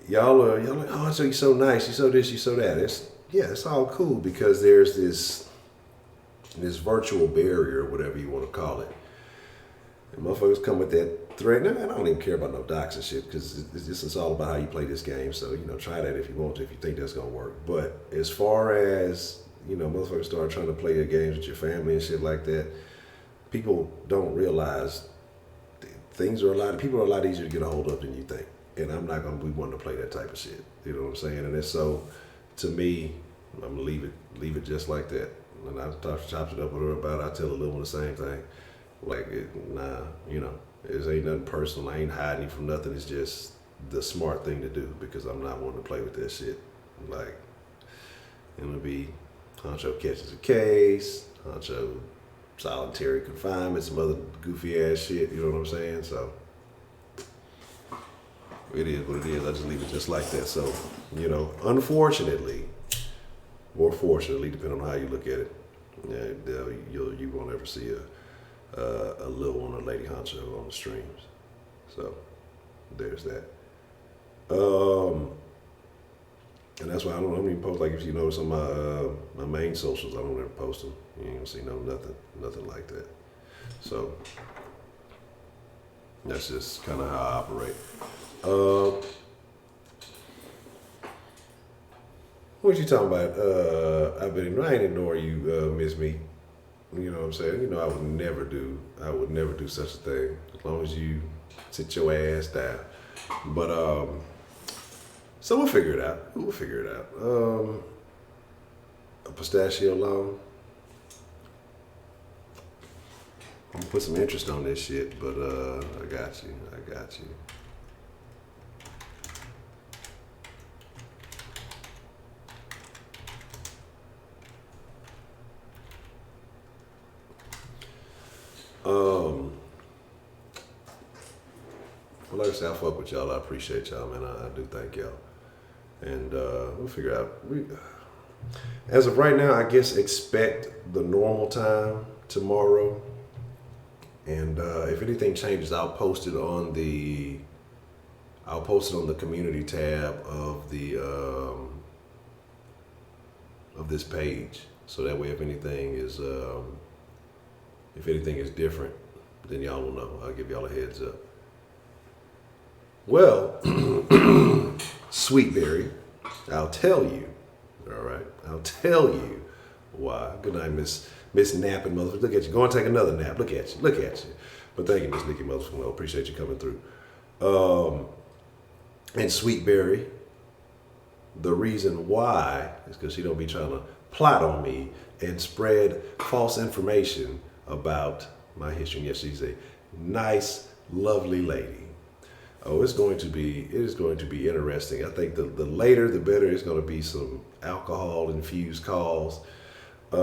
[SPEAKER 2] y'all are like, oh, so you're so nice, you so this, you so that. It's all cool because there's this virtual barrier, whatever you want to call it. And motherfuckers come with that threat. I don't even care about no docs and shit because it's all about how you play this game. So, try that if you want to, if you think that's going to work. But as far as, motherfuckers start trying to play your games with your family and shit like that, people don't realize people are a lot easier to get a hold of than you think. And I'm not going to be one to play that type of shit. You know what I'm saying? And it's so, to me, I'm going to leave it just like that. And I chopped it up with her about it. I tell the little one the same thing. Like, it ain't nothing personal. I ain't hiding from nothing. It's just the smart thing to do because I'm not wanting to play with that shit. Like, it'll be Honcho catches a case, Honcho solitary confinement, some other goofy ass shit. You know what I'm saying? So it is what it is. I just leave it just like that. So, unfortunately, or fortunately, depending on how you look at it, you won't ever see a little one or Lady Honcho on the streams. So there's that. And that's why I don't even post, like if you notice on my main socials, I don't ever post them. You ain't gonna see nothing like that. So that's just kind of how I operate. What you talking about? I ain't ignore you, Miss Me. You know what I'm saying? I would never do such a thing as long as you sit your ass down. But so we'll figure it out. A pistachio loan. I'm gonna put some interest on this shit, but I got you. Well, like I said, I fuck with y'all. I appreciate y'all, man. I do thank y'all. And we'll figure out. As of right now, I guess expect the normal time tomorrow. And if anything changes, I'll post it on the community tab of the of this page. So that way, if anything is different, then y'all will know. I'll give y'all a heads up. Well, Sweetberry, I'll tell you. All right, I'll tell you why. Good night, Miss Napping Motherfucker. Look at you. Go and take another nap. Look at you. But thank you, Miss Nikki Motherfucker. Appreciate you coming through. And Sweetberry, the reason why is because she don't be trying to plot on me and spread false information about my history. And yes, she's a nice, lovely lady. Oh, it is going to be interesting. I think the later, the better. It's going to be some alcohol-infused calls. I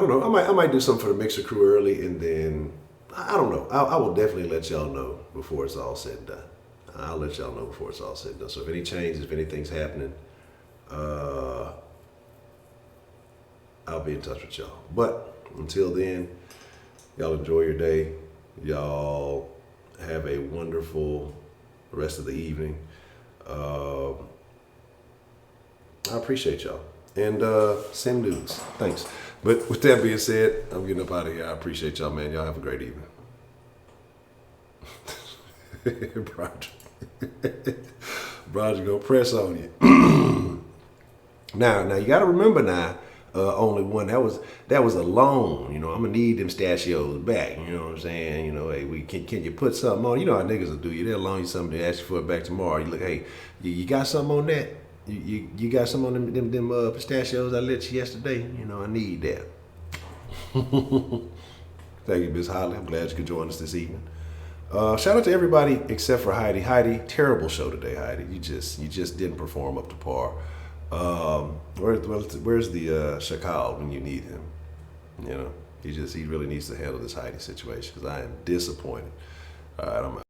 [SPEAKER 2] don't know. I might do something for the mixer crew early, and then I don't know. I will definitely let y'all know before it's all said and done. I'll let y'all know before it's all said and done. So if any changes, if anything's happening, I'll be in touch with y'all. But until then, y'all enjoy your day. Y'all have a wonderful rest of the evening. I appreciate y'all. And send nudes. Thanks. But with that being said, I'm getting up out of here. I appreciate y'all, man. Y'all have a great evening. Roger gonna press on you. Now you gotta remember now, only one that was a loan. You know, I'm gonna need them stachios back. You know what I'm saying? You know, hey, can you put something on? You know how niggas will do you. They'll loan you something, they ask you for it back tomorrow. You look, hey, you got something on that? You got some on them pistachios I let you yesterday? You know, I need that. Thank you, Miss Holly. I'm glad you could join us this evening. Shout out to everybody except for Heidi. Heidi, terrible show today, Heidi. You just didn't perform up to par. Where's the Shakal when you need him? You know, he really needs to handle this Heidi situation because I am disappointed. All right, I'm out.